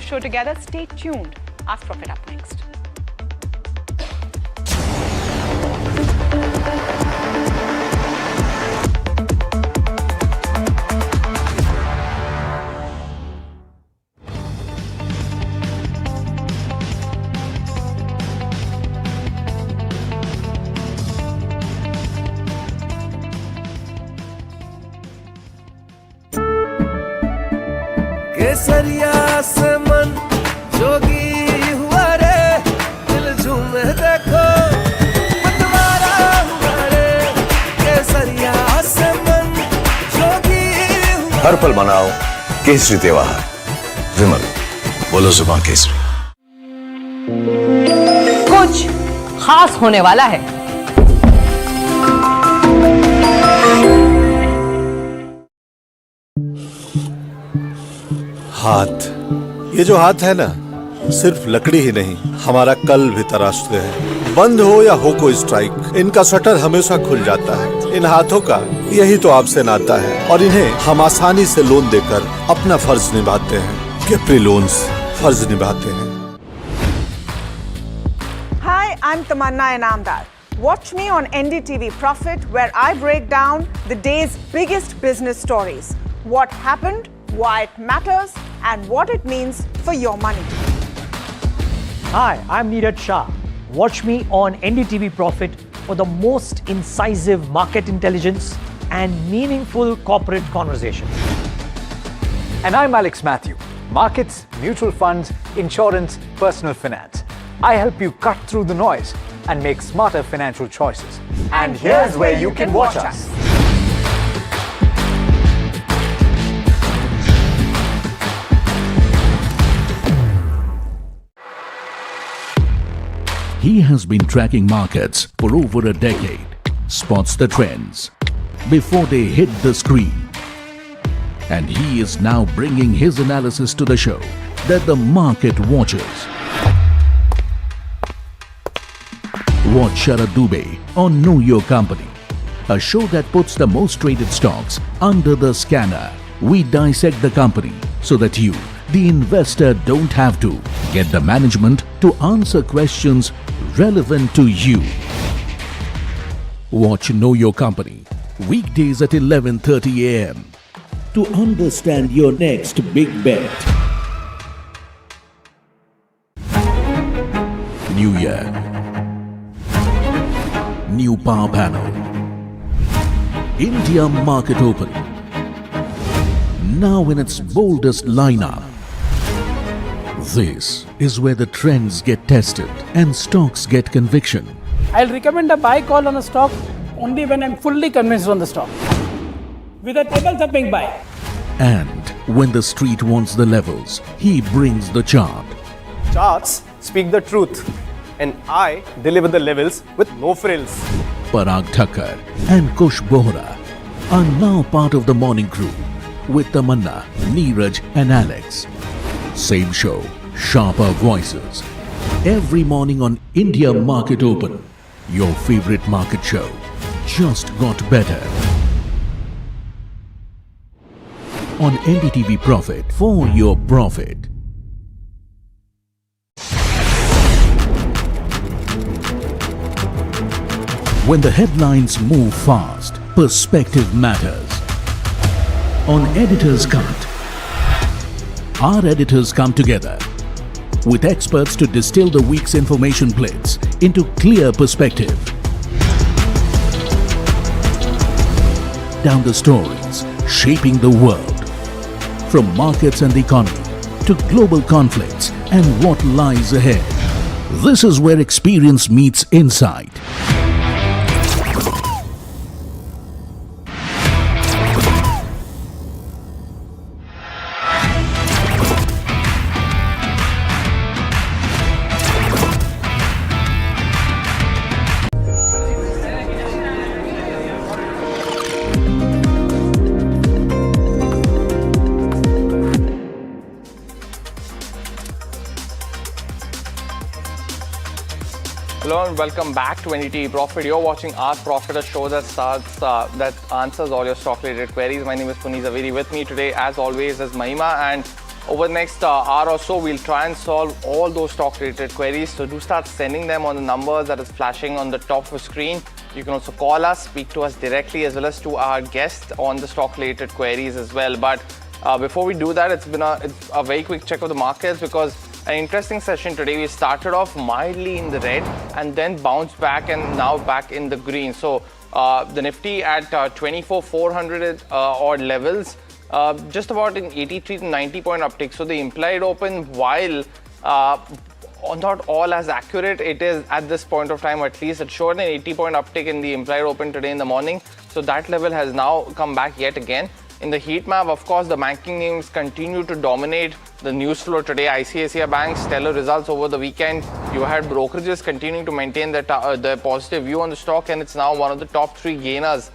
show together. Stay tuned. Ask Profit up next. केसरिया से मन जोगी हुआ रे, दिल झूमे देखो मतवारा हुआ रे। केसरिया से मन जोगी हुआ। हर पल मनाओ केसरी त्योहार। विमल, बोलो जुबान केसरी। कुछ खास होने वाला है। हाथ, ये जो हाथ है ना, सिर्फ लकड़ी ही नहीं, हमारा कल भी तराशते हैं। बंद हो या हो कोई स्ट्राइक, इनका शटर हमेशा खुल जाता है। इन हाथों का यही तो आपसे नाता है, और इन्हें हम आसानी से लोन देकर अपना फर्ज निभाते हैं। कैप्री लोन्स फर्ज निभाते हैं। Hi, I'm Tamanna Inamdar. Watch me on NDTV Profit, where I break down the day's biggest business stories. What happened, why it matters, and what it means for your money. Hi, I'm Neeraj Shah. Watch me on NDTV Profit for the most incisive market intelligence and meaningful corporate conversations. And I'm Alex Matthew. Markets, mutual funds, insurance, personal finance. I help you cut through the noise and make smarter financial choices. And here's where you can watch us. He has been tracking markets for over a decade, spots the trends before they hit the screen. And he is now bringing his analysis to the show that the market watches. Watch Sharad Dubey on Know Your Company, a show that puts the most traded stocks under the scanner. We dissect the company so that you, the investor, don't have to get the management to answer questions relevant to you. Watch Know Your Company weekdays at 11:30 a.m. to understand your next big bet. New year, new power panel, India Market Open, now in its boldest lineup. This is where the trends get tested and stocks get conviction. I'll recommend a buy call on a stock only when I'm fully convinced on the stock. With a table-thumping buy. And when the street wants the levels, he brings the chart. Charts speak the truth, and I deliver the levels with no frills. Parag Thakkar and Kush Bohra are now part of the morning crew with Tamanna, Neeraj and Alex. Same show, sharper voices. Every morning on India Market Open. Your favorite market show just got better. On NDTV Profit, for your profit. When the headlines move fast, perspective matters. On Editor's Cut, our editors come together with experts to distill the week's information blitz into clear perspective. Down the stories shaping the world, from markets and the economy to global conflicts and what lies ahead. This is where experience meets insight. Hello and welcome back to NDTV Profit. You're watching Ask Profit, a show that answers all your stock-related queries. My name is Puneet Zaveri. With me today, as always, is Mahima. And over the next hour or so, we'll try and solve all those stock-related queries. So do start sending them on the numbers that is flashing on the top of the screen. You can also call us, speak to us directly, as well as to our guests on the stock-related queries as well. But before we do that, it's a very quick check of the markets, because an interesting session today. We started off mildly in the red and then bounced back and now back in the green. So the Nifty at 24,400 odd levels, just about an 83 to 90 point uptick. So the implied open, while not all as accurate, it is at this point of time at least. It showed an 80 point uptick in the implied open today in the morning. So that level has now come back yet again. In the heat map, of course, the banking names continue to dominate the news flow today. ICICI Bank, stellar results over the weekend. You had brokerages continuing to maintain their positive view on the stock, and it's now one of the top 3 gainers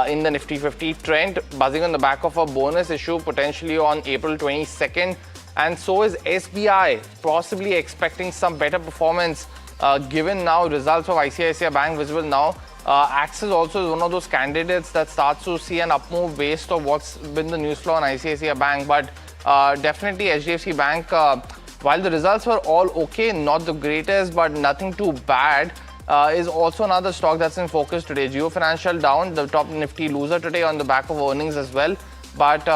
in the Nifty 50 trend, buzzing on the back of a bonus issue potentially on April 22nd. And so is SBI, possibly expecting some better performance given now results of ICICI Bank visible now. Axis also is one of those candidates that starts to see an up move based on what's been the news flow on ICICI Bank. But definitely HDFC Bank, while the results were all okay, not the greatest, but nothing too bad, is also another stock that's in focus today. Geo Financial down, the top Nifty loser today on the back of earnings as well. But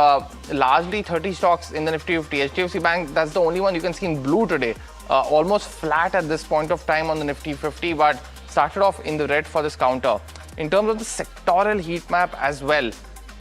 largely 30 stocks in the Nifty 50. HDFC Bank, that's the only one you can see in blue today. Almost flat at this point of time on the Nifty 50, but started off in the red for this counter. In terms of the sectoral heat map as well,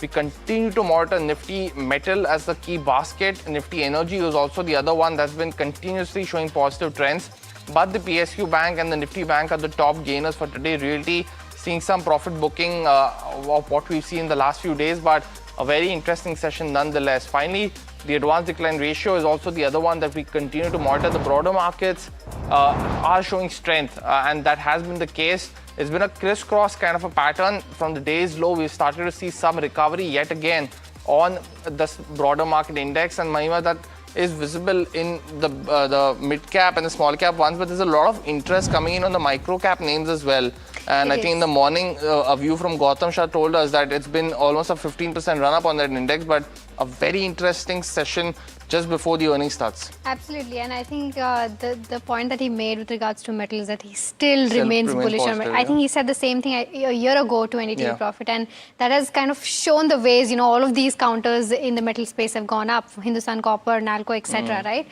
we continue to monitor Nifty Metal as the key basket. Nifty Energy is also the other one that's been continuously showing positive trends. But the PSU Bank and the Nifty Bank are the top gainers for today. Realty seeing some profit booking of what we've seen in the last few days, but a very interesting session nonetheless. Finally, the advanced decline ratio is also the other one that we continue to monitor. The broader markets are showing strength, and that has been the case. It's been a crisscross kind of a pattern. From the day's low, we've started to see some recovery yet again on the broader market index, and Mahima, that is visible in the mid cap and the small cap ones, but there's a lot of interest coming in on the micro cap names as well. And I think in the morning, a view from Gautam Shah told us that it's been almost a 15% run up on that index, but a very interesting session just before the earnings starts. Absolutely, and I think the point that he made with regards to metal is that he still remains bullish on metal. I think he said the same thing a year ago to NDTV Profit, and that has kind of shown the ways, you know, all of these counters in the metal space have gone up. Hindustan Copper, Nalco, etc. Right?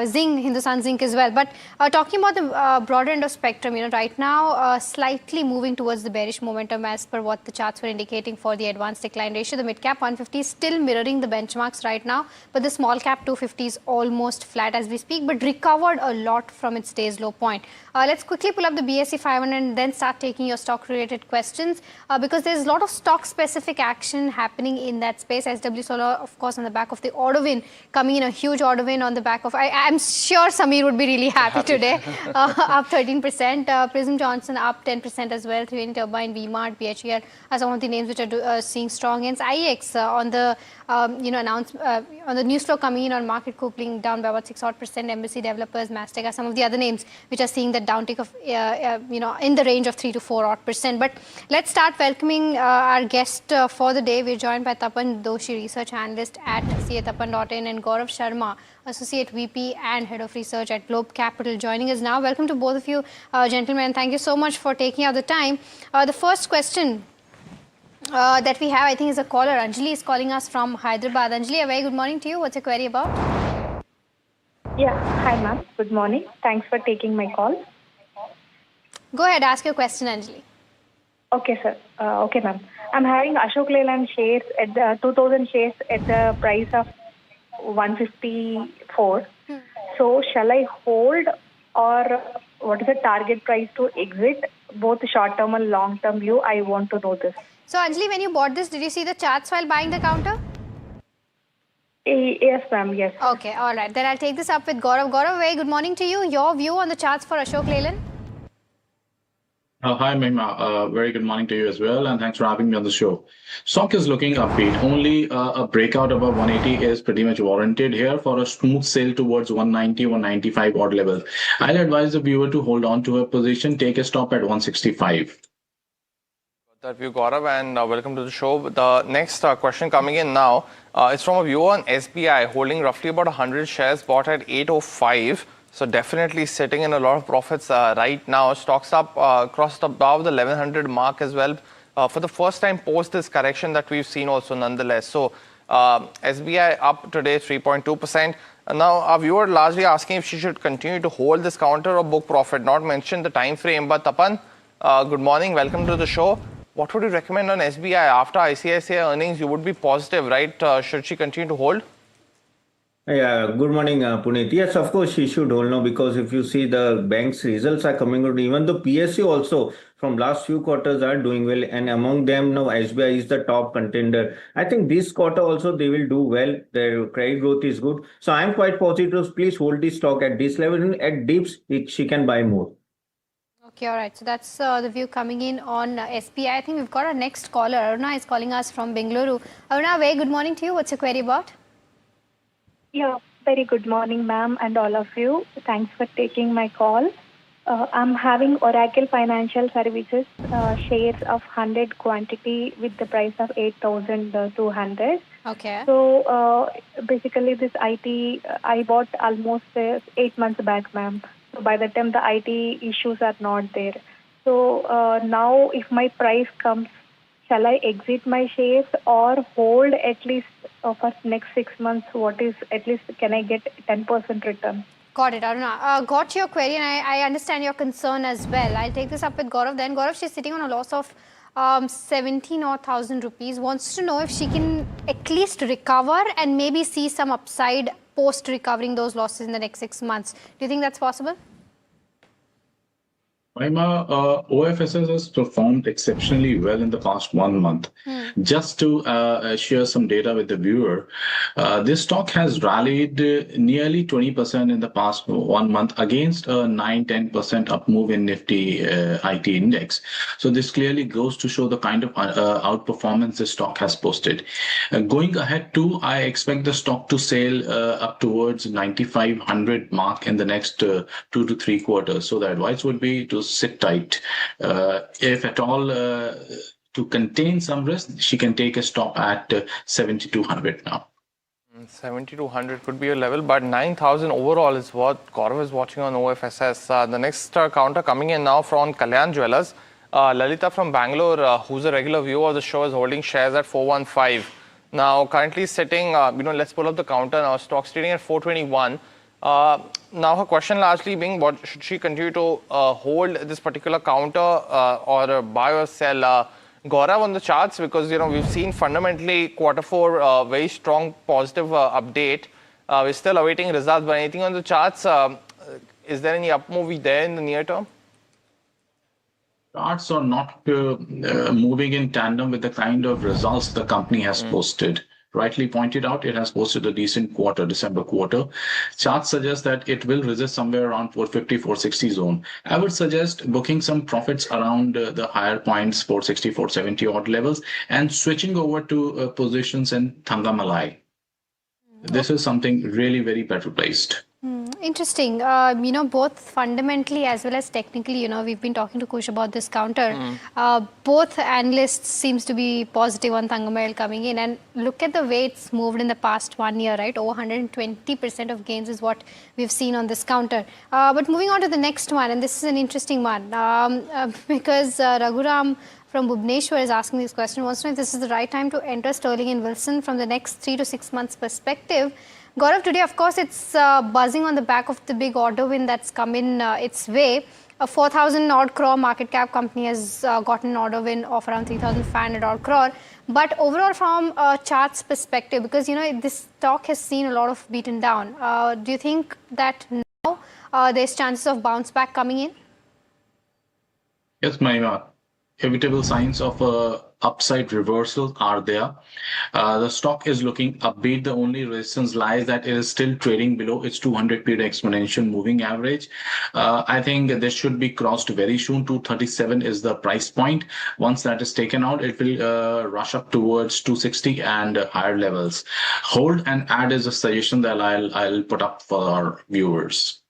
Zinc, Hindustan Zinc as well. But talking about the broader end of spectrum, you know, right now slightly moving towards the bearish momentum as per what the charts were indicating for the advanced decline ratio. The mid cap 150 is still mirroring the benchmarks right now, but the small cap 250 is almost flat as we speak, but recovered a lot from its day's low point. Let's quickly pull up the BSE 500 and then start taking your stock related questions, because there's a lot of stock specific action happening in that space. SW Solar, of course, on the back of the order win, coming in a huge order win on the back of, I'm sure Samir would be really happy today, up 13%. Prism Johnson up 10% as well. 320 Turbine, VMart, BHEL are some of the names which are seeing strong gains. IEX on the on the news flow coming in on market coupling down by about 6 odd percent. Embassy Developers, Mastega, some of the other names which are seeing that downtick of in the range of 3 to 4 odd percent. But let's start welcoming our guest for the day. We're joined by Tapan Doshi, research analyst at catapan.in, and Gaurav Sharma, associate VP and head of research at Globe Capital, joining us now. Welcome to both of you, gentlemen. Thank you so much for taking out the time. The first question that we have, I think, is a caller. Anjali is calling us from Hyderabad. Anjali, a very good morning to you. What's your query about? Yeah, hi ma'am. Good morning. Thanks for taking my call. Go ahead, ask your question, Anjali. Okay, sir. Okay, ma'am. I'm having Ashok Leyland shares at the 2,000 shares at the price of 154. So, shall I hold, or what is the target price to exit? Both short term and long term view, I want to know this. So, Anjali, when you bought this, did you see the charts while buying the counter? Yes, ma'am, yes. Okay, all right. Then I'll take this up with Gaurav. Gaurav, very good morning to you. Your view on the charts for Ashok Leyland? Hi, Mahima. Very good morning to you as well, and thanks for having me on the show. Stock is looking upbeat. Only a breakout above 180 is pretty much warranted here for a smooth sail towards 190, 195 odd level. I'll advise the viewer to hold on to her position, take a stop at 165. That view, Gaurav, and welcome to the show. The next question coming in now, It's from a viewer on SBI holding roughly about 100 shares bought at 805. So definitely sitting in a lot of profits right now. Stocks up crossed above the 1100 mark as well for the first time post this correction that we've seen also nonetheless. So SBI up today 3.2%. Now our viewer largely asking if she should continue to hold this counter or book profit. Not mention the time frame, but Tapan, good morning, welcome to the show. What would you recommend on SBI after ICICI earnings? You would be positive, right? Should she continue to hold? Yeah, good morning, Puneet. Yes, of course, she should hold now because if you see the bank's results are coming out, even the PSU also from last few quarters are doing well, and among them now SBI is the top contender. I think this quarter also they will do well. Their credit growth is good, so I'm quite positive. Please hold this stock at this level, and at dips she can buy more. Okay, all right. So that's the view coming in on SBI. I think we've got our next caller. Aruna is calling us from Bengaluru. Aruna, very good morning to you. What's your query about? Yeah, very good morning, ma'am, and all of you. Thanks for taking my call. I'm having Oracle Financial Services shares of 100 quantity with the price of 8,200. Okay. So basically this IT, I bought almost 8 months back, ma'am. So by the time the IT issues are not there. So now if my price comes, shall I exit my shares or hold at least for next 6 months? What is at least can I get 10% return? Got it, Aruna. Got your query, and I understand your concern as well. I'll take this up with Gaurav then. Gaurav, she's sitting on a loss of 17,000 rupees. Wants to know if she can at least recover and maybe see some upside post recovering those losses in the next 6 months. Do you think that's possible? Mahima, OFSS has performed exceptionally well in the past 1 month. Just to share some data with the viewer, this stock has rallied nearly 20% in the past 1 month against a 9-10% up move in Nifty IT index. So this clearly goes to show the kind of outperformance the stock has posted. Going ahead too, I expect the stock to sail up towards 9,500 mark in the next 2 to 3 quarters. So the advice would be to sit tight. If at all to contain some risk, she can take a stop at 7,200 now. 7,200 could be a level, but 9,000 overall is what Gaurav is watching on OFSS. The next counter coming in now from Kalyan Jewellers. Lalita from Bangalore, who's a regular viewer of the show, is holding shares at 415. Now, currently sitting, let's pull up the counter now. Stock's trading at 421. Now, her question largely being, what should she continue to hold this particular counter or buy or sell? Gaurav, on the charts, because we've seen fundamentally Q4 very strong positive update. We're still awaiting results, but anything on the charts? Is there any up movie there in the near term? Charts are not moving in tandem with the kind of results the company has posted. Rightly pointed out, it has posted a decent quarter, December quarter. Charts suggest that it will resist somewhere around 450, 460 zone. I would suggest booking some profits around the higher points, 460, 470 odd levels, and switching over to positions in Thangamalai. This is something really very better placed. Interesting. Both fundamentally as well as technically, we've been talking to Kush about this counter. Both analysts seems to be positive on Thangamayal coming in, and look at the way it's moved in the past 1 year, right? Over 120% of gains is what we've seen on this counter. But moving on to the next one, and this is an interesting one because Raghuram from Bhubneshwar is asking this question, wants to know if this is the right time to enter Sterling and Wilson from the next 3 to 6 months perspective. Gaurav, today, of course, it's buzzing on the back of the big order win that's come in its way. A 4,000 odd crore market cap company has gotten an order win of around 3,500 odd crore. But overall, from a charts perspective, because this stock has seen a lot of beaten down, do you think that now there's chances of bounce back coming in? Yes, Mahima. Inevitable signs of upside reversal are there. The stock is looking upbeat. The only resistance lies that it is still trading below its 200-period exponential moving average. I think this should be crossed very soon. 237 is the price point. Once that is taken out, it will rush up towards 260 and higher levels. Hold and add is a suggestion that I'll put up for our viewers.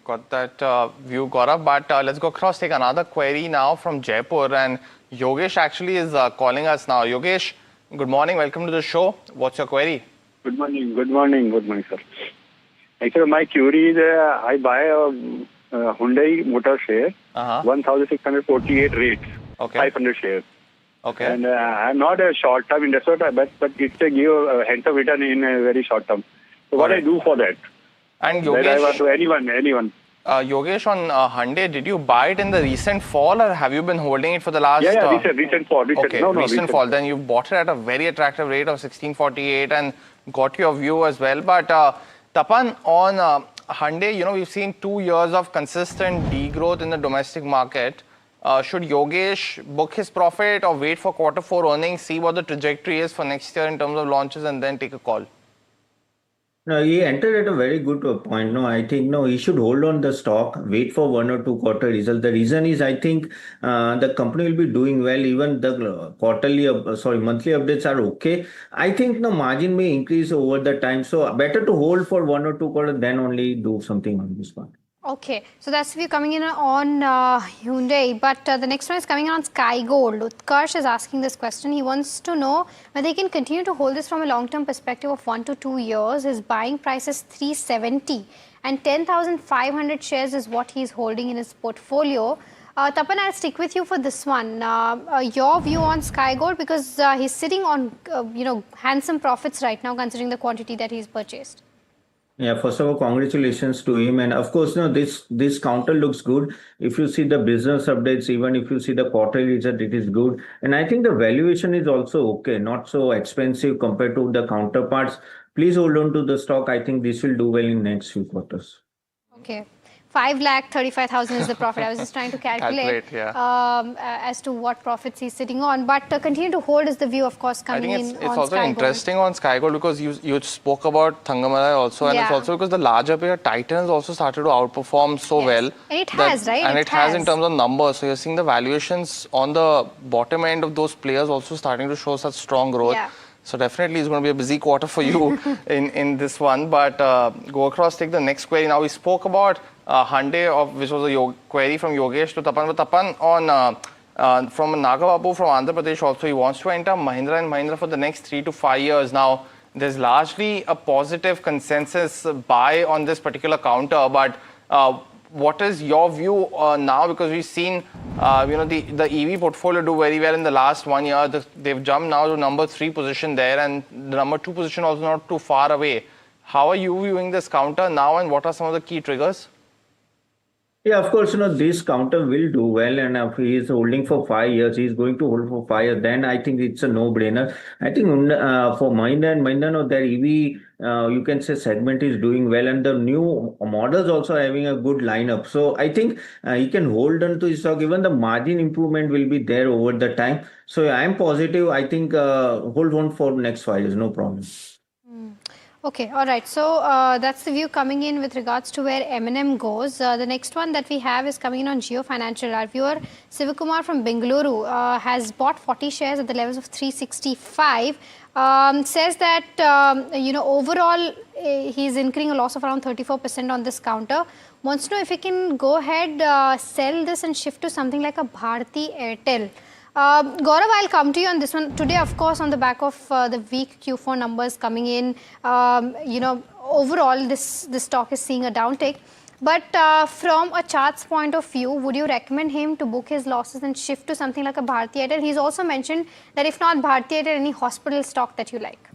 Got that view, Gaurav. But let's go across, take another query now from Jaipur. And Yogesh actually is calling us now. Yogesh, Good morning. Welcome to the show. What's your query? Good morning. Good morning. Good morning, sir. Actually, my query is I buy a Hyundai motor share, 1,648 rates, 500 shares. Okay. And I'm not a short-term investor, but it's a give handsome return in a very short term. So what I do for that? And That I want Yogesh, to anyone. Yogesh, on Hyundai, did you buy it in the recent fall or have you been holding it for the last... recent fall. Okay, recent fall. Then you bought it at a very attractive rate of 1648 and got your view as well. But Tapan, on Hyundai, we've seen 2 years of consistent degrowth in the domestic market. Should Yogesh book his profit or wait for Q4 earnings, see what the trajectory is for next year in terms of launches and then take a call? No, he entered at a very good point. No, I think he should hold on the stock, wait for 1 or 2 quarter results. The reason is I think the company will be doing well. Even the monthly updates are okay. I think the margin may increase over the time. So better to hold for 1 or 2 quarters than only do something on this one. Okay, so that's the view coming in on Hyundai, but the next one is coming in on Sky Gold. Utkarsh is asking this question. He wants to know whether he can continue to hold this from a long-term perspective of 1 to 2 years. His buying price is 370 and 10,500 shares is what he's holding in his portfolio. Tapan, I'll stick with you for this one. Your view on Sky Gold, because he's sitting on handsome profits right now considering the quantity that he's purchased. Yeah, first of all, congratulations to him. And of course, this counter looks good. If you see the business updates, even if you see the quarterly result, it is good. And I think the valuation is also okay, not so expensive compared to the counterparts. Please hold on to the stock. I think this will do well in next few quarters. Okay. 5,35,000 is the profit. I was just trying to calculate as to what profits he's sitting on. But continue to hold is the view, of course, coming in. I think it's also interesting on Sky Gold because you spoke about Thangamalai also, and it's also because the larger player Titan has also started to outperform so well. And it has, right? And it has in terms of numbers. So you're seeing the valuations on the bottom end of those players also starting to show such strong growth. Yeah. So definitely it's going to be a busy quarter for you in this one. But go across, take the next query. Now we spoke about Hyundai, which was a query from Yogesh to Tapan. But Tapan, on from Nagababu from Andhra Pradesh also, he wants to enter Mahindra & Mahindra for the next 3 to 5 years. Now, there's largely a positive consensus buy on this particular counter. But what is your view now? Because we've seen, the EV portfolio do very well in the last 1 year. They've jumped now to number 3 position there, and the number 2 position also not too far away. How are you viewing this counter now, and what are some of the key triggers? Yeah, of course, this counter will do well, and if he is holding for 5 years, he is going to hold for 5 years, then I think it's a no-brainer. I think for Mahindra & Mahindra, their EV, you can say segment is doing well, and the new models also having a good lineup. So I think he can hold on to his stock. Even the margin improvement will be there over the time. So I am positive. I think hold on for next 5 years, no problem. Okay, all right. So that's the view coming in with regards to where M&M goes. The next one that we have is coming in on Geo Financial. Our viewer, Sivakumar from Bengaluru, has bought 40 shares at the levels of 365. Says that, overall, he's incurring a loss of around 34% on this counter. Wants to know if he can go ahead, sell this and shift to something like a Bharti Airtel. Gaurav, I'll come to you on this one. Today, of course, on the back of the weak Q4 numbers coming in, overall, this stock is seeing a downtick. But from a chart's point of view, would you recommend him to book his losses and shift to something like a Bharti Airtel? He's also mentioned that if not Bharti Airtel, any hospital stock that you like.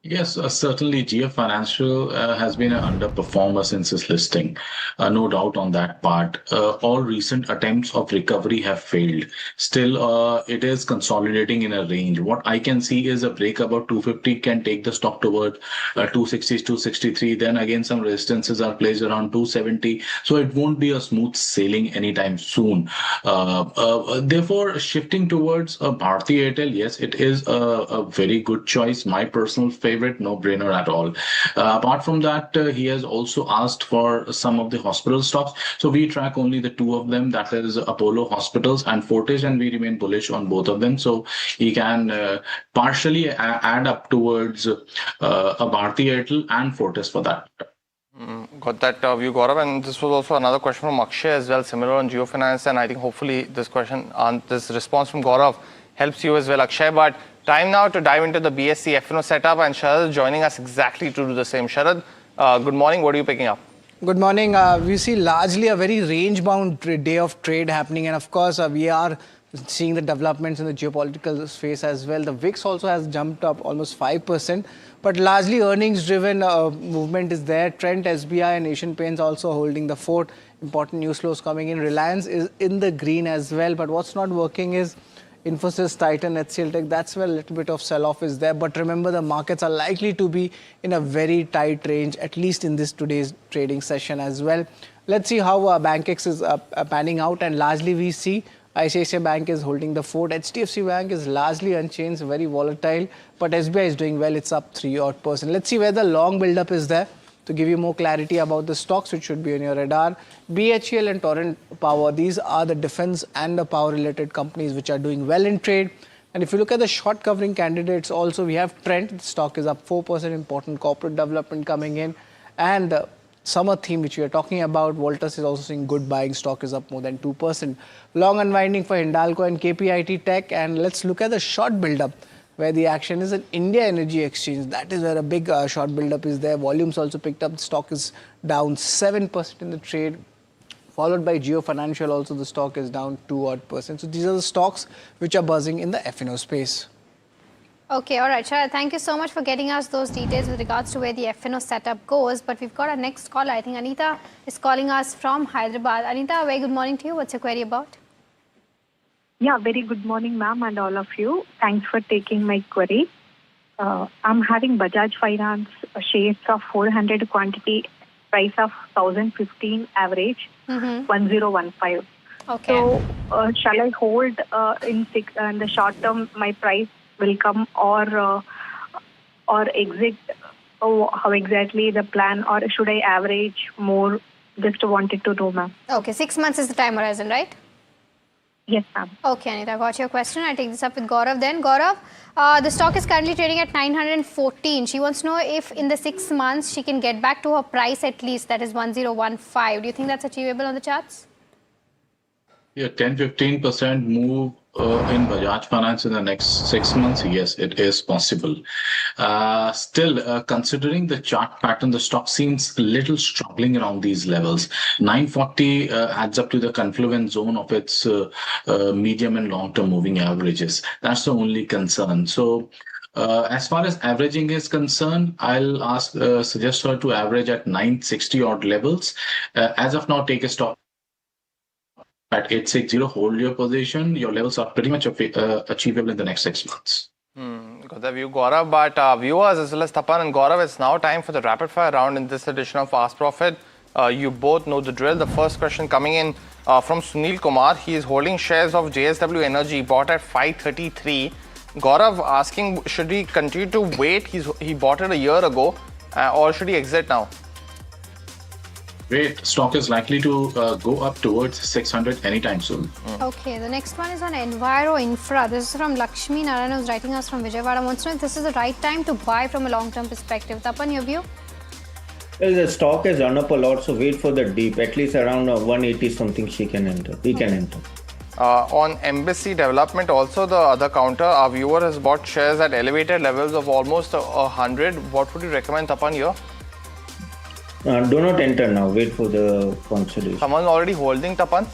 Yes, certainly Geo Financial has been an underperformer since its listing. No doubt on that part. All recent attempts of recovery have failed. Still, it is consolidating in a range. What I can see is a break above 250 can take the stock toward 260, 263. Then again, some resistances are placed around 270. So it won't be a smooth sailing anytime soon. Therefore, shifting towards a Bharti Airtel, yes, it is a very good choice. My personal favorite, no-brainer at all. Apart from that, he has also asked for some of the hospital stocks. So we track only the 2 of them, that is Apollo Hospitals and Fortis, and we remain bullish on both of them. So he can partially add up towards a Bharti Airtel and Fortis for that. Got that view, Gaurav. And this was also another question from Akshay as well, similar on Geo Finance. And I think hopefully this question, this response from Gaurav helps you as well, Akshay. But time now to dive into the BSE F&O setup, and Sharad is joining us exactly to do the same. Sharad, good morning. What are you picking up? Good morning. We see largely a very range-bound day of trade happening, and of course, we are seeing the developments in the geopolitical space as well. The VIX also has jumped up almost 5%, but largely earnings-driven movement is there. Trent, SBI, and Asian Paints also holding the fort. Important news flows coming in. Reliance is in the green as well, but what's not working is Infosys, Titan, HCL Tech. That's where a little bit of sell-off is there. But remember, the markets are likely to be in a very tight range, at least in this today's trading session as well. Let's see how BankX is panning out. And largely, we see ICICI Bank is holding the fort. HDFC Bank is largely unchanged, very volatile. But SBI is doing well. It's up 3%. Let's see where the long build-up is there. To give you more clarity about the stocks, which should be on your radar, BHEL and Torrent Power, these are the defense and the power related companies which are doing well in trade. And if you look at the short covering candidates also, we have Trent, the stock is up 4%, important corporate development coming in. And the summer theme which we are talking about, Voltas is also seeing good buying, stock is up more than 2%. Long unwinding for Hindalco and KPIT Tech. And let's look at the short build-up, where the action is in India Energy Exchange. That is where a big short build-up is there. Volumes also picked up. The stock is down 7% in the trade, followed by Geo Financial. Also, the stock is down 2%. So these are the stocks which are buzzing in the F&O space. Okay, all right, Sharad, thank you so much for getting us those details with regards to where the F&O setup goes. But we've got our next caller. I think Anita is calling us from Hyderabad. Anita, very good morning to you. What's your query about? Yeah, very good morning, ma'am, and all of you. Thanks for taking my query. I'm having Bajaj Finance shares of 400 quantity, price of 1015 average, 1015. Okay. So, shall I hold in the short term? My price will come, or exit? Oh, how exactly the plan, or should I average more? Just wanted to know, ma'am. Okay, 6 months is the time horizon, right? Yes, ma'am. Okay, Anita, got your question. I'll take this up with Gaurav then. Gaurav, the stock is currently trading at 914. She wants to know if in the 6 months she can get back to her price at least, that is 1015. Do you think that's achievable on the charts? Yeah, 10-15% move in Bajaj Finance in the next 6 months. Yes, it is possible. Still, considering the chart pattern, the stock seems a little struggling around these levels. 940 adds up to the confluence zone of its medium and long-term moving averages. That's the only concern. So, as far as averaging is concerned, I'll suggest her to average at 960 odd levels. As of now, take a stop at 860, hold your position. Your levels are pretty much achievable in the next 6 months. Got the view, Gaurav. But viewers as well as Tapan and Gaurav, it's now time for the rapid fire round in this edition of Fast Profit. You both know the drill. The first question coming in from Sunil Kumar. He is holding shares of JSW Energy, bought at 533. Gaurav asking, should he continue to wait? He bought it a year ago, or should he exit now? Wait, stock is likely to go up towards 600 anytime soon. Okay, the next one is on Enviro Infra. This is from Lakshmi Narayan, who's writing us from Vijayawada. Wants to know if this is the right time to buy from a long-term perspective. Tapan, your view? Well, the stock has run up a lot, so wait for the dip. At least around 180 something he can enter. On Embassy Development, also the other counter, our viewer has bought shares at elevated levels of almost 100. What would you recommend, Tapan, here? Do not enter now. Wait for the consolidation. Someone's already holding, Tapan?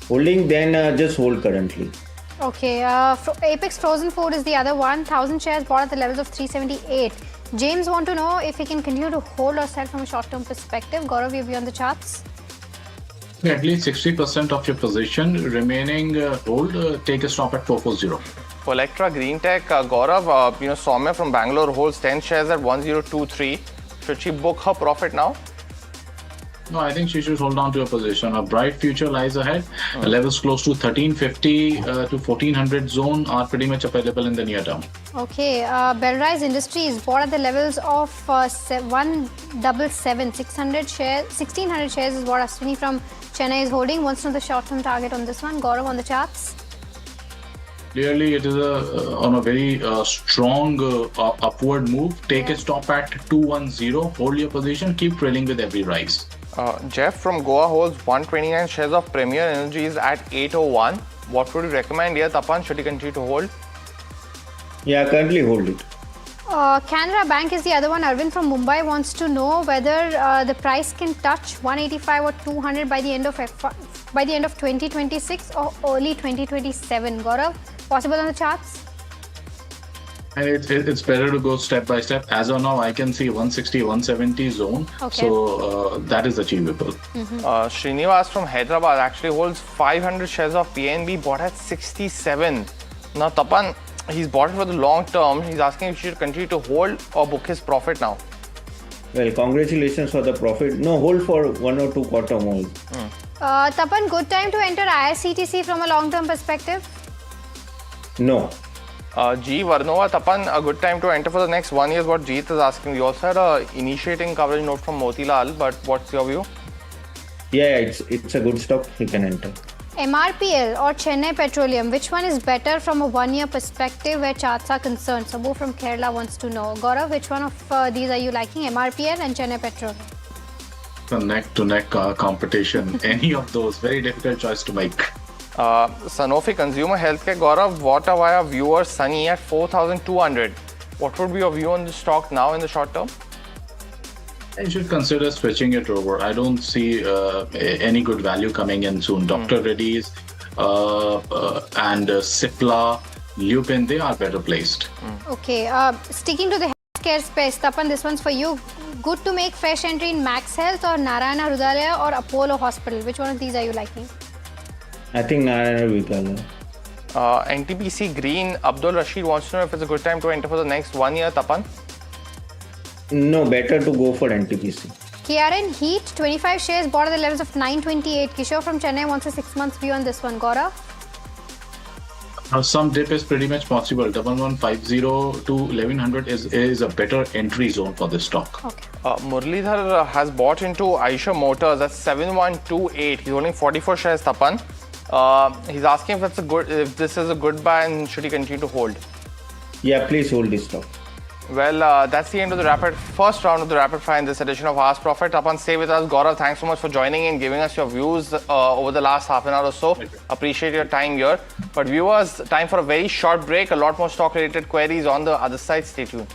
Holding, then just hold currently. Okay, Apex Frozen Food is the other one. 1,000 shares bought at the levels of 378. James want to know if he can continue to hold or sell from a short-term perspective. Gaurav, your view on the charts? At least 60% of your position remaining hold. Take a stop at 440. For Electra Green Tech, Gaurav, Soumya from Bangalore holds 10 shares at 1023. Should she book her profit now? No, I think she should hold on to a position. A bright future lies ahead. Levels close to 1350 to 1400 zone are pretty much available in the near term. Okay, Bellrise Industries bought at the levels of 177. 600 shares, 1600 shares is what Ashwini from Chennai is holding. Wants to know the short-term target on this one. Gaurav, on the charts? Clearly, it is on a very strong upward move. Take a stop at 210. Hold your position. Keep trailing with every rise. Jeff from Goa holds 129 shares of Premier Energies at 801. What would you recommend here, Tapan? Should he continue to hold? Yeah, currently hold it. Canara Bank is the other one. Arvind from Mumbai wants to know whether the price can touch 185 or 200 by the end of 2026 or early 2027. Gaurav, possible on the charts? And it's better to go step by step. As of now, I can see 160, 170 zone. Okay. So that is achievable. Srinivas from Hyderabad actually holds 500 shares of PNB, bought at 67. Now, Tapan, he's bought it for the long term. He's asking if he should continue to hold or book his profit now. Well, congratulations for the profit. No, hold for 1 or 2 quarter more. Tapan, good time to enter IRCTC from a long-term perspective? No. G. Varnova, Tapan, a good time to enter for the next 1 year is what Jeet is asking. We also had a initiating coverage note from Motilal, but what's your view? Yeah, it's a good stock. You can enter. MRPL or Chennai Petroleum, which one is better from a 1 year perspective where charts are concerned? Sabu from Kerala wants to know. Gaurav, which one of these are you liking? MRPL and Chennai Petroleum? The neck-to-neck competition. Any of those, very difficult choice to make. Sanofi Consumer Healthcare, Gaurav, what are our viewers Sunny at 4,200? What would be your view on the stock now in the short term? You should consider switching it over. I don't see any good value coming in soon. Dr. Reddy's and Cipla, Lupin, they are better placed. Okay, sticking to the healthcare space, Tapan, this one's for you. Good to make fresh entry in Max Health or Narayana Hrudayalaya or Apollo Hospital? Which one of these are you liking? I think Narayana Hrudayalaya. NTPC Green, Abdul Rashid wants to know if it's a good time to enter for the next 1 year, Tapan? No, better to go for NTPC. KRN Heat, 25 shares bought at the levels of 928. Kishore from Chennai wants a 6 months view on this one. Gaurav? Some dip is pretty much possible. 1150 to 1100 is a better entry zone for this stock. Okay. Muralidhar has bought into Aisha Motors at 7128. He's holding 44 shares, Tapan. He's asking if this is a good buy and should he continue to hold? Yeah, please hold this stock. Well, that's the end of the first round of the rapid fire in this edition of Ask Profit. Tapan, stay with us. Gaurav, thanks so much for joining in, giving us your views over the last half an hour or so. Appreciate your time here. But viewers, time for a very short break. A lot more stock-related queries on the other side. Stay tuned.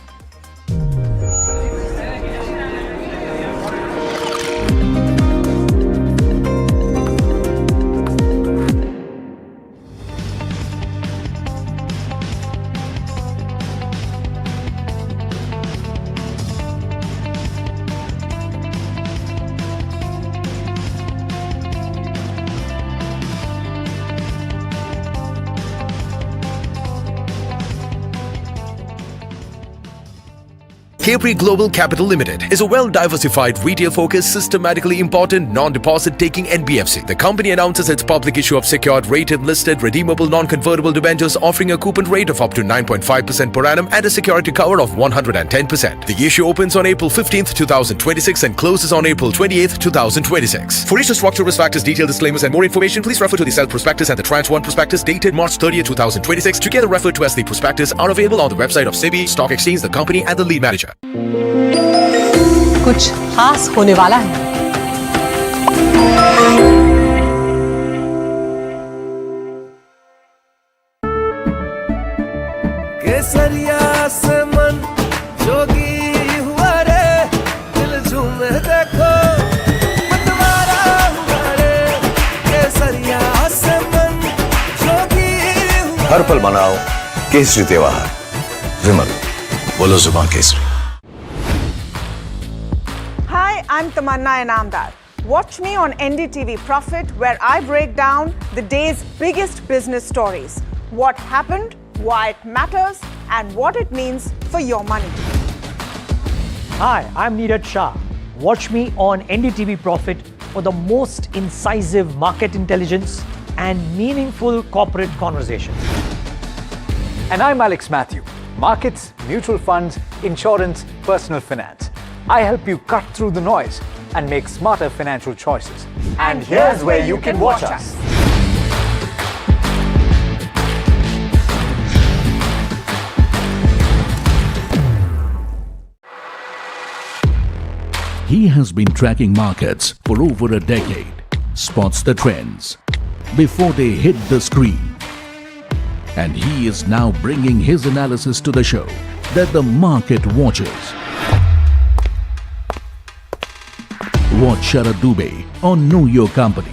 Capri Global Capital Limited is a well-diversified, retail-focused, systematically important, non-deposit-taking NBFC. The company announces its public issue of secured, rated, listed, redeemable, non-convertible debentures offering a coupon rate of up to 9.5% per annum and a security cover of 110%. The issue opens on April 15th, 2026 and closes on April 28th, 2026. For issue structure, risk factors, detailed disclaimers and more information, please refer to the self-prospectus and the tranche 1 prospectus dated March 30th, 2026, together referred to as the prospectus, are available on the website of SEBI, Stock Exchange, the company and the lead manager. कुछ खास होने वाला है। केसरिया से मन जोगी हुआ रे, दिल झूमे देखो मतवारा हुआ रे, केसरिया से मन जोगी हुआ। हर पल मनाओ केसरी त्योहार। विमल, बोलो जुबान Kesari. Hi, I'm Tamanna Inamdar. Watch me on NDTV Profit, where I break down the day's biggest business stories. What happened, why it matters, and what it means for your money. Hi, I'm Neeraj Shah. Watch me on NDTV Profit for the most incisive market intelligence and meaningful corporate conversation. And I'm Alex Matthew. Markets, mutual funds, insurance, personal finance. I help you cut through the noise and make smarter financial choices. And here's where you can watch us. He has been tracking markets for over a decade, spots the trends, before they hit the screen. And he is now bringing his analysis to the show that the market watches. Watch Sharad Dubey on Know Your Company,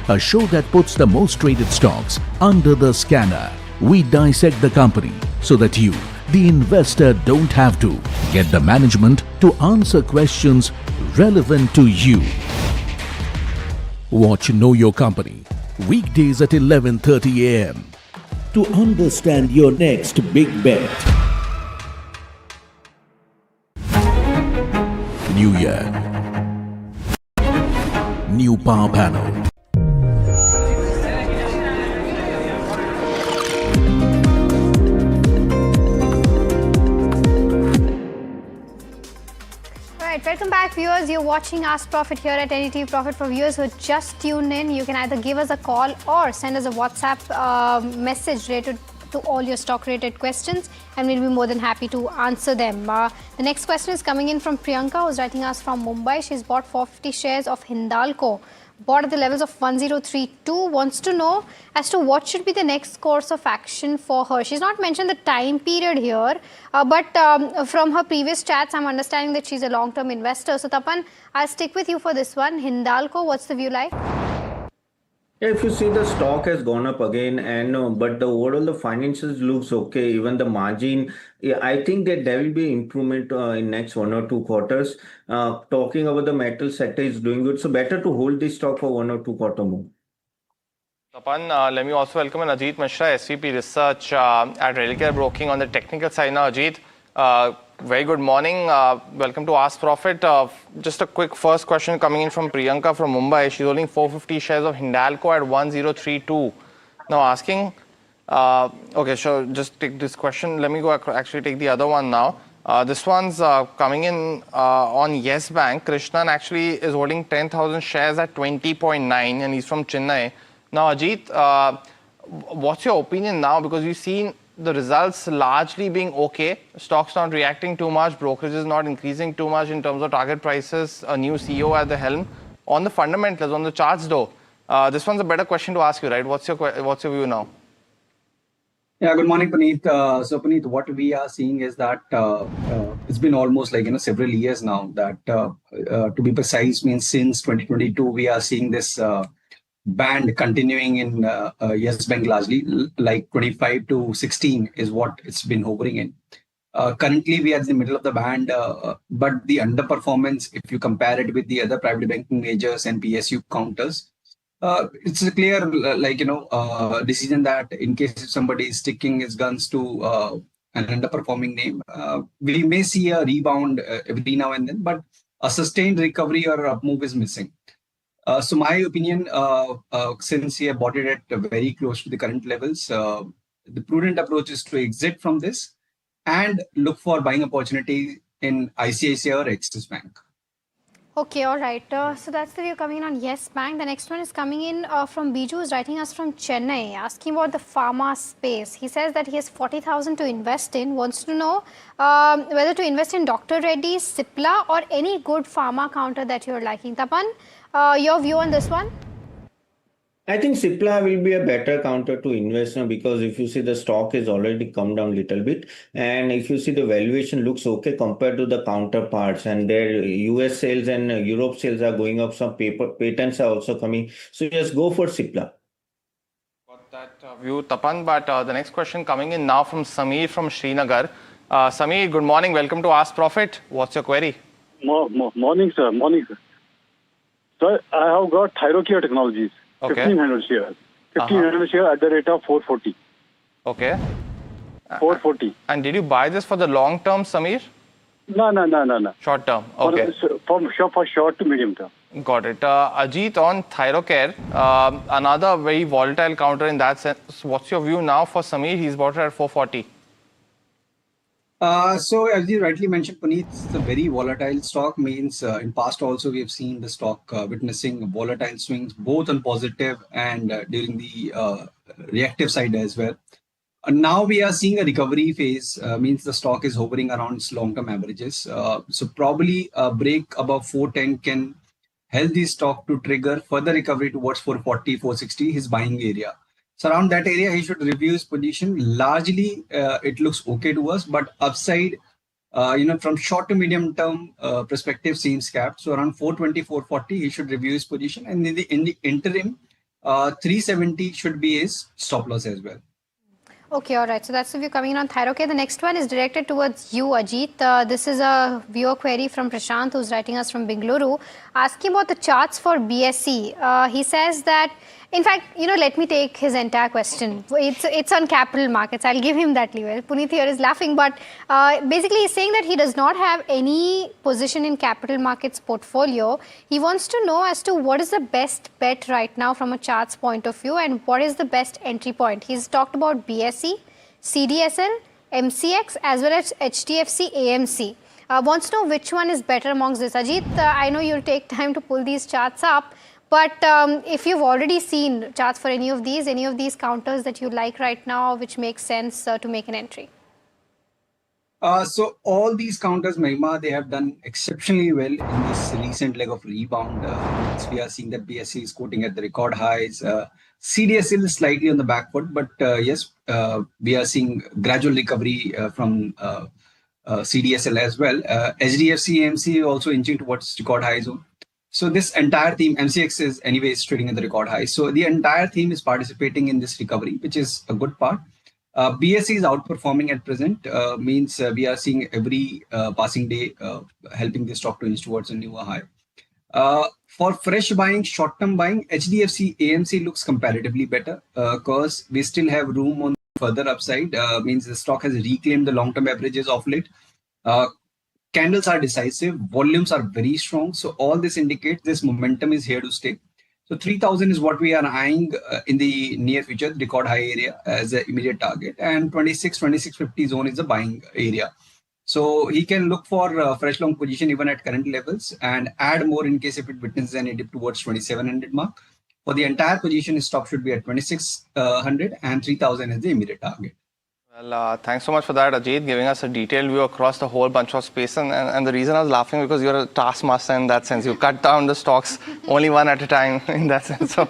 a show that puts the most traded stocks under the scanner. We dissect the company so that you, the investor, don't have to. Get the management to answer questions relevant to you. Watch Know Your Company weekdays at 11:30 a.m. to understand your next big bet. New year, new power panel. Alright, welcome back viewers. You're watching Ask Profit here at NDTV Profit. For viewers who just tuned in, you can either give us a call or send us a WhatsApp message related to all your stock related questions, and we'll be more than happy to answer them. The next question is coming in from Priyanka, who's writing us from Mumbai. She's bought 450 shares of Hindalco, bought at the levels of 1032, wants to know as to what should be the next course of action for her. She's not mentioned the time period here, but from her previous chats, I'm understanding that she's a long-term investor. So Tapan, I'll stick with you for this one. Hindalco, what's the view like? Yeah, if you see the stock has gone up again, and but the overall the financials looks okay. Even the margin, yeah, I think that there will be improvement in next 1 or 2 quarters. Talking about the metal sector is doing good, so better to hold this stock for 1 or 2 quarter more. Tapan, let me also welcome Ajit Mishra, SVP Research at Editorial Broking on the technical side now. Ajit, very good morning. Welcome to Ask Profit. Just a quick first question coming in from Priyanka from Mumbai. She's holding 450 shares of Hindalco at 1032. Now asking, okay, sure, just take this question. Let me go actually take the other one now. This one's coming in on Yes Bank. Krishnan actually is holding 10,000 shares at 20.9 and he's from Chennai. Now, Ajit, what's your opinion now? Because we've seen the results largely being okay. Stocks not reacting too much. Brokerage is not increasing too much in terms of target prices. A new CEO at the helm. On the fundamentals, on the charts though, this one's a better question to ask you, right? What's your view now? Yeah, good morning, Puneet. So, Puneet, what we are seeing is that it's been almost like several years now that, to be precise, means since 2022, we are seeing this band continuing in Yes Bank largely, like 25 to 16 is what it's been hovering in. Currently, we are in the middle of the band, but the underperformance, if you compare it with the other private banking majors and PSU counters, it's a clear, decision that in case if somebody is sticking his guns to an underperforming name, we may see a rebound every now and then, but a sustained recovery or up move is missing. So my opinion, since he bought it at very close to the current levels, the prudent approach is to exit from this and look for buying opportunity in ICICI or Axis Bank. Okay, all right. So that's the view coming in on Yes Bank. The next one is coming in from Biju, who's writing us from Chennai, asking about the pharma space. He says that he has 40,000 to invest in, wants to know whether to invest in Dr. Reddy's, Cipla, or any good pharma counter that you're liking. Tapan, your view on this one? I think Cipla will be a better counter to invest now, because if you see the stock is already come down a little bit, and if you see the valuation looks okay compared to the counterparts, and their US sales and Europe sales are going up, some patents are also coming. So just go for Cipla. Got that view, Tapan, but the next question coming in now from Sameer from Srinagar. Sameer, good morning. Welcome to Ask Profit. What's your query? Morning, sir. Morning, sir. Sir, I have got Thyrocare Technologies. Okay. 1,500 shares. 1,500 shares at the rate of 440. Okay. 440. And did you buy this for the long term, Sameer? No. Short term. Okay. For short to medium term. Got it. Ajit, on Thyrocare, another very volatile counter in that sense. What's your view now for Sameer? He's bought it at 440. So as you rightly mentioned, Puneet, it's a very volatile stock. Means in past also we have seen the stock witnessing volatile swings, both on positive and during the reactive side as well. Now we are seeing a recovery phase, means the stock is hovering around its long-term averages. So probably a break above 410 can healthy stock to trigger further recovery towards 440, 460, his buying area. So around that area, he should review his position. Largely, it looks okay to us, but upside, from short to medium term perspective seems capped. So around 420, 440, he should review his position. And in the interim, 370 should be his stop loss as well. Okay, all right. So that's the view coming in on Thyro. Okay, the next one is directed towards you, Ajit. This is a viewer query from Prashant, who's writing us from Bengaluru, asking about the charts for BSE. He says that, in fact, let me take his entire question. It's on capital markets. I'll give him that leeway. Puneet here is laughing, but basically he's saying that he does not have any position in capital markets portfolio. He wants to know as to what is the best bet right now from a charts point of view and what is the best entry point. He's talked about BSE, CDSL, MCX as well as HDFC AMC. Wants to know which one is better amongst this. Ajit, I know you'll take time to pull these charts up. But if you've already seen charts for any of these counters that you like right now, which makes sense to make an entry? So all these counters, Mahima, they have done exceptionally well in this recent leg of rebound. We are seeing that BSE is quoting at the record highs. CDSL is slightly on the back foot, but yes, we are seeing gradual recovery from CDSL as well. HDFC AMC also inching towards record high zone. So this entire theme, MCX is anyways trading at the record high. So the entire theme is participating in this recovery, which is a good part. BSE is outperforming at present, means we are seeing every passing day helping the stock to inch towards a newer high. For fresh buying, short-term buying, HDFC AMC looks comparatively better because we still have room on further upside, means the stock has reclaimed the long-term averages of late. Candles are decisive, volumes are very strong. So all this indicates this momentum is here to stay. So 3,000 is what we are eyeing in the near future, the record high area as an immediate target. And 2650 zone is the buying area. So he can look for a fresh long position even at current levels and add more in case if it witnesses any dip towards 2700 mark. For the entire position, his stop should be at 2600 and 3,000 is the immediate target. Well, thanks so much for that, Ajit, giving us a detailed view across the whole bunch of space. And the reason I was laughing because you're a taskmaster in that sense. You cut down the stocks only one at a time in that sense. So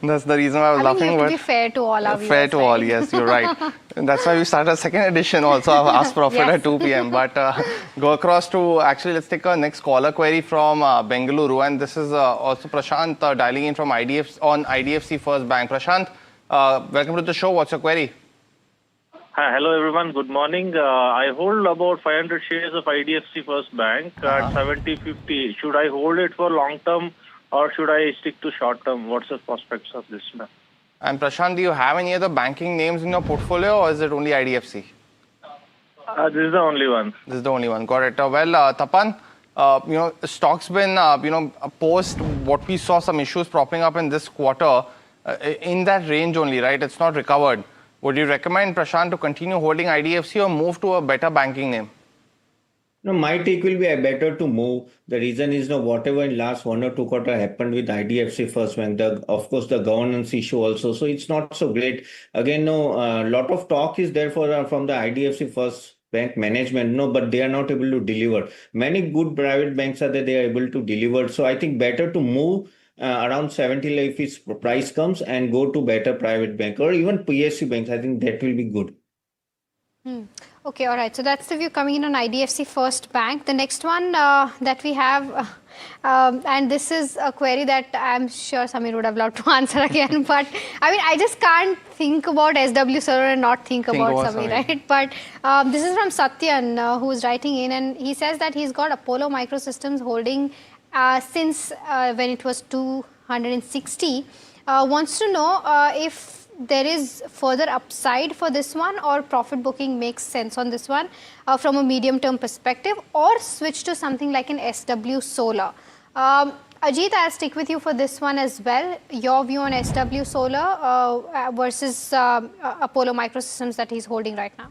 that's the reason why I was laughing. You have to be fair to all our viewers. Fair to all, yes, you're right. And that's why we started a second edition also of Ask Profit at 2 p.m. But go across to, actually, let's take our next caller query from Bengaluru. And this is also Prashant dialing in from IDFC First Bank. Prashant, welcome to the show. What's your query? Hi, hello everyone. Good morning. I hold about 500 shares of IDFC First Bank at 70.50. Should I hold it for long term or should I stick to short term? What's the prospects of this, man? And Prashant, do you have any other banking names in your portfolio or is it only IDFC? This is the only one. This is the only one. Got it. Well, Tapan, stock's been, post what we saw some issues propping up in this quarter in that range only, right? It's not recovered. Would you recommend, Prashant, to continue holding IDFC or move to a better banking name? No, my take will be better to move. The reason is whatever in last 1 or 2 quarter happened with IDFC First Bank, of course the governance issue also. So it's not so great. Again, lot of talk is there from the IDFC First Bank management, but they are not able to deliver. Many good private banks are there, they are able to deliver. So I think better to move around 70 if its price comes and go to better private bank or even PSU banks. I think that will be good. Okay, all right. So that's the view coming in on IDFC First Bank. The next one that we have, and this is a query that I'm sure Samir would have loved to answer again. But I mean, I just can't think about SW Solar and not think about Samir, right? But this is from Satyan, who's writing in, and he says that he's got Apollo Microsystems holding since when it was 260, wants to know if there is further upside for this one or profit booking makes sense on this one from a medium term perspective or switch to something like an SW Solar. Ajit, I'll stick with you for this one as well. Your view on SW Solar versus Apollo Microsystems that he's holding right now.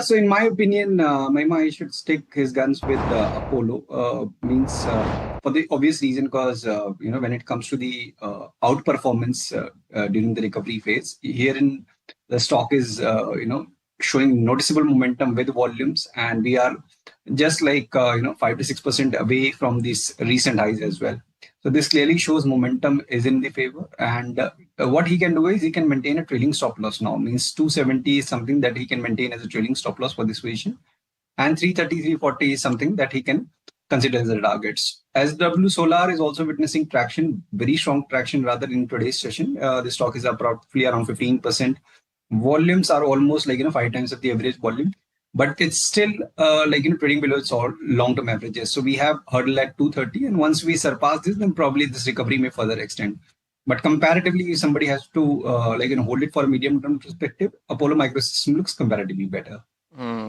So in my opinion, Mahima, he should stick his guns with Apollo. Means for the obvious reason, because when it comes to the outperformance during the recovery phase, herein the stock is showing noticeable momentum with volumes, and we are just like 5 to 6% away from these recent highs as well. So this clearly shows momentum is in the favor, and what he can do is he can maintain a trailing stop loss now. Means 270 is something that he can maintain as a trailing stop loss for this position, and 330, 340 is something that he can consider as the targets. SW Solar is also witnessing traction, very strong traction rather in today's session. The stock is up roughly around 15%. Volumes are almost 5 times of the average volume, but it's still trading below its all long-term averages. So we have hurdle at 230, and once we surpass this, then probably this recovery may further extend. But comparatively, if somebody has to hold it for a medium-term perspective, Apollo Microsystem looks comparatively better.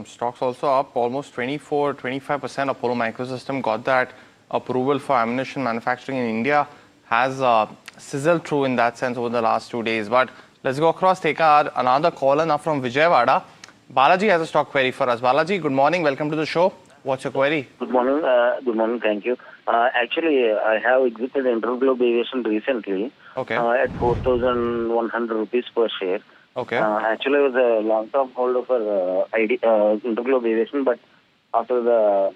Stocks also up almost 24-25%. Apollo Microsystem got that approval for ammunition manufacturing in India, has sizzled through in that sense over the last 2 days. But let's go across, take another caller now from Vijayawada. Balaji has a stock query for us. Balaji, good morning. Welcome to the show. What's your query? Good morning. Good morning. Thank you. Actually, I have exited Interglobe Aviation recently at 4,100 rupees per share. Okay. Actually, I was a long-term holder for Interglobe Aviation, but after the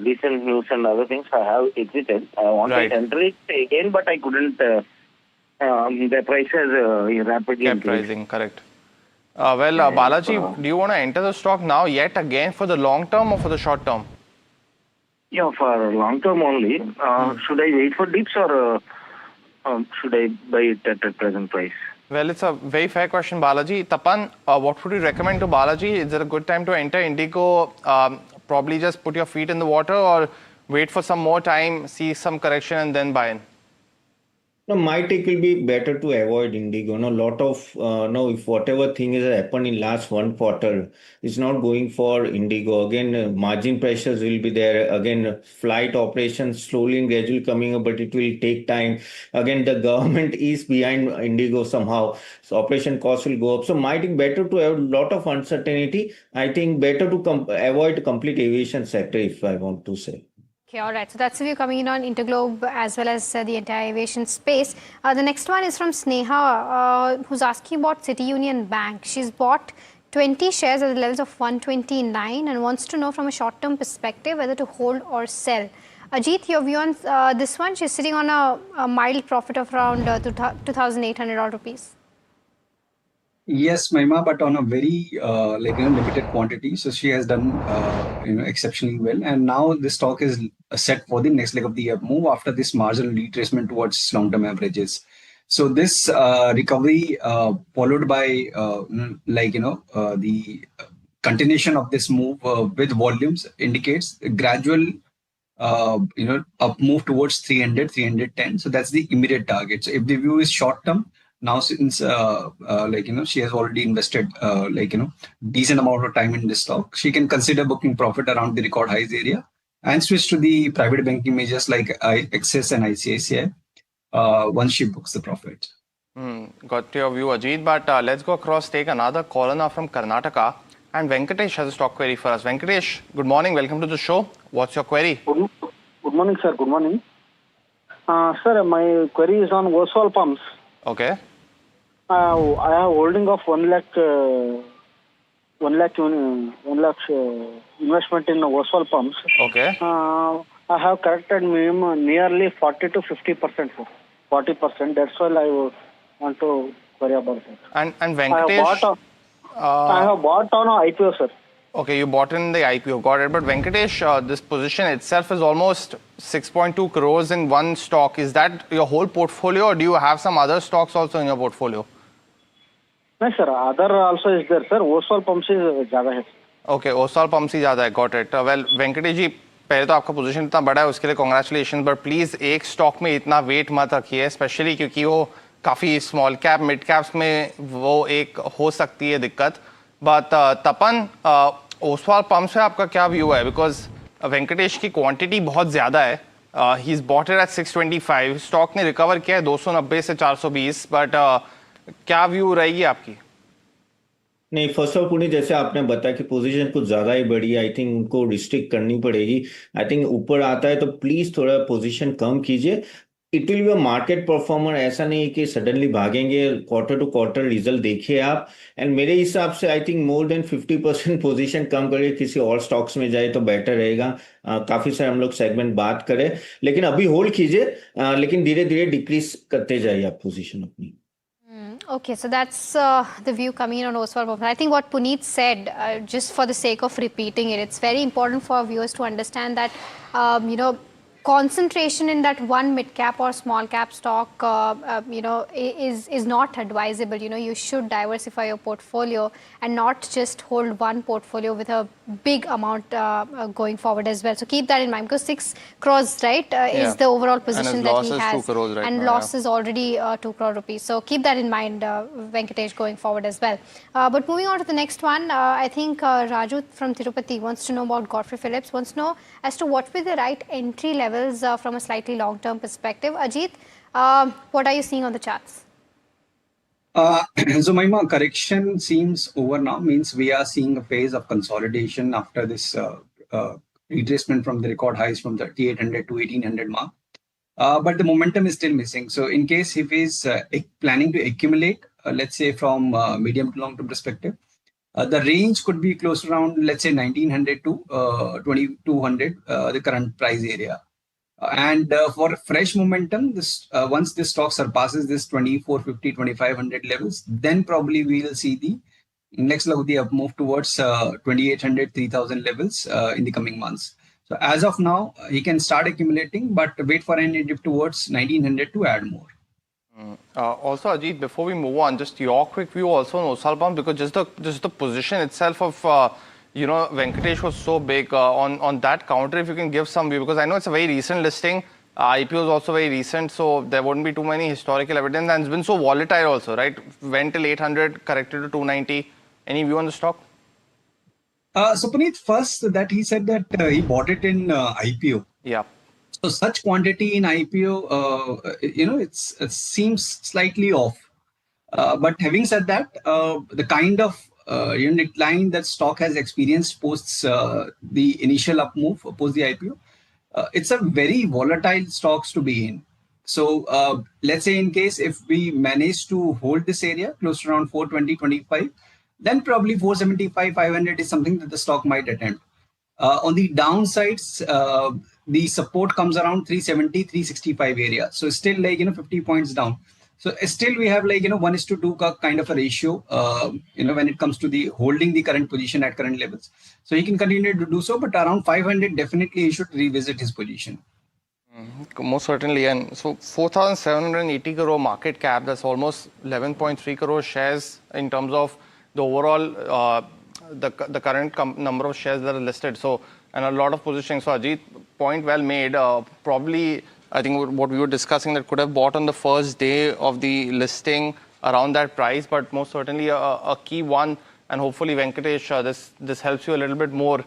recent news and other things, I have exited. I wanted to enter it again, but I couldn't. The price has rapidly kept rising, correct. Balaji, do you want to enter the stock now yet again for the long term or for the short term? Yeah, for long term only. Should I wait for dips or should I buy it at the present price? Well, it's a very fair question, Balaji. Tapan, what would you recommend to Balaji? Is it a good time to enter Indigo? Probably just put your feet in the water, or wait for some more time, see some correction and then buy in? No, my take will be better to avoid Indigo. No, lot of if whatever thing is happened in last 1 quarter is not going for Indigo. Again, margin pressures will be there. Again, flight operations slowly and gradually coming up, but it will take time. Again, the government is behind Indigo somehow, so operation costs will go up. So, my think better to have a lot of uncertainty. I think better to avoid complete aviation sector, if I want to say. Okay, all right. So that's the view coming in on Interglobe as well as the entire aviation space. The next one is from Sneha, who's asking about City Union Bank. She's bought 20 shares at the levels of 129 and wants to know from a short-term perspective whether to hold or sell. Ajit, your view on this one? She's sitting on a mild profit of around 2,800 rupees. Yes, Mahima, but on a very limited quantity. So she has done exceptionally well, and now the stock is set for the next leg of the year move after this marginal retracement towards long-term averages. So this recovery followed by the continuation of this move with volumes indicates a gradual up move towards 300, 310. So that's the immediate target. So if the view is short-term, now since she has already invested decent amount of time in this stock, she can consider booking profit around the record highs area and switch to the private banking majors like Axis and ICICI once she books the profit. Got your view, Ajit, but let's go across, take another caller now from Karnataka, and Venkatesh has a stock query for us. Venkatesh, good morning, welcome to the show. What's your query? Good morning, sir. Good morning. Sir, my query is on Oswald Pumps. Okay. I have holding of 1 lakh investment in Oswald Pumps. Okay. I have corrected nearly 40 to 50%, sir. 40%. That's why I want to query about it. And Venkatesh, I have bought on a IPO, sir. Okay, you bought in the IPO, got it. But Venkatesh, this position itself is almost 6.2 crores in one stock. Is that your whole portfolio, or do you have some other stocks also in your portfolio? No, sir. Other also is there, sir. Oswald Pumps is ज़्यादा है. Okay, Oswald Pumps ही ज़्यादा है. Got it. Well, Venkatesh जी, पहले तो आपका position इतना बड़ा है, उसके लिए congratulations. But please एक स्टॉक में इतना वेट मत रखिए, स्पेशली क्योंकि वो काफ़ी स्मॉल कैप, मिड कैप्स में वो एक हो सकती है दिक्कत. But तपन, ओसवाल पंप्स पे आपका क्या व्यू है? बिकॉज वेंकटेश की क्वांटिटी बहुत ज़्यादा है. He is bought it at 625. Stock ने रिकवर किया है 290 से 420, बट क्या व्यू रहेगी आपकी? नहीं, फर्स्ट ऑफ पुनीत, जैसे आपने बताया कि पोजीशन कुछ ज्यादा ही बड़ी है, आई थिंक उनको रिस्ट्रिक्ट करनी पड़ेगी. आई थिंक ऊपर आता है तो प्लीज थोड़ा पोजीशन कम कीजिए. It will be a market performer, ऐसा नहीं कि सडनली भागेंगे, क्वार्टर टू क्वार्टर रिजल्ट देखिए आप। एंड मेरे हिसाब से I think more than 50% position कम करके किसी और स्टॉक्स में जाए तो बेटर रहेगा। काफी सारे हम लोग सेगमेंट बात करें, लेकिन अभी होल्ड कीजिए, लेकिन धीरे धीरे डिक्रीज करते जाइए आप पोजीशन अपनी। Okay, so that's the view coming in on Oswald Boffa. I think what Puneet said, just for the sake of repeating it, it's very important for our viewers to understand that, concentration in that one mid cap or small cap stock, is not advisable. You should diversify your portfolio and not just hold one portfolio with a big amount going forward as well. So keep that in mind, because 6 crores, right, is the overall position that he has. 2 crores right and now, loss is already 2 crore rupees. So keep that in mind, Venkatesh, going forward as well. But moving on to the next one, I think Raju from Tirupati wants to know about Godfrey Phillips, wants to know as to what will be the right entry levels from a slightly long-term perspective. Ajit, what are you seeing on the charts? So my correction seems over now, means we are seeing a phase of consolidation after this retracement from the record highs from 3,800 to 1,800 mark. But the momentum is still missing. So in case if he's planning to accumulate, let's say from medium to long term perspective, the range could be close to around, let's say 1,900 to 2,200, the current price area. And for fresh momentum, this once this stock surpasses this 2,450, 2,500 levels, then probably we will see the next level of the up move towards 2,800, 3,000 levels in the coming months. So as of now, he can start accumulating, but wait for any dip towards 1,900 to add more. Also, Ajit, before we move on, just your quick view also on Oswald Boffa, because just the position itself of Venkatesh was so big. On that counter, if you can give some view, because I know it's a very recent listing. IPO is also very recent, so there wouldn't be too many historical evidence, and it's been so volatile also, right? Went till 800, corrected to 290. Any view on the stock? So Puneet, first that he said that he bought it in IPO. Yeah. So such quantity in IPO, it seems slightly off. But having said that, the kind of decline that stock has experienced post the initial up move, post the IPO, it's a very volatile stocks to be in. So let's say in case if we manage to hold this area close to around 420, 25, then probably 475, 500 is something that the stock might attempt. On the downsides, the support comes around 370, 365 area. So still 50 points down. So still we have 1:2 kind of a ratio, when it comes to the holding the current position at current levels. So he can continue to do so, but around 500, definitely he should revisit his position. Most certainly. And so 4,780 crore market cap, that's almost 11.3 crore shares in terms of the overall the current number of shares that are listed. So, and a lot of positioning. So Ajit, point well made. Probably, I think what we were discussing, that could have bought on the first day of the listing around that price, but most certainly a key one. And hopefully, Venkatesh, this helps you a little bit more.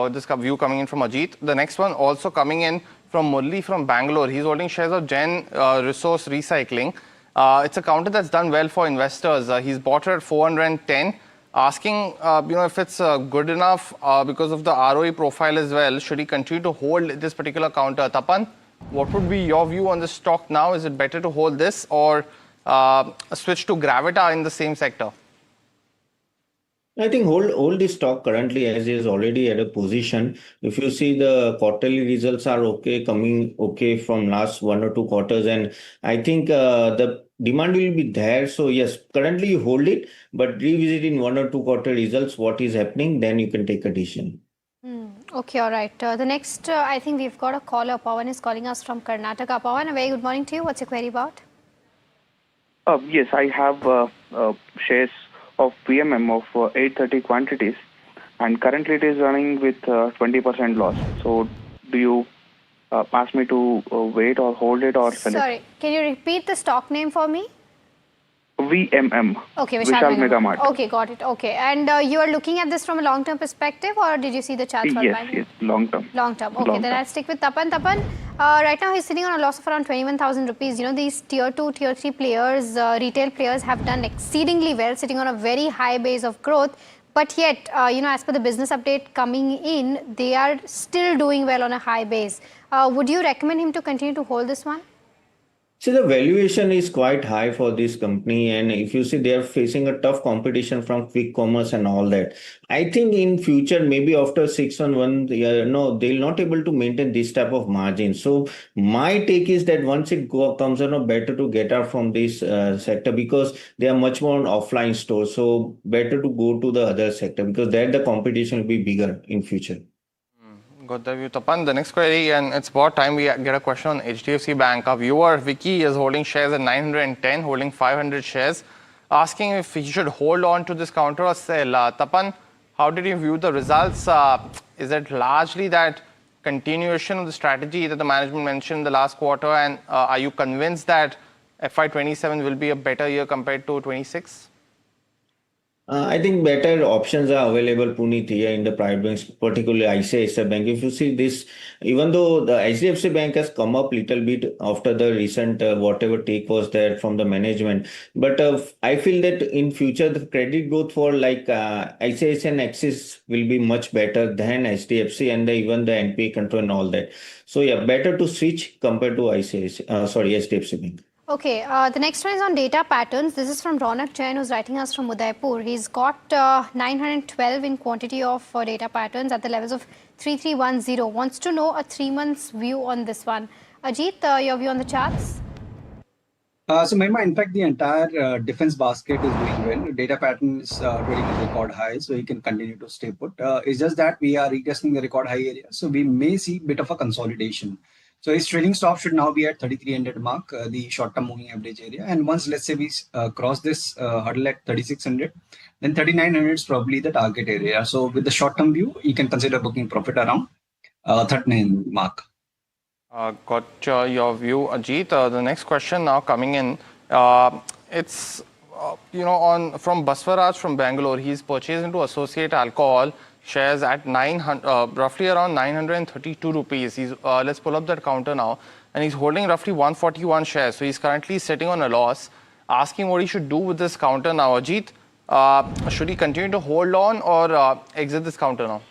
This view coming in from Ajit. The next one also coming in from Murli from Bangalore. He's holding shares of Gen Resource Recycling. It's a counter that's done well for investors. He's bought it at 410. Asking, if it's good enough because of the ROE profile as well. Should he continue to hold this particular counter? Tapan, what would be your view on this stock now? Is it better to hold this or switch to Gravita in the same sector? I think hold this stock currently as is already at a position. If you see the quarterly results are coming okay from last 1 or 2 quarters, and I think the demand will be there. So yes, currently you hold it, but revisit in 1 or 2 quarter results what is happening, then you can take a decision. Okay, all right. The next, I think we've got a caller. Pawan is calling us from Karnataka. Pawan, a very good morning to you. What's your query about? Yes, I have shares of PMM of 830 quantities, and currently it is running with 20% loss. So do you ask me to wait or hold it or sell it? Sorry, can you repeat the stock name for me? VMM. Okay, Vishal Mega Mart. Okay, got it. Okay, and you are looking at this from a long-term perspective, or did you see the charts? Yes, long term. Long-term. Okay, Long then term. I'll stick with Tapan. Tapan, right now he's sitting on a loss of around 21,000 rupees. These tier 2, tier 3 players, retail players have done exceedingly well, sitting on a very high base of growth. But yet, as per the business update coming in, they are still doing well on a high base. Would you recommend him to continue to hold this one? See, the valuation is quite high for this company, and if you see, they are facing a tough competition from quick commerce and all that. I think in future, maybe after 6 1 year, no, they'll not able to maintain this type of margin. So my take is that once it comes out, better to get out from this sector because they are much more on offline stores. So better to go to the other sector because there the competition will be bigger in future. Got the view, Tapan. The next query, and it's about time we get a question on HDFC Bank. Our viewer, Vicky, is holding shares at 910, holding 500 shares, asking if he should hold on to this counter or sell. Tapan, how did you view the results? Is it largely that continuation of the strategy that the management mentioned in the last quarter? And are you convinced that FY27 will be a better year compared to 26? I think better options are available, Puneet, here in the private banks, particularly ICICI Bank. If you see this, even though the HDFC Bank has come up little bit after the recent whatever take was there from the management, but I feel that in future the credit growth for like ICICI and Axis will be much better than HDFC and even the NPA control and all that. So yeah, better to switch compared to HDFC Bank. Okay, the next one is on data patterns. This is from Ronak Jain, who's writing us from Udaipur. He's got 912 in quantity of data patterns at the levels of 3310. Wants to know a 3 months view on this one. Ajit, your view on the charts? So, Mahima, in fact, the entire defense basket is doing well. Data pattern is trading at record high, so he can continue to stay put. It's just that we are retesting the record high area, so we may see a bit of a consolidation. So his trading stop should now be at 3300 mark, the short-term moving average area. And once, let's say, we cross this hurdle at 3600, then 3900 is probably the target area. So with the short-term view, you can consider booking profit around 39 mark. Got your view, Ajit. The next question now coming in, it's from Baswaraj from Bangalore. He's purchased into Associate Alcohol shares at roughly around 932 rupees. Let's pull up that counter now, and he's holding roughly 141 shares. So he's currently sitting on a loss. Asking what he should do with this counter now. Ajit, should he continue to hold on or exit this counter now?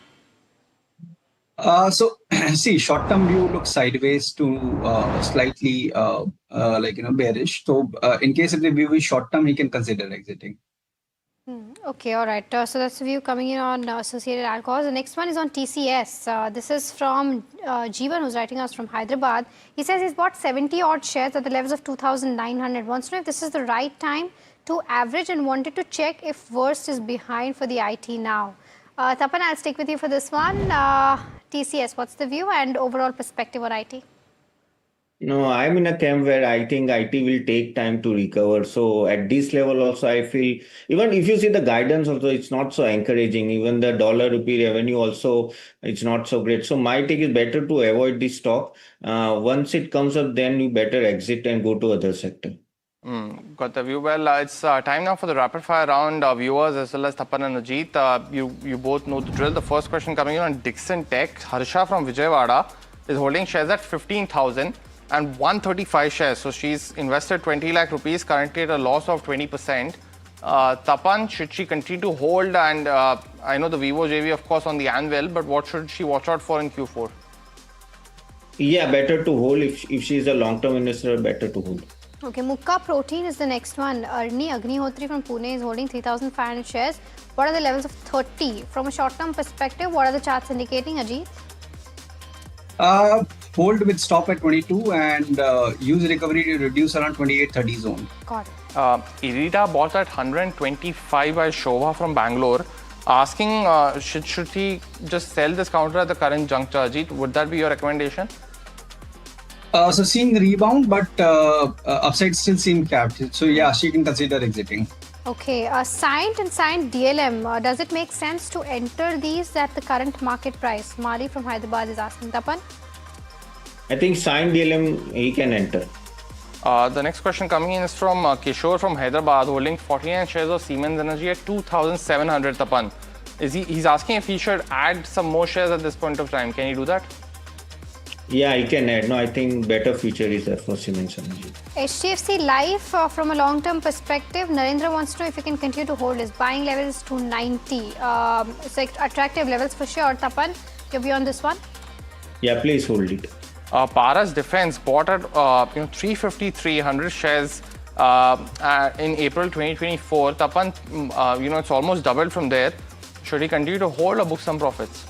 So see, short-term view looks sideways to slightly bearish. So in case if the view is short-term, he can consider exiting. Okay, all right. So that's the view coming in on associated alcohols. The next one is on TCS. This is from Jeevan, who's writing us from Hyderabad. He says he's bought 70 odd shares at the levels of 2,900. Wants to know if this is the right time to average and wanted to check if worst is behind for the IT now. Tapan, I'll stick with you for this one. TCS, what's the view and overall perspective on IT? No, I'm in a camp where I think IT will take time to recover. So at this level also, I feel, even if you see the guidance also, it's not so encouraging. Even the dollar-rupee revenue also, it's not so great. So my take is better to avoid this stock. Once it comes up, then you better exit and go to other sector. Got the view. Well, it's time now for the rapid fire round. Viewers as well as Tapan and Ajit, you both know the drill. The first question coming in on Dixon Tech. Harsha from Vijayawada is holding shares at 15,000 and 135 shares. So she's invested 20 lakh rupees, currently at a loss of 20%. Tapan, should she continue to hold? And I know the Vivo JV, of course, on the anvil, but what should she watch out for in Q4? Yeah, better to hold. If she's a long-term investor, better to hold. Okay, Mukka Protein is the next one. Arni Agnihotri from Pune is holding 3,500 shares. What are the levels of 30? From a short-term perspective, what are the charts indicating, Ajit? Hold with stop at 22 and use recovery to reduce around 28-30 zone. Got it. Irida bought at 125 by Shobha from Bangalore. Asking, should he just sell this counter at the current juncture, Ajit? Would that be your recommendation? So seeing rebound, but upside still seem capped. So yeah, she can consider exiting. Okay, Scient and Scient DLM, does it make sense to enter these at the current market price? Mari from Hyderabad is asking. Tapan? I think Scient DLM, he can enter. The next question coming in is from Kishore from Hyderabad, holding 49 shares of Siemens Energy at 2,700. Tapan, he's asking if he should add some more shares at this point of time. Can he do that? Yeah, I can add. No, I think better future is there for Siemens Energy. HDFC Life, from a long-term perspective, Narendra wants to know if you can continue to hold his buying levels to 90. It's like attractive levels for sure. Tapan, your view on this one? Yeah, please hold it. Paras Defense bought at 353 100 shares in April 2024. Tapan, it's almost doubled from there. Should he continue to hold or book some profits?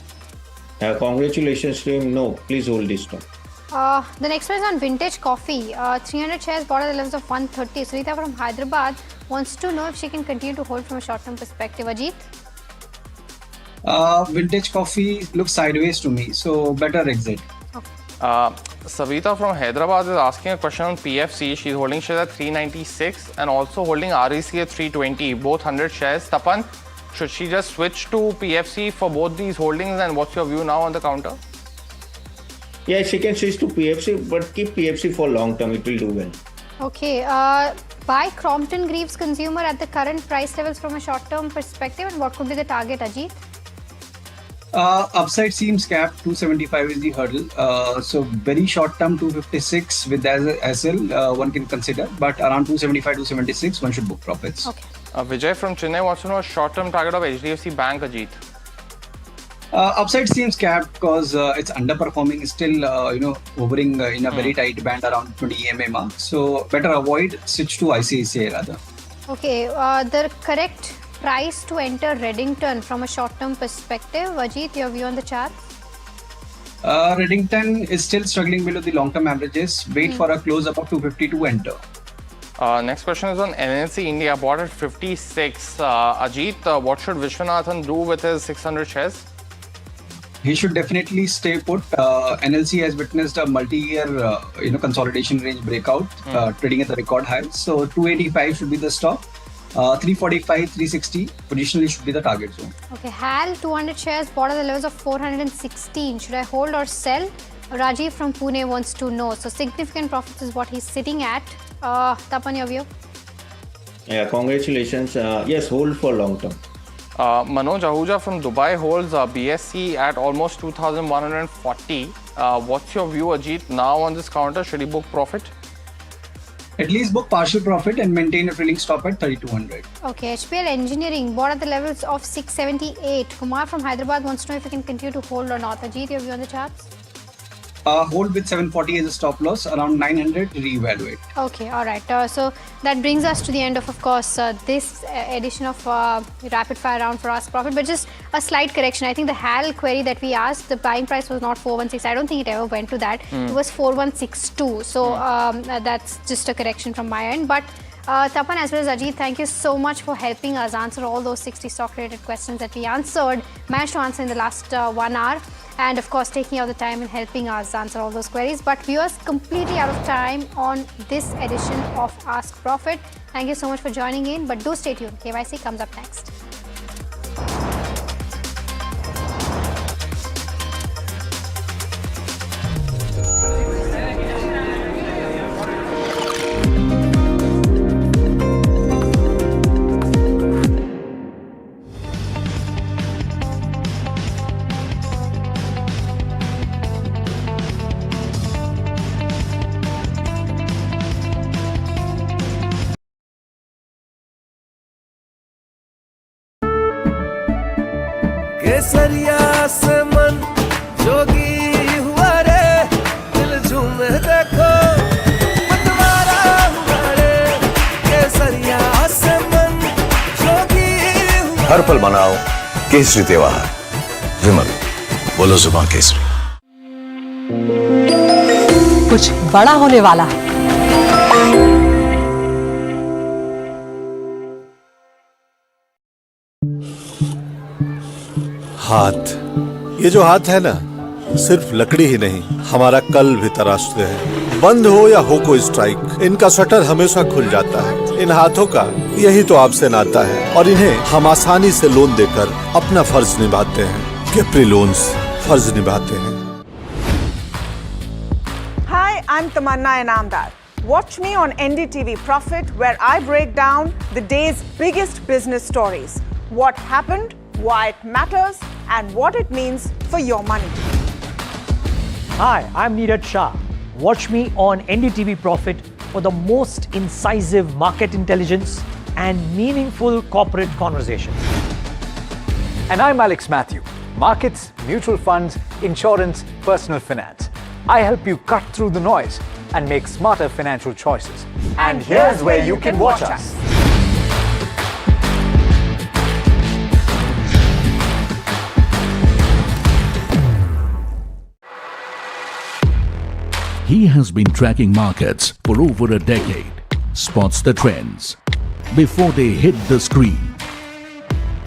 Congratulations to him. No, please hold this stock. The next one is on Vintage Coffee. 300 shares bought at the levels of 130. Sunita from Hyderabad wants to know if she can continue to hold from a short-term perspective. Ajit? Vintage Coffee looks sideways to me, so better exit. Savita from Hyderabad is asking a question on PFC. She's holding shares at 396 and also holding REC at 320, both 100 shares. Tapan, should she just switch to PFC for both these holdings, and what's your view now on the counter? Yeah, she can switch to PFC, but keep PFC for long term. It will do well. Okay. Buy Crompton Greaves Consumer at the current price levels from a short-term perspective, and what could be the target, Ajit? Upside seems capped. 275 is the hurdle. So very short-term 256 with SL one can consider, but around 275, 276 one should book profits. Okay. Vijay from Chennai wants to know a short-term target of HDFC Bank, Ajit. Upside seems capped because it's underperforming, still hovering in a very tight band around 20 EMA mark. So better avoid, switch to ICICI rather. Okay, the correct price to enter Reddington from a short-term perspective. Ajit, your view on the chart? Reddington is still struggling below the long-term averages. Wait for a close up of 250 to enter. Next question is on NLC India, bought at 56. Ajit, what should Vishwanathan do with his 600 shares? He should definitely stay put. NLC has witnessed a multi-year, consolidation range breakout, trading at the record high. So 285 should be the stop. 345, 360 positionally should be the target zone. Okay, HAL 200 shares bought at the levels of 416. Should I hold or sell? Rajiv from Pune wants to know. So significant profits is what he's sitting at. Tapan, your view? Yeah, congratulations. Yes, hold for long term. Manoj Ahuja from Dubai holds BSC at almost 2,140. What's your view, Ajit, now on this counter? Should he book profit? At least book partial profit and maintain a trailing stop at 3,200. Okay, HPL Engineering bought at the levels of 678. Kumar from Hyderabad wants to know if he can continue to hold or not. Ajit, your view on the charts? Hold with 740 as a stop loss, around 900 reevaluate. Okay, all right. So that brings us to the end of course, this edition of Rapid Fire Round for Ask Profit. But just a slight correction. I think the HAL query that we asked, the buying price was not 416. I don't think it ever went to that. It was 4162. So that's just a correction from my end. But Tapan as well as Ajit, thank you so much for helping us answer all those 60 stock-related questions that we managed to answer in the last 1 hour. And of course, taking out the time and helping us answer all those queries. But viewers, completely out of time on this edition of Ask Profit. Thank you so much for joining in, but do stay tuned. KYC comes up next. केसरिया से मन जोगी हुआ रे दिल झूमे देखो मतवारा हुआ रे केसरिया से मन जोगी हुआ हर पल मनाओ केसरी त्योहार। विमल, बोलो जुबान केसरी। कुछ बड़ा होने वाला है। हाथ, ये जो हाथ है ना, सिर्फ लकड़ी ही नहीं, हमारा कल भी तराशते हैं। बंद हो या हो कोई स्ट्राइक, इनका शटर हमेशा खुल जाता है। इन हाथों का यही तो आपसे नाता है और इन्हें हम आसानी से लोन देकर अपना फर्ज निभाते हैं। कैप्री लोन्स फर्ज निभाते हैं। Hi, I'm Tamanna Inamdar. Watch me on NDTV Profit, where I break down the day's biggest business stories. What happened, why it matters, and what it means for your money. Hi, I'm Neeraj Shah. Watch me on NDTV Profit for the most incisive market intelligence and meaningful corporate conversations. And I'm Alex Matthew. Markets, mutual funds, insurance, personal finance. I help you cut through the noise and make smarter financial choices. And here's where you can watch us. He has been tracking markets for over a decade, spots the trends before they hit the screen.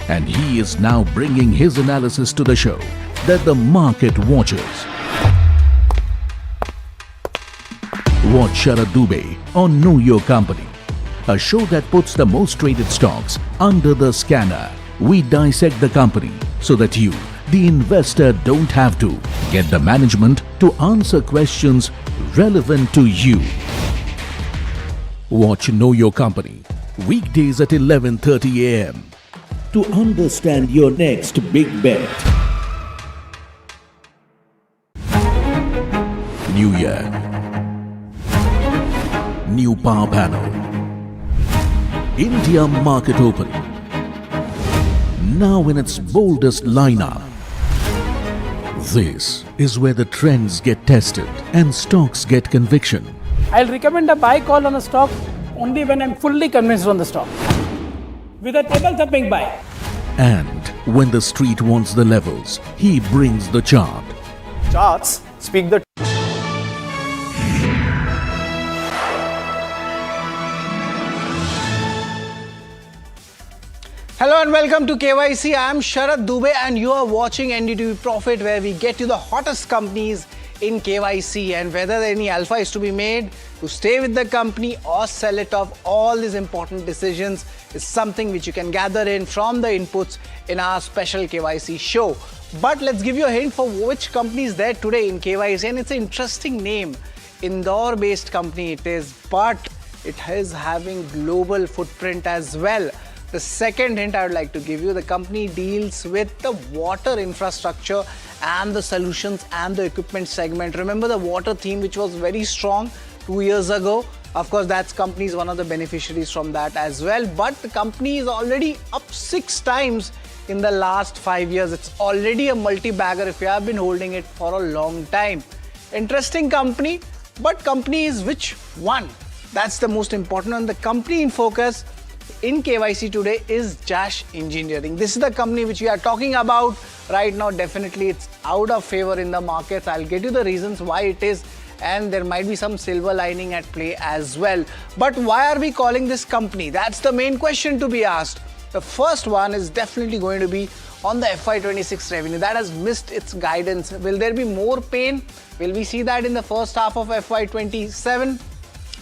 And he is now bringing his analysis to the show that the market watches. Watch Sharad Dubey on Know Your Company, a show that puts the most traded stocks under the scanner. We dissect the company so that you, the investor, don't have to get the management to answer questions relevant to you. Watch Know Your Company weekdays at 11:30 a.m. to understand your next big bet. New year, new power panel, India market open, now in its boldest lineup. This is where the trends get tested and stocks get conviction. I'll recommend a buy call on a stock only when I'm fully convinced on the stock. With a table-thumping buy. And when the street wants the levels, he brings the chart. Charts speak the Hello and welcome to KYC. I am Sharad Dubey and you are watching NDTV Profit, where we get you the hottest companies in KYC, and whether any alpha is to be made to stay with the company or sell it off. All these important decisions is something which you can gather in from the inputs in our special KYC show. But let's give you a hint for which company is there today in KYC, and it's an interesting name. Indore-based company it is, but it is having global footprint as well. The second hint I would like to give you, the company deals with the water infrastructure and the solutions and the equipment segment. Remember the water theme which was very strong 2 years ago? Of course, that company is one of the beneficiaries from that as well. But the company is already up 6 times in the last 5 years. It's already a multi-bagger if you have been holding it for a long time. Interesting company, but company is which one? That's the most important one. The company in focus in KYC today is Jash Engineering. This is the company which we are talking about right now. Definitely it's out of favor in the markets. I'll get you the reasons why it is, and there might be some silver lining at play as well. But why are we calling this company? That's the main question to be asked. The first one is definitely going to be on the FY26 revenue. That has missed its guidance. Will there be more pain? Will we see that in the first half of FY27?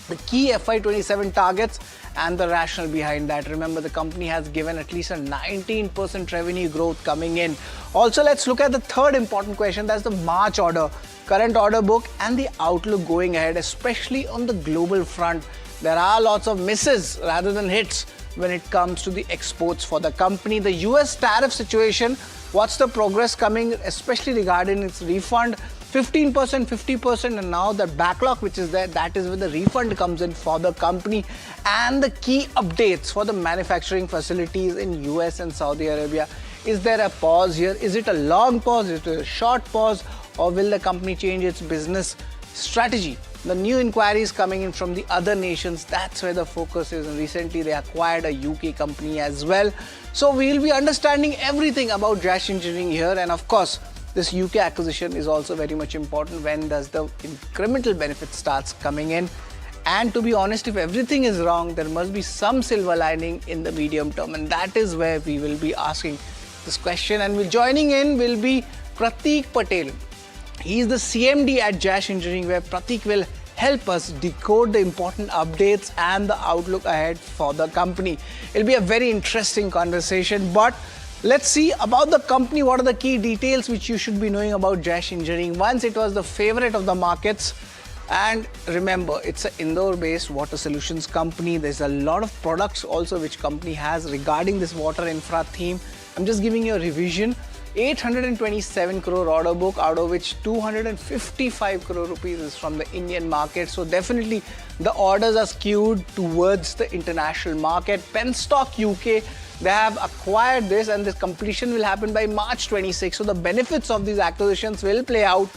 The key FY27 targets and the rationale behind that. Remember, the company has given at least a 19% revenue growth coming in. Also, let's look at the third important question. That's the March order, current order book and the outlook going ahead, especially on the global front. There are lots of misses rather than hits when it comes to the exports for the company. The US tariff situation, what's the progress coming, especially regarding its refund? 15%, 50%, and now the backlog which is there, that is where the refund comes in for the company. And the key updates for the manufacturing facilities in US and Saudi Arabia. Is there a pause here? Is it a long pause? Is it a short pause? Or will the company change its business strategy? The new inquiries coming in from the other nations, that's where the focus is. And recently they acquired a UK company as well. So we'll be understanding everything about Jash Engineering here. And of course, this UK acquisition is also very much important. When does the incremental benefit starts coming in? And to be honest, if everything is wrong, there must be some silver lining in the medium term. And that is where we will be asking this question. And joining in will be Prateek Patel. He is the CMD at Jash Engineering, where Prateek will help us decode the important updates and the outlook ahead for the company. It'll be a very interesting conversation, but let's see about the company. What are the key details which you should be knowing about Jash Engineering? Once it was the favorite of the markets. And remember, it's an Indore-based water solutions company. There's a lot of products also which company has regarding this water infra theme. I'm just giving you a revision. 827 crore order book, out of which 255 crore rupees is from the Indian market. So definitely the orders are skewed towards the international market. Penstock UK, they have acquired this, and this completion will happen by March 26. So the benefits of these acquisitions will play out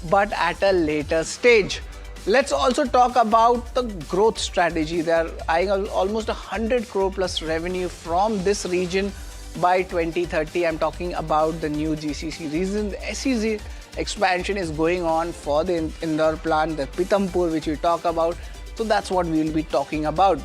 but at a later stage. Let's also talk about the growth strategy. They are eyeing almost 100 crore plus revenue from this region by 2030. I'm talking about the new GCC region. The SEZ expansion is going on for the Indore plant, the Pithampur, which we talk about. So that's what we will be talking about.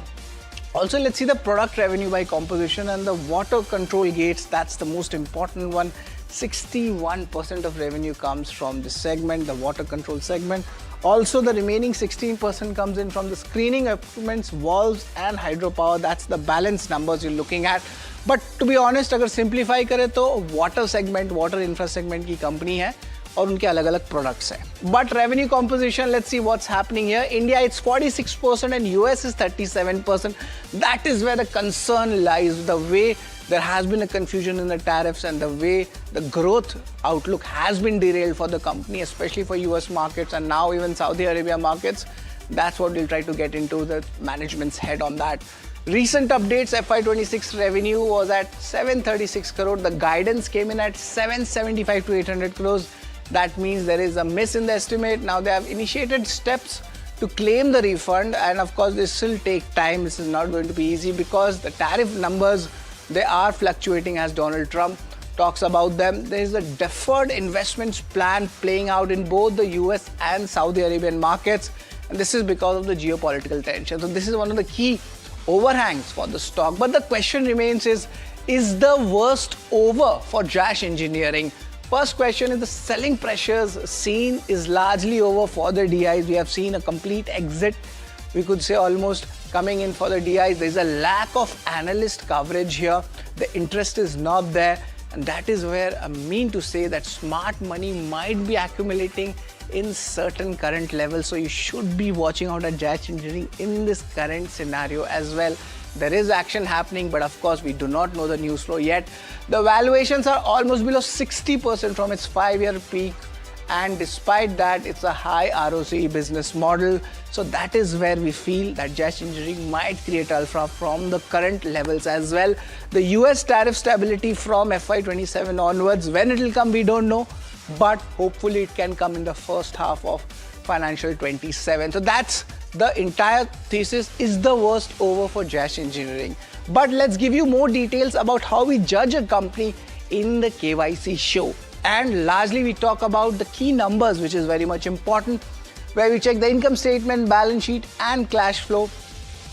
Also, let's see the product revenue by composition and the water control gates. That's the most important one. 61% of revenue comes from this segment, the water control segment. Also, the remaining 16% comes in from the screening equipments, valves and hydropower. That's the balanced numbers you're looking at. But to be honest, अगर simplify करें तो water segment, water infra segment की company है और उनके अलग-अलग products हैं. But revenue composition, let's see what's happening here. India, it's 46% and US is 37%. That is where the concern lies, the way there has been a confusion in the tariffs and the way the growth outlook has been derailed for the company, especially for US markets and now even Saudi Arabia markets. That's what we'll try to get into the management's head on that. Recent updates, FY26 revenue was at 736 crore. The guidance came in at 775 to 800 crores. That means there is a miss in the estimate. Now they have initiated steps to claim the refund, and of course this will take time. This is not going to be easy because the tariff numbers, they are fluctuating as Donald Trump talks about them. There is a deferred investments plan playing out in both the US and Saudi Arabian markets, and this is because of the geopolitical tension. So this is one of the key overhangs for the stock. But the question remains is the worst over for Jash Engineering? First question is the selling pressures seen is largely over for the DIs. We have seen a complete exit, we could say almost coming in for the DIs. There is a lack of analyst coverage here. The interest is not there. And that is where I mean to say that smart money might be accumulating in certain current levels. So you should be watching out at Jash Engineering in this current scenario as well. There is action happening, but of course we do not know the news flow yet. The valuations are almost below 60% from its 5-year peak. And despite that, it's a high ROCE business model. So that is where we feel that Jash Engineering might create alpha from the current levels as well. The US tariff stability from FY27 onwards, when it will come, we don't know. But hopefully it can come in the first half of financial 27. So that's the entire thesis. Is the worst over for Jash Engineering. But let's give you more details about how we judge a company in the KYC show. And largely we talk about the key numbers, which is very much important, where we check the income statement, balance sheet and cash flow.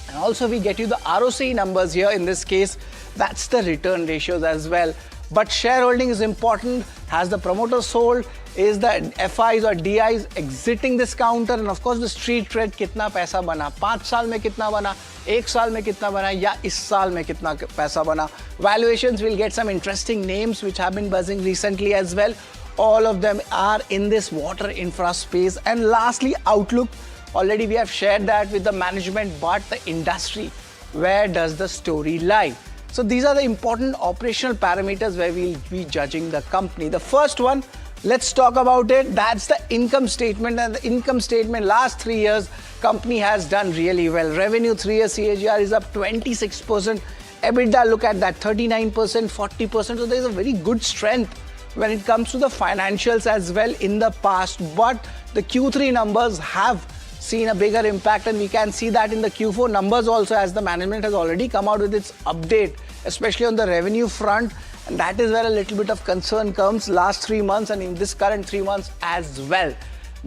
And also we get you the ROCE numbers here. In this case, that's the return ratios as well. But shareholding is important. Has the promoter sold? Is the FIs or DIs exiting this counter? And of course the street trade कितना पैसा बना, 5 साल में कितना बना, 1 साल में कितना बना, या इस साल में कितना पैसा बना. Valuations, will get some interesting names which have been buzzing recently as well. All of them are in this water infra space. And lastly, outlook. Already we have shared that with the management, but the industry, where does the story lie? So these are the important operational parameters where we'll be judging the company. The first one, let's talk about it. That's the income statement. And the income statement, last 3 years, company has done really well. Revenue 3-year CAGR is up 26%. EBITDA, look at that, 39%, 40%. So there's a very good strength when it comes to the financials as well in the past. But the Q3 numbers have seen a bigger impact, and we can see that in the Q4 numbers also, as the management has already come out with its update, especially on the revenue front. And that is where a little bit of concern comes last 3 months and in this current 3 months as well.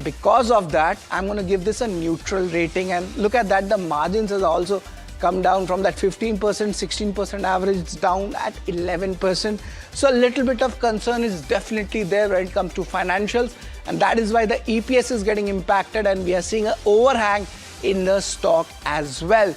Because of that, I'm going to give this a neutral rating. And look at that, the margins has also come down from that 15%, 16% average, it's down at 11%. So a little bit of concern is definitely there when it comes to financials. And that is why the EPS is getting impacted and we are seeing an overhang in the stock as well.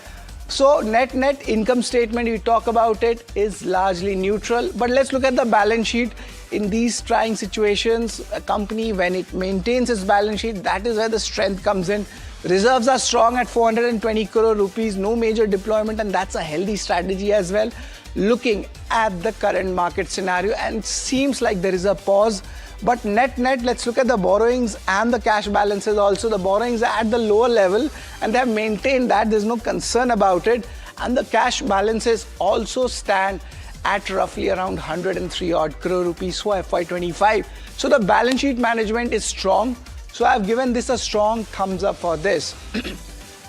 So net income statement, we talk about it, is largely neutral. But let's look at the balance sheet. In these trying situations, a company, when it maintains its balance sheet, that is where the strength comes in. Reserves are strong at 420 crore rupees, no major deployment, and that's a healthy strategy as well. Looking at the current market scenario, and seems like there is a pause. But net, let's look at the borrowings and the cash balances also. The borrowings are at the lower level and they have maintained that. There's no concern about it. And the cash balances also stand at roughly around 103 odd crore rupees for FY25. So the balance sheet management is strong. So So I've given this a strong thumbs up for this.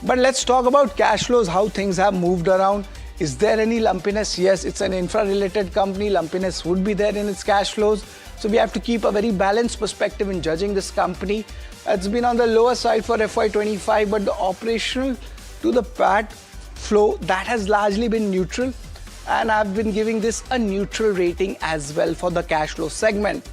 But let's talk about cash flows, how things have moved around. Is there any lumpiness? Yes, it's an infra-related company. Lumpiness would be there in its cash flows. So we have to keep a very balanced perspective in judging this company. It's been on the lower side for FY25, but the operational to the PAT flow, that has largely been neutral. And I've been giving this a neutral rating as well for the cash flow segment.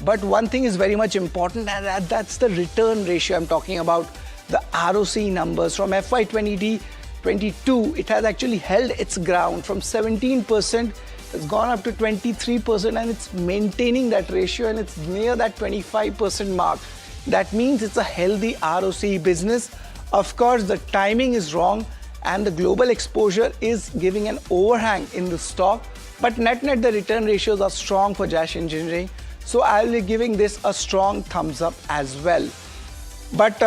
But one thing is very much important, and that's the return ratio I'm talking about. The ROC numbers from FY22, it has actually held its ground from 17%. It's gone up to 23%, and it's maintaining that ratio, and it's near that 25% mark. That means it's a healthy ROC business. Of course, the timing is wrong, and the global exposure is giving an overhang in the stock. But net, the return ratios are strong for Jash Engineering. So I'll be giving this a strong thumbs up as well. But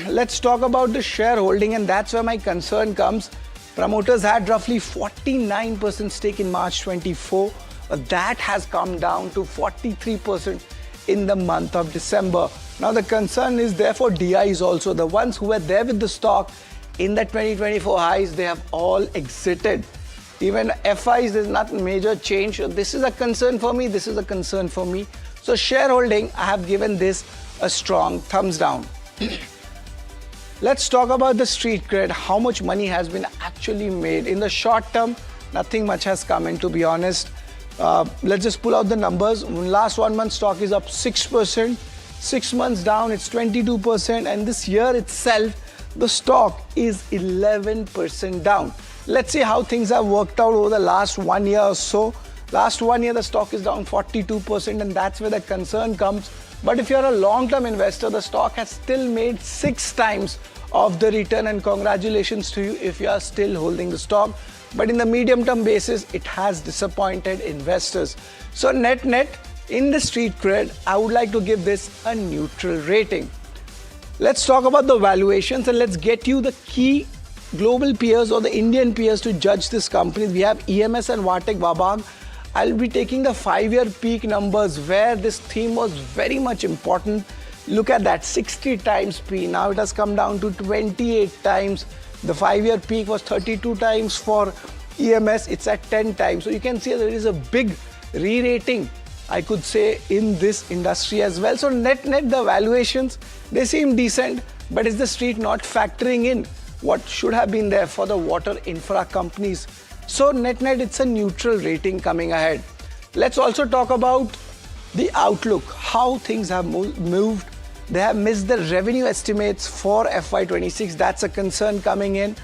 let's talk about the shareholding, and that's where my concern comes. Promoters had roughly 49% stake in March 24. That has come down to 43% in the month of December. Now the concern is there for DIs also. The ones who were there with the stock in the 2024 highs, they have all exited. Even FIs, there's not major change. This is a concern for me. This is a concern for me. So shareholding, I have given this a strong thumbs down. Let's talk about the street cred, how much money has been actually made. In the short term, nothing much has come in, to be honest. Let's just pull out the numbers. Last 1 month stock is up 6%. 6 months down, it's 22%. And this year itself, the stock is 11% down. Let's see how things have worked out over the last 1 year or so. Last 1 year, the stock is down 42%, and that's where the concern comes. But if you're a long-term investor, the stock has still made 6 times of the return, and congratulations to you if you are still holding the stock. But in the medium-term basis, it has disappointed investors. So net, in the street cred, I would like to give this a neutral rating. Let's talk about the valuations, and let's get you the key global peers or the Indian peers to judge this company. We have EMS and Vatek Wabag. I'll be taking the 5-year peak numbers where this theme was very much important. Look at that, 60 times P. Now it has come down to 28 times. The 5-year peak was 32 times for EMS. It's at 10 times. So you can see there is a big re-rating, I could say, in this industry as well. So net, the valuations, they seem decent, but is the street not factoring in what should have been there for the water infra companies? So net, it's a neutral rating coming ahead. Let's also talk about the outlook, how things have moved. They have missed the revenue estimates for FY26. That's a concern coming in.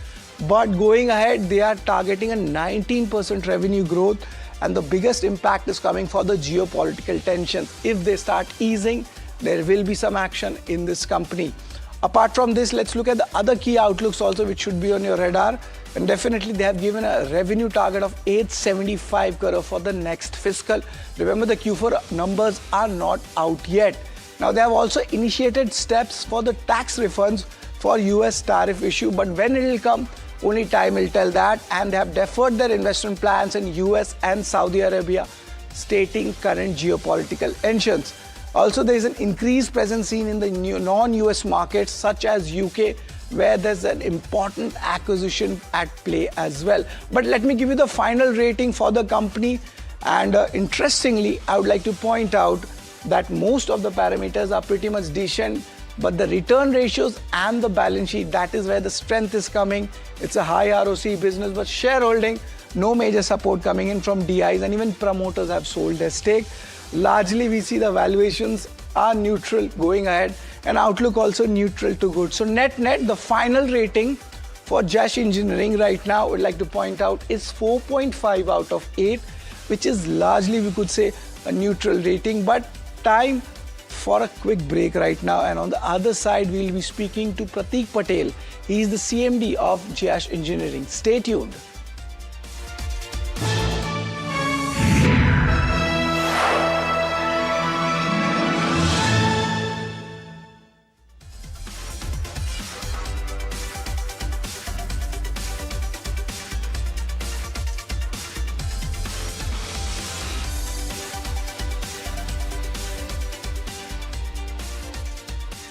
But going ahead, they are targeting a 19% revenue growth. And the biggest impact is coming for the geopolitical tensions. If they start easing, there will be some action in this company. Apart from this, let's look at the other key outlooks also, which should be on your radar. And definitely they have given a revenue target of 875 crore for the next fiscal. Remember, the Q4 numbers are not out yet. Now they have also initiated steps for the tax refunds for US tariff issue, but when it will come, only time will tell that. And they have deferred their investment plans in US and Saudi Arabia, stating current geopolitical tensions. Also, there is an increased presence seen in the non-US markets such as UK, where there's an important acquisition at play as well. But let me give you the final rating for the company. And interestingly, I would like to point out that most of the parameters are pretty much decent, but the return ratios and the balance sheet, that is where the strength is coming. It's a high ROC business, but shareholding, no major support coming in from DIs, and even promoters have sold their stake. Largely, we see the valuations are neutral going ahead, and outlook also neutral to good. So net, the final rating for Jash Engineering right now, I would like to point out, is 4.5 out of 8, which is largely, we could say, a neutral rating. But time for a quick break right now, and on the other side, we'll be speaking to Prateek Patel. He is the CMD of Jash Engineering. Stay tuned.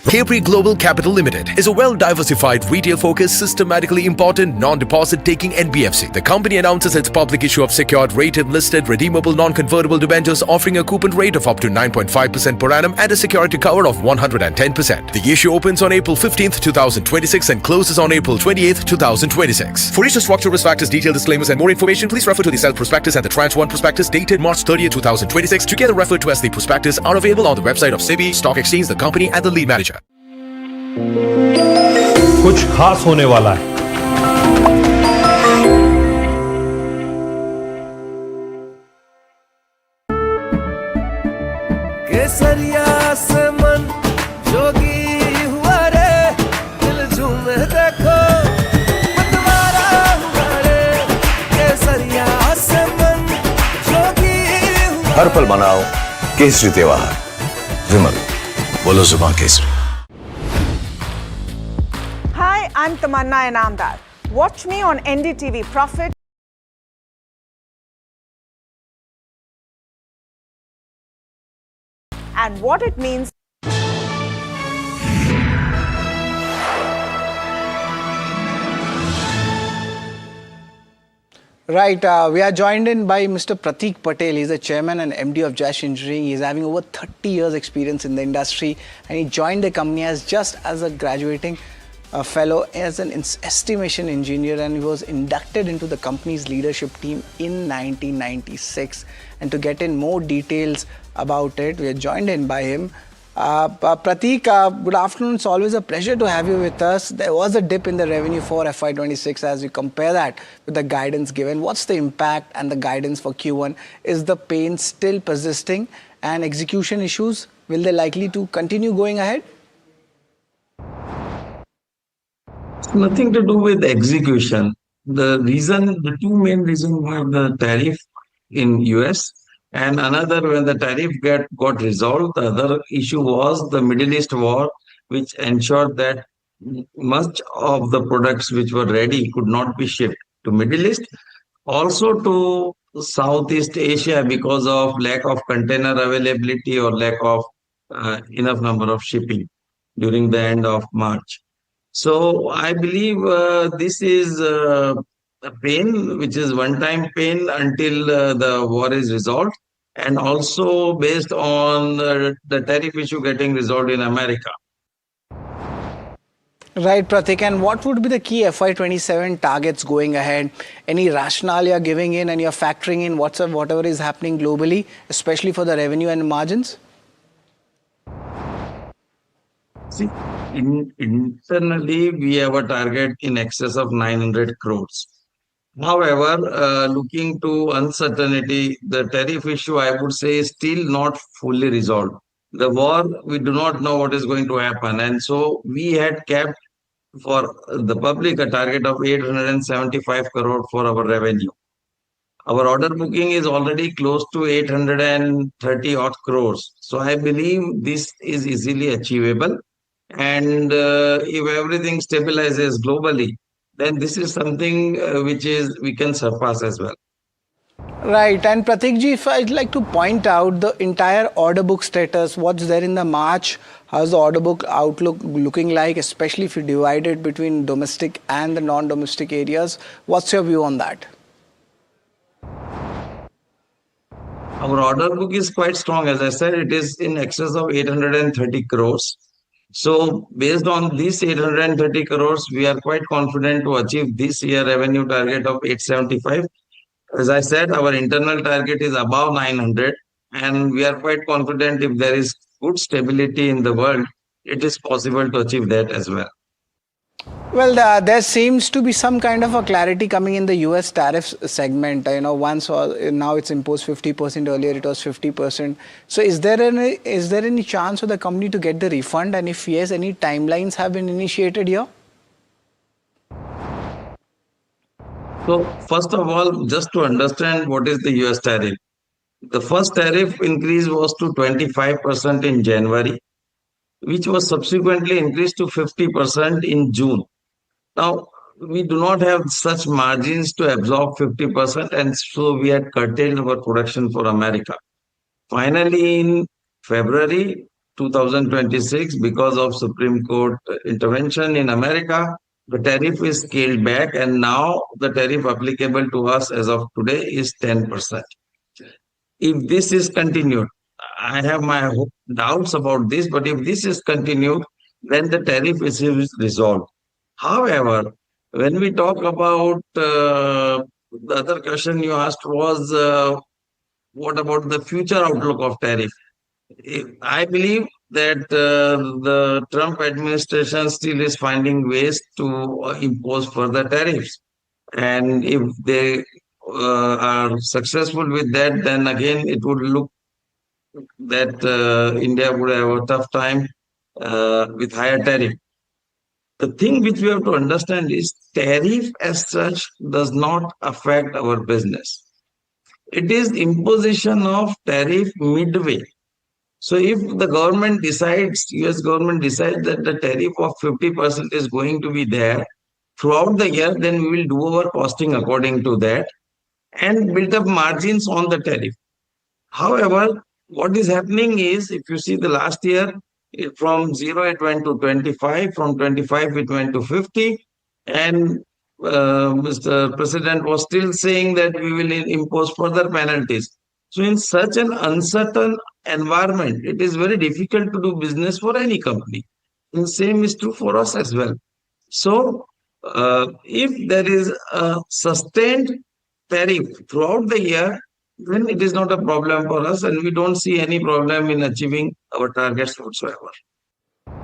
Capri Global Capital Limited is a well-diversified, retail-focused, systematically important, non-deposit taking NBFC. The company announces its public issue of secured, rated, listed, redeemable, non-convertible debentures offering a coupon rate of up to 9.5% per annum and a security cover of 110%. The issue opens on April 15th, 2026 and closes on April 28th, 2026. For issue structure, risk factors, detailed disclaimers and more information, please refer to the self-prospectus and the tranche 1 prospectus dated March 30th, 2026, together referred to as the prospectus, are available on the website of SEBI, Stock Exchange, the company and the lead manager. कुछ खास होने वाला है। केसरिया से मन जोगी हुआ रे, दिल झूमे देखो मतवारा हुआ रे। केसरिया से मन जोगी हुआ। हर पल मनाओ केसरी त्योहार। विमल, बोलो जुबान Kesari. Hi, I'm Tamanna Inamdar. Watch me on NDTV Profit. And what it means. Right, we are joined in by Mr. Pratik Patel. He's the chairman and MD of Jash Engineering. He's having over 30 years experience in the industry and he joined the company as a graduating fellow as an estimation engineer, and he was inducted into the company's leadership team in 1996. And to get in more details about it, we are joined in by him. Pratik, good afternoon. It's always a pleasure to have you with us. There was a dip in the revenue for FY26 as you compare that with the guidance given. What's the impact and the guidance for Q1? Is the pain still persisting and execution issues, will they likely to continue going ahead? Nothing to do with execution. The two main reasons were the tariff in US and another when the tariff got resolved. The other issue was the Middle East war, which ensured that much of the products which were ready could not be shipped to Middle East, also to Southeast Asia because of lack of container availability or lack of enough number of shipping during the end of March. So I believe this is a pain, which is one-time pain until the war is resolved, and also based on the tariff issue getting resolved in America. Right, Pratik. And what would be the key FY27 targets going ahead? Any rationale you're giving in and you're factoring in whatever is happening globally, especially for the revenue and margins? See, internally, we have a target in excess of 900 crores. However, looking to uncertainty, the tariff issue, I would say, is still not fully resolved. The war, we do not know what is going to happen. And so we had kept for the public a target of 875 crore for our revenue. Our order booking is already close to 830 odd crores. So I believe this is easily achievable. And if everything stabilizes globally, then this is something we can surpass as well. Right. And Pratik ji, if I'd like to point out the entire order book status, what's there in the March, how's the order book outlook looking like, especially if you divide it between domestic and the non-domestic areas. What's your view on that? Our order book is quite strong. As I said, it is in excess of 830 crores. So based on these 830 crores, we are quite confident to achieve this year revenue target of 875. As I said, our internal target is above 900, and we are quite confident if there is good stability in the world, it is possible to achieve that as well. Well, there seems to be some kind of a clarity coming in the US tariff segment. Now it's imposed 50%, earlier it was 50%. So is there any chance for the company to get the refund? And if yes, any timelines have been initiated here? So first of all, just to understand what is the US tariff. The first tariff increase was to 25% in January, which was subsequently increased to 50% in June. Now, we do not have such margins to absorb 50%, and so we had curtailed our production for America. Finally, in February, 2026, because of Supreme Court intervention in America, the tariff is scaled back, and now the tariff applicable to us as of today is 10%. If this is continued, I have my doubts about this, but if this is continued, then the tariff issue is resolved. However, when we talk about the other question you asked was what about the future outlook of tariff? I believe that the Trump administration still is finding ways to impose further tariffs. And if they are successful with that, then again it would look that India would have a tough time with higher tariff. The thing which we have to understand is tariff as such does not affect our business. It is imposition of tariff midway. So if the government decides, US government decides that the tariff of 50% is going to be there throughout the year, then we will do our costing according to that and build up margins on the tariff. However, what is happening is, if you see the last year, from 0 it went to 25, from 25 it went to 50, and Mr. President was still saying that we will impose further penalties. So in such an uncertain environment, it is very difficult to do business for any company. And the same is true for us as well. So if there is a sustained tariff throughout the year, then it is not a problem for us, and we don't see any problem in achieving our targets whatsoever.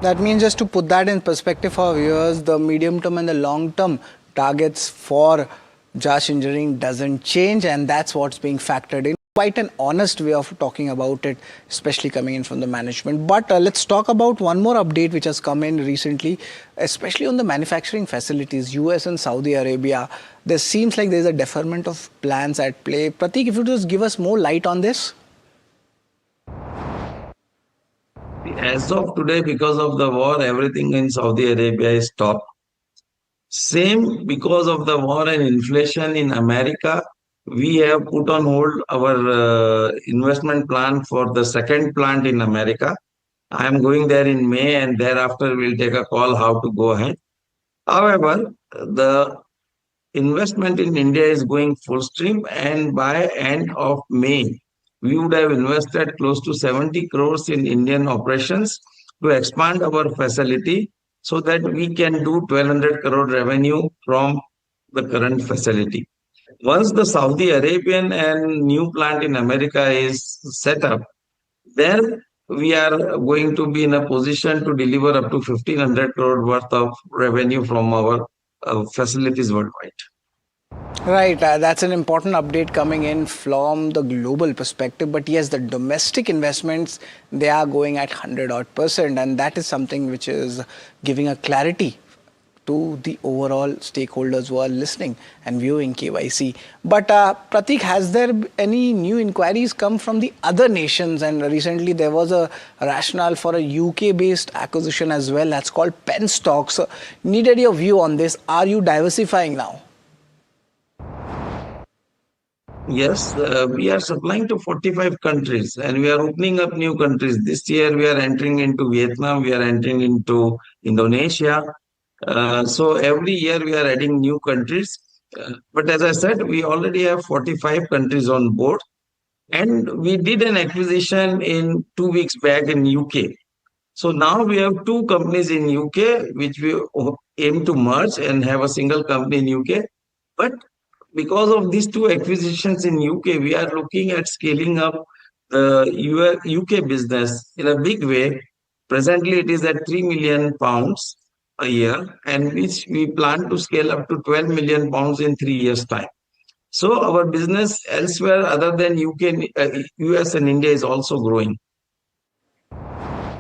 That means, just to put that in perspective for viewers, the medium term and the long term targets for Josh Engineering doesn't change, and that's what's being factored in. Quite an honest way of talking about it, especially coming in from the management. But let's talk about one more update which has come in recently, especially on the manufacturing facilities, US and Saudi Arabia. There seems like there's a deferment of plans at play. Pratik, if you just give us more light on this. As of today, because of the war, everything in Saudi Arabia is stopped. Same because of the war and inflation in America, we have put on hold our investment plan for the second plant in America. I am going there in May, and thereafter we'll take a call how to go ahead. However, the investment in India is going full stream, and by end of May, we would have invested close to 70 crores in Indian operations to expand our facility so that we can do 1,200 crore revenue from the current facility. Once the Saudi Arabian and new plant in America is set up, then we are going to be in a position to deliver up to 1,500 crore worth of revenue from our facilities worldwide. Right, that's an important update coming in from the global perspective. But yes, the domestic investments, they are going at 100% and that is something which is giving a clarity to the overall stakeholders who are listening and viewing KYC. But Pratik, has there any new inquiries come from the other nations? And recently there was a rationale for a UK-based acquisition as well. That's called Pen Stocks. Needed your view on this. Are you diversifying now? Yes, we are supplying to 45 countries and we are opening up new countries. This year we are entering into Vietnam, we are entering into Indonesia. So every year we are adding new countries. But as I said, we already have 45 countries on board. And we did an acquisition in 2 weeks back in UK. So now we have two companies in UK, which we aim to merge and have a single company in UK. But because of these two acquisitions in UK, we are looking at scaling up the UK business in a big way. Presently, it is at 3 million pounds a year, and which we plan to scale up to 12 million pounds in 3 years' time. So our business elsewhere other than UK, US and India is also growing.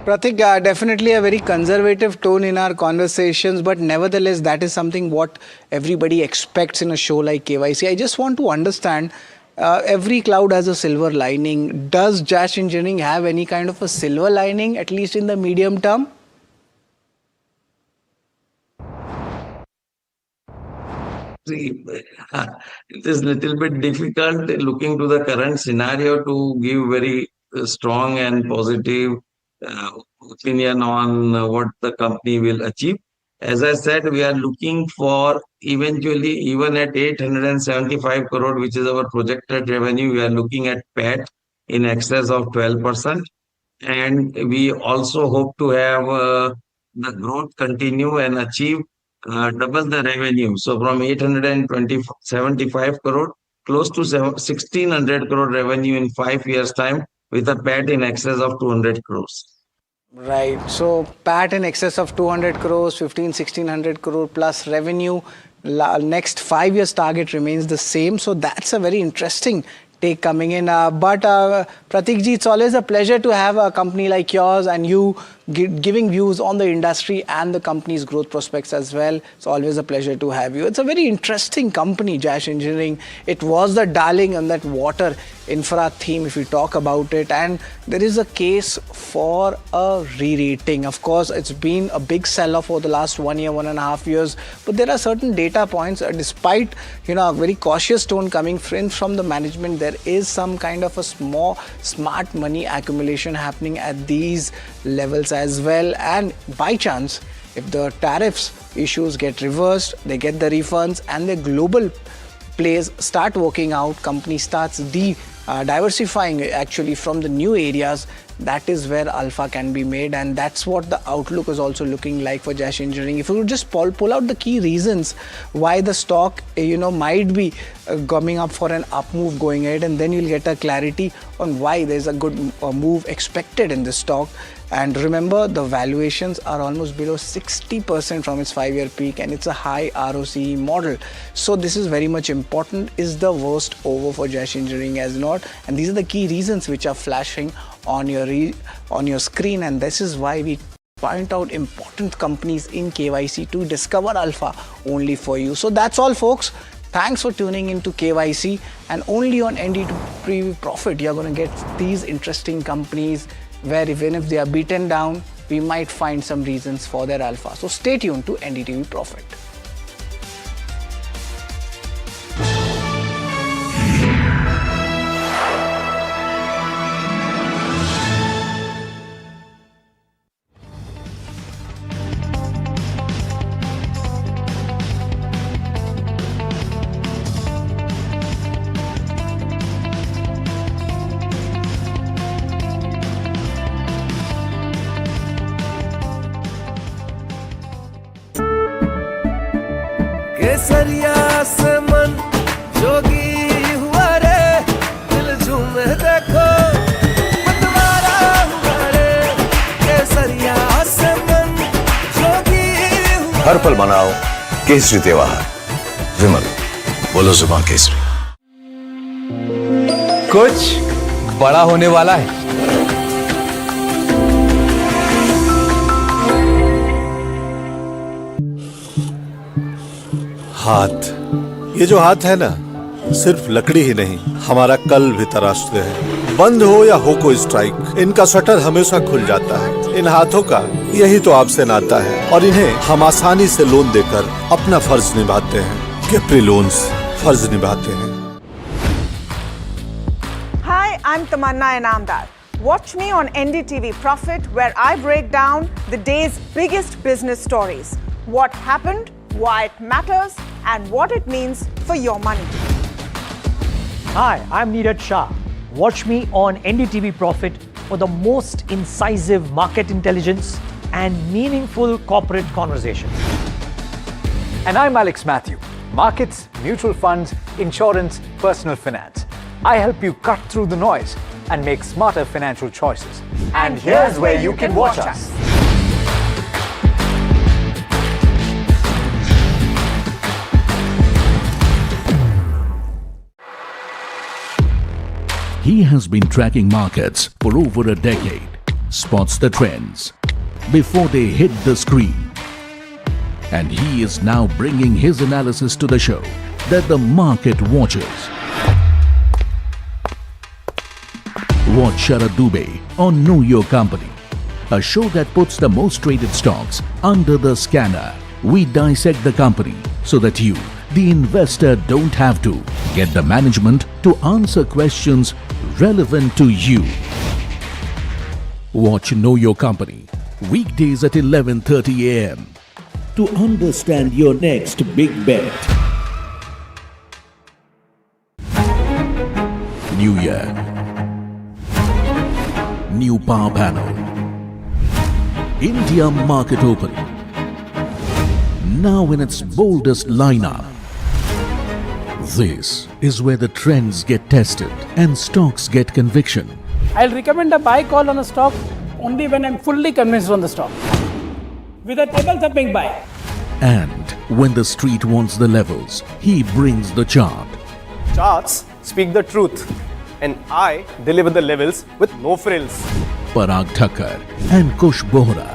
Pratik, definitely a very conservative tone in our conversations, but nevertheless, that is something what everybody expects in a show like KYC. I just want to understand, every cloud has a silver lining. Does Josh Engineering have any kind of a silver lining, at least in the medium term? See, it is a little bit difficult looking to the current scenario to give very strong and positive opinion on what the company will achieve. As I said, we are looking for eventually, even at 875 crore, which is our projected revenue, we are looking at PAT in excess of 12%. And we also hope to have the growth continue and achieve double the revenue. So from 875 crore, close to 1600 crore revenue in 5 years' time, with a PAT in excess of 200 crores. Right. So PAT in excess of 200 crores, 1600 crore plus revenue. Next 5 years target remains the same. So that's a very interesting take coming in. But Pratik ji, it's always a pleasure to have a company like yours and you giving views on the industry and the company's growth prospects as well. It's always a pleasure to have you. It's a very interesting company, Jash Engineering. It was the darling on that water infra theme if we talk about it, and there is a case for a re-rating. Of course, it's been a big sell-off over the last 1 year, 1.5 years, but there are certain data points, despite a very cautious tone coming from the management, there is some kind of a smart money accumulation happening at these levels as well. And by chance, if the tariffs issues get reversed, they get the refunds and the global plays start working out, company starts diversifying actually from the new areas, that is where alpha can be made, and that's what the outlook is also looking like for Jash Engineering. If you would just pull out the key reasons why the stock might be coming up for an up move going ahead, and then you'll get a clarity on why there's a good move expected in the stock. And remember, the valuations are almost below 60% from its 5-year peak, and it's a high ROCE model. So this is very much important. Is the worst over for Jash Engineering as not? And these are the key reasons which are flashing on your screen, and this is why we point out important companies in KYC to discover alpha only for you. So that's all, folks. Thanks for tuning into KYC, and only on NDTV Profit you're going to get these interesting companies where even if they are beaten down, we might find some reasons for their alpha. So stay tuned to NDTV Profit. केसरिया से मन जोगी हुआ रे, दिल झूमे देखो मतवारा हुआ रे। केसरिया से मन जोगी हुआ। हर पल मनाओ केसरी त्योहार। विमल, बोलो जुबान केसरी। कुछ बड़ा होने वाला है। हाथ, ये जो हाथ है ना, सिर्फ लकड़ी ही नहीं, हमारा कल भी तराशते हैं। बंद हो या हो कोई स्ट्राइक, इनका शटर हमेशा खुल जाता है। इन हाथों का यही तो आपसे नाता है, और इन्हें हम आसानी से लोन देकर अपना फर्ज निभाते हैं। कैप्री लोन्स फर्ज निभाते हैं। Hi, I'm Tamanna Inamdar. Watch me on NDTV Profit, where I break down the day's biggest business stories. What happened, why it matters, and what it means for your money. Hi, I'm Neeraj Shah. Watch me on NDTV Profit for the most incisive market intelligence and meaningful corporate conversation. And I'm Alex Matthew. Markets, mutual funds, insurance, personal finance. I help you cut through the noise and make smarter financial choices. And here's where you can watch us. He has been tracking markets for over a decade, spots the trends before they hit the screen. And he is now bringing his analysis to the show that the market watches. Watch Sharad Dubey on Know Your Company, a show that puts the most traded stocks under the scanner. We dissect the company so that you, the investor, don't have to. Get the management to answer questions relevant to you. Watch Know Your Company weekdays at 11:30 a.m. to understand your next big bet. New year, new power panel, India market open, now in its boldest lineup. This is where the trends get tested and stocks get conviction. I'll recommend a buy call on a stock only when I'm fully convinced on the stock. With a table thumping buy. And when the street wants the levels, he brings the chart. Charts speak the truth, and I deliver the levels with no frills. Parag Thakkar and Kush Bohra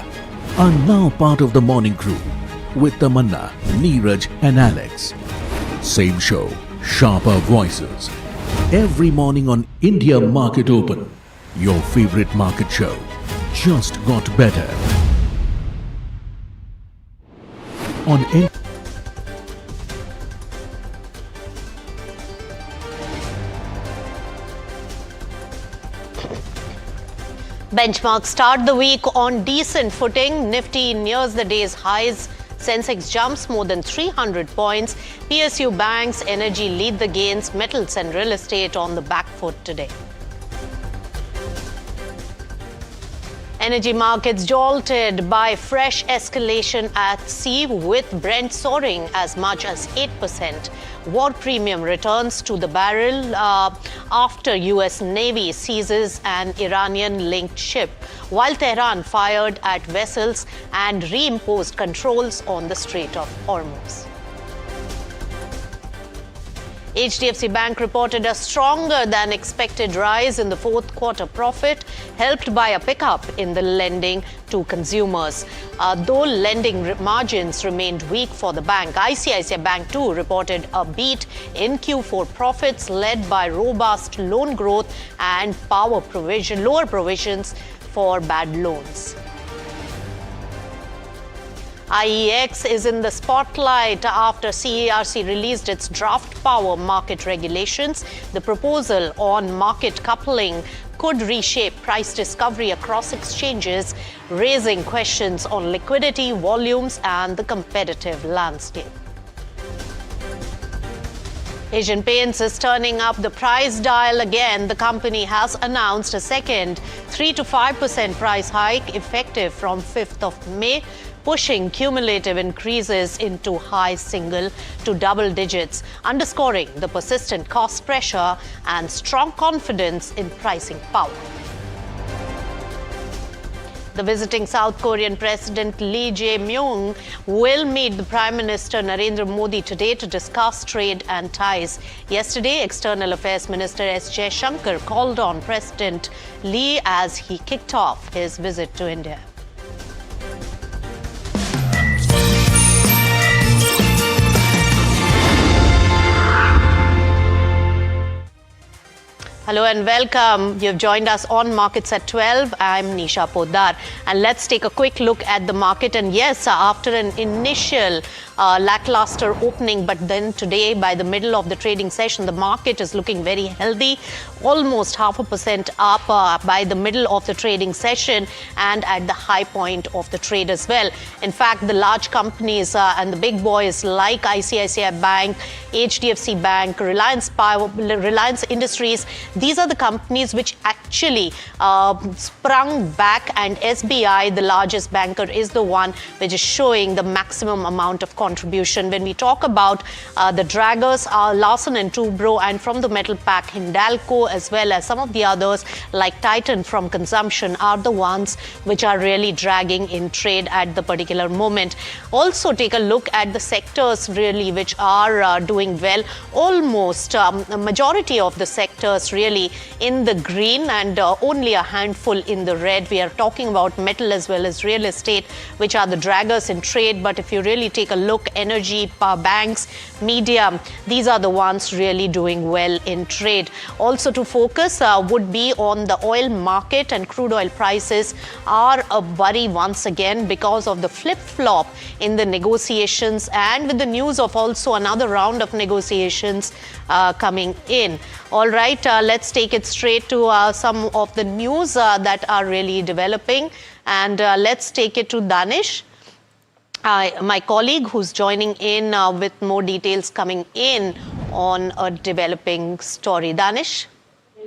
are now part of the morning crew with Tamanna, Neeraj and Alex. Same show, sharper voices. Every morning on India Market Open. Your favorite market show just got better. On Benchmarks start the week on decent footing. Nifty nears the day's highs. Sensex jumps more than 300 points. PSU banks, energy lead the gains. Metals and real estate on the back foot today. Energy markets jolted by fresh escalation at sea, with Brent soaring as much as 8%. War premium returns to the barrel after US Navy seizes an Iranian-linked ship, while Tehran fired at vessels and reimposed controls on the Strait of Hormuz. HDFC Bank reported a stronger than expected rise in the fourth quarter profit, helped by a pickup in the lending to consumers. Though lending margins remained weak for the bank, ICICI Bank too reported a beat in Q4 profits, led by robust loan growth and lower provisions for bad loans. IEX is in the spotlight after CERC released its draft power market regulations. The proposal on market coupling could reshape price discovery across exchanges, raising questions on liquidity, volumes, and the competitive landscape. Asian Paints is turning up the price dial again. The company has announced a second 3 to 5% price hike effective from 5th of May, pushing cumulative increases into high single to double digits, underscoring the persistent cost pressure and strong confidence in pricing power. The visiting South Korean President Lee Jae-myung will meet the Prime Minister Narendra Modi today to discuss trade and ties. Yesterday, External Affairs Minister S. Jaishankar called on President Lee as he kicked off his visit to India. Hello and welcome. You've joined us on Markets at 12. I'm Nisha Poddar. And let's take a quick look at the market. And yes, after an initial lackluster opening, but then today, by the middle of the trading session, the market is looking very healthy, almost 0.5% up by the middle of the trading session and at the high point of the trade as well. In fact, the large companies and the big boys like ICICI Bank, HDFC Bank, Reliance Power, Reliance Industries, these are the companies which actually sprung back, and SBI, the largest banker, is the one which is showing the maximum amount of contribution. When we talk about the draggers, Larsen & Toubro, and from the metal pack, Hindalco, as well as some of the others like Titan from consumption, are the ones which are really dragging in trade at the particular moment. Also take a look at the sectors really which are doing well. Almost a majority of the sectors really in the green and only a handful in the red. We are talking about metal as well as real estate, which are the draggers in trade. But if you really take a look look, energy, banks, media, these are the ones really doing well in trade. Also to focus would be on the oil market, and crude oil prices are a worry once again because of the flip-flop in the negotiations, and with the news of also another round of negotiations coming in. All right, let's take it straight to some of the news that are really developing, and let's take it to Danish, my colleague, who's joining in with more details coming in on a developing story. Danish?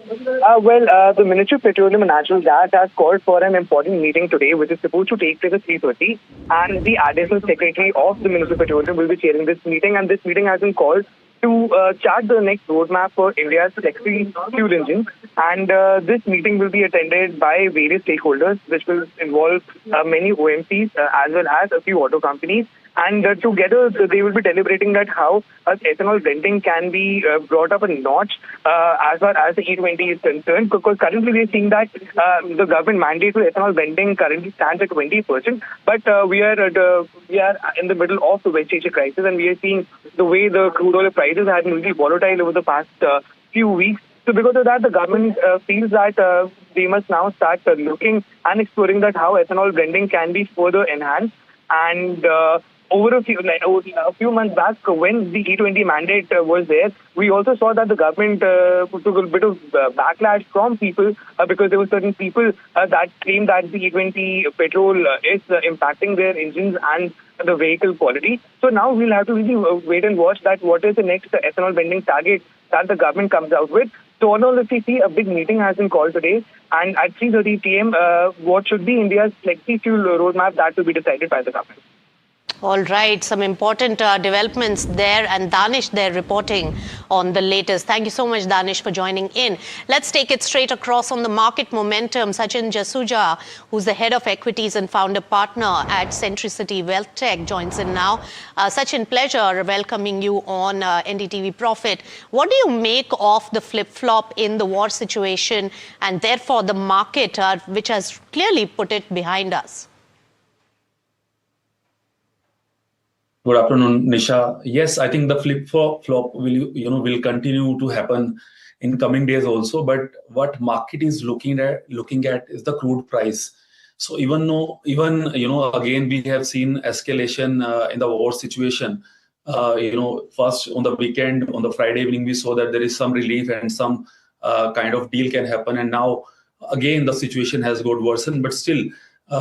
The Ministry of Petroleum and Natural Gas has called for an important meeting today, which is supposed to take place at 3:30. And the Additional Secretary of the Ministry of Petroleum will be chairing this meeting. And this meeting has been called to chart the next roadmap for India's flexi fuel engine. And this meeting will be attended by various stakeholders, which will involve many OMCs as well as a few auto companies. And together, they will be deliberating that how ethanol blending can be brought up a notch as far as the E20 is concerned. Because currently, we're seeing that the government mandate for ethanol blending currently stands at 20%. But we are in the middle of the West Asia crisis, and we are seeing the way the crude oil prices have been really volatile over the past few weeks. So because of that, the government feels that they must now start looking and exploring that how ethanol blending can be further enhanced. And over a few months back, when the E20 mandate was there, we also saw that the government took a bit of backlash from people because there were certain people that claimed that the E20 petrol is impacting their engines and the vehicle quality. So now we'll have to really wait and watch that what is the next ethanol blending target that the government comes out with. So all if we see, a big meeting has been called today, and at 3:30 p.m., what should be India's flexi fuel roadmap, that will be decided by the government. All right, some important developments there, and Danish there reporting on the latest. Thank you so much, Danish, for joining in. Let's take it straight across on the market momentum. Sachin Jasuja, who's the head of equities and founder partner at Centricity Wealth Tech, joins in now. Sachin, pleasure welcoming you on NDTV Profit. What do you make of the flip-flop in the war situation and therefore the market, which has clearly put it behind us? Good afternoon, Nisha. Yes, I think the flip-flop will continue to happen in coming days also. But what market is looking at is the crude price. So even again we have seen escalation in the war situation. First on the weekend, on the Friday evening, we saw that there is some relief and some kind of deal can happen. And now again the situation has got worsened, but still.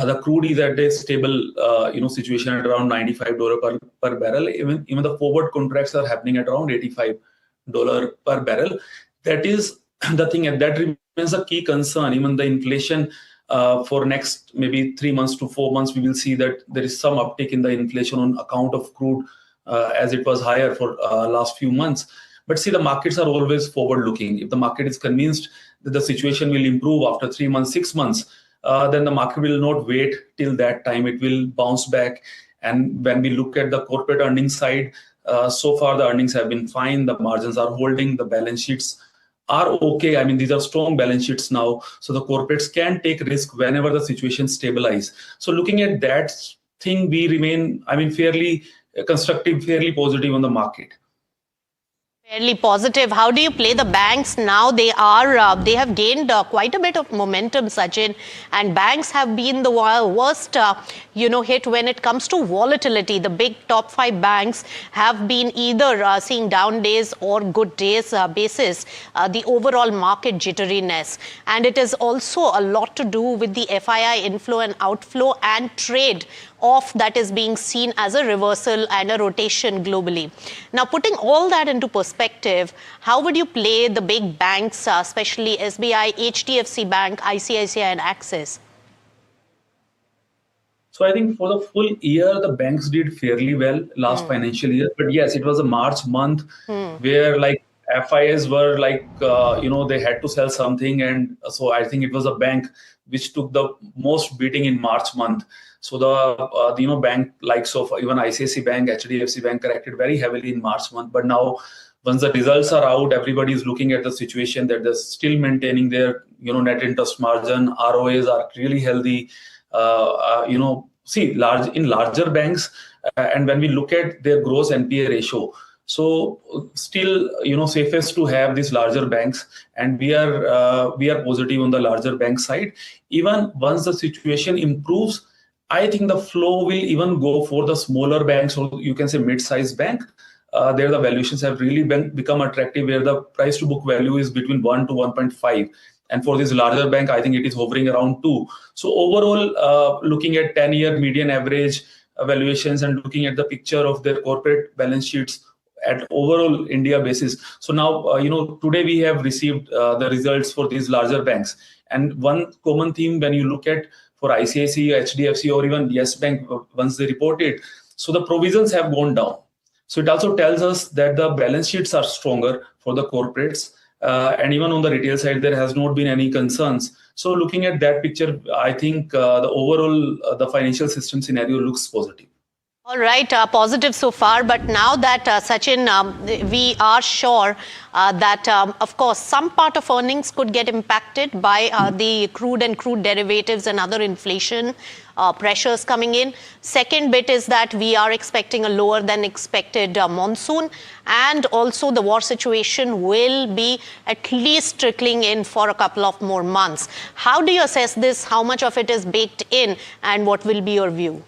The crude is at a stable, situation at around $95 per barrel. Even the forward contracts are happening at around $85 per barrel. That is the thing, and that remains a key concern. Even the inflation for next maybe 3 months to 4 months, we will see that there is some uptick in the inflation on account of crude, as it was higher for last few months. But see, the markets are always forward-looking. If the market is convinced that the situation will improve after 3 months, 6 months, then the market will not wait till that time. It will bounce back. And when we look at the corporate earnings side, so far the earnings have been fine. The margins are holding. The balance sheets are okay. I mean, these are strong balance sheets now. So the corporates can take risk whenever the situation stabilizes. So looking at that thing, we remain, fairly constructive, fairly positive on the market. Fairly positive. How do you play the banks now? They have gained quite a bit of momentum, Sachin, and banks have been the worst, hit when it comes to volatility. The big top 5 banks have been either seeing down days or good days basis the overall market jitteriness, and it is also a lot to do with the FII inflow and outflow and trade off that is being seen as a reversal and a rotation globally. Now, putting all that into perspective, how would you play the big banks, especially SBI, HDFC Bank, ICICI and Axis? So I think for the full year, the banks did fairly well last financial year. But yes, it was a March month where FIs were they had to sell something. And so I think it was a bank which took the most beating in March month. So the bank likes of even ICICI Bank, HDFC Bank corrected very heavily in March month. But now, once the results are out, everybody is looking at the situation that they're still maintaining their net interest margin. ROAs are really healthy. see larger banks, and when we look at their gross NPA ratio, so still, safest to have these larger banks, and we are positive on the larger bank side. Even once the situation improves, I think the flow will even go for the smaller banks, or you can say mid-sized bank. There the valuations have really become attractive, where the price to book value is between 1 to 1.5. And for this larger bank, I think it is hovering around 2. So overall, looking at 10-year median average valuations and looking at the picture of their corporate balance sheets at overall India basis. So now, today we have received the results for these larger banks. And one common theme when you look at for ICICI, HDFC, or even Yes Bank, once they reported, so the provisions have gone down. So it also tells us that the balance sheets are stronger for the corporates. And even on the retail side, there has not been any concerns. So looking at that picture, I think the overall the financial system scenario looks positive. All right, positive so far. But now that, Sachin, we are sure that, of course, some part of earnings could get impacted by the crude and crude derivatives and other inflation pressures coming in. Second bit is that we are expecting a lower than expected monsoon, and also the war situation will be at least trickling in for a couple of more months. How do you assess this? How much of it is baked in, and what will be your view?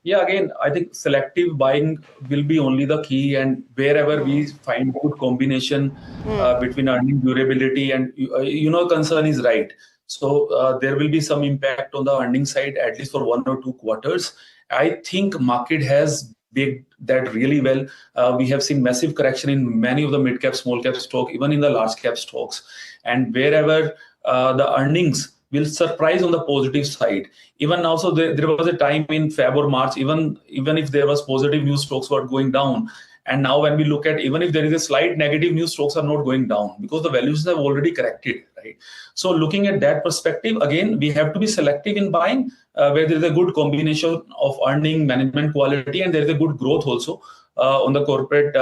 Yeah, again, I think selective buying will be only the key, and wherever we find good combination between earning durability and, concern is right. So there will be some impact on the earning side, at least for 1 or 2 quarters. I think market has baked that really well. We have seen massive correction in many of the mid-cap, small-cap stock, even in the large-cap stocks. And wherever the earnings will surprise on the positive side. Even now, so there was a time in February or March, even if there was positive news, stocks were going down. And now when we look at, even if there is a slight negative news, stocks are not going down because the valuations have already corrected, right? So looking at that perspective, again, we have to be selective in buying where there is a good combination of earning, management quality, and there is a good growth also on the corporate,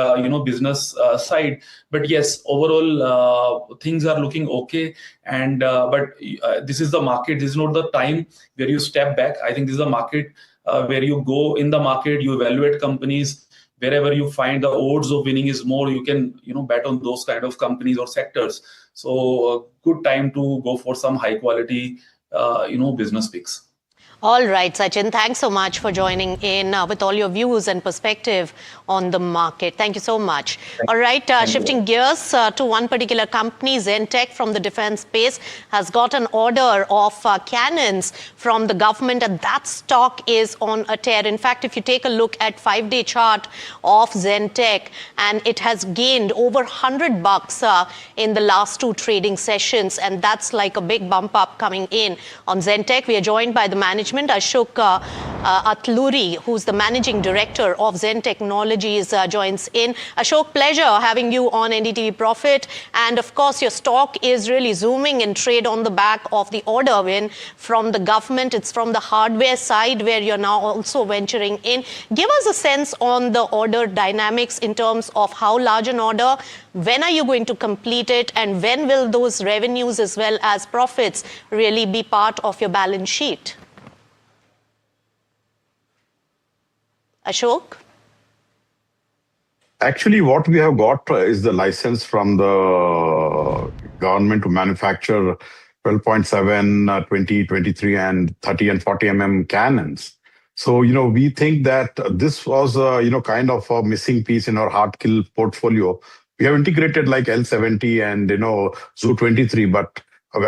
business side. But yes, overall, things are looking okay. And but this is the market. This is not the time where you step back. I think this is a market where you go in the market, you evaluate companies. Wherever you find the odds of winning is more, you can, bet on those kind of companies or sectors. So good time to go for some high quality, business picks. All right, Sachin, thanks so much for joining in with all your views and perspective on the market. Thank you so much. All right, shifting gears to one particular company, Zentech from the defense space has got an order of cannons from the government, and that stock is on a tear. In fact, if you take a look at 5-day chart of Zentech, and it has gained over $100 in the last 2 trading sessions, and that's like a big bump up coming in on Zentech. We are joined by the management, Ashok Atluri, who's the managing director of Zen Technologies, joins in. Ashok, pleasure having you on NDTV Profit. And of course, your stock is really zooming in trade on the back of the order win from the government. It's from the hardware side where you're now also venturing in. Give us a sense on the order dynamics in terms of how large an order, when are you going to complete it, and when will those revenues as well as profits really be part of your balance sheet? Ashok? Actually, what we have got is the license from the government to manufacture 12.7, 20, 23, and 30 and 40 mm cannons. So, we think that this was, kind of a missing piece in our hard kill portfolio. We have integrated like L70 and, Zu-23, but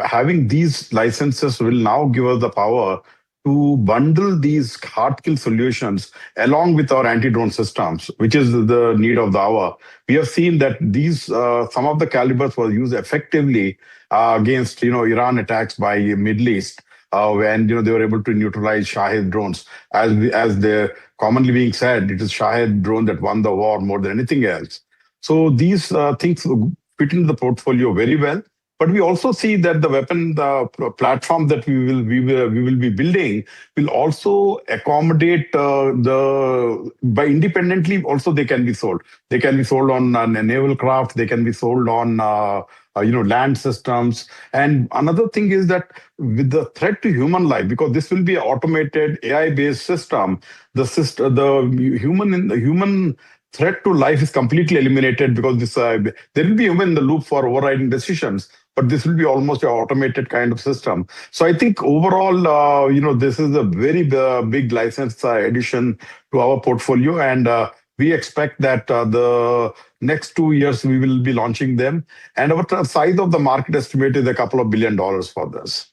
having these licenses will now give us the power to bundle these hard kill solutions along with our anti-drone systems, which is the need of the hour. We have seen that these, some of the calibers were used effectively against, Iran attacks by Middle East, when, they were able to neutralize Shahed drones. As they're commonly being said, it is Shahed drone that won the war more than anything else. So these things fit into the portfolio very well. But we also see that the weapon platform that we will be building will also accommodate by independently. Also, they can be sold. They can be sold on naval craft. They can be sold on land systems. And another thing is that with the threat to human life, because this will be an automated AI-based system, the human threat to life is completely eliminated, because this there will be human in the loop for overriding decisions, but this will be almost an automated kind of system. So I think overall, this is a very big license addition to our portfolio, and we expect that the next 2 years we will be launching them, and our size of the market estimate is a couple of $1 billion for this.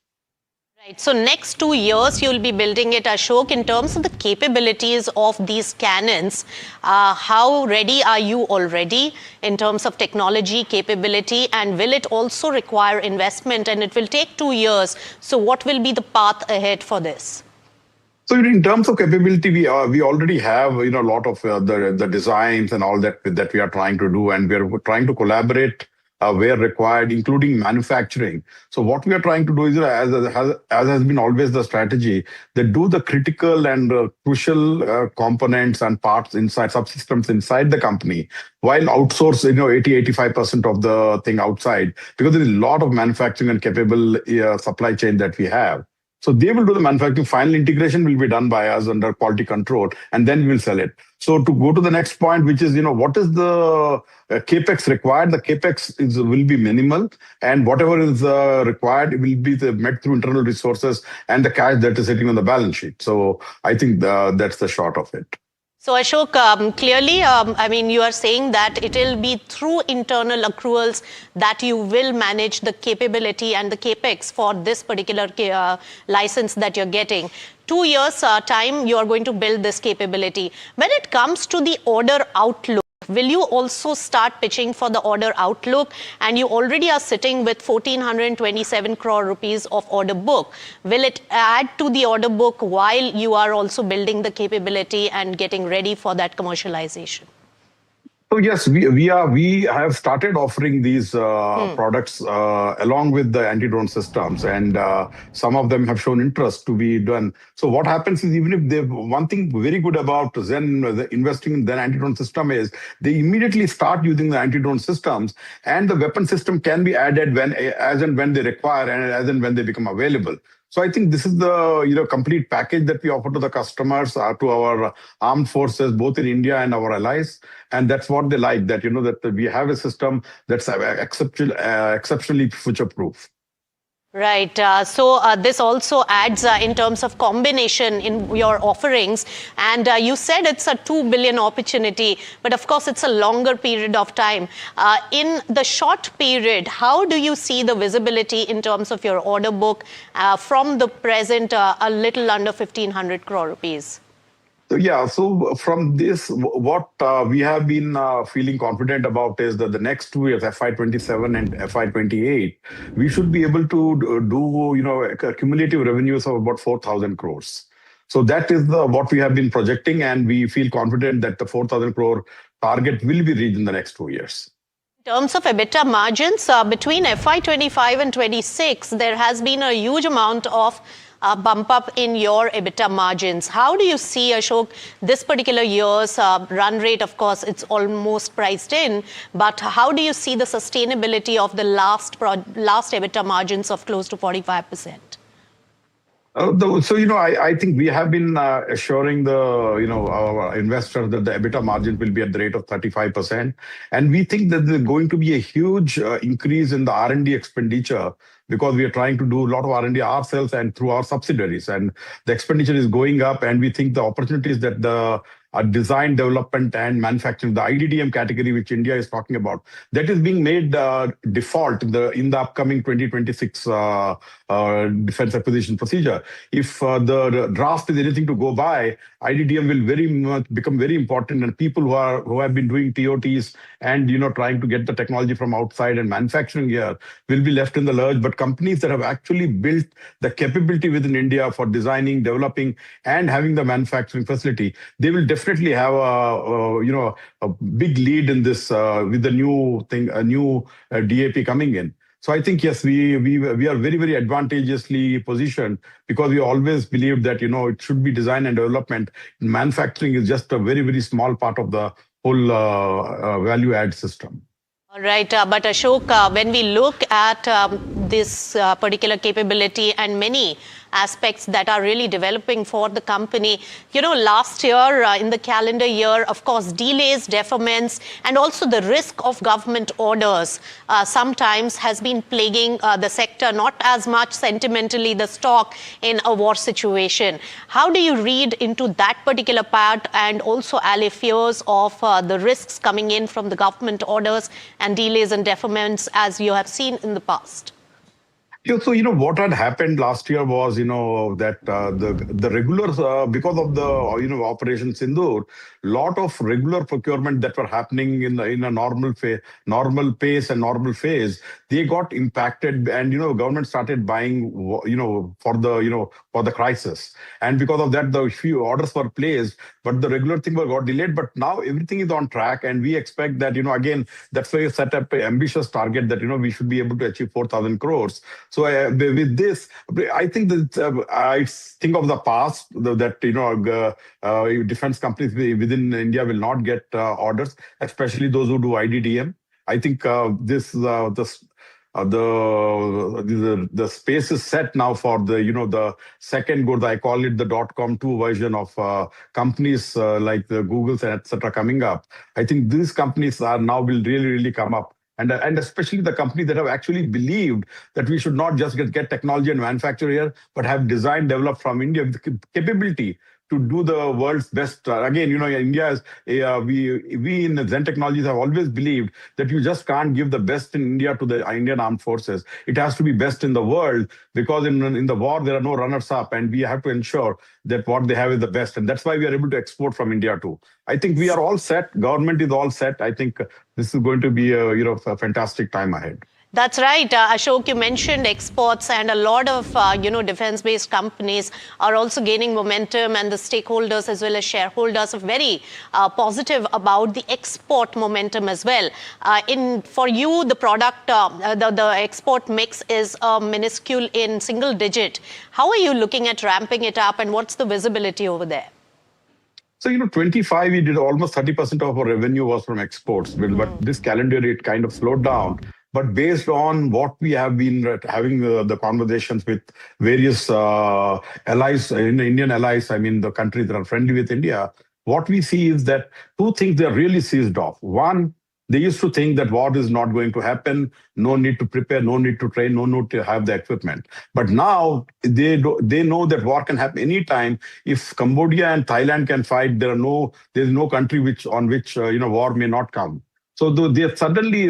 Right. So next 2 years, you'll be building it, Ashok, in terms of the capabilities of these cannons. How ready are you already in terms of technology capability, and will it also require investment, and it will take 2 years? So what will be the path ahead for this? So in terms of capability, we already have a lot of the designs and all that we are trying to do, and we are trying to collaborate where required, including manufacturing. So what we are trying to do is, as has been always the strategy, that do the critical and crucial components and parts inside subsystems inside the company, while outsource 80-85% of the thing outside, because there is a lot of manufacturing and capable supply chain that we have. So they will do the manufacturing. Final integration will be done by us under quality control, and then we will sell it. So to go to the next point, which is, what is the capex required? The capex will be minimal, and whatever is required will be met through internal resources and the cash that is sitting on the balance sheet. So I think that's the short of it. So Ashok, clearly, you are saying that it will be through internal accruals that you will manage the capability and the capex for this particular license that you're getting. 2 years time, you are going to build this capability. When it comes to the order outlook, will you also start pitching for the order outlook? And you already are sitting with 1,427 crore rupees of order book. Will it add to the order book while you are also building the capability and getting ready for that commercialization? So yes, we have started offering these products along with the anti-drone systems, and some of them have shown interest to be done. So what happens is, even if they, one thing very good about Zen investing in the anti-drone system is they immediately start using the anti-drone systems, and the weapon system can be added as and when they require, and as and when they become available. So I think this is the complete package that we offer to the customers, to our armed forces, both in India and our allies, and that's what they like. That that we have a system that's exceptionally future-proof. Right. So this also adds in terms of combination in your offerings. And you said it's a 2 billion opportunity, but of course it's a longer period of time. In the short period, how do you see the visibility in terms of your order book from the present a little under 1,500 crore rupees? So from this, what we have been feeling confident about is that the next 2 years, FY27 and FY28, we should be able to do cumulative revenues of about 4,000 crores. So that is what we have been projecting, and we feel confident that the 4,000 crore target will be reached in the next 2 years. In terms of EBITDA margins, between FY25 and 26, there has been a huge amount of bump up in your EBITDA margins. How do you see, Ashok, this particular year's run rate? Of course, it's almost priced in, but how do you see the sustainability of the last EBITDA margins of close to 45%? I think we have been assuring our investors that the EBITDA margin will be at the rate of 35%, and we think that there's going to be a huge increase in the R&D expenditure, because we are trying to do a lot of R&D ourselves and through our subsidiaries, and the expenditure is going up, and we think the opportunities that the design, development, and manufacturing, the IDDM category, which India is talking about, that is being made default in the upcoming 2026 defense acquisition procedure. If the draft is anything to go by, IDDM will very much become very important, and people who have been doing TOTs and trying to get the technology from outside and manufacturing here will be left in the lurch. But companies that have actually built the capability within India for designing, developing, and having the manufacturing facility, they will definitely have a big lead in this with the new DAP coming in. So I think, yes, we are very, very advantageously positioned because we always believe that, it should be design and development. Manufacturing is just a very, very small part of the whole value add system. All right, but Ashok, when we look at this particular capability and many aspects that are really developing for the company, last year in the calendar year, of course, delays, deferments, and also the risk of government orders sometimes has been plaguing the sector, not as much sentimentally the stock in a war situation. How do you read into that particular part and also allay fears of the risks coming in from the government orders and delays and deferments as you have seen in the past? So, what had happened last year was, that the regular, because of the, Operation Sindoor, lot of regular procurement that were happening in a normal pace and normal phase, they got impacted, and, government started buying, for the crisis. And because of that, the few orders were placed, but the regular thing got delayed. But now everything is on track, and we expect that, again, that's why you set up an ambitious target that, we should be able to achieve 4,000 crores. So with this, I think that I think of the past that defense companies within India will not get orders, especially those who do IDDM. I think the space is set now for the second good. I call it the .com 2 version of companies like the Googles and etc. coming up. I think these companies will really come up. And especially the companies that have actually believed that we should not just get technology and manufacture here, but have design developed from India with the capability to do the world's best. Again, India is, we in Zen Technologies have always believed that you just can't give the best in India to the Indian armed forces. It has to be best in the world, because in the war, there are no runners-up, and we have to ensure that what they have is the best. And that's why we are able to export from India too. I think we are all set. Government is all set. I think this is going to be a fantastic time ahead. That's right. Ashok, you mentioned exports, and a lot of, defense-based companies are also gaining momentum, and the stakeholders as well as shareholders are very positive about the export momentum as well. For you, the product, the export mix is minuscule in single digit. How are you looking at ramping it up, and what's the visibility over there? So, 25, we did almost 30% of our revenue was from exports. But this calendar, it kind of slowed down. But based on what we have been having the conversations with various allies, Indian allies, the countries that are friendly with India, what we see is that two things they are really seized off. One, they used to think that war is not going to happen, no need to prepare, no need to train, no need to have the equipment. But now they know that war can happen anytime. If Cambodia and Thailand can fight, there's no country on which war may not come. So they're suddenly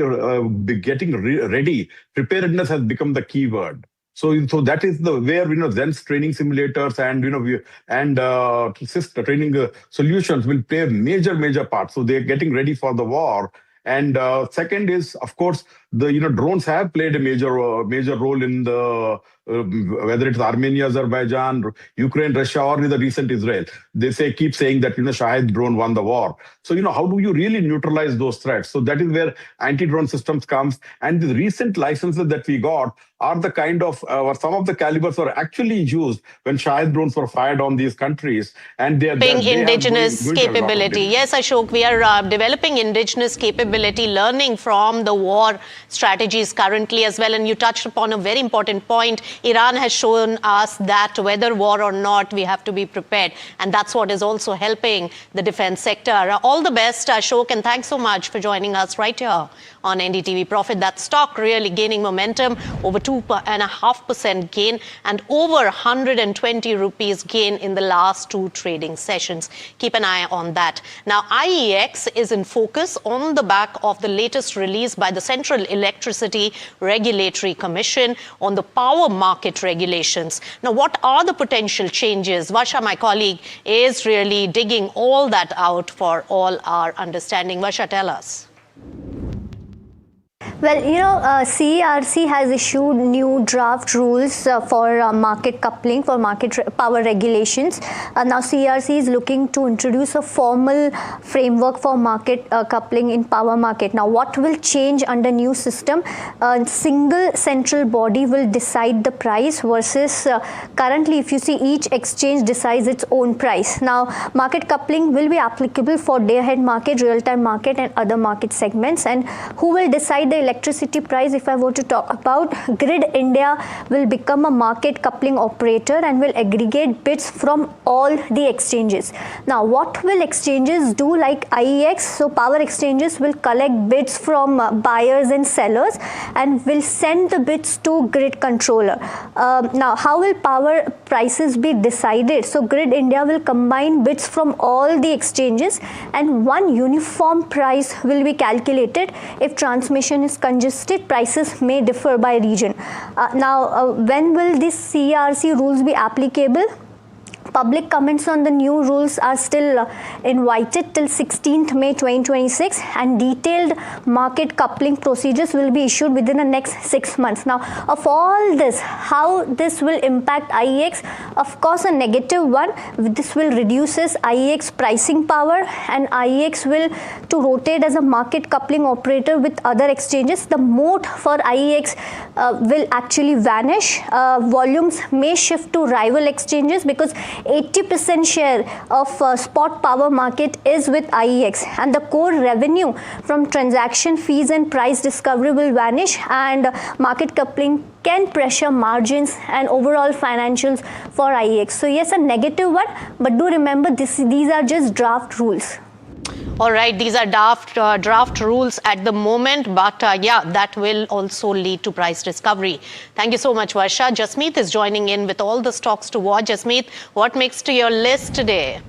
getting ready. Preparedness has become the key word. So that is where Zen's training simulators and training solutions will play a major part. So they're getting ready for the war. And second is, of course, the drones have played a major role in the whether it's Armenia, Azerbaijan, Ukraine, Russia, or the recent Israel. They keep saying that Shahid drone won the war. So how do you really neutralize those threats? So that is where anti-drone systems comes. And the recent licenses that we got are the kind of some of the calibers were actually used when Shahid drones were fired on these countries, and they indigenous capability. Yes, Ashok, we are developing indigenous capability, learning from the war strategies currently as well. And you touched upon a very important point. Iran has shown us that whether war or not, we have to be prepared. And that's what is also helping the defense sector. All the best, Ashok, and thanks so much for joining us right here on NDTV Profit. That stock really gaining momentum, over 2.5% gain and over 120 rupees gain in the last two trading sessions. Keep an eye on that. Now, IEX is in focus on the back of the latest release by the Central Electricity Regulatory Commission on the power market regulations. Now, what are the potential changes? Varsha, my colleague, is really digging all that out for all our understanding. Varsha, tell us. Well, CERC has issued new draft rules for market coupling, for market power regulations. Now, CERC is looking to introduce a formal framework for market coupling in power market. Now, what will change under new system? A single central body will decide the price versus currently, if you see, each exchange decides its own price. Now, market coupling will be applicable for day-ahead market, real-time market, and other market segments. And who will decide the electricity price? If I were to talk about, Grid India will become a market coupling operator and will aggregate bids from all the exchanges. Now, what will exchanges do like IEX? So, power exchanges will collect bids from buyers and sellers and will send the bids to grid controller. Now, how will power prices be decided? So, Grid India will combine bids from all the exchanges and one uniform price will be calculated. If transmission is congested, prices may differ by region. Now, when will these CERC rules be applicable? Public comments on the new rules are still invited till 16th May 2026 and detailed market coupling procedures will be issued within the next 6 months. Now, of all this, how this will impact IEX? Of course, a negative one. This will reduces IEX pricing power and IEX will to rotate as a market coupling operator with other exchanges. The moat for IEX will actually vanish. Volumes may shift to rival exchanges because 80% share of spot power market is with IEX and the core revenue from transaction fees and price discovery will vanish and market coupling can pressure margins and overall financials for IEX. So yes, a negative one, but do remember these are just draft rules. All right, these are draft rules at the moment, but yeah, that will also lead to price discovery. Thank you so much, Varsha. Jasmeet is joining in with all the stocks to watch. Jasmeet, what makes to your list today?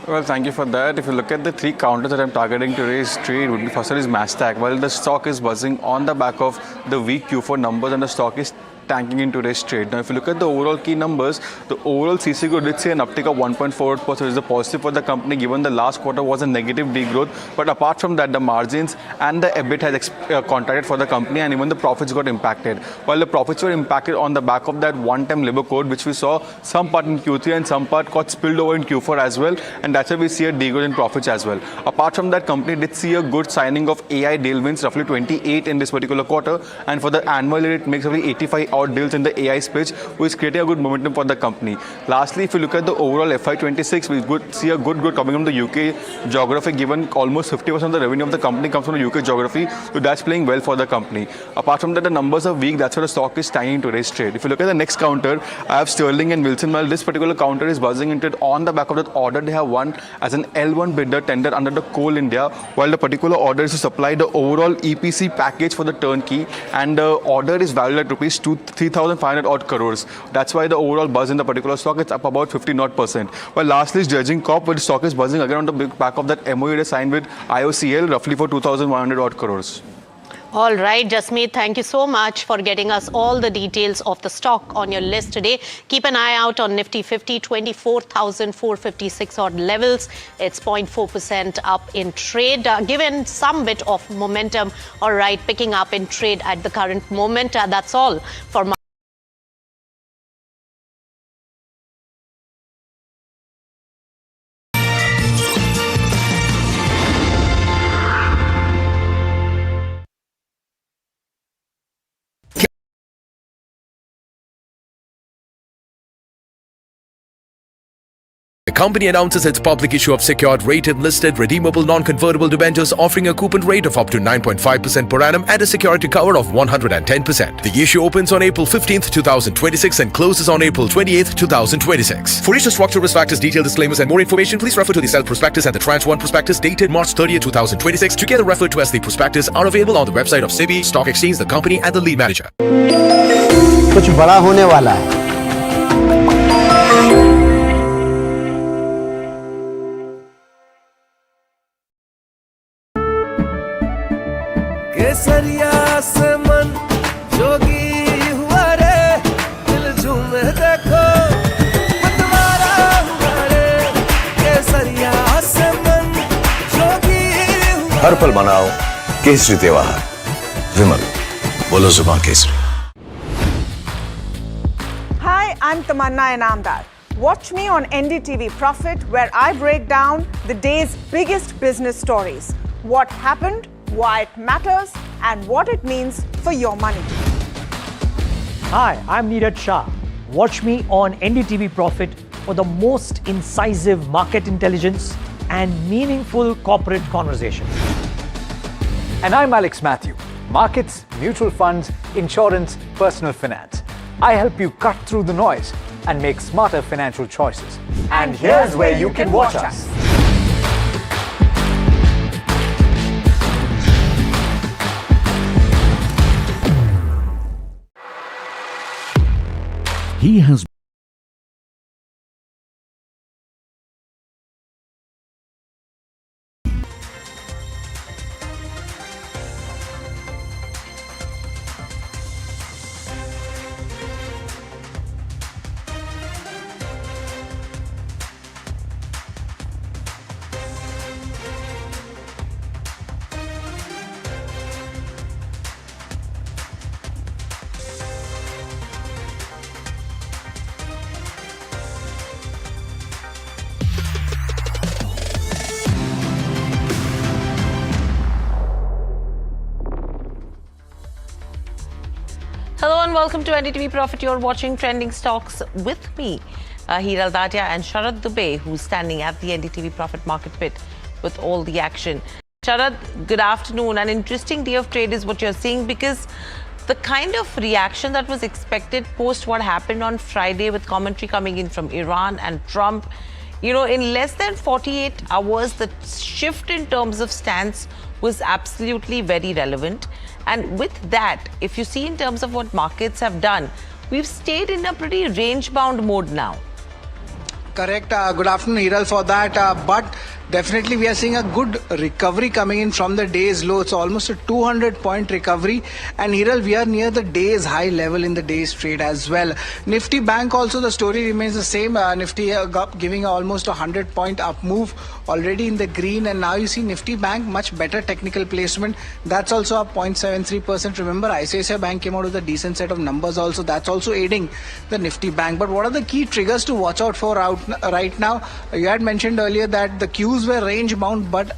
Well, thank you for that. If you look at the three counters that I'm targeting today's trade, would be first one is Mastag. While the stock is buzzing on the back of the weak Q4 numbers and the stock is tanking in today's trade. Now, if you look at the overall key numbers, the overall CCGO did see an uptick of 1.48%, which is a positive for the company given the last quarter was a negative degrowth. But apart from that, the margins and the EBIT has contracted for the company and even the profits got impacted. While the profits were impacted on the back of that one-time labor code, which we saw some part in Q3 and some part got spilled over in Q4 as well. And that's why we see a degrowth in profits as well. Apart from that, company did see a good signing of AI deal wins, roughly 28 in this particular quarter. And for the annual year, it makes roughly 85 deals in the AI space, which is creating a good momentum for the company. Lastly, if you look at the overall FY26, we could see a good growth coming from the UK geography, given almost 50% of the revenue of the company comes from the UK geography, so that's playing well for the company. Apart from that, the numbers are weak, that's why the stock is standing in today's trade. If you look at the next counter, I have Sterling and Wilson. Well, this particular counter is buzzing into it on the back of that order they have won as an L1 bidder tender under the Coal India, while the particular order is to supply the overall EPC package for the turnkey, and the order is valued at rupees 3,500 odd crores. That's why the overall buzz in the particular stock is up about 50%. Well, lastly is Judging Corp, where the stock is buzzing again on the big back of that MOU they signed with IOCL, roughly for 2,100 odd crores. All right, Jasmeet, thank you so much for getting us all the details of the stock on your list today. Keep an eye out on Nifty 50, 24,456 odd levels. It's 0.4% up in trade, given some bit of momentum. All right, picking up in trade at the current moment. That's all for my The company announces its public issue of secured rated listed redeemable non-convertible debentures offering a coupon rate of up to 9.5% per annum and a security cover of 110%. The issue opens on April 15th, 2026 and closes on April 28th, 2026. For issue structure, risk factors, detailed disclaimers and more information, please refer to the Sell Prospectus and the Tranche 1 Prospectus dated March 30th, 2026, together referred to as the prospectus, are available on the website of SEBI, Stock Exchange, the company and the lead manager. कुछ बड़ा होने वाला है. केसरिया से मन जोगी हुआ रे, दिल झूमे देखो मतवारा हुआ रे. केसरिया से मन जोगी हुआ. हर पल मनाओ केसरी त्योहार. विमल, बोलो जुबान Kesari. Hi, I'm Tamanna Inamdar. Watch me on NDTV Profit, where I break down the day's biggest business stories. What happened, why it matters, and what it means for your money. Hi, I'm Neeraj Shah. Watch me on NDTV Profit for the most incisive market intelligence and meaningful corporate conversation. And I'm Alex Matthew. Markets, mutual funds, insurance, personal finance. I help you cut through the noise and make smarter financial choices. And here's where you can watch us. He has Hello and welcome to NDTV Profit. You're watching Trending Stocks with me, Hiral Dadia and Sharad Dubey, who's standing at the NDTV Profit market pit with all the action. Sharad, good afternoon. An interesting day of trade is what you're seeing, because the kind of reaction that was expected post what happened on Friday, with commentary coming in from Iran and Trump, you know, in less than 48 hours, the shift in terms of stance was absolutely very relevant. And with that, if you see in terms of what markets have done, we've stayed in a pretty range-bound mode now. Correct. Good afternoon, Hiral, for that. But definitely we are seeing a good recovery coming in from the day's low. It's almost a 200-point recovery. And Hiral, we are near the day's high level in the day's trade as well. Nifty Bank also, the story remains the same. Nifty giving almost a 100-point up move already in the green. And now you see Nifty Bank, much better technical placement. That's also up 0.73%. Remember, ICICI Bank came out with a decent set of numbers also. That's also aiding the Nifty Bank. But what are the key triggers to watch out for right now? You had mentioned earlier that the cues were range bound, but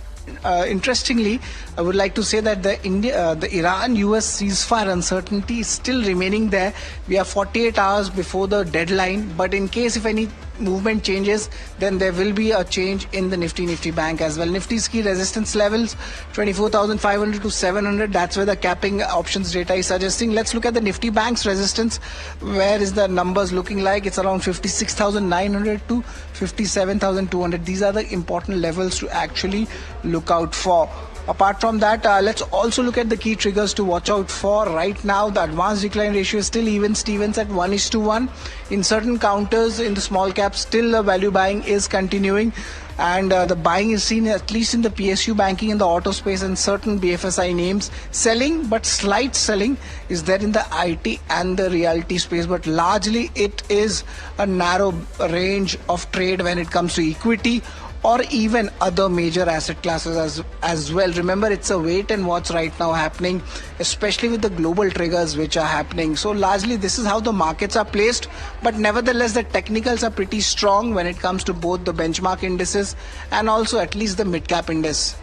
interestingly, I would like to say that the Iran-US ceasefire uncertainty is still remaining there. We are 48 hours before the deadline, but in case if any movement changes, then there will be a change in the Nifty Bank as well. Nifty's key resistance levels 24,500 to 700. That's where the capping options data is suggesting. Let's look at the Nifty Bank's resistance. Where is the numbers looking like? It's around 56,900 to 57,200. These are the important levels to actually look out for. Apart from that, let's also look at the key triggers to watch out for. Right now, the advanced decline ratio is still even Stevens at 1:1. In certain counters in the small caps, still the value buying is continuing. And the buying is seen at least in the PSU banking, in the auto space, and certain BFSI names. Selling, but slight selling, is there in the IT and the realty space. But largely, it is a narrow range of trade when it comes to equity or even other major asset classes as well. Remember, it's a wait and watch right now happening, especially with the global triggers which are happening. So largely this is how the markets are placed, but nevertheless the technicals are pretty strong when it comes to both the benchmark indices and also at least the mid-cap index.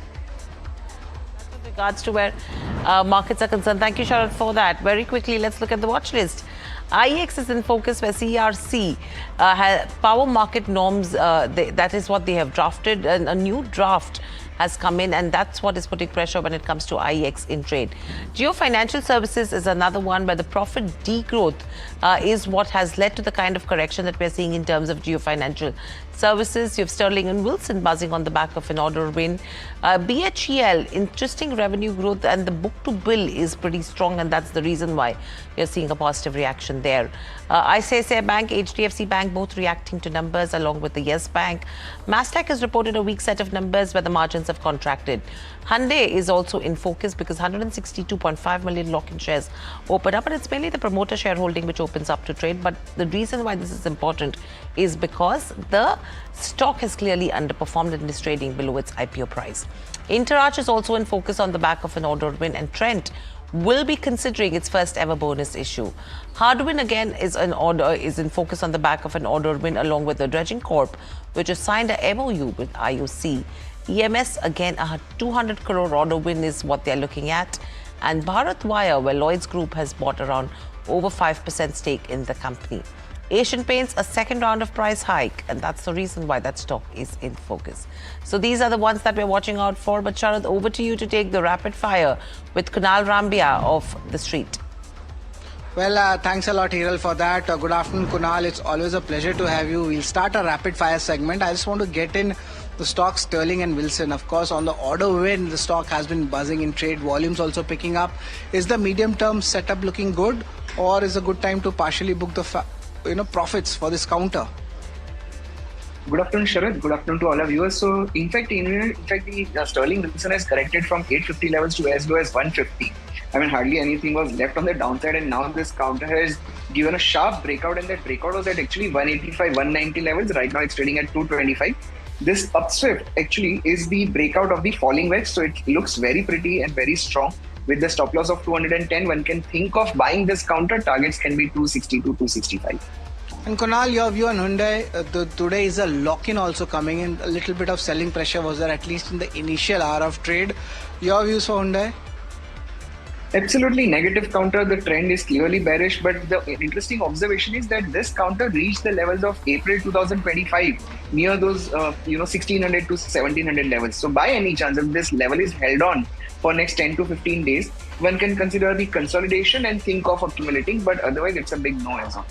With regards to where markets are concerned, thank you, Sharad, for that. Very quickly, let's look at the watch list. IEX is in focus, where CERC power market norms, that is what they have drafted. A new draft has come in, and that's what is putting pressure when it comes to IEX in trade. Geo Financial Services is another one where the profit degrowth is what has led to the kind of correction that we're seeing in terms of Geo Financial Services. You have Sterling and Wilson buzzing on the back of an order win. BHEL, interesting revenue growth, and the book to bill is pretty strong, and that's the reason why you're seeing a positive reaction there. ICICI Bank, HDFC Bank, both reacting to numbers along with the Yes Bank. Mastek has reported a weak set of numbers where the margins have contracted. Hyundai is also in focus because 162.5 million lock-in shares open up, and it's mainly the promoter shareholding which opens up to trade. But the reason why this is important is because the stock has clearly underperformed and is trading below its IPO price. Interarch is also in focus on the back of an order win, and Trent will be considering its first ever bonus issue. Hardwin again is in focus on the back of an order win along with the Dredging Corp, which has signed a MOU with IOC. EMS again a 200 crore order win is what they're looking at, and Bharat Wire, where Lloyd's Group has bought around over 5% stake in the company. Asian Paints a second round of price hike, and that's the reason why that stock is in focus. So these are the ones that we're watching out for. But Sharad, over to you to take the rapid fire with Kunal Rambia of The Street. Well, thanks a lot, Hiral, for that. Good afternoon, Kunal. It's always a pleasure to have you. We'll start a rapid fire segment. I just want to get in the stocks Sterling and Wilson. Of course, on the order win, the stock has been buzzing in trade. Volumes also picking up. Is the medium-term setup looking good, or is a good time to partially book the profits for this counter? Good afternoon, Sharad. Good afternoon to all our viewers. So, in fact, the Sterling Wilson has corrected from 850 levels to as low as 150. I mean, hardly anything was left on the downside, and now this counter has given a sharp breakout, and that breakout was at actually 185, 190 levels. Right now, it's trading at 225. This upswift actually is the breakout of the falling wedge, so it looks very pretty and very strong. With the stop loss of 210, one can think of buying this counter. Targets can be 260 to 265. And Kunal, your view on Hyundai, today is a lock-in also coming in. A little bit of selling pressure was there, at least in the initial hour of trade. Your views for Hyundai? Absolutely negative counter. The trend is clearly bearish, but the interesting observation is that this counter reached the levels of April 2025, near those 1600 to 1700 levels. So by any chance, if this level is held on for next 10 to 15 days, one can consider the consolidation and think of accumulating, but otherwise it's a big no as well.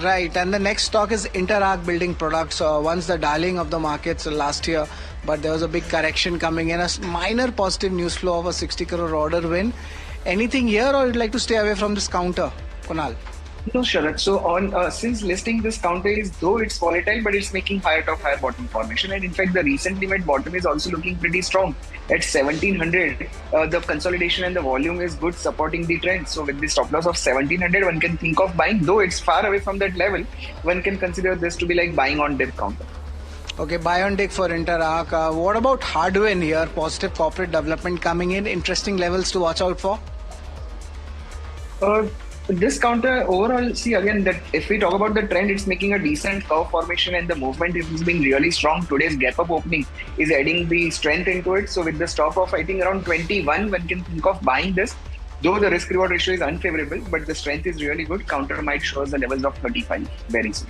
Right, and the next stock is Interarc Building Products. Once the darling of the markets last year, but there was a big correction coming in. A minor positive news flow of a 60 crore order win. Anything here, or you'd like to stay away from this counter, Kunal? No, Sharad. So since listing this counter is, though it's volatile, but it's making higher top, higher bottom formation. And in fact, the recently made bottom is also looking pretty strong at 1700. The consolidation and the volume is good, supporting the trend. So with the stop loss of 1700, one can think of buying, though it's far away from that level. One can consider this to be like buying on dip counter. Okay, buy on dip for Interarc. What about Hardwin here? Positive corporate development coming in. Interesting levels to watch out for? This counter overall, see again that if we talk about the trend, it's making a decent curve formation and the movement has been really strong. Today's gap up opening is adding the strength into it. So with the stop of I think around 21, one can think of buying this. Though the risk reward ratio is unfavorable, but the strength is really good. Counter might show us the levels of 35 very soon.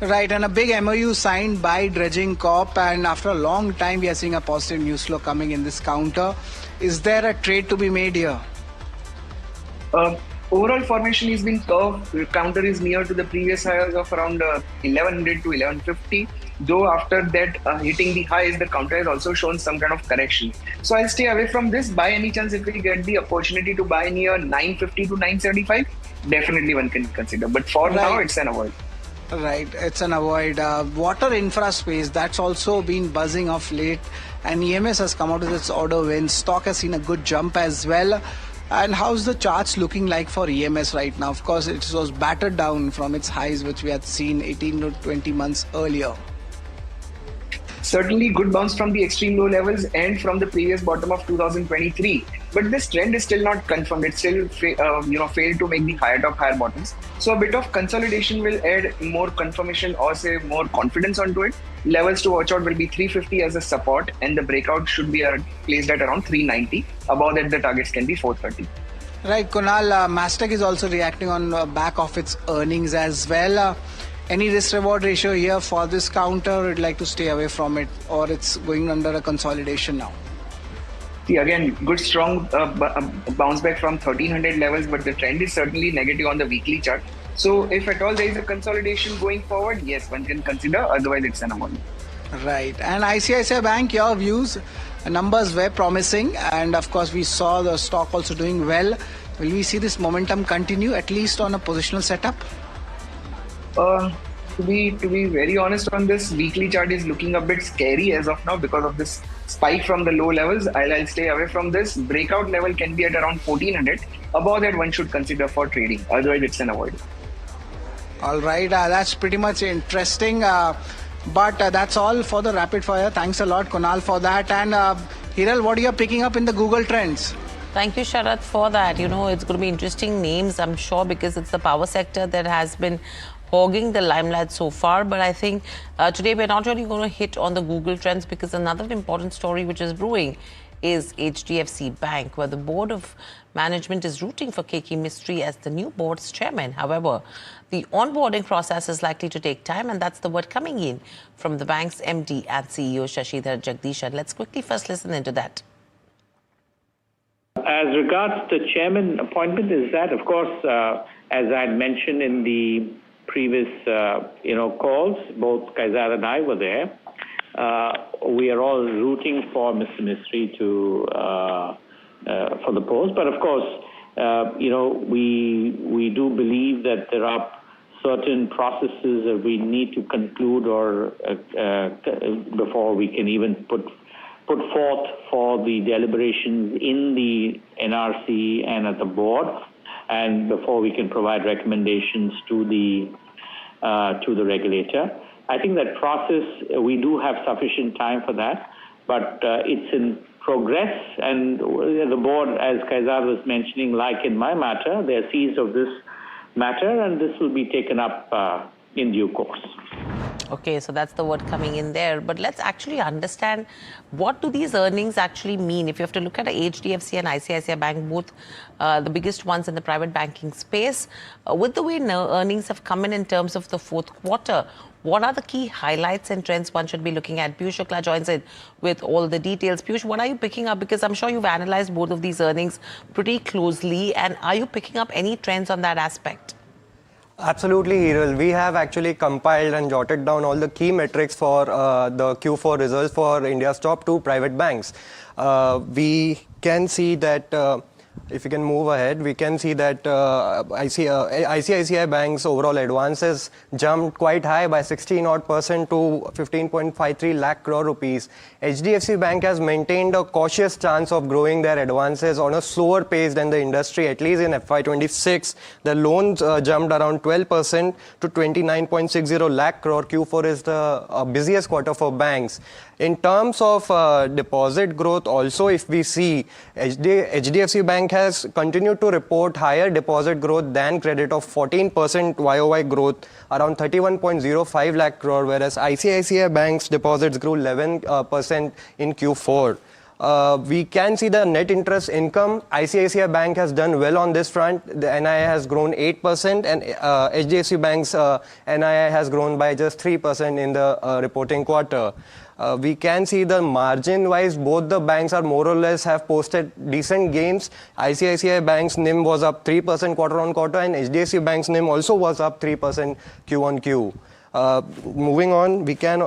Right, and a big MOU signed by Dredging Corp, and after a long time we are seeing a positive news flow coming in this counter. Is there a trade to be made here? Overall formation is being curved. The counter is near to the previous highs of around 1100 to 1150. Though after that hitting the highs, the counter has also shown some kind of correction. So I'll stay away from this. By any chance, if we get the opportunity to buy near 950 to 975, definitely one can consider. But for now, it's an avoid. Right, it's an avoid. Water infra space, that's also been buzzing of late. And EMS has come out with its order wins. Stock has seen a good jump as well. And how's the charts looking like for EMS right now? Of course, it was battered down from its highs, which we had seen 18 to 20 months earlier. Certainly good bounce from the extreme low levels and from the previous bottom of 2023. But this trend is still not confirmed. It still failed to make the higher top, higher bottoms. So a bit of consolidation will add more confirmation or say more confidence onto it. Levels to watch out will be 350 as a support, and the breakout should be placed at around 390. Above that, the targets can be 430. Right, Kunal, Mastech is also reacting on back of its earnings as well. Any risk reward ratio here for this counter? Would like to stay away from it, or it's going under a consolidation now? See, again, good strong bounce back from 1300 levels, but the trend is certainly negative on the weekly chart. So if at all there is a consolidation going forward, yes, one can consider. Otherwise, it's an avoid. Right. And ICICI Bank, your views? Numbers were promising, and of course we saw the stock also doing well. Will we see this momentum continue, at least on a positional setup? To be very honest on this, weekly chart is looking a bit scary as of now because of this spike from the low levels. I'll stay away from this. Breakout level can be at around 1400. Above that, one should consider for trading. Otherwise, it's an avoid. All right, that's pretty much interesting. But that's all for the rapid fire. Thanks a lot, Kunal, for that. And Hiral, what are you picking up in the Google trends? Thank you, Sharad, for that. You know, it's going to be interesting names, I'm sure, because it's the power sector that has been hogging the limelight so far. But I think today we're not really going to hit on the Google trends, because another important story which is brewing is HDFC Bank, where the board of management is rooting for KK Mistry as the new board's chairman. However, the onboarding process is likely to take time, and that's the word coming in from the bank's MD and CEO Shashidhar Jagdishan. Let's quickly first listen into that. As regards the chairman appointment, is that, of course, as I had mentioned in the previous, calls, both Kaizad and I were there. We are all rooting for Mr. Mistry for the post, but of course, we do believe that there are certain processes that we need to conclude or before we can even put forth for the deliberations in the NRC and at the board, and before we can provide recommendations to the regulator. I think that process, we do have sufficient time for that, but it's in progress, and the board, as Kaizad was mentioning, like in my matter, they're seized of this matter, and this will be taken up in due course. Okay, so that's the word coming in there. But let's actually understand, what do these earnings actually mean? If you have to look at HDFC and ICICI Bank, both the biggest ones in the private banking space, with the way earnings have come in terms of the fourth quarter, what are the key highlights and trends one should be looking at? Piyush Shukla joins in with all the details. Piyush, what are you picking up? Because I'm sure you've analyzed both of these earnings pretty closely. And are you picking up any trends on that aspect? Absolutely, Hiral. We have actually compiled and jotted down all the key metrics for the Q4 results for India's top 2 private banks. We can see that, if you can move ahead, we can see that ICICI Bank's overall advances jumped quite high by 16% to 15.53 lakh crore rupees. HDFC Bank has maintained a cautious stance of growing their advances on a slower pace than the industry, at least in FY26. The loans jumped around 12% to 29.60 lakh crore. Q4 is the busiest quarter for banks. In terms of deposit growth also, if we see, HDFC Bank has continued to report higher deposit growth than credit of 14% YOY growth, around 31.05 lakh crore, whereas ICICI Bank's deposits grew 11% in Q4. We can see the net interest income. ICICI Bank has done well on this front. The NII has grown 8%, and HDFC Bank's NII has grown by just 3% in the reporting quarter. We can see the margin-wise, both the banks are more or less have posted decent gains. ICICI Bank's NIM was up 3% quarter-on-quarter, and HDFC Bank's NIM also was up 3% Q-on-Q. Moving on, we can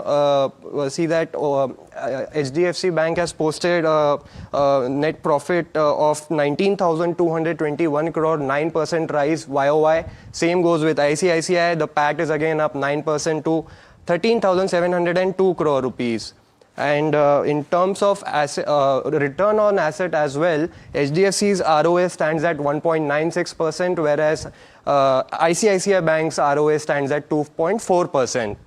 see that HDFC Bank has posted a net profit of 19,221 crore, 9% rise YOY. Same goes with ICICI. The PAT is again up 9% to 13,702 crore rupees. And in terms of return on asset as well, HDFC's ROA stands at 1.96%, whereas ICICI Bank's ROA stands at 2.4%.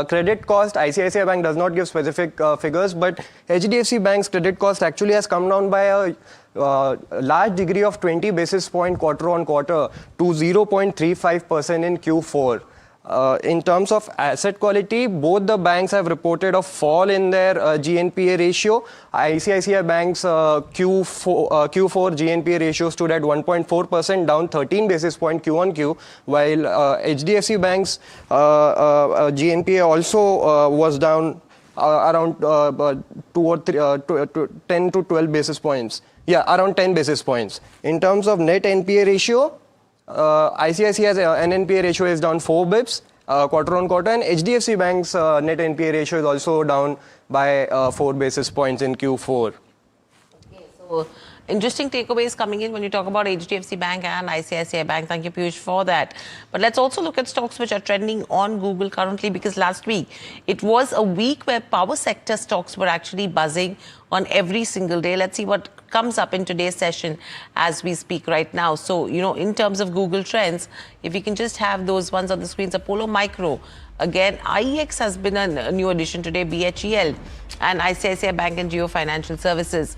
Credit cost, ICICI Bank does not give specific figures, but HDFC Bank's credit cost actually has come down by a large degree of 20 basis point quarter-on-quarter to 0.35% in Q4. In terms of asset quality, both the banks have reported a fall in their GNPA ratio. ICICI Bank's Q4 GNPA ratio stood at 1.4%, down 13 basis point Q-on-Q, while HDFC Bank's GNPA also was down around 10 to 12 basis points. Yeah, around 10 basis points. In terms of net NPA ratio, ICICI's NNPA ratio is down 4 bips quarter-on-quarter, and HDFC Bank's net NPA ratio is also down by 4 basis points in Q4. Okay, so interesting takeaways coming in when you talk about HDFC Bank and ICICI Bank. Thank you, Piyush, for that. But let's also look at stocks which are trending on Google currently, because last week it was a week where power sector stocks were actually buzzing on every single day. Let's see what comes up in today's session as we speak right now. So, in terms of Google Trends, if you can just have those ones on the screens, Apollo Micro. Again, IEX has been a new addition today, BHEL, and ICICI Bank and Geo Financial Services.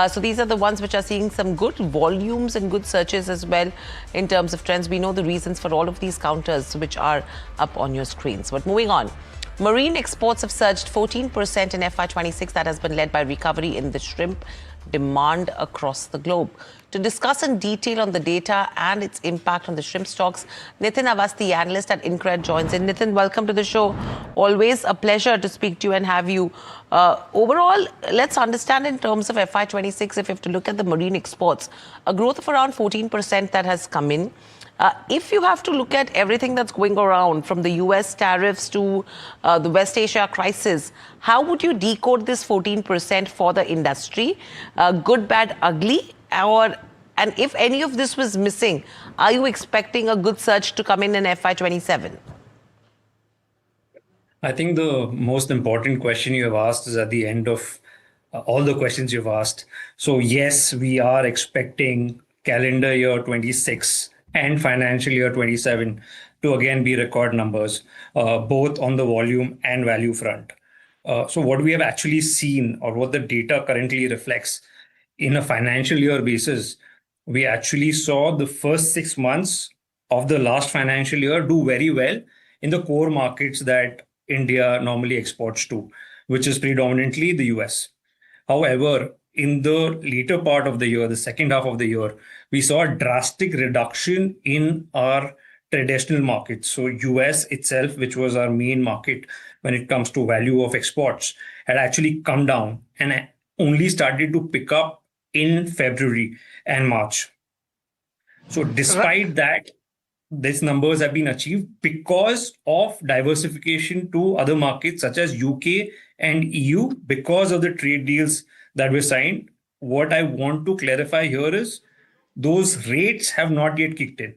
So these are the ones which are seeing some good volumes and good searches as well in terms of trends. We know the reasons for all of these counters which are up on your screens. But moving on. Marine exports have surged 14% in FY26. That has been led by recovery in the shrimp demand across the globe. To discuss in detail on the data and its impact on the shrimp stocks, Nitin Awasthi, analyst at InCred, joins in. Nitin, welcome to the show. Always a pleasure to speak to you and have you. Overall, let's understand in terms of FY26, if you have to look at the marine exports, a growth of around 14% that has come in. If you have to look at everything that's going around, from the US tariffs to the West Asia crisis, how would you decode this 14% for the industry? Good, bad, ugly? And if any of this was missing, are you expecting a good surge to come in FY27? I think the most important question you have asked is at the end of all the questions you've asked. So yes, we are expecting calendar year 26 and financial year 27 to again be record numbers, both on the volume and value front. So what we have actually seen, or what the data currently reflects in a financial year basis, we actually saw the first 6 months of the last financial year do very well in the core markets that India normally exports to, which is predominantly the US. However, in the later part of the year, the second half of the year, we saw a drastic reduction in our traditional markets. So US itself, which was our main market when it comes to value of exports, had actually come down and only started to pick up in February and March. So despite that, these numbers have been achieved because of diversification to other markets such as UK and EU, because of the trade deals that were signed. What I want to clarify here is those rates have not yet kicked in.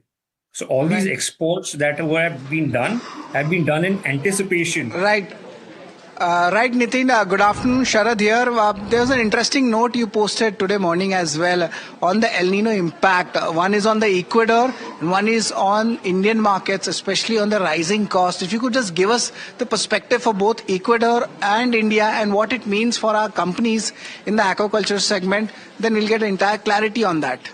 So all these exports that have been done in anticipation. Right. Right, Nitin. Good afternoon. Sharad here. There's an interesting note you posted today morning as well on the El Nino impact. One is on the Ecuador and one is on Indian markets, especially on the rising cost. If you could just give us the perspective for both Ecuador and India and what it means for our companies in the aquaculture segment, then we'll get entire clarity on that.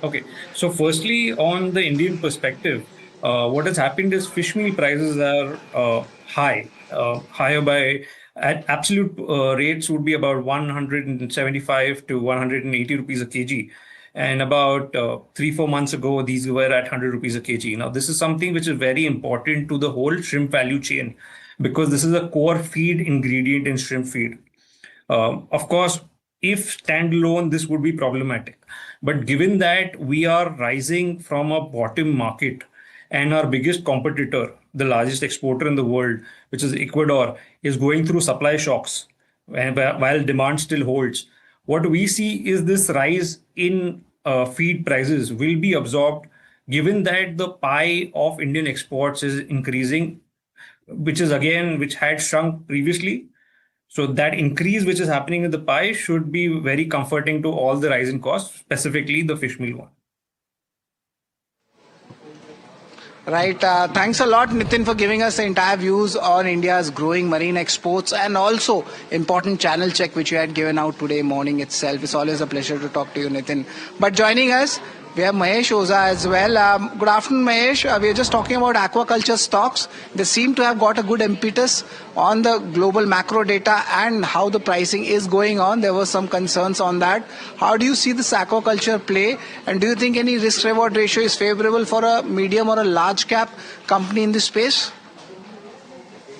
Okay. So firstly, on the Indian perspective, what has happened is fish meal prices are higher by, at absolute rates would be about 175 to 180 rupees a kg. And about 3-4 months ago, these were at 100 rupees a kg. Now, this is something which is very important to the whole shrimp value chain, because this is a core feed ingredient in shrimp feed. Of course, if standalone, this would be problematic. But given that we are rising from a bottom market, and our biggest competitor, the largest exporter in the world, which is Ecuador, is going through supply shocks while demand still holds, what we see is this rise in feed prices will be absorbed, given that the pie of Indian exports is increasing, which had shrunk previously. So that increase which is happening in the pie should be very comforting to all the rising costs, specifically the fish meal one. Right. Thanks a lot, Nitin, for giving us the entire views on India's growing marine exports and also important channel check which you had given out today morning itself. It's always a pleasure to talk to you, Nitin. But joining us, we have Mahesh Oza as well. Good afternoon, Mahesh. We are just talking about aquaculture stocks. They seem to have got a good impetus on the global macro data and how the pricing is going on. There were some concerns on that. How do you see this aquaculture play? And do you think any risk-reward ratio is favorable for a medium or a large cap company in this space?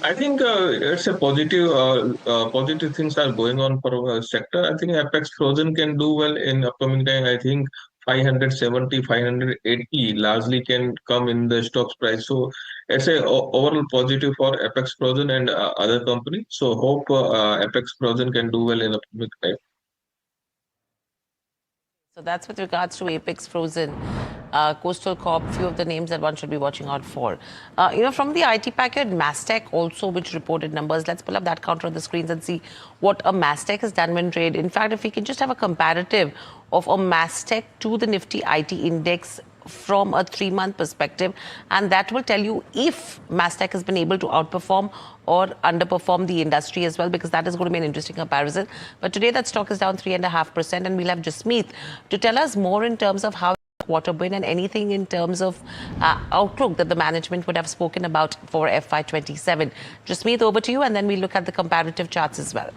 I think it's a positive things are going on for our sector. I think Apex Frozen can do well in upcoming time. I think 570, 580 largely can come in the stocks price. So it's a overall positive for Apex Frozen and other companies. So hope Apex Frozen can do well in upcoming time. So that's with regards to Apex Frozen. Coastal Corp, few of the names that one should be watching out for. From the IT packet, Mastech also, which reported numbers. Let's pull up that counter on the screens and see what a Mastech has done when trade. In fact, if we can just have a comparative of a Mastech to the Nifty IT index from a 3-month perspective, and that will tell you if Mastech has been able to outperform or underperform the industry as well, because that is going to be an interesting comparison. But today that stock is down 3.5%, and we'll have Jasmeet to tell us more in terms of how quarter been and anything in terms of outlook that the management would have spoken about for FY27. Jasmeet, over to you, and then we look at the comparative charts as well.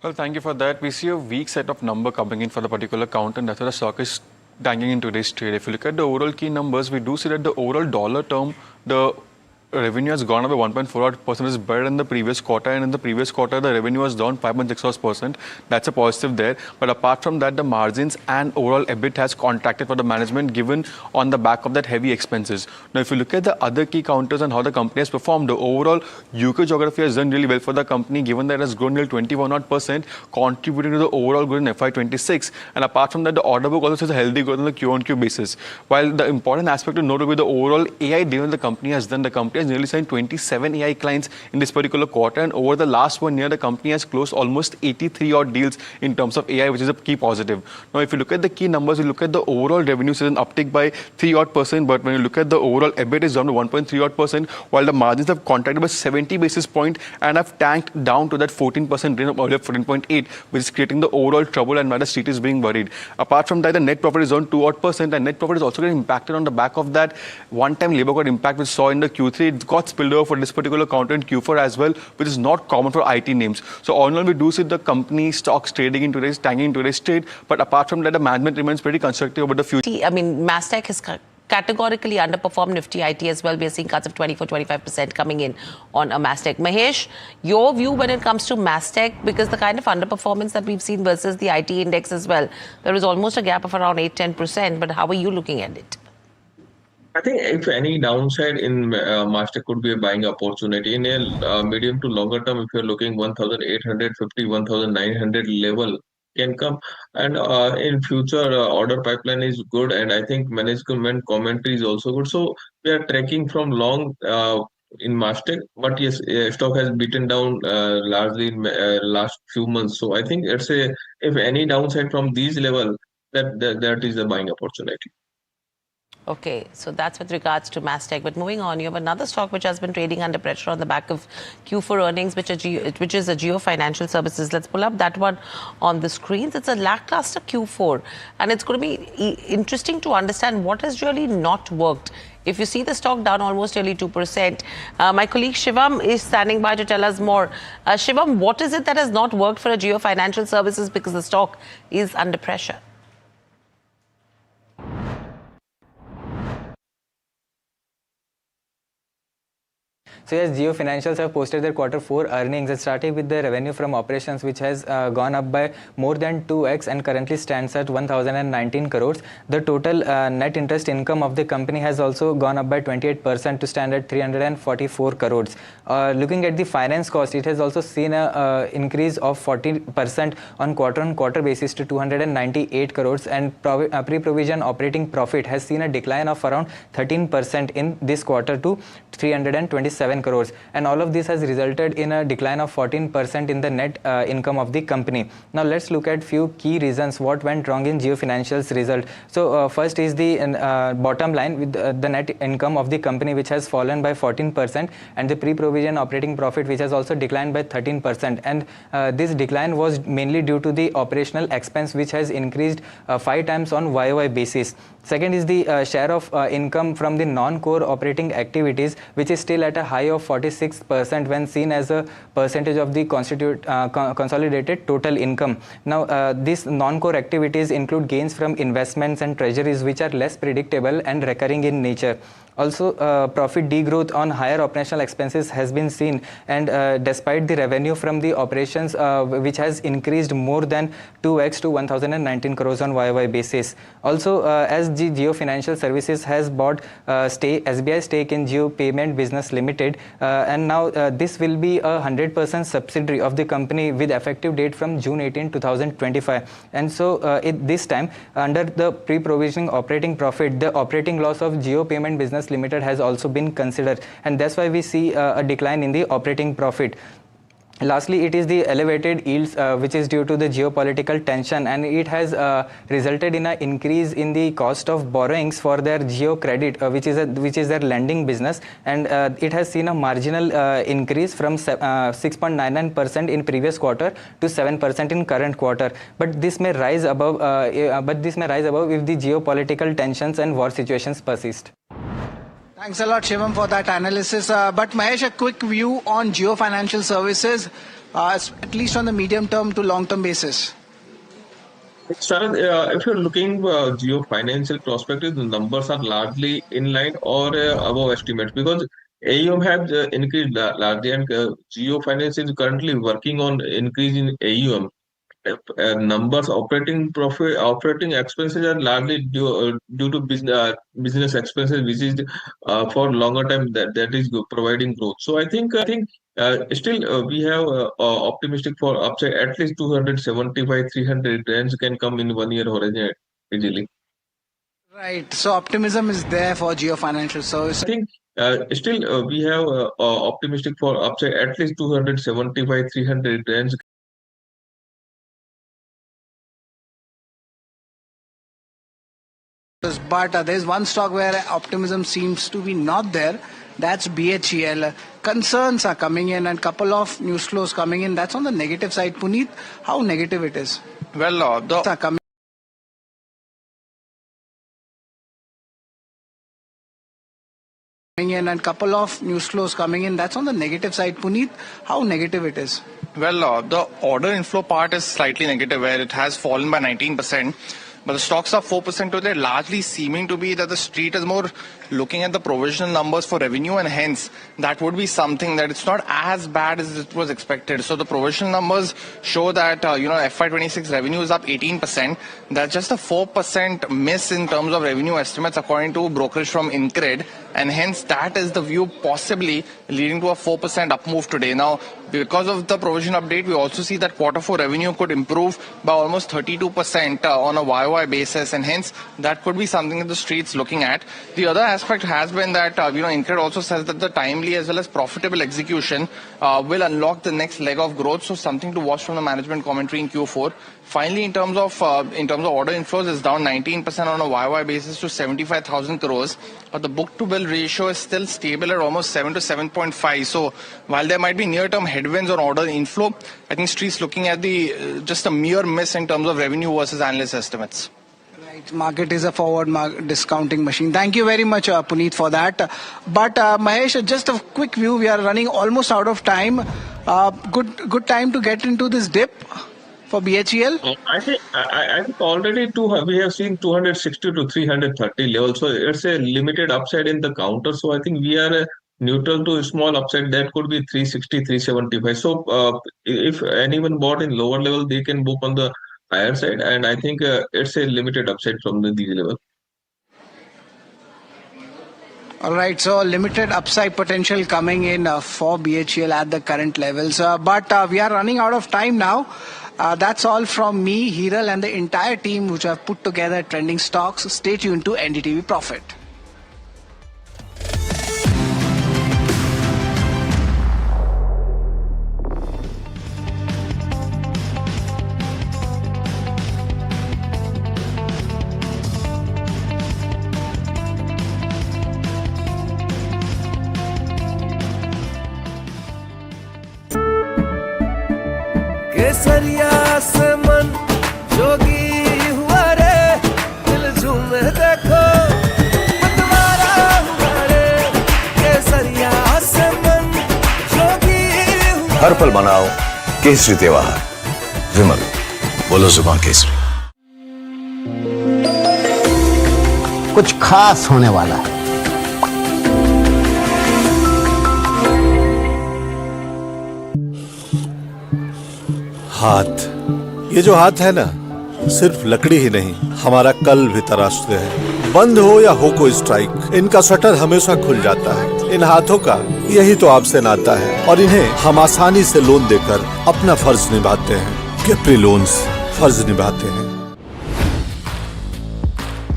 Well, thank you for that. We see a weak set of number coming in for the particular count, and that's why the stock is dangling in today's trade. If you look at the overall key numbers, we do see that the overall dollar term, the revenue has gone up by 1.48%, is better than the previous quarter, and in the previous quarter the revenue was down 5.6%. That's a positive there. But apart from that, the margins and overall EBIT has contracted for the management, given on the back of that heavy expenses. Now, if you look at the other key counters and how the company has performed, the overall UK geography has done really well for the company, given that it has grown nearly 21%, contributing to the overall growth in FY26. And apart from that, the order book also has a healthy growth on the Q-on-Q basis. While the important aspect to note will be the overall AI deal the company has done. The company has nearly signed 27 AI clients in this particular quarter, and over the last 1 year, the company has closed almost 83 odd deals in terms of AI, which is a key positive. Now, if you look at the key numbers, you look at the overall revenue, is an uptick by 3 odd %, but when you look at the overall EBIT, is down to 1.3 odd %, while the margins have contracted by 70 basis points and have tanked down to that 14% range of earlier 14.8, which is creating the overall trouble, and why the street is being worried. Apart from that, the net profit is down 2 odd %, and net profit is also getting impacted on the back of that one-time labor code impact we saw in the Q3. It got spilled over for this particular counter in Q4 as well, which is not common for IT names. So all in all, we do see the company stocks trading in today's, tanking in today's trade. But apart from that, the management remains pretty constructive about the future. I mean, Mastech has categorically underperformed Nifty IT as well. We are seeing cuts of 24-25% coming in on a Mastech. Mahesh, your view when it comes to Mastech, because the kind of underperformance that we've seen versus the IT index as well, there is almost a gap of around 8-10%. But how are you looking at it? I think if any downside in Mastech could be a buying opportunity in a medium to longer term, if you're looking 1,850, 1,900 level can come, and in future order pipeline is good, and I think management commentary is also good. So we are tracking from long in Mastech, but yes, stock has beaten down largely in last few months. So I think if any downside from these level, that is a buying opportunity. Okay, so that's with regards to Mastech. But moving on, you have another stock which has been trading under pressure on the back of Q4 earnings, which is a Geo Financial Services. Let's pull up that one on the screens. It's a lackluster Q4, and it's going to be interesting to understand what has really not worked. If you see the stock down almost nearly 2%, my colleague Shivam is standing by to tell us more. Shivam, what is it that has not worked for a Geo Financial Services, because the stock is under pressure? So yes, Geo Financials have posted their Q4 earnings. It started with the revenue from operations, which has gone up by more than 2x and currently stands at 1,019 crores. The total net interest income of the company has also gone up by 28% to stand at 344 crores. Looking at the finance cost, it has also seen an increase of 40% on quarter-on-quarter basis to 298 crores, and pre-provision operating profit has seen a decline of around 13% in this quarter to 327 crores, and all of this has resulted in a decline of 14% in the net income of the company. Now let's look at few key reasons what went wrong in Geo Financial's result. So first is the bottom line with the net income of the company, which has fallen by 14%, and the pre-provision operating profit, which has also declined by 13%, and this decline was mainly due to the operational expense, which has increased 5 times on YOY basis. Second is the share of income from the non-core operating activities, which is still at a high of 46% when seen as a percentage of the consolidated total income. Now, these non-core activities include gains from investments and treasuries, which are less predictable and recurring in nature. Also, profit degrowth on higher operational expenses has been seen, and despite the revenue from the operations, which has increased more than 2x to 1,019 crores on YOY basis. Also, as Geo Financial Services has bought SBI stake in Geo Payment Business Limited, Limited, and now this will be a 100% subsidiary of the company with effective date from June 18, 2025. And so this time, under the pre-provisioning operating profit, the operating loss of Geo Payment Business Limited has also been considered, and that's why we see a decline in the operating profit. Lastly, it is the elevated yields which is due to the geopolitical tension, and it has resulted in an increase in the cost of borrowings for their Geo Credit, which is their lending business, and it has seen a marginal increase from 6.99% in previous quarter to 7% in current quarter. But this may rise above. If the geopolitical tensions and war situations persist. Thanks a lot, Shivam, for that analysis. But Mahesh, a quick view on Geo Financial Services, at least on the medium term to long term basis. Sir, if you're looking Geo Financial perspective, the numbers are largely in line or above estimates because AUM has increased largely, and Geo Finance is currently working on increase in AUM. Numbers, operating profit, operating expenses are largely due to business expenses, which is for longer time that is providing growth. So I think still we have optimistic for upside at least 275-300 range can come in 1 year horizon easily. Right. So optimism is there for Geo Financial Services. I think still we have optimistic for upside at least 275-300 range. But there's one stock where optimism seems to be not there. That's BHEL. Concerns are coming in and couple of news flows coming in. That's on the negative side. Puneet, how negative it is? Well, the are coming in and couple of news flows coming in. That's on the negative side. Puneet, how negative it is? Well, the order inflow part is slightly negative, where it has fallen by 19%. But the stocks are 4% today, largely seeming to be that the street is more looking at the provisional numbers for revenue, and hence that would be something that it's not as bad as it was expected. So the provisional numbers show that FY26 revenue is up 18%. That's just a 4% miss in terms of revenue estimates according to brokerage from InCred, and hence that is the view possibly leading to a 4% up move today. Now, because of the provision update, we also see that Q4 revenue could improve by almost 32% on a YOY basis, and hence that could be something that the street's looking at. The other aspect has been that InCred also says that the timely as well as profitable execution will unlock the next leg of growth. So something to watch from the management commentary in Q4. Finally, in terms of order inflows, is down 19% on a YOY basis to 75,000 crores. But the book-to-bill ratio is still stable at almost 7 to 7.5. So while there might be near-term headwinds on order inflow, I think streets looking at the just a mere miss in terms of revenue versus analyst estimates. Right, market is a forward discounting machine. Thank you very much, Puneet, for that. But Mahesh, just a quick view. We are running almost out of time. Good time to get into this dip for BHEL? I think already we have seen 260 to 330 levels. So it's a limited upside in the counter. So I think we are neutral to a small upside. That could be 360, 375. So if anyone bought in lower level, they can book on the higher side. And I think it's a limited upside from these level. All right, so limited upside potential coming in for BHEL at the current levels. But we are running out of time now. That's all from me, Hiral, and the entire team which have put together trending stocks. Stay tuned to NDTV Profit. केसरिया से मन जोगी हुआ रे दिल झूमे देखो मतवारा हुआ रे केसरिया से मन जोगी हुआ हर पल मनाओ केसरी त्योहार विमल बोलो जुबान केसरी कुछ खास होने वाला है। हाथ, ये जो हाथ है ना, सिर्फ लकड़ी ही नहीं, हमारा कल भी तराशते हैं। बंद हो या हो कोई स्ट्राइक, इनका शटर हमेशा खुल जाता है। इन हाथों का यही तो आपसे नाता है और इन्हें हम आसानी से लोन देकर अपना फर्ज निभाते हैं। कैप्री लोन्स फर्ज निभाते हैं।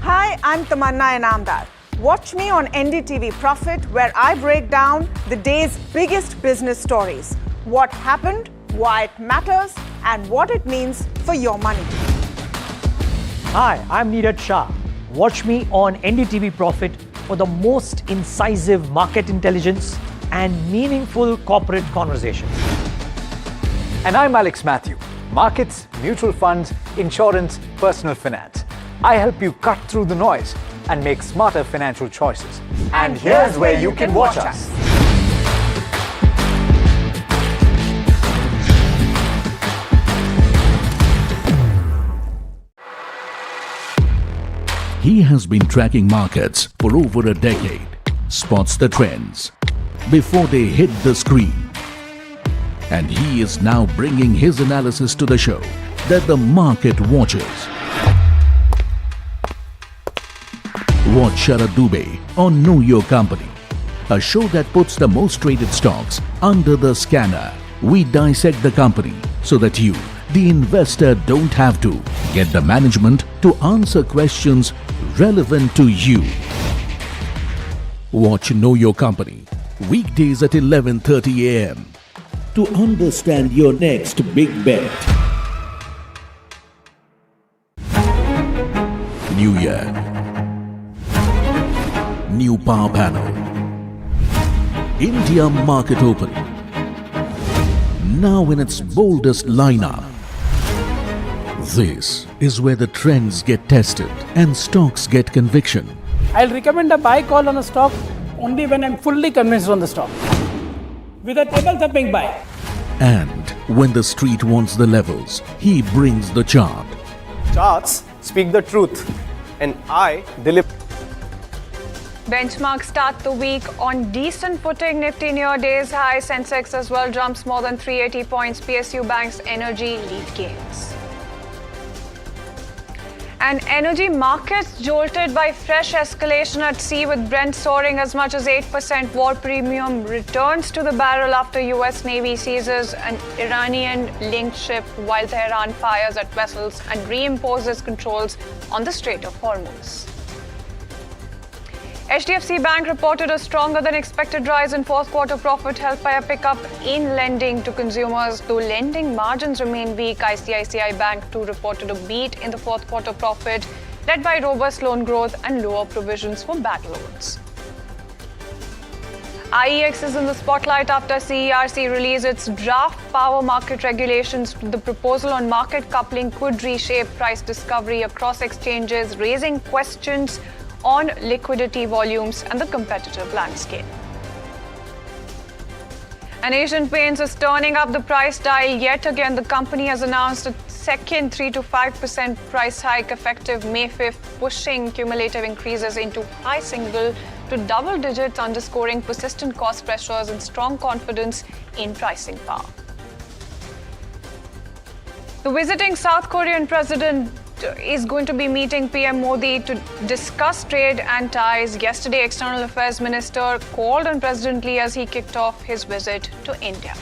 Hi, I'm Tamanna Inamdar. Watch me on NDTV Profit, where I break down the day's biggest business stories. What happened, why it matters, and what it means for your money. Hi, I'm Neeraj Shah. Watch me on NDTV Profit for the most incisive market intelligence and meaningful corporate conversations. And I'm Alex Matthew. Markets, mutual funds, insurance, personal finance. I help you cut through the noise and make smarter financial choices. And here's where you can watch us. He has been tracking markets for over a decade, spots the trends before they hit the screen. And he is now bringing his analysis to the show that the market watches. Watch Sharad Dubey on Know Your Company, a show that puts the most traded stocks under the scanner. We dissect the company so that you, the investor, don't have to. Get the management to answer questions relevant to you. Watch Know Your Company weekdays at 11:30 a.m. to understand your next big bet. New year, new power panel, India market open, now in its boldest lineup. This is where the trends get tested and stocks get conviction. I'll recommend a buy call on a stock only when I'm fully convinced on the stock. With a table thumping buy. And when the street wants the levels, he brings the chart. Charts speak the truth, and I deliver. Benchmarks start the week on decent footing. Nifty near day's high. Sensex as well jumps more than 380 points. PSU Bank's energy lead gains. And energy markets jolted by fresh escalation at sea, with Brent soaring as much as 8%. War premium returns to the barrel after US Navy seizes an Iranian-linked ship, while Tehran fires at vessels and reimposes controls on the Strait of Hormuz. HDFC Bank reported a stronger than expected rise in fourth quarter profit, helped by a pickup in lending to consumers, though lending margins remain weak. ICICI Bank too reported a beat in the fourth quarter profit, led by robust loan growth and lower provisions for bad loans. IEX is in the spotlight after CERC released its draft power market regulations. The proposal on market coupling could reshape price discovery across exchanges, raising questions on liquidity volumes and the competitive landscape. And Asian Paints is turning up the price dial yet again. The company has announced a second 3 to 5% price hike effective May 5th, pushing cumulative increases into high single to double digits, underscoring persistent cost pressures and strong confidence in pricing power. The visiting South Korean president is going to be meeting PM Modi to discuss trade and ties. Yesterday, External Affairs Minister called on President Lee as he kicked off his visit to India.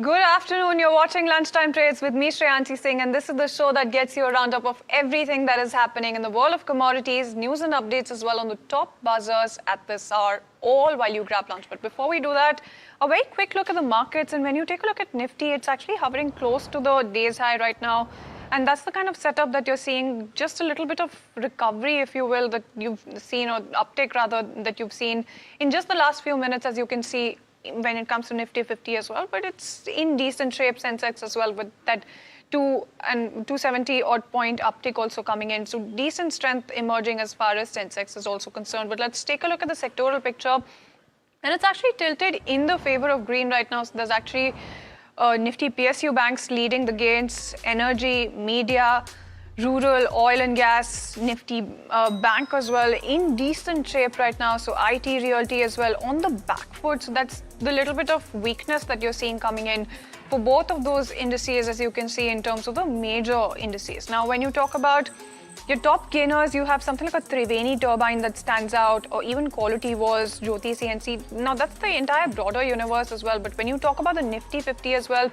Good afternoon. You're watching Lunchtime Trades with me, Shreyanshi Singh, and this is the show that gets you a roundup of everything that is happening in the world of commodities, news and updates as well on the top buzzers at this hour, all while you grab lunch. But before we do that, a very quick look at the markets. And when you take a look at Nifty, it's actually hovering close to the day's high right now. And that's the kind of setup that you're seeing, just a little bit of recovery, if you will, that you've seen, or uptick rather, that you've seen in just the last few minutes, as you can see, when it comes to Nifty 50 as well, but it's in decent shape. Sensex as well, with that 270 odd point uptick also coming in. So decent strength emerging as far as Sensex is also concerned. But let's take a look at the sectoral picture. And it's actually tilted in the favor of green right now. So there's actually Nifty PSU banks leading the gains, energy, media, rural, oil and gas, Nifty bank as well in decent shape right now. So IT, realty as well on the back foot. So that's the little bit of weakness that you're seeing coming in for both of those indices, as you can see in terms of the major indices. Now, when you talk about your top gainers, you have something like a Triveni turbine that stands out, or even Quality Wars, Jyoti CNC. Now, that's the entire broader universe as well. But when you talk about the Nifty 50 as well,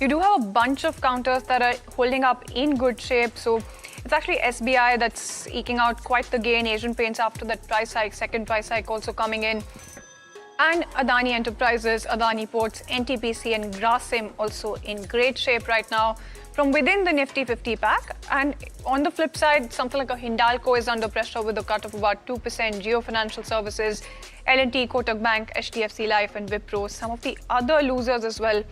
you do have a bunch of counters that are holding up in good shape. So it's actually SBI that's eking out quite the gain. Asian Paints after that price hike, second price hike also coming in. And Adani Enterprises, Adani Ports, NTPC and Grasim also in great shape right now from within the Nifty 50 pack. And on the flip side, something like a Hindalco is under pressure with a cut of about 2%. Geo Financial Services, L&T, Kotak Bank, HDFC Life and Wipro, some of the other losers as well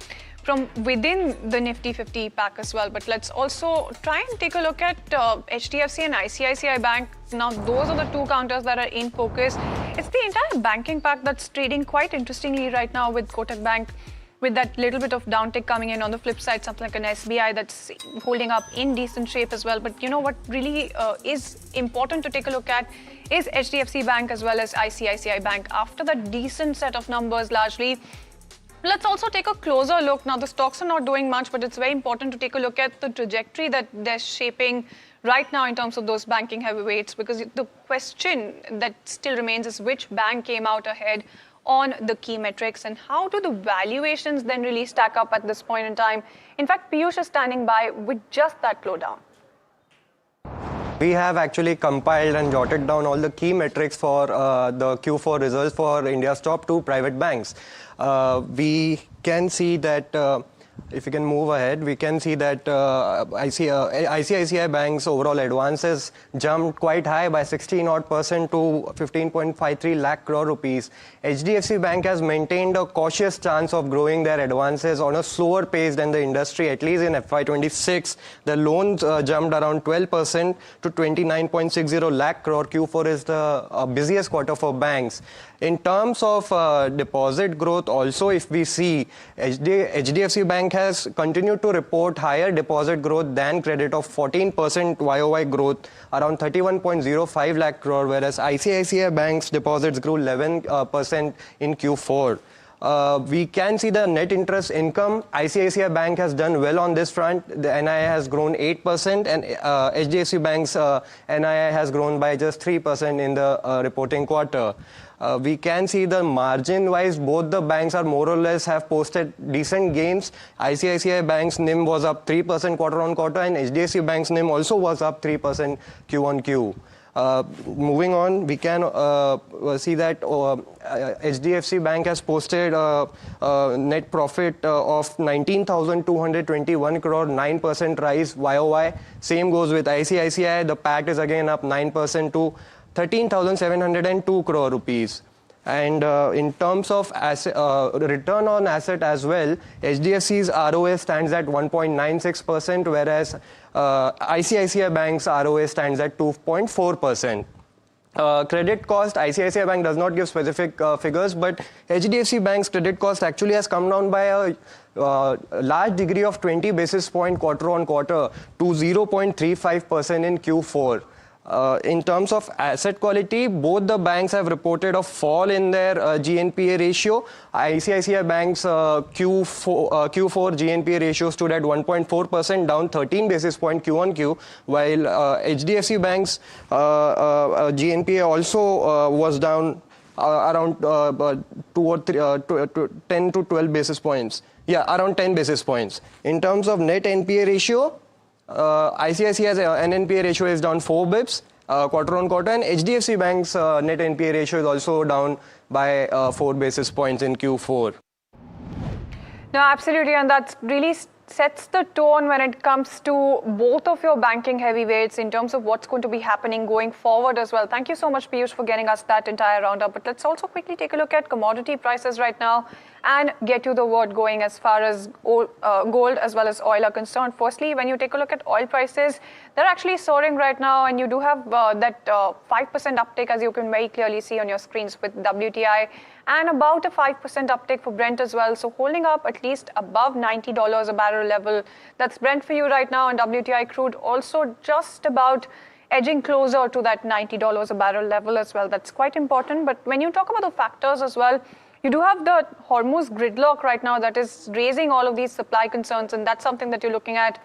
from within the Nifty 50 pack as well. But let's also try and take a look at HDFC and ICICI Bank. Now, those are the two counters that are in focus. It's the entire banking pack that's trading quite interestingly right now, with Kotak Bank with that little bit of downtick coming in. On the flip side, something like an SBI that's holding up in decent shape as well. But you know what really is important to take a look at is HDFC Bank as well as ICICI Bank. After that decent set of numbers largely, let's also take a closer look. Now, the stocks are not doing much, but it's very important to take a look at the trajectory that they're shaping right now in terms of those banking heavyweights, because the question that still remains is which bank came out ahead on the key metrics and how do the valuations then really stack up at this point in time. In fact, Piyush is standing by with just that lowdown. We have actually compiled and jotted down all the key metrics for the Q4 results for India's top 2 private banks. We can see that if we can move ahead, we can see that ICICI Bank's overall advances jumped quite high by 16% to 15.53 lakh crore rupees. HDFC Bank has maintained a cautious stance of growing their advances on a slower pace than the industry, at least in FY26. The loans jumped around 12% to 29.60 lakh crore. Q4 is the busiest quarter for banks. In terms of deposit growth also, if we see, HDFC Bank has continued to report higher deposit growth than credit of 14% YOY growth, around 31.05 lakh crore, whereas ICICI Bank's deposits grew 11% in Q4. We can see the net interest income. ICICI Bank has done well on this front. The NII has grown 8% and HDFC Bank's NII has grown by just 3% in the reporting quarter. We can see the margin-wise, both the banks are more or less have posted decent gains. ICICI Bank's NIM was up 3% quarter-on-quarter and HDFC Bank's NIM also was up 3% Q-on-Q. Moving on, we can see that HDFC Bank has posted a net profit of 19,221 crore, 9% rise YOY. Same goes with ICICI. The PAT is again up 9% to 13,702 crore rupees. And in terms of return on asset as well, HDFC's ROA stands at 1.96%, whereas ICICI Bank's ROA stands at 2.4%. Credit cost, ICICI Bank does not give specific figures, but HDFC Bank's credit cost actually has come down by a large degree of 20 basis point quarter-on-quarter to 0.35% in Q4. In terms of asset quality, both the banks have reported a fall in their GNPA ratio. ICICI Bank's Q4 GNPA ratio stood at 1.4%, down 13 basis point Q-on-Q, while HDFC Bank's GNPA also was down around 10 to 12 basis points. Yeah, around 10 basis points. In terms of net NPA ratio, ICICI's NNPA ratio is down 4 bips quarter-on-quarter, and HDFC Bank's net NPA ratio is also down by 4 basis points in Q4. No, absolutely, and that really sets the tone when it comes to both of your banking heavyweights in terms of what's going to be happening going forward as well. Thank you so much, Piyush, for getting us that entire roundup. But let's also quickly take a look at commodity prices right now. and get you the word going as far as gold as well as oil are concerned. Firstly, when you take a look at oil prices, they're actually soaring right now, and you do have that 5% uptick, as you can very clearly see on your screens, with WTI, and about a 5% uptick for Brent as well. So holding up at least above $90 a barrel level. That's Brent for you right now, and WTI crude also just about edging closer to that $90 a barrel level as well. That's quite important. But when you talk about the factors as well, you do have the Hormuz gridlock right now that is raising all of these supply concerns, and that's something that you're looking at.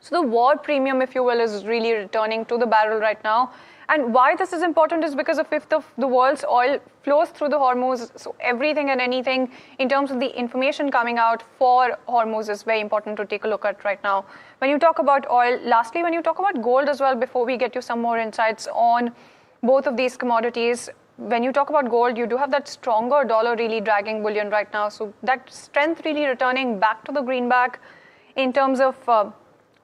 So the war premium, if you will, is really returning to the barrel right now. And why this is important is because a fifth of the world's oil flows through the Hormuz. So everything and anything in terms of the information coming out for Hormuz is very important to take a look at right now. When you talk about oil, lastly, when you talk about gold as well, before we get you some more insights on both of these commodities, when you talk about gold, you do have that stronger dollar really dragging bullion right now. So that strength really returning back to the greenback in terms of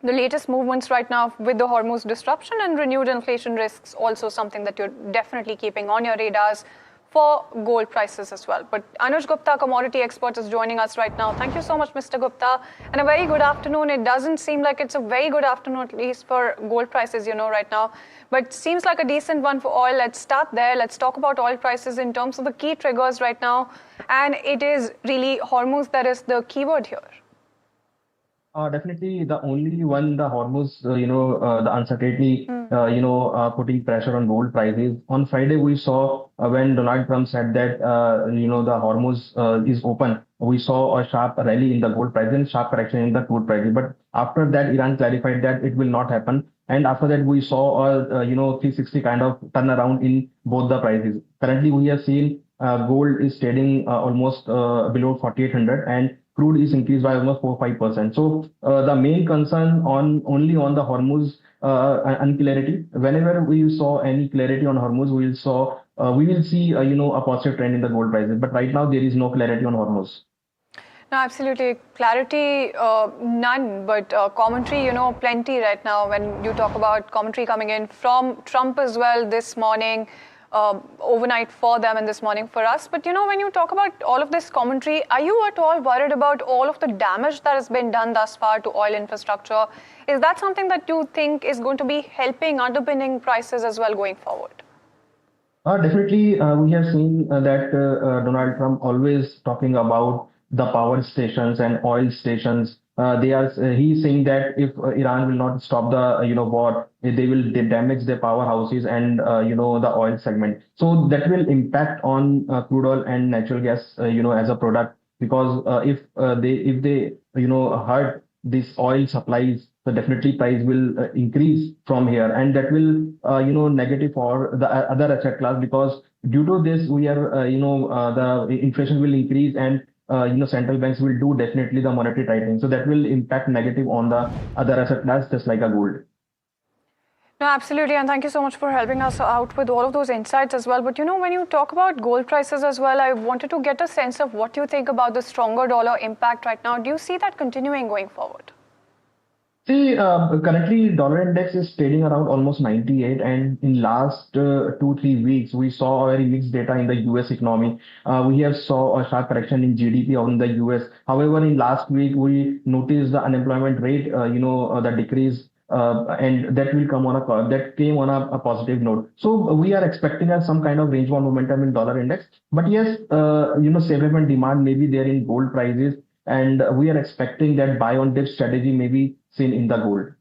the latest movements right now with the Hormuz disruption and renewed inflation risks, also something that you're definitely keeping on your radars for gold prices as well. But Anuj Gupta, commodity expert, is joining us right now. Thank you so much, Mr. Gupta. And a very good afternoon. It doesn't seem like it's a very good afternoon, at least for gold prices, right now. But seems like a decent one for oil. Let's start there. Let's talk about oil prices in terms of the key triggers right now. And it is really Hormuz that is the keyword here. Definitely the only one, the Hormuz, the uncertainty, putting pressure on gold prices. On Friday, we saw when Donald Trump said that, the Hormuz is open, we saw a sharp rally in the gold price and sharp correction in the crude prices. But after that, Iran clarified that it will not happen. And after that, we saw a, 360 kind of turnaround in both the prices. Currently, we have seen gold is trading almost below 4,800 and crude is increased by almost 4-5%. So the main concern only on the Hormuz unclarity. Whenever we saw any clarity on Hormuz, we will see a positive trend in the gold prices. But right now there is no clarity on Hormuz. No, absolutely. Clarity, none, but commentary, plenty right now. When you talk about commentary coming in from Trump as well this morning, overnight for them and this morning for us. But when you talk about all of this commentary, are you at all worried about all of the damage that has been done thus far to oil infrastructure? Is that something that you think is going to be helping underpinning prices as well going forward? Definitely, we have seen that Donald Trump always talking about the power stations and oil stations. He's saying that if Iran will not stop the war, they will damage their powerhouses and the oil segment. So that will impact on crude oil and natural gas as a product, because if they hurt these oil supplies, so definitely price will increase from here, and that will negative for the other asset class, because due to this we are the inflation will increase, and central banks will do definitely the monetary tightening. So that will impact negative on the other asset class, just like a gold. No, absolutely. And thank you so much for helping us out with all of those insights as well. But when you talk about gold prices as well, I wanted to get a sense of what you think about the stronger dollar impact right now. Do you see that continuing going forward? See, currently dollar index is trading around almost 98, and in last 2-3 weeks we saw very mixed data in the US economy. We have saw a sharp correction in GDP on the US. However, in last week we noticed the unemployment rate, the decrease, and that will come on that came on a positive note. So we are expecting some kind of range bound momentum in dollar index. But yes, safe haven demand may be there in gold prices, and we are expecting that buy on dip strategy may be seen in the gold.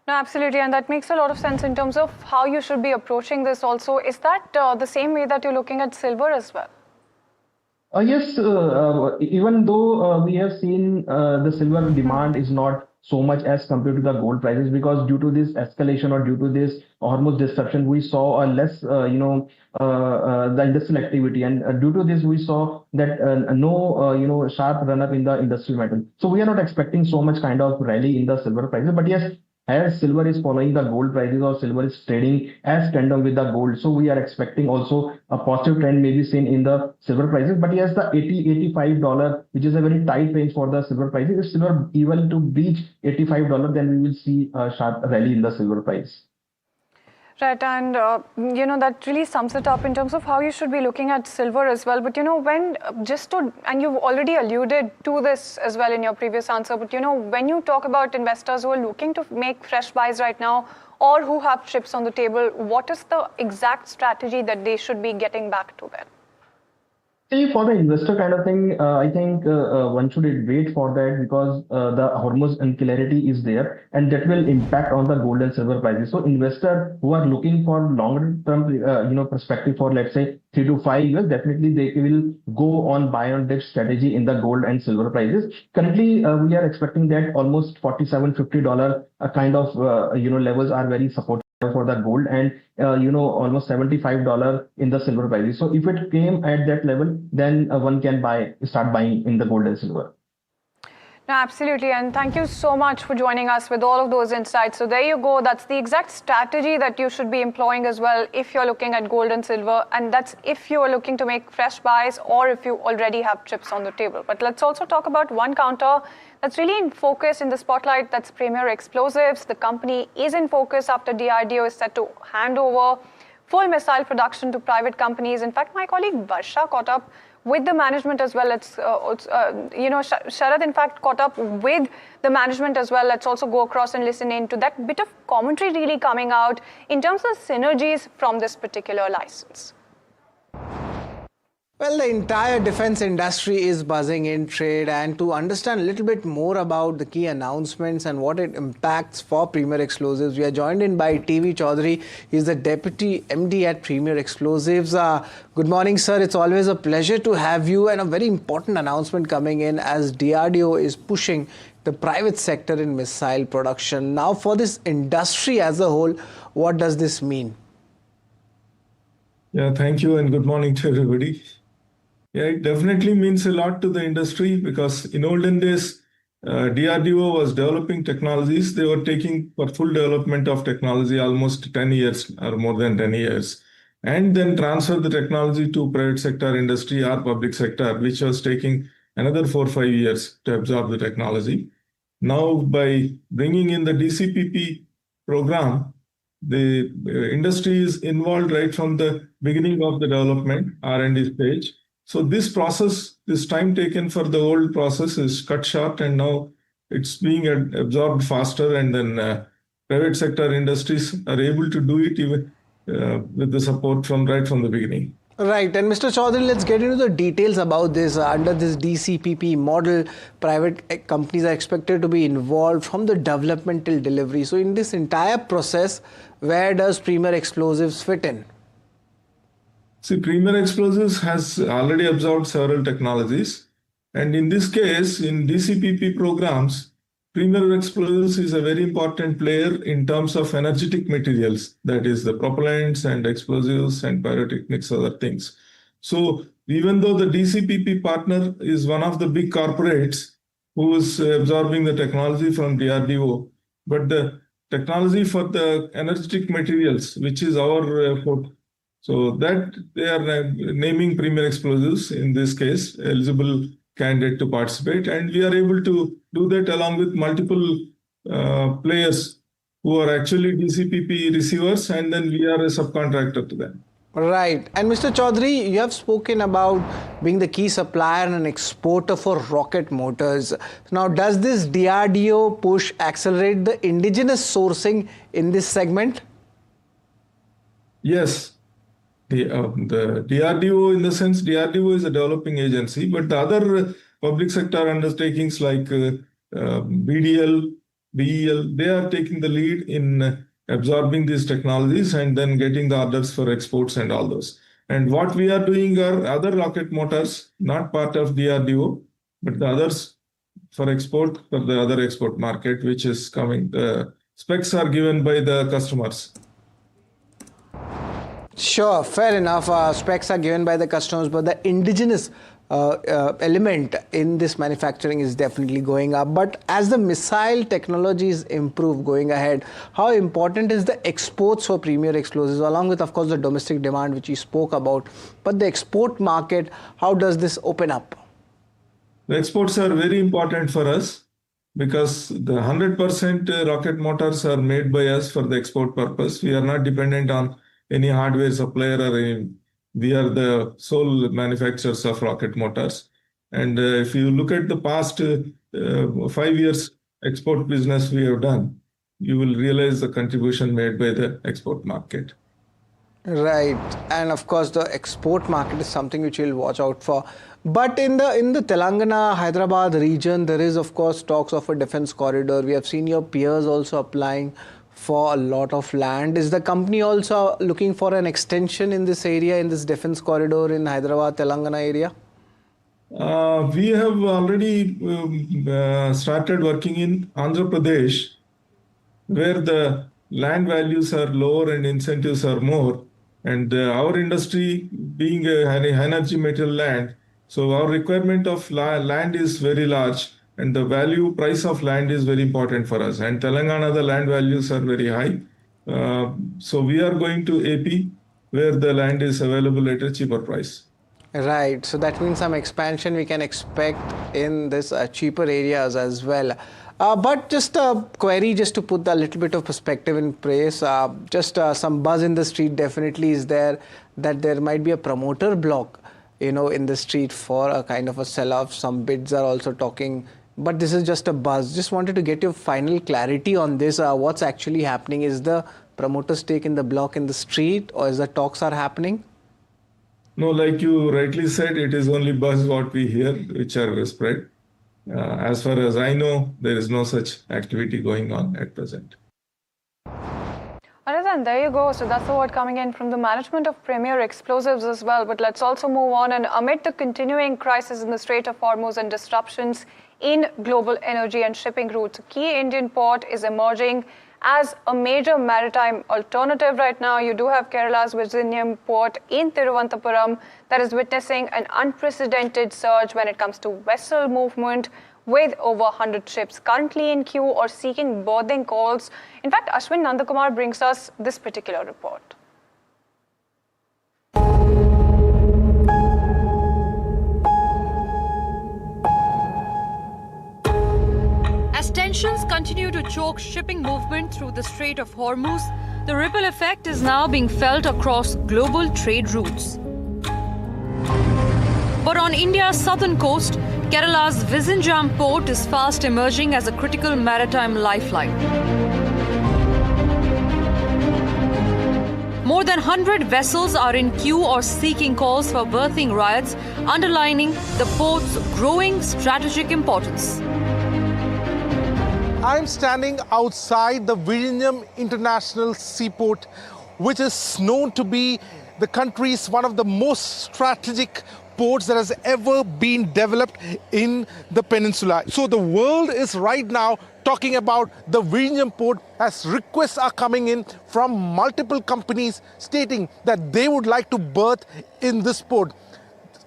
No, absolutely. And that makes a lot of sense in terms of how you should be approaching this also. Is that the same way that you're looking at silver as well? Yes, even though we have seen the silver demand is not so much as compared to the gold prices, because due to this escalation or due to this Hormuz disruption, we saw a less, the industrial activity, and due to this, we saw that no, sharp run up in the industrial metal. So we are not expecting so much kind of rally in the silver prices, but yes, as silver is following the gold prices, or silver is trading as tandem with the gold, so we are expecting also a positive trend may be seen in the silver prices. But yes, the $80-$85, which is a very tight range for the silver prices, if silver able to breach $85, then we will see a sharp rally in the silver price. Right, and that really sums it up in terms of how you should be looking at silver as well. But and you've already alluded to this as well in your previous answer, but when you talk about investors who are looking to make fresh buys right now or who have chips on the table, what is the exact strategy that they should be getting back to then? See, for the investor kind of thing, I think one should wait for that because the Hormuz unclarity is there and that will impact on the gold and silver prices. So investors who are looking for longer term, perspective for let's say 3 to 5 years, definitely they will go on buy on dip strategy in the gold and silver prices. Currently, we are expecting that almost $47-50 kind of levels are very supportive for the gold and almost $75 in the silver prices. So if it came at that level, then one can start buying in the gold and silver. No, absolutely, and thank you so much for joining us with all of those insights. So there you go, that's the exact strategy that you should be employing as well if you're looking at gold and silver, and that's if you are looking to make fresh buys or if you already have chips on the table. But let's also talk about one counter that's really in focus in the spotlight, that's Premier Explosives. The company is in focus after DRDO is set to hand over full missile production to private companies. In fact, my colleague Varsha caught up with the management as well. Sharad in fact caught up with the management as well. Let's also go across and listen in to that bit of commentary really coming out in terms of synergies from this particular license. Well, the entire defense industry is buzzing in trade, and to understand a little bit more about the key announcements and what it impacts for Premier Explosives, we are joined in by TV Chaudhary. He's the Deputy MD at Premier Explosives. Good morning, sir. It's always a pleasure to have you, and a very important announcement coming in as DRDO is pushing the private sector in missile production. Now, for this industry as a whole, what does this mean? Yeah, thank you and good morning to everybody. Yeah, it definitely means a lot to the industry because in olden days, DRDO was developing technologies. They were taking for full development of technology almost 10 years or more than 10 years, and then transfer the technology to private sector industry or public sector, which was taking another 4 or 5 years to absorb the technology. Now, by bringing in the DCPP program, the industry is involved right from the beginning of the development R&D stage. So this process, this time taken for the old process is cut short, and now it's being absorbed faster, and then private sector industries are able to do it even with the support right from the beginning. Right, and Mr. Chaudhary, let's get into the details about this. Under this DCPP model, private companies are expected to be involved from the development till delivery. So in this entire process, where does Premier Explosives fit in? See, Premier Explosives has already absorbed several technologies. And in this case, in DCPP programs, Premier Explosives is a very important player in terms of energetic materials, that is the propellants and explosives and pyrotechnics, other things. So even though the DCPP partner is one of the big corporates who is absorbing the technology from DRDO, but the technology for the energetic materials, which is our so that they are naming Premier Explosives, in this case, eligible candidate to participate. And we are able to do that along with multiple players who are actually DCPP receivers, and then we are a subcontractor to them. Right. And Mr. Chaudhary, you have spoken about being the key supplier and exporter for rocket motors. Now, does this DRDO push accelerate the indigenous sourcing in this segment? Yes. The DRDO, in the sense, DRDO is a developing agency, but the other public sector undertakings like BDL, BEL, they are taking the lead in absorbing these technologies and then getting the orders for exports and all those. And what we are doing are other rocket motors, not part of DRDO, but the others for export, for the other export market, which is coming. The specs are given by the customers. Sure, fair enough. Specs are given by the customers, but the indigenous element in this manufacturing is definitely going up. But as the missile technologies improve going ahead, how important is the exports for Premier Explosives, along with, of course, the domestic demand, which you spoke about? But the export market, how does this open up? The exports are very important for us because the 100% rocket motors are made by us for the export purpose. We are not dependent on any hardware supplier or any. We are the sole manufacturers of rocket motors. And if you look at the past 5 years export business we have done, you will realize the contribution made by the export market. Right, and of course the export market is something which we'll watch out for. But in the Telangana, Hyderabad region, there is of course talks of a defense corridor. We have seen your peers also applying for a lot of land. Is the company also looking for an extension in this area, in this defense corridor in Hyderabad, Telangana area? We have already started working in Andhra Pradesh, where the land values are lower and incentives are more. And our industry being an energy material land, so our requirement of land is very large, and the value price of land is very important for us. And Telangana, the land values are very high. So we are going to AP, where the land is available at a cheaper price. Right, so that means some expansion we can expect in this cheaper areas as well. But just a query, just to put a little bit of perspective in place, some buzz in the street definitely is there that there might be a promoter block, in the street for a kind of a sell-off. Some bids are also talking, but this is just a buzz. Just wanted to get your final clarity on this. What's actually happening? Is the promoter stake in the block in the street, or is the talks are happening? No, like you rightly said, it is only buzz what we hear, which are spread. As far as I know, there is no such activity going on at present. Then there you go. So that's the word coming in from the management of Premier Explosives as well. But let's also move on. And amid the continuing crisis in the Strait of Hormuz and disruptions in global energy and shipping routes, a key Indian port is emerging as a major maritime alternative right now. You do have Kerala's Vizhinjam port in Thiruvananthapuram that is witnessing an unprecedented surge when it comes to vessel movement, with over 100 ships currently in queue or seeking berthing calls. In fact, Ashwin Nandakumar brings us this particular report. As tensions continue to choke shipping movement through the Strait of Hormuz, the ripple effect is now being felt across global trade routes. But on India's southern coast, Kerala's Vizhinjam port is fast emerging as a critical maritime lifeline. More than 100 vessels are in queue or seeking calls for berthing rights, underlining the port's growing strategic importance. I'm standing outside the Vizhinjam International Seaport, which is known to be the country's one of the most strategic ports that has ever been developed in the peninsula. So the world is right now talking about the Vizhinjam port, as requests are coming in from multiple companies stating that they would like to berth in this port,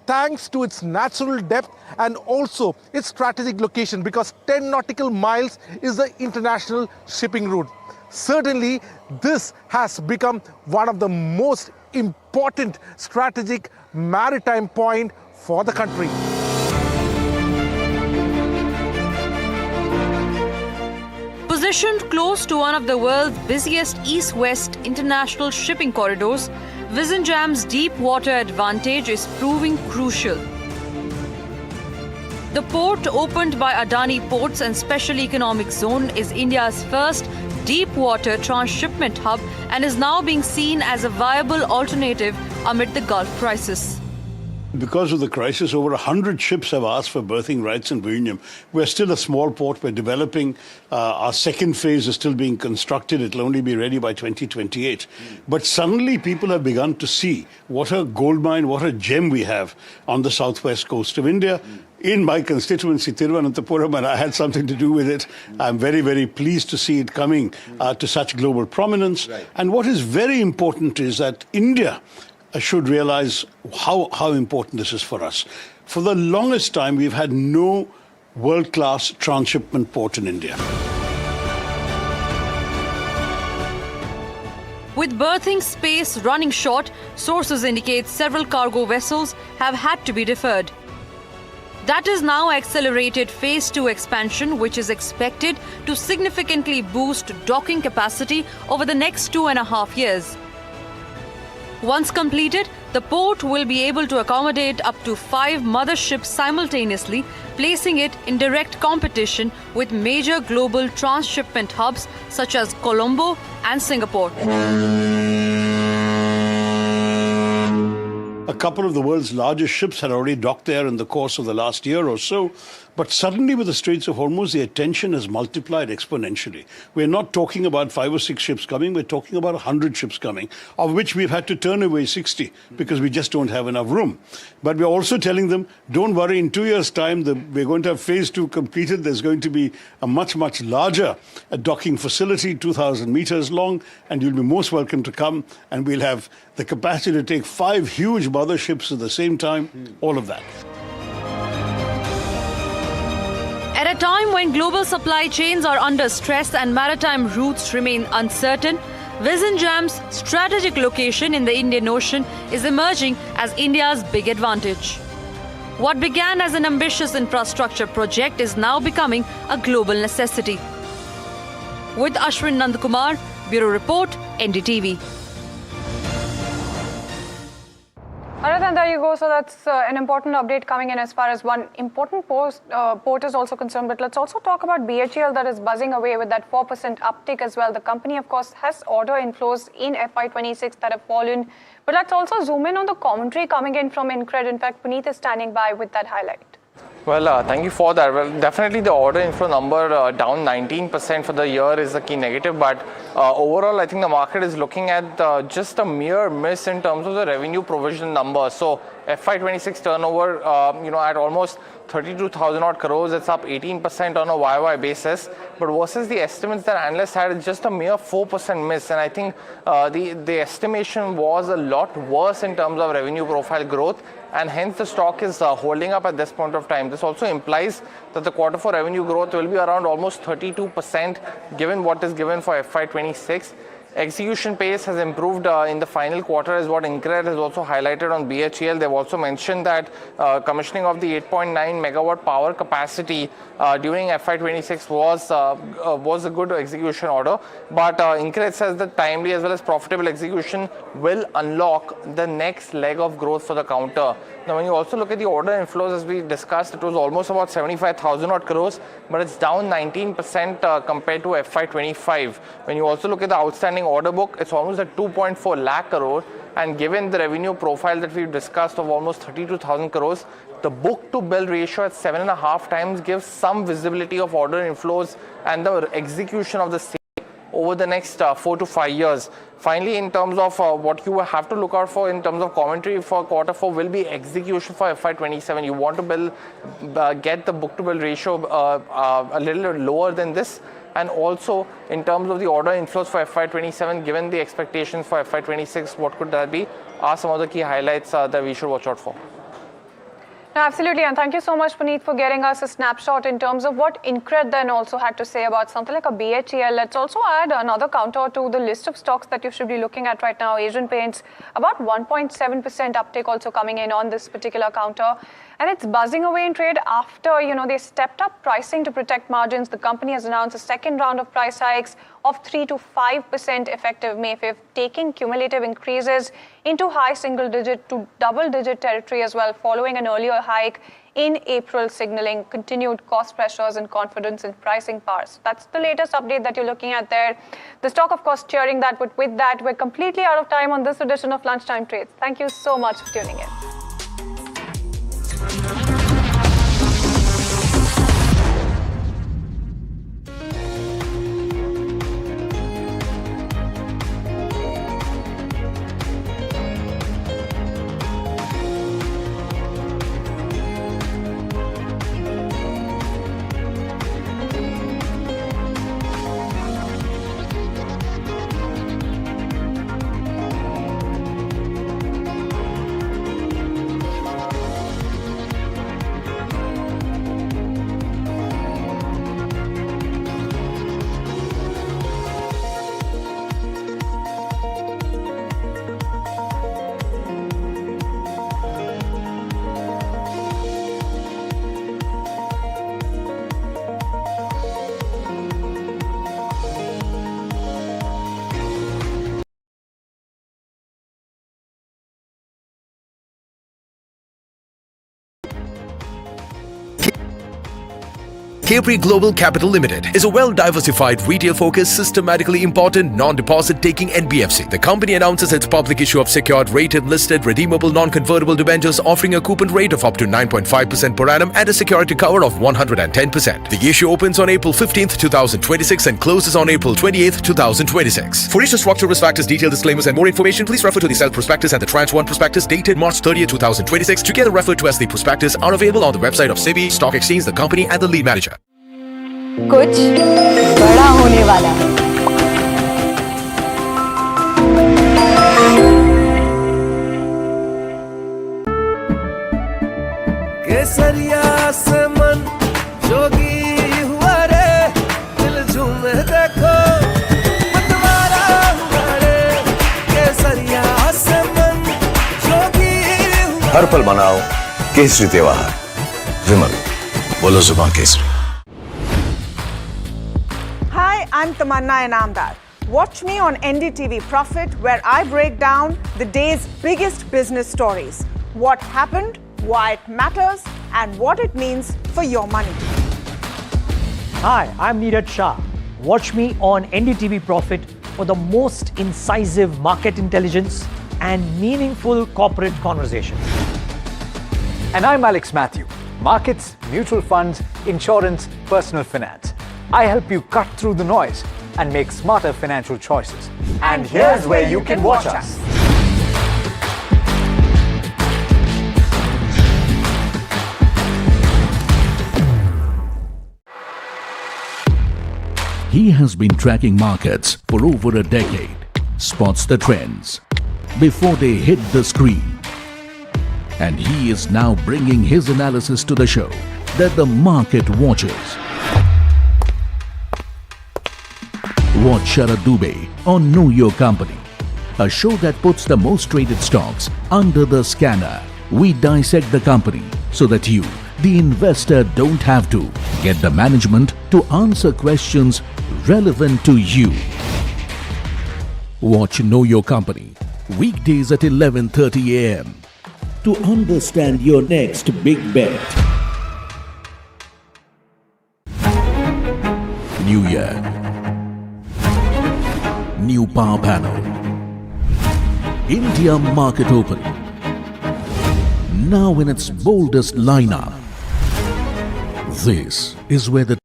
thanks to its natural depth and also its strategic location, because 10 nautical miles is the international shipping route. Certainly, this has become one of the most important strategic maritime point for the country. Positioned close to one of the world's busiest east-west international shipping corridors, Vizhinjam's deep water advantage is proving crucial. The port, opened by Adani Ports and Special Economic Zone, is India's first deep water transshipment hub and is now being seen as a viable alternative amid the Gulf crisis. Because of the crisis, over 100 ships have asked for berthing rights in Vizhinjam. We're still a small port. We're developing. Our second phase is still being constructed. It'll only be ready by 2028. But suddenly people have begun to see what a goldmine, what a gem we have on the southwest coast of India. In my constituency, Thiruvananthapuram, and I had something to do with it. I'm very, very pleased to see it coming to such global prominence. Right. And what is very important is that India should realize how important this is for us. For the longest time, we've had no world-class transshipment port in India. With berthing space running short, sources indicate several cargo vessels have had to be deferred. That is now accelerated phase 2 expansion, which is expected to significantly boost docking capacity over the next 2.5 years. Once completed, the port will be able to accommodate up to 5 motherships simultaneously, placing it in direct competition with major global transshipment hubs such as Colombo and Singapore. A couple of the world's largest ships had already docked there in the course of the last year or so. But suddenly with the Straits of Hormuz, the attention has multiplied exponentially. We're not talking about 5 or 6 ships coming. We're talking about 100 ships coming, of which we've had to turn away 60 because we just don't have enough room. But we're also telling them, don't worry, in 2 years' time, we're going to have phase 2 completed. There's going to be a much, much larger docking facility, 2,000 meters long, and you'll be most welcome to come. And we'll have the capacity to take 5 huge motherships at the same time, all of that. At a time when global supply chains are under stress and maritime routes remain uncertain, Vizinjam's strategic location in the Indian Ocean is emerging as India's big advantage. What began as an ambitious infrastructure project is now becoming a global necessity. With Ashwin Nandkumar, Bureau Report, NDTV. Alright, and there you go. So that's an important update coming in as far as one important port is also concerned. But let's also talk about BHEL that is buzzing away with that 4% uptick as well. The company, of course, has order inflows in FY26 that have fallen. But let's also zoom in on the commentary coming in from InCred. In fact, Puneet is standing by with that highlight. Well, thank you for that. Well, definitely the order inflow number down 19% for the year is a key negative. But overall, I think the market is looking at just a mere miss in terms of the revenue provision number. So FY26 turnover, at almost 32,000 odd crores, it's up 18% on a YY basis. But versus the estimates that analysts had, it's just a mere 4% miss. And I think the estimation was a lot worse in terms of revenue profile growth. And hence the stock is holding up at this point of time. This also implies that the quarter 4 revenue growth will be around almost 32% given what is given for FY26. Execution pace has improved in the final quarter is what InCred has also highlighted on BHEL. They've also mentioned that commissioning of the 8.9 megawatt power capacity during FY26 was a good execution order. But InCred says that timely as well as profitable execution will unlock the next leg of growth for the counter. Now, when you also look at the order inflows, as we discussed, it was almost about 75,000 odd crores, but it's down 19% compared to FY25. When you also look at the outstanding order book, it's almost at 2.4 lakh crore. And given the revenue profile that we've discussed of almost 32,000 crores, the book-to-bill ratio at 7.5 times gives some visibility of order inflows and the execution of the same over the next 4 to 5 years. Finally, in terms of what you have to look out for in terms of commentary for quarter 4 will be execution for FY27. You want to get the book-to-bill ratio a little lower than this. And also, in terms of the order inflows for FY27, given the expectations for FY26, what could that be? Are some of the key highlights that we should watch out for? No, absolutely, and thank you so much, Puneet, for getting us a snapshot in terms of what InCred then also had to say about something like a BHEL. Let's also add another counter to the list of stocks that you should be looking at right now. Asian Paints, about 1.7% uptick also coming in on this particular counter. And it's buzzing away in trade after, they stepped up pricing to protect margins. The company has announced a second round of price hikes of 3 to 5% effective May 5th, taking cumulative increases into high single-digit to double-digit territory as well, following an earlier hike in April, signaling continued cost pressures and confidence in pricing powers. That's the latest update that you're looking at there. The stock, of course, cheering that, but with that, we're completely out of time on this edition of Lunchtime Trades. Thank you so much for tuning in. Capri Global Capital Limited is a well-diversified, retail-focused, systematically important, non-deposit-taking NBFC. The company announces its public issue of secured, rated, listed, redeemable, non-convertible debentures offering a coupon rate of up to 9.5% per annum and a security cover of 110%. The issue opens on April 15th, 2026 and closes on April 28th, 2026. For issue structure, risk factors, detailed disclaimers and more information, please refer to the Self Prospectus and the Tranche 1 Prospectus dated March 30th, 2026, together referred to as the Prospectus, are available on the website of SEBI, Stock Exchange, the company and the lead manager. कुछ बड़ा होने वाला है। केसरिया से मन जोगी हुआ रे, दिल झूमे देखो मतवारा हुआ रे। केसरिया से मन जोगी हुआ। हर पल मनाओ केसरी त्योहार। विमल, बोलो जुबान Kesari. Hi, I'm Tamanna Inamdar. Watch me on NDTV Profit, where I break down the day's biggest business stories. What happened, why it matters, and what it means for your money. Hi, I'm Neeraj Shah. Watch me on NDTV Profit for the most incisive market intelligence and meaningful corporate conversation. And I'm Alex Matthew. Markets, mutual funds, insurance, personal finance. I help you cut through the noise and make smarter financial choices. And here's where you can watch us. He has been tracking markets for over a decade, spots the trends before they hit the screen. And he is now bringing his analysis to the show that the market watches. Watch Sharad Dubey on Know Your Company, a show that puts the most traded stocks under the scanner. We dissect the company so that you, the investor, don't have to. Get the management to answer questions relevant to you. Watch Know Your Company, weekdays at 11:30 a.m. to understand your next big bet. New year. New power panel. India market open. Now in its boldest lineup. This is where the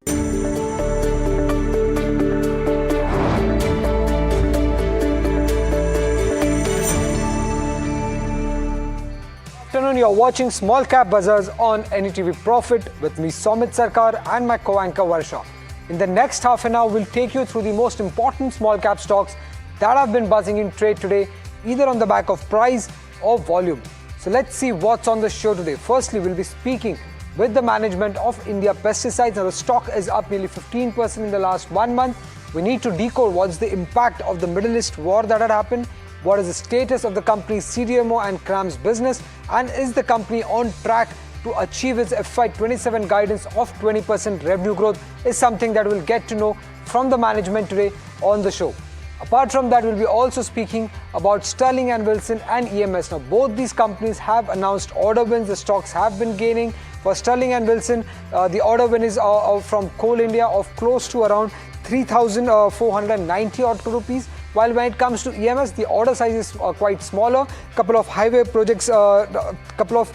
Afternoon, you're watching Small Cap Bazaars on NDTV Profit with me Somit Sarkar and my co-anchor Varsha. In the next half an hour, we'll take you through the most important small cap stocks that have been buzzing in trade today, either on the back of price or volume. So let's see what's on the show today. Firstly, we'll be speaking with the management of India Pesticides. Now, the stock is up nearly 15% in the last 1 month. We need to decode what's the impact of the Middle East war that had happened, what is the status of the company's CDMO and CRAMS business, and is the company on track to achieve its FY27 guidance of 20% revenue growth, is something that we'll get to know from the management today on the show. Apart from that, we'll be also speaking about Sterling and Wilson and EMS. Now, both these companies have announced order wins. The stocks have been gaining. For Sterling and Wilson, the order win is from Coal India of close to around 3,490 odd crore rupees. While when it comes to EMS, the order size is quite smaller. Couple of highway projects, couple of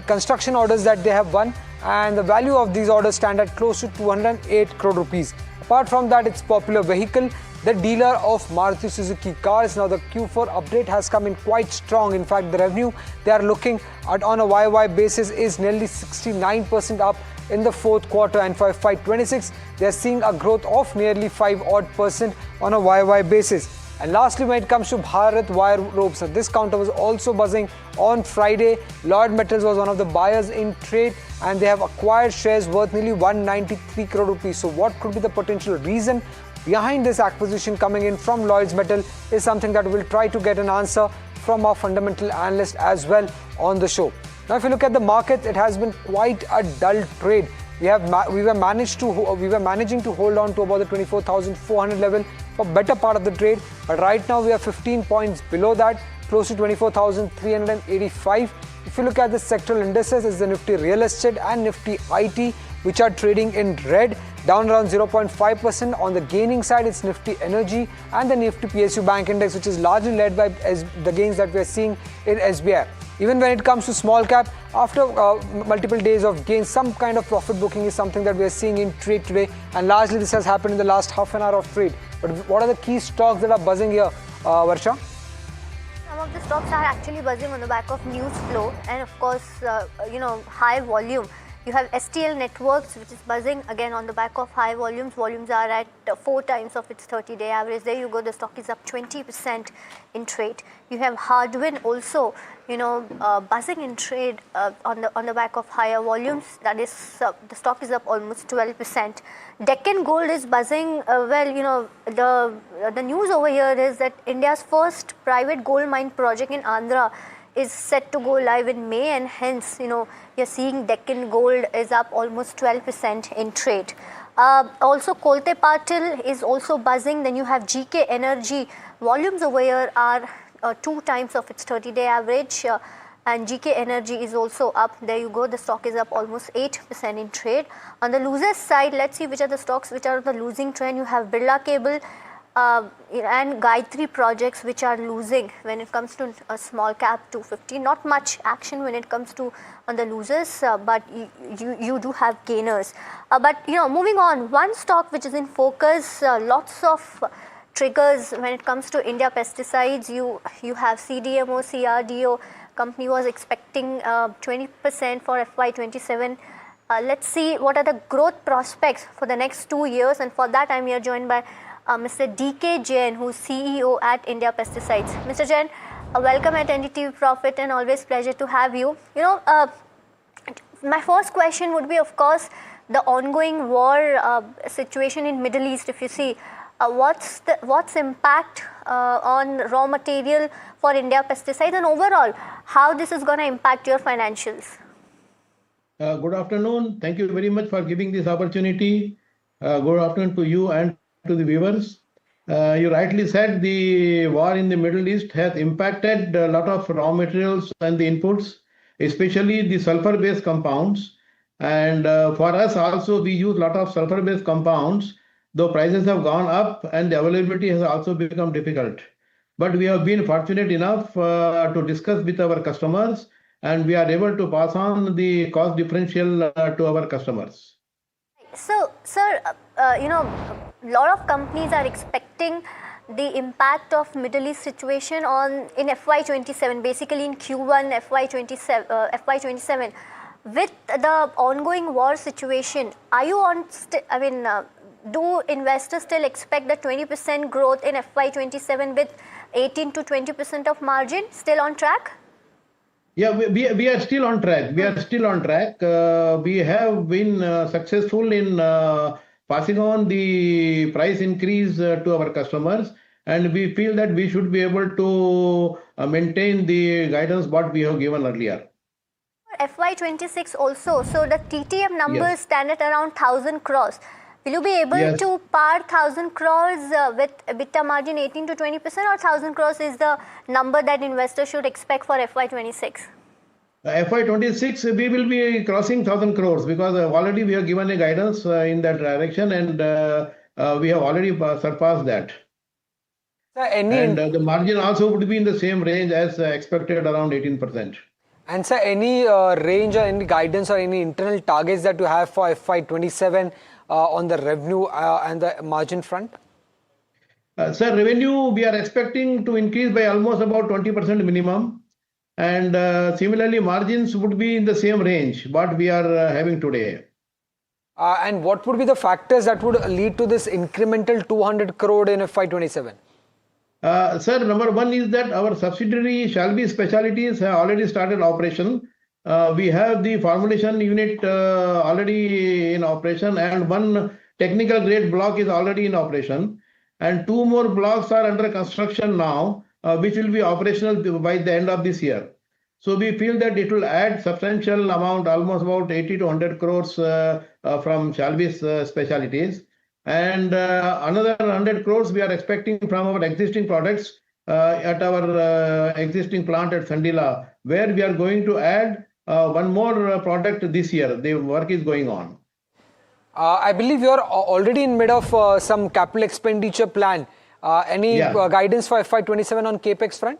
construction orders that they have won, and the value of these orders stand at close to 208 crore rupees. Apart from that, it's Popular Vehicle, the dealer of Maruti Suzuki cars. Now the Q4 update has come in quite strong. In fact, the revenue they are looking at on a YY basis is nearly 69% up in the fourth quarter, and for FY26 they are seeing a growth of nearly 5% on a YY basis. And lastly, when it comes to Bharat Wire Ropes, this counter was also buzzing on Friday. Lloyd Metals was one of the buyers in trade, and they have acquired shares worth nearly 193 crore rupees. So what could be the potential reason behind this acquisition coming in from Lloyd's Metal is something that we'll try to get an answer from our fundamental analyst as well on the show. Now, if you look at the market, it has been quite a dull trade. We were managing to hold on to about the 24,400 level for better part of the trade, but right now we are 15 points below that, close to 24,385. If you look at the sectoral indices, it's the Nifty Real Estate and Nifty IT. which are trading in red, down around 0.5%. On the gaining side, it's Nifty Energy and the Nifty PSU Bank Index, which is largely led by the gains that we are seeing in SBI. Even when it comes to small cap, after multiple days of gains, some kind of profit booking is something that we are seeing in trade today, and largely this has happened in the last half an hour of trade. But what are the key stocks that are buzzing here, Varsha? Some of the stocks are actually buzzing on the back of news flow and of course, high volume. You have STL Networks, which is buzzing again on the back of high volumes. Volumes are at 4 times of its 30-day average. There you go, the stock is up 20% in trade. You have Hardwin also, buzzing in trade on the back of higher volumes. That is, the stock is up almost 12%. Deccan Gold is buzzing. The news over here is that India's first private gold mine project in Andhra is set to go live in May, and hence, you're seeing Deccan Gold is up almost 12% in trade. Also, Kolte Patil is also buzzing. Then you have GK Energy. Volumes over here are 2 times of its 30-day average, and GK Energy is also up. There you go, the stock is up almost 8% in trade. On the losers side, let's see which are the stocks which are on the losing trend. You have Birla Cable and Gayatri Projects, which are losing when it comes to a small cap 250. Not much action when it comes to on the losers, but you do have gainers. But moving on, one stock which is in focus, lots of triggers when it comes to India pesticides. You have CDMO, CRDO. Company was expecting 20% for FY27. Let's see what are the growth prospects for the next 2 years, and for that I'm here joined by Mr. DK Jain, who's CEO at India Pesticides. Mr. Jain, welcome at NDTV Profit, and always pleasure to have you. My first question would be, of course, the ongoing war situation in Middle East. If you see, what's impact on raw material for India Pesticides, and overall how this is going to impact your financials? Good afternoon. Thank you very much for giving this opportunity. Good afternoon to you and to the viewers. You rightly said the war in the Middle East has impacted a lot of raw materials and the inputs, especially the sulfur-based compounds. And for us also, we use a lot of sulfur-based compounds, though prices have gone up and the availability has also become difficult. But we have been fortunate enough to discuss with our customers, and we are able to pass on the cost differential to our customers. So, sir, a lot of companies are expecting the impact of Middle East situation in FY27, basically in Q1 FY27. With the ongoing war situation, are you on? Do investors still expect the 20% growth in FY27 with 18 to 20% of margin still on track? Yeah, we are still on track. We are still on track. We have been successful in passing on the price increase to our customers, and we feel that we should be able to maintain the guidance what we have given earlier. FY26 also, so the TTM numbers stand at around 1,000 crores. Will you be able to par 1,000 crores with EBITDA margin 18 to 20%, or 1,000 crores is the number that investors should expect for FY26? FY26, we will be crossing 1,000 crores because already we have given a guidance in that direction, and we have already surpassed that. And the margin also would be in the same range as expected, around 18%. And sir, any range or any guidance or any internal targets that you have for FY27 on the revenue and the margin front? Sir, revenue we are expecting to increase by almost about 20% minimum, and similarly margins would be in the same range what we are having today. And what would be the factors that would lead to this incremental 200 crore in FY27? Sir, number one is that our subsidiary Shalby Specialities have already started operation. We have the formulation unit already in operation, and one technical grade block is already in operation, and 2 more blocks are under construction now, which will be operational by the end of this year. So we feel that it will add substantial amount, almost about 80 to 100 crores from Shalby's Specialities. And another 100 crores we are expecting from our existing products at our existing plant at Sandila, where we are going to add one more product this year. The work is going on. I believe you are already in mid of some capital expenditure plan. Any guidance for FY27 on capex front?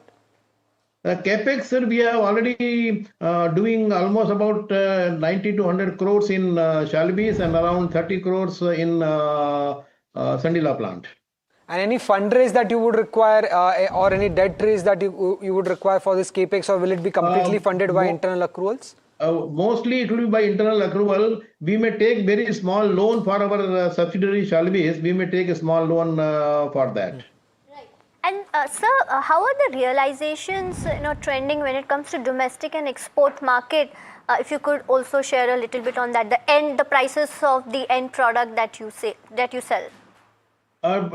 Capex, sir, we are already doing almost about 90 to 100 crores in Shalby's and around 30 crores in Sandila plant. And any fundraise that you would require or any debt raise that you would require for this capex, or will it be completely funded by internal accruals? Mostly it will be by internal accrual. We may take very small loan for our subsidiary Shalby's. We may take a small loan for that. And sir, how are the realizations trending when it comes to domestic and export market? If you could also share a little bit on that, the prices of the end product that you sell.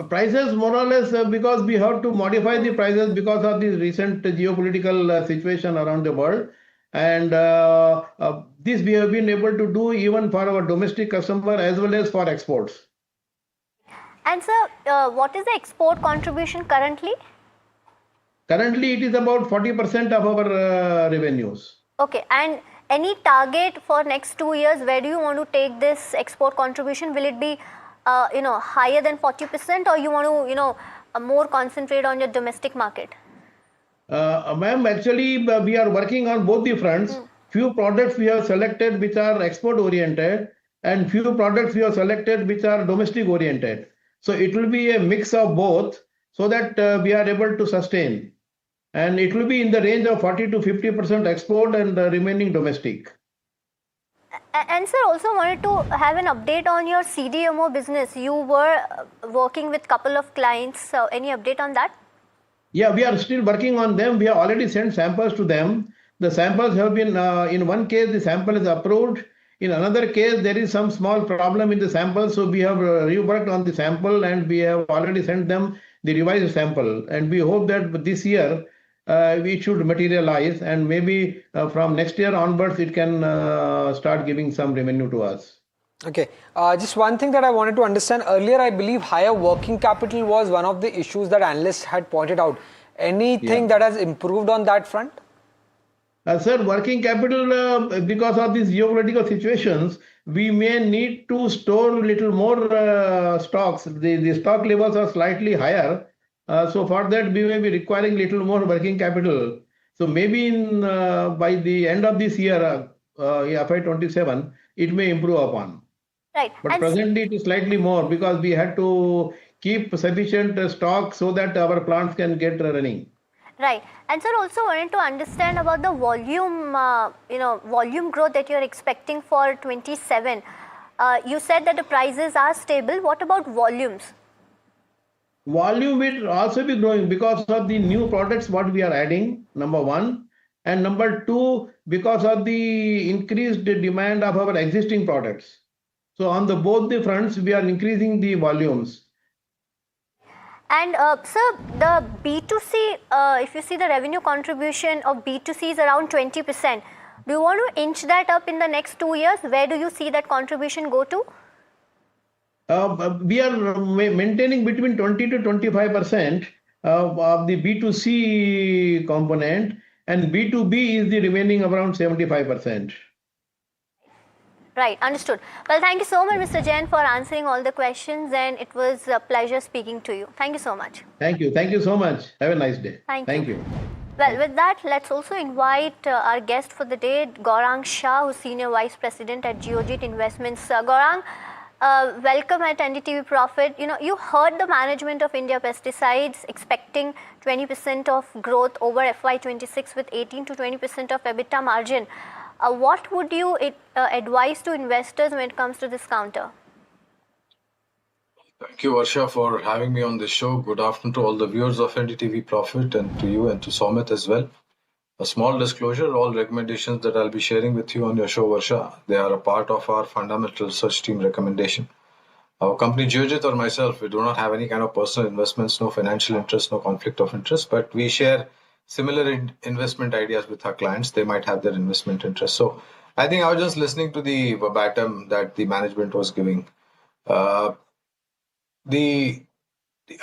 Prices more or less because we have to modify the prices because of the recent geopolitical situation around the world, and this we have been able to do even for our domestic customer as well as for exports. And sir, what is the export contribution currently? Currently, it is about 40% of our revenues. Okay, and any target for next 2 years? Where do you want to take this export contribution? Will it be higher than 40%, or you want to more concentrate on your domestic market? Ma'am, actually we are working on both the fronts. Few products we have selected which are export oriented, and few products we have selected which are domestic oriented. So it will be a mix of both so that we are able to sustain. And it will be in the range of 40 to 50% export and remaining domestic. And sir, also wanted to have an update on your CDMO business. You were working with couple of clients. So any update on that? Yeah, we are still working on them. We have already sent samples to them. The samples have been, in one case, the sample is approved. In another case, there is some small problem in the sample. So we have reworked on the sample and we have already sent them the revised sample. And we hope that this year, it should materialize, and maybe from next year onwards it can start giving some revenue to us. Okay, just one thing that I wanted to understand. Earlier, I believe higher working capital was one of the issues that analysts had pointed out. Anything that has improved on that front? Sir, working capital, because of these geopolitical situations, we may need to store a little more stocks. The stock levels are slightly higher. So for that, we may be requiring little more working capital. So maybe by the end of this year, FY27, it may improve upon. Right. But and presently, it is slightly more because we had to keep sufficient stock so that our plants can get running. Right. And sir, also wanted to understand about the volume, volume growth that you're expecting for 27. You said that the prices are stable. What about volumes? Volume will also be growing because of the new products what we are adding, number one. And number two, because of the increased demand of our existing products. So on both the fronts, we are increasing the volumes. And sir, the B2C, if you see the revenue contribution of B2C is around 20%. Do you want to inch that up in the next 2 years? Where do you see that contribution go to? We are maintaining between 20 to 25% of the B2C component, and B2B is the remaining around 75%. Right, understood. Well, thank you so much, Mr. Jain, for answering all the questions, and it was a pleasure speaking to you. Thank you so much. Thank you. Thank you so much. Have a nice day. Thank you. Well, with that, let's also invite our guest for the day, Gaurang Shah, who's Senior Vice President at Geojit Investments. Gaurang, welcome at NDTV Profit. You heard the management of India Pesticides expecting 20% of growth over FY26 with 18 to 20% of EBITDA margin. What would you advise to investors when it comes to this counter? Thank you, Varsha, for having me on this show. Good afternoon to all the viewers of NDTV Profit and to you and to Somit as well. A small disclosure, all recommendations that I'll be sharing with you on your show, Varsha, they are a part of our fundamental research team recommendation. Our company, Geojit, or myself, we do not have any kind of personal investments, no financial interest, no conflict of interest, but we share similar investment ideas with our clients. They might have their investment interest. So I think I was just listening to the verbatim that the management was giving. The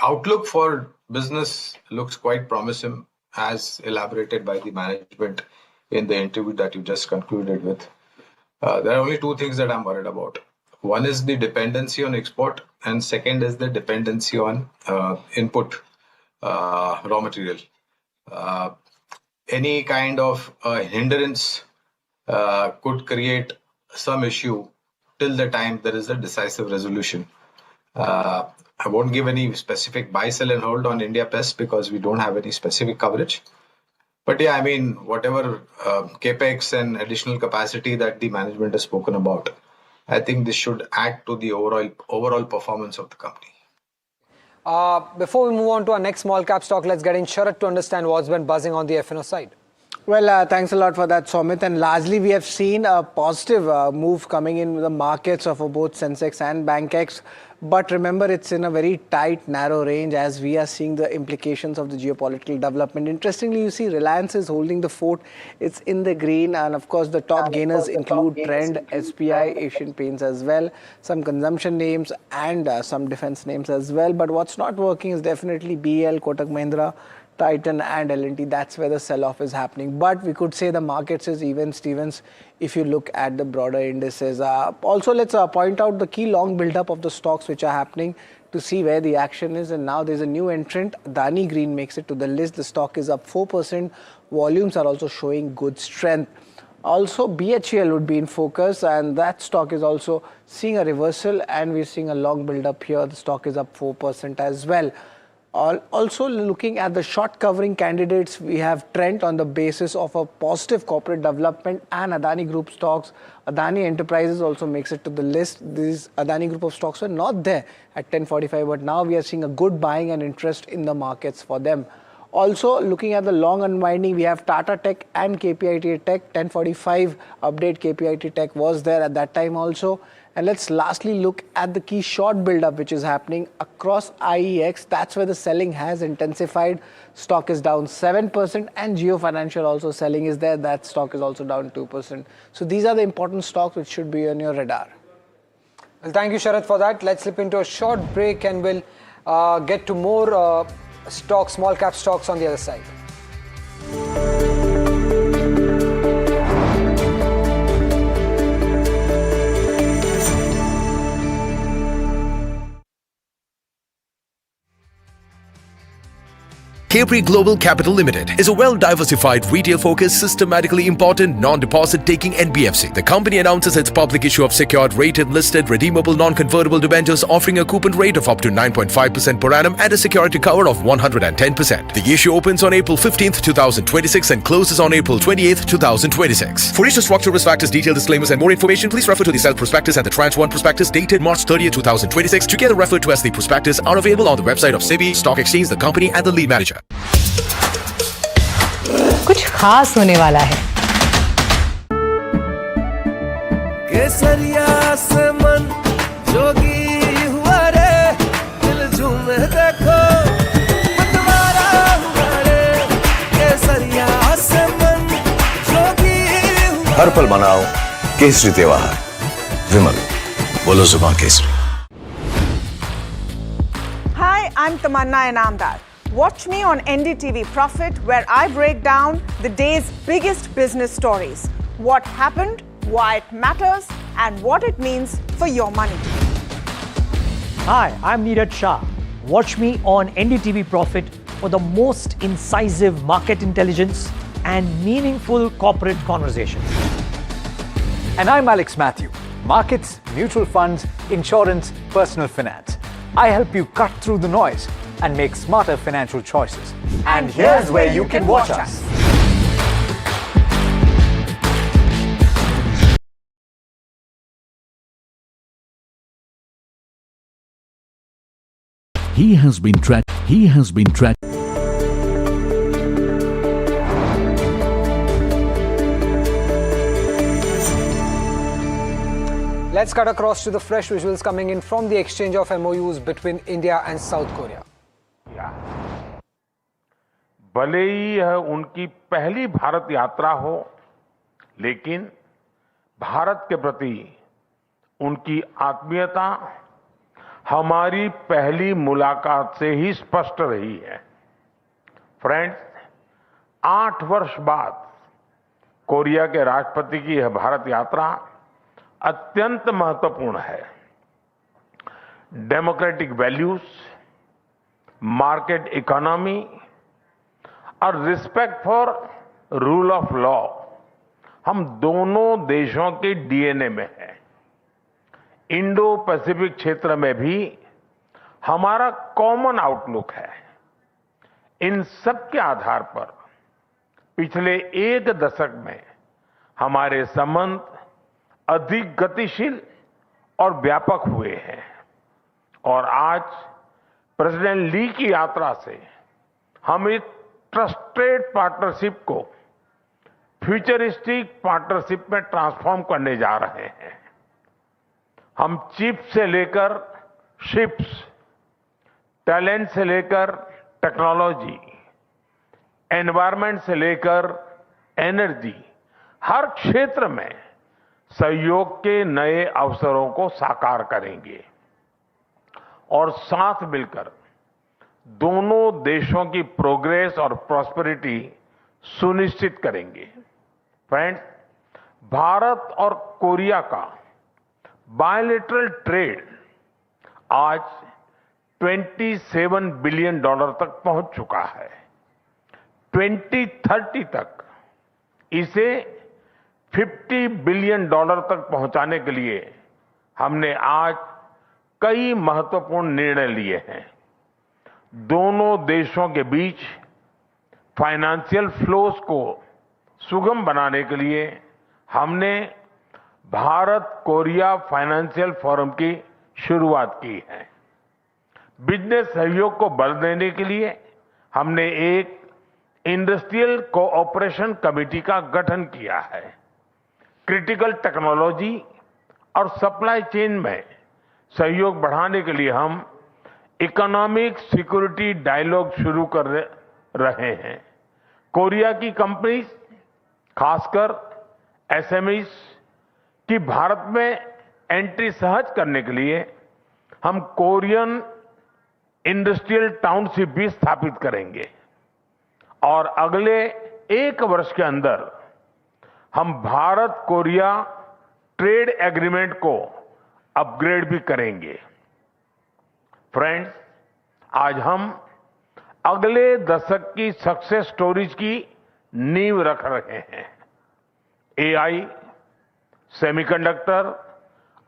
outlook for business looks quite promising, as elaborated by the management in the interview that you just concluded with. There are only two things that I'm worried about. One is the dependency on export, and second is the dependency on input raw material. Any kind of hindrance could create some issue till the time there is a decisive resolution. I won't give any specific buy, sell, and hold on India Pest because we don't have any specific coverage. But yeah, I mean, whatever capex and additional capacity that the management has spoken about, I think this should add to the overall performance of the company. Before we move on to our next small cap stock, let's get in Sharat to understand what's been buzzing on the F&O side. Well, thanks a lot for that, Somit. And largely, we have seen a positive move coming in the markets of both Sensex and Bankex. But remember, it's in a very tight, narrow range as we are seeing the implications of the geopolitical development. Interestingly, you see Reliance is holding the fort. It's in the green. And of course, the top gainers include Trend, SBI, Asian Paints as well, some consumption names and some defense names as well. But what's not working is definitely BL, Kotak Mahindra, Titan and L&T. That's where the sell-off is happening. But we could say the markets is even Stevens if you look at the broader indices. Also, let's point out the key long build-up of the stocks which are happening to see where the action is. And now there's a new entrant. Adani Green makes it to the list. The stock is up 4%. Volumes are also showing good strength. Also, BHEL would be in focus, and that stock is also seeing a reversal, and we're seeing a long build-up here. The stock is up 4% as well. Also looking at the short covering candidates, we have Trent on the basis of a positive corporate development and Adani Group stocks. Adani Enterprises also makes it to the list. These Adani Group of stocks were not there at 1045, but now we are seeing a good buying and interest in the markets for them. Also looking at the long unwinding, we have Tata Tech and KPIT Tech. 1045 update, KPIT Tech was there at that time also. And let's lastly look at the key short build-up which is happening across IEX. That's where the selling has intensified. Stock is down 7%, and Geo Financial also selling is there. That stock is also down 2%. So these are the important stocks which should be on your radar. Well, thank you, Sharat, for that. Let's slip into a short break and we'll get to more stocks, small cap stocks on the other side. Capri Global Capital Limited is a well-diversified, retail-focused, systematically important, non-deposit-taking NBFC. The company announces its public issue of secured, rated, listed, redeemable, non-convertible debentures offering a coupon rate of up to 9.5% per annum and a security cover of 110%. The issue opens on April 15th, 2026 and closes on April 28th, 2026. For issue structure, risk factors, detailed disclaimers and more information, please refer to the self-prospectus and the Tranche 1 prospectus dated March 30th, 2026, together referred to as the prospectus, are available on the website of SEBI, Stock Exchange, the company and the lead manager. कुछ खास होने वाला है। केसरिया से मन जोगी हुआ रे, दिल झूमे देखो मतवारा हुआ रे, केसरिया से मन जोगी हुआ। हर पल मनाओ केसरी त्योहार। विमल, बोलो जुबान Kesari. Hi, I'm Tamanna Inamdar. Watch me on NDTV Profit, where I break down the day's biggest business stories. What happened, why it matters, and what it means for your money. Hi, I'm Neeraj Shah. Watch me on NDTV Profit for the most incisive market intelligence and meaningful corporate conversations. And I'm Alex Matthew. Markets, mutual funds, insurance, personal finance. I help you cut through the noise and make smarter financial choices. And here's where you can watch us. He has been tracked. Let's cut across to the fresh visuals coming in from the exchange of MOUs between India and South Korea. भले ही यह उनकी पहली भारत यात्रा हो, लेकिन भारत के प्रति उनकी आत्मीयता हमारी पहली मुलाकात से ही स्पष्ट रही है। फ्रेंड्स, 8 वर्ष बाद कोरिया के राष्ट्रपति की यह भारत यात्रा अत्यंत महत्वपूर्ण है। डेमोक्रेटिक वैल्यूज, मार्केट इकोनॉमी और respect for rule of law हम दोनों देशों के डीएनए में है। इंडो पैसिफिक क्षेत्र में भी हमारा कॉमन आउटलुक है। इन सब के आधार पर पिछले एक दशक में हमारे संबंध अधिक गतिशील और व्यापक हुए हैं और आज प्रेसिडेंट ली की यात्रा से हम इस ट्रस्टेड पार्टनरशिप को फ्यूचरिस्टिक पार्टनरशिप में ट्रांसफॉर्म करने जा रहे हैं। हम चिप्स से लेकर शिप्स, टैलेंट से लेकर टेक्नोलॉजी, एनवायरमेंट से लेकर एनर्जी, हर क्षेत्र में सहयोग के नए अवसरों को साकार करेंगे और साथ मिलकर दोनों देशों की प्रोग्रेस और प्रॉस्पेरिटी सुनिश्चित करेंगे। फ्रेंड्स, भारत और कोरिया का बायलैटरल ट्रेड आज $27 बिलियन तक पहुंच चुका है। 2030 तक इसे $50 बिलियन तक पहुंचाने के लिए हमने आज कई महत्वपूर्ण निर्णय लिए हैं। दोनों देशों के बीच फाइनेंशियल फ्लोस को सुगम बनाने के लिए हमने भारत कोरिया फाइनेंशियल फोरम की शुरुआत की है। बिजनेस सहयोग को बल देने के लिए हमने एक इंडस्ट्रियल कोऑपरेशन कमेटी का गठन किया है। क्रिटिकल टेक्नोलॉजी और सप्लाई चेन में सहयोग बढ़ाने के लिए हम इकोनॉमिक सिक्योरिटी डायलॉग शुरू कर रहे हैं। कोरिया की कंपनीज, खासकर एसएमईज की भारत में एंट्री सहज करने के लिए हम कोरियन इंडस्ट्रियल टाउनशिप भी स्थापित करेंगे और अगले 1 वर्ष के अंदर हम भारत कोरिया ट्रेड एग्रीमेंट को अपग्रेड भी करेंगे। फ्रेंड्स, आज हम अगले दशक की सक्सेस स्टोरीज की नींव रख रहे हैं। एआई, सेमीकंडक्टर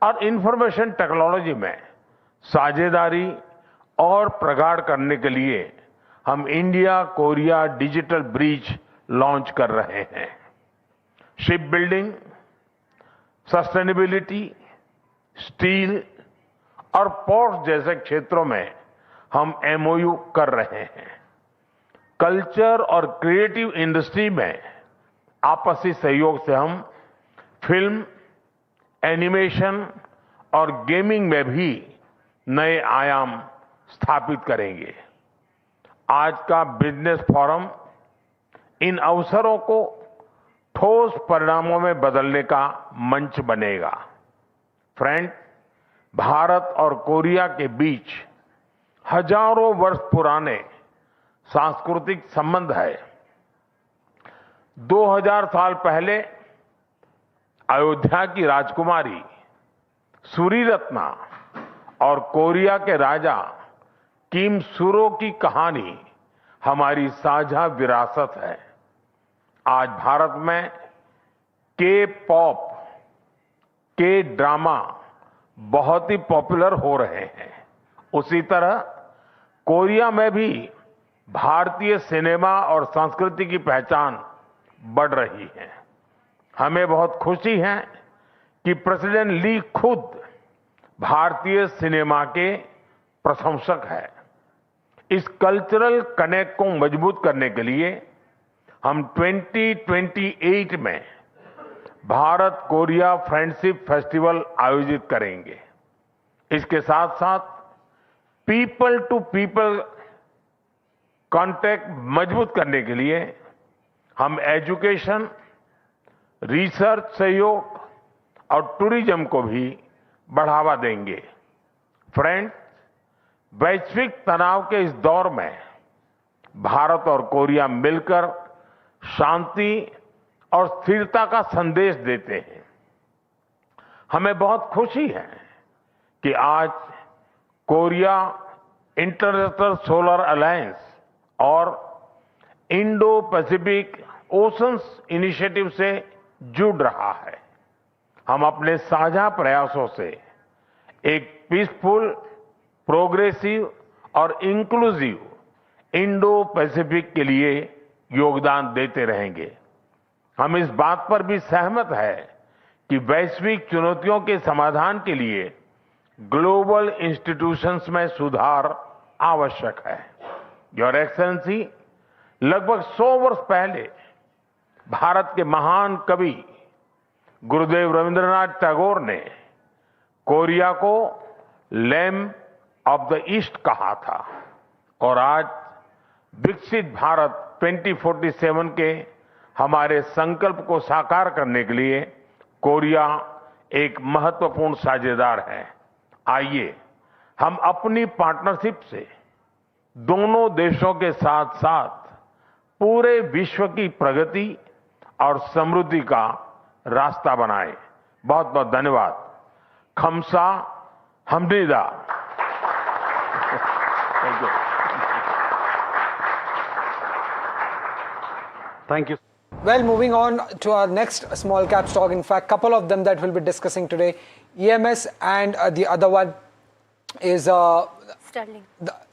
और इंफॉर्मेशन टेक्नोलॉजी में साझेदारी और प्रगाढ़ करने के लिए हम India Korea digital bridge launch कर रहे हैं। शिप बिल्डिंग, सस्टेनेबिलिटी, स्टील और पोर्ट जैसे क्षेत्रों में हम एमओयू कर रहे हैं। कल्चर और क्रिएटिव इंडस्ट्री में आपसी सहयोग से हम फिल्म, एनिमेशन और गेमिंग में भी नए आयाम स्थापित करेंगे। आज का बिजनेस फोरम इन अवसरों को ठोस परिणामों में बदलने का मंच बनेगा। फ्रेंड, भारत और कोरिया के बीच हजारों वर्ष पुराने सांस्कृतिक संबंध है। 2000 साल पहले अयोध्या की राजकुमारी सूरीरत्ना और कोरिया के राजा किम सुरो की कहानी हमारी साझा विरासत है। आज भारत में के पॉप, के ड्रामा बहुत ही पॉपुलर हो रहे हैं। उसी तरह कोरिया में भी भारतीय सिनेमा और संस्कृति की पहचान बढ़ रही है। हमें बहुत खुशी है कि प्रेसिडेंट ली खुद भारतीय सिनेमा के प्रशंसक हैं। इस कल्चरल कनेक्ट को मजबूत करने के लिए हम 2028 में भारत कोरिया फ्रेंडशिप फेस्टिवल आयोजित करेंगे। इसके साथ साथ पीपल टू पीपल कांटेक्ट मजबूत करने के लिए हम एजुकेशन, रिसर्च सहयोग और टूरिज्म को भी बढ़ावा देंगे। फ्रेंड्स, वैश्विक तनाव के इस दौर में भारत और कोरिया मिलकर शांति और स्थिरता का संदेश देते हैं। हमें बहुत खुशी है कि आज कोरिया इंटरनेशनल सोलर अलायंस और इंडो पैसिफिक ओशंस इनिशिएटिव से जुड़ रहा है। हम अपने साझा प्रयासों से एक पीसफुल, प्रोग्रेसिव और इंक्लूसिव इंडो पैसिफिक के लिए योगदान देते रहेंगे। हम इस बात पर भी सहमत है कि वैश्विक चुनौतियों के समाधान के लिए ग्लोबल इंस्टीट्यूशंस में सुधार आवश्यक है। योर एक्सेलेंसी, लगभग 100 वर्ष पहले भारत के महान कवि गुरुदेव रविंद्रनाथ टैगोर ने कोरिया को लैम्प ऑफ द ईस्ट कहा था और आज विकसित भारत 2047 के हमारे संकल्प को साकार करने के लिए कोरिया एक महत्वपूर्ण साझेदार है। आइए हम अपनी पार्टनरशिप से दोनों देशों के साथ साथ पूरे विश्व की प्रगति और समृद्धि का रास्ता बनाएं। बहुत बहुत धन्यवाद। खमसा हमनीदा। Thank you. Well, moving on to our next small cap stock. In fact, couple of them that we'll be discussing today. EMS and the other one is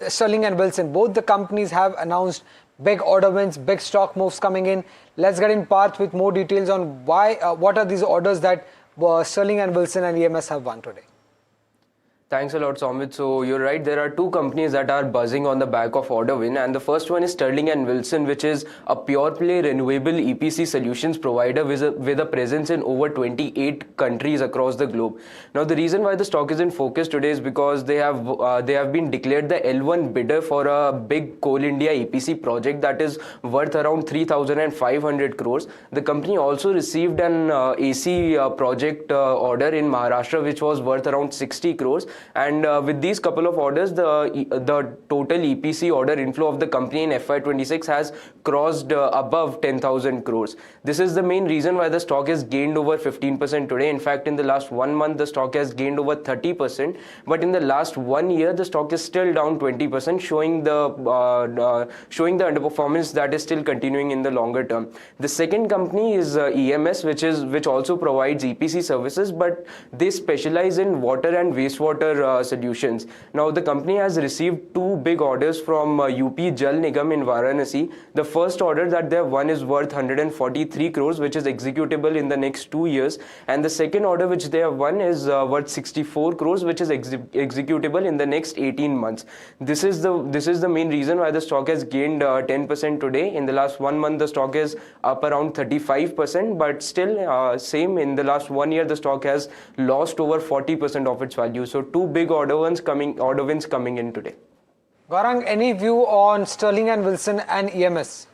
Sterling and Wilson. Both the companies have announced big order wins, big stock moves coming in. Let's get in part with more details on why, what are these orders that Sterling and Wilson and EMS have won today. Thanks a lot, Somit. So you're right, there are two companies that are buzzing on the back of order win, and the first one is Sterling and Wilson, which is a pure play renewable EPC solutions provider with a presence in over 28 countries across the globe. Now, the reason why the stock is in focus today is because they have been declared the L1 bidder for a big Coal India EPC project that is worth around 3,500 crores. The company also received an AC project order in Maharashtra, which was worth around 60 crores. And with these couple of orders, the total EPC order inflow of the company in FY26 has crossed above 10,000 crores. This is the main reason why the stock has gained over 15% today. In fact, in the last 1 month, the stock has gained over 30%. But in the last 1 year, the stock is still down 20%, showing the underperformance that is still continuing in the longer term. The second company is EMS, which also provides EPC services, but they specialize in water and wastewater solutions. Now, the company has received two big orders from UP Jal Nigam in Varanasi. The first order that they have won is worth 143 crores, which is executable in the next 2 years. And the second order which they have won is worth 64 crores, which is executable in the next 18 months. This is the main reason why the stock has gained 10% today. In the last 1 month, the stock is up around 35%, but still same in the last 1 year, the stock has lost over 40% of its value. So two big order wins coming in today. Gaurang, any view on Sterling and Wilson and EMS?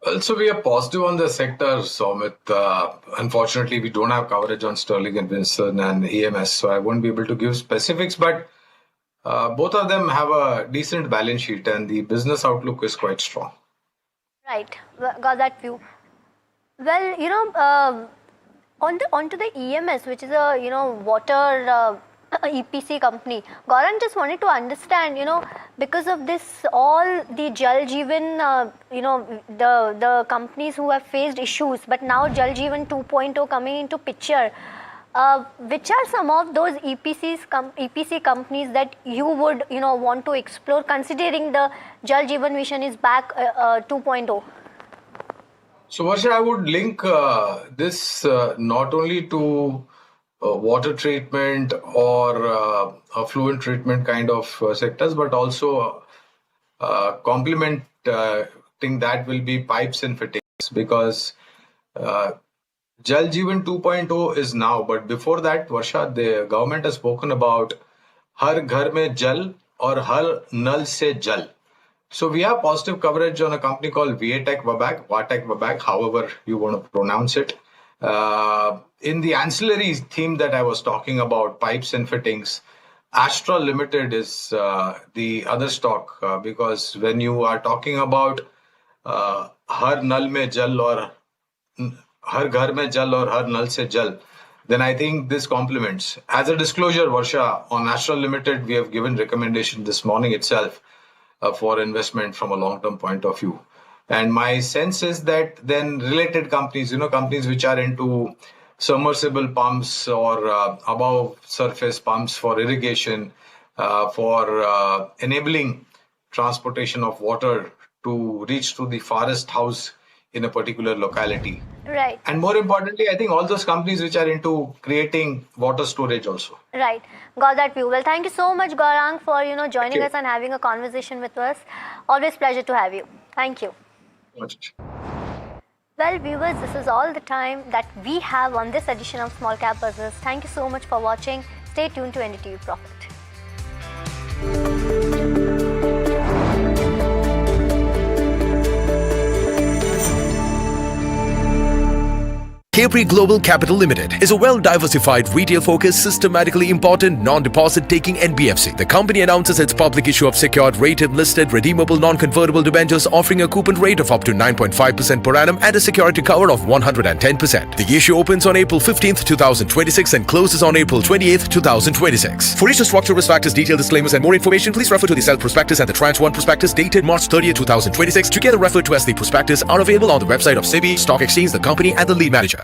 Well, so we are positive on the sector, Somit. Unfortunately, we don't have coverage on Sterling and Wilson and EMS, so I won't be able to give specifics, but both of them have a decent balance sheet and the business outlook is quite strong. Right, got that view. Well, you know, onto the EMS, which is a water EPC company. Gaurang, just wanted to understand, because of this, all the Jal Jeevan, the companies who have faced issues, but now Jal Jeevan 2.0 coming into picture. Which are some of those EPC companies that you would want to explore, considering the Jal Jeevan mission is back 2.0? So, Varsha, I would link this not only to water treatment or affluent treatment kind of sectors, but also complementing that will be pipes and fittings, because Jal Jeevan 2.0 is now, but before that, Varsha, the government has spoken about Har Ghar Mein Jal or Har Nal Se Jal. So we have positive coverage on a company called Vatek Vabag, however you want to pronounce it. In the ancillary theme that I was talking about, pipes and fittings, Astra Limited is the other stock, because when you are talking about Har Nal Mein Jal or Har Ghar Mein Jal or Har Nal Se Jal, then I think this complements. As a disclosure, Varsha, on Astral Limited, we have given recommendation this morning itself for investment from a long-term point of view. And my sense is that then related companies, companies which are into submersible pumps or above surface pumps for irrigation, for enabling transportation of water to reach to the farthest house in a particular locality. Right. And more importantly, I think all those companies which are into creating water storage also. Right. Got that view. Well, thank you so much, Gaurang, for joining us and having a conversation with us. Always pleasure to have you. Thank you. Well, viewers, this is all the time that we have on this edition of Small Cap Buzzers. Thank you so much for watching. Stay tuned to NDTV Profit. Capri Global Capital Limited is a well-diversified, retail-focused, systematically important, non-deposit-taking NBFC. The company announces its public issue of secured, rated, listed, redeemable, non-convertible debentures offering a coupon rate of up to 9.5% per annum and a security cover of 110%. The issue opens on April 15th, 2026 and closes on April 28th, 2026. For issue structure, risk factors, detailed disclaimers and more information, please refer to the Self Prospectus and the Tranche 1 Prospectus dated March 30th, 2026, together referred to as the Prospectus, are available on the website of SEBI, Stock Exchange, the company and the lead manager.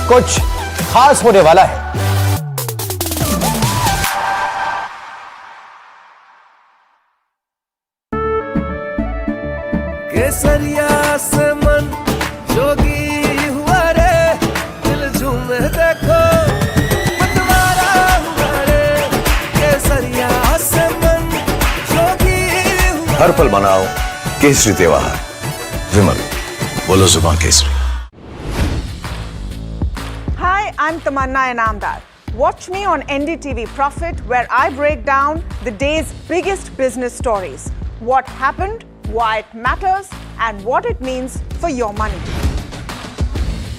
कुछ खास होने वाला है। केसरिया से मन जोगी हुआ रे, दिल झूमे देखो मतवारा हुआ रे। केसरिया से मन जोगी हुआ। हर पल मनाओ केसरी त्योहार। विमल, बोलो जुबान Kesari. Hi, I'm Tamanna Inamdar. Watch me on NDTV Profit, where I break down the day's biggest business stories. What happened, why it matters, and what it means for your money.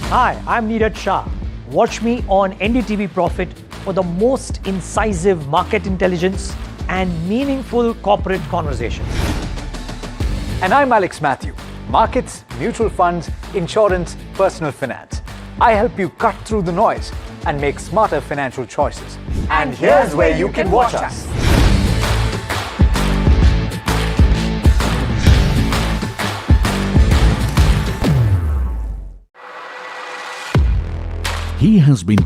Hi, I'm Neeraj Shah. Watch me on NDTV Profit for the most incisive market intelligence and meaningful corporate conversations. And I'm Alex Matthew. Markets, mutual funds, insurance, personal finance. I help you cut through the noise and make smarter financial choices. And here's where you can watch us. He has been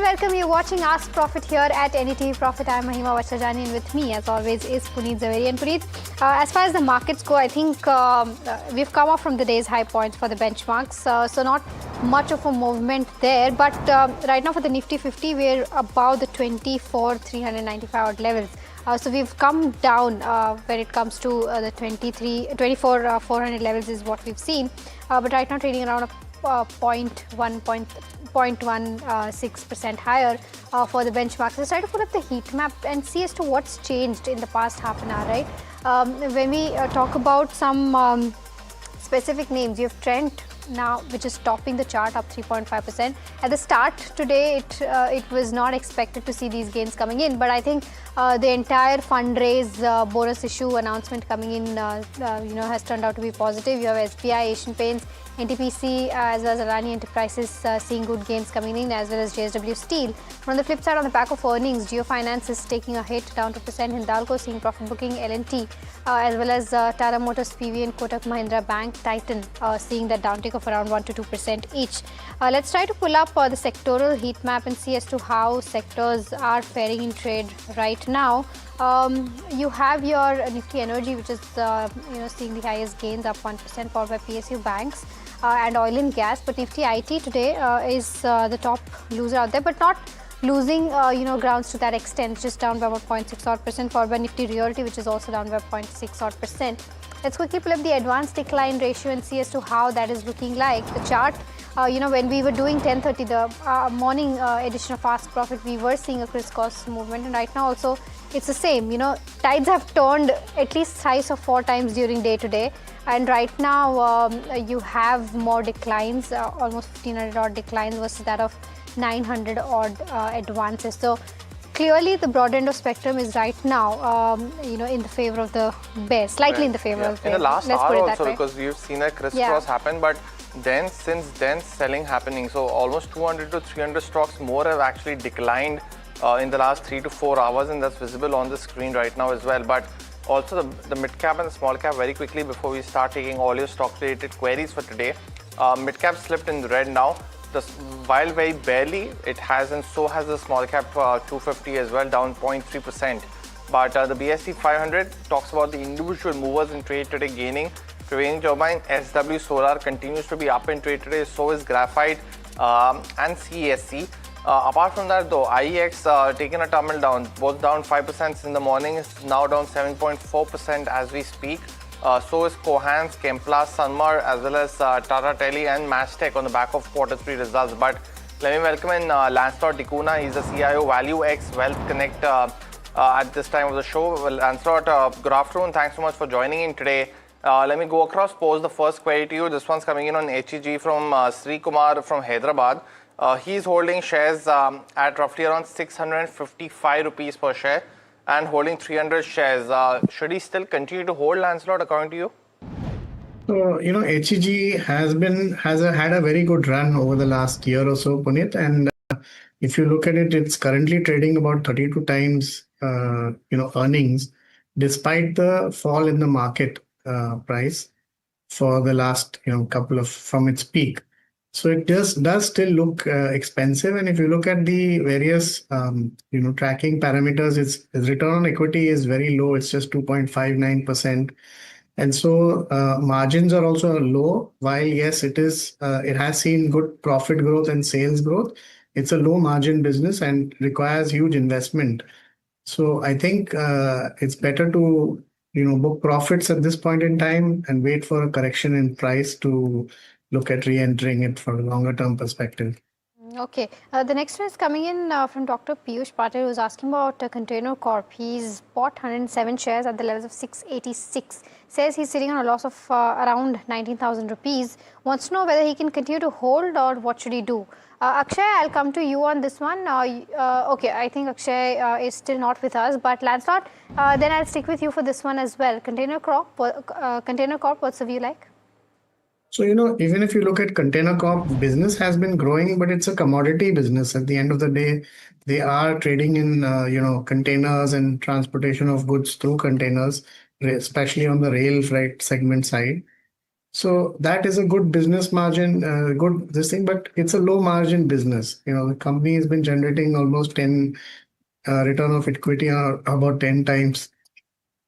Welcome, you're watching Ask Profit here at NDTV Profit. I'm Mahima Vachajani and with me as always is Puneet Zaveri. And Puneet, as far as the markets go, I think we've come off from the day's high points for the benchmarks. So not much of a movement there. But right now for the Nifty 50, we're above the 24,395 odd levels. So we've come down when it comes to the 24,400 levels is what we've seen. But right now trading around a 0.16% higher for the benchmarks. Let's try to pull up the heat map and see as to what's changed in the past half an hour, right? When we talk about some specific names, you have Trent now, which is topping the chart, up 3.5%. At the start today, it was not expected to see these gains coming in, but I think the entire fundraise bonus issue announcement coming in, has turned out to be positive. You have SBI, Asian Paints, NTPC, as well as Adani Enterprises seeing good gains coming in, as well as JSW Steel. From the flip side, on the back of earnings, Geo Financial is taking a hit, down 2%. Hindalco seeing profit booking, L&T, as well as Tata Motors, PV and Kotak Mahindra Bank, Titan seeing that downtick of around 1 to 2% each. Let's try to pull up the sectoral heat map and see as to how sectors are faring in trade right now. You have your Nifty Energy, which is seeing the highest gains, up 1%, followed by PSU banks and oil and gas. But Nifty IT today is the top loser out there, but not losing grounds to that extent, just down by about 0.6 odd %, followed by Nifty Realty, which is also down by 0.6 odd %. Let's quickly pull up the advanced decline ratio and see as to how that is looking like. The chart when we were doing 10:30, the morning edition of Fast Profit, we were seeing a crisscross movement, and right now also it's the same. Tides have turned at least thrice or four times during day to day, and right now you have more declines, almost 1,500 odd declines versus that of 900 odd advances. So clearly the broad end of spectrum is right now, in the favor of the bears, slightly in the favor of the bears. In the last Let's hour put it that also, way. because we've seen a crisscross happen, but then since then selling happening, so almost 200 to 300 stocks more have actually declined in the last 3 to 4 hours, and that's visible on the screen right now as well. But also the mid cap and the small cap, very quickly before we start taking all your stock related queries for today. Mid cap slipped in red now. While very barely, it has, and so has the small cap 250 as well, down 0.3%. But the BSE 500 talks about the individual movers in trade today gaining. Prevailing turbine, SW Solar continues to be up in trade today, so is graphite and CESC. Apart from that though, IEX taken a tumble down, both down 5% in the morning, is now down 7.4% as we speak. So is Cohance, Chemplast, Sanmar, as well as Tata Tele and Mastek on the back of Q3 results. But let me welcome in Lancelot Dikuna. He's the CIO Value X Wealth Connect at this time of the show. Well, Lancelot, good afternoon. Thanks so much for joining in today. Let me go across, pose the first query to you. This one's coming in on HEG from Sri Kumar from Hyderabad. He's holding shares at roughly around 655 rupees per share and holding 300 shares. Should he still continue to hold, Lancelot, according to you? So, HEG has had a very good run over the last year or so, Puneet. And if you look at it, it's currently trading about 32 times, earnings, despite the fall in the market price for the last, from its peak. So it does still look expensive. And if you look at the various, tracking parameters, its return on equity is very low. It's just 2.59%. And so margins are also low. While yes, it has seen good profit growth and sales growth. It's a low margin business and requires huge investment. So I think it's better to book profits at this point in time and wait for a correction in price to look at re-entering it for a longer term perspective. Okay. The next one is coming in from Dr. Piyush Patel, who's asking about Container Corp. He's bought 107 shares at the levels of 686. Says he's sitting on a loss of around 19,000 rupees. Wants to know whether he can continue to hold or what should he do. Akshay, I'll come to you on this one. Okay, I think Akshay is still not with us, but Lancelot, then I'll stick with you for this one as well. Container Corp, what's the view like? So, even if you look at Container Corp, business has been growing, but it's a commodity business. At the end of the day, they are trading in, containers and transportation of goods through containers, especially on the rail freight segment side. So that is a good business margin, good this thing, but it's a low margin business. The company has been generating almost 10 return of equity about 10 times.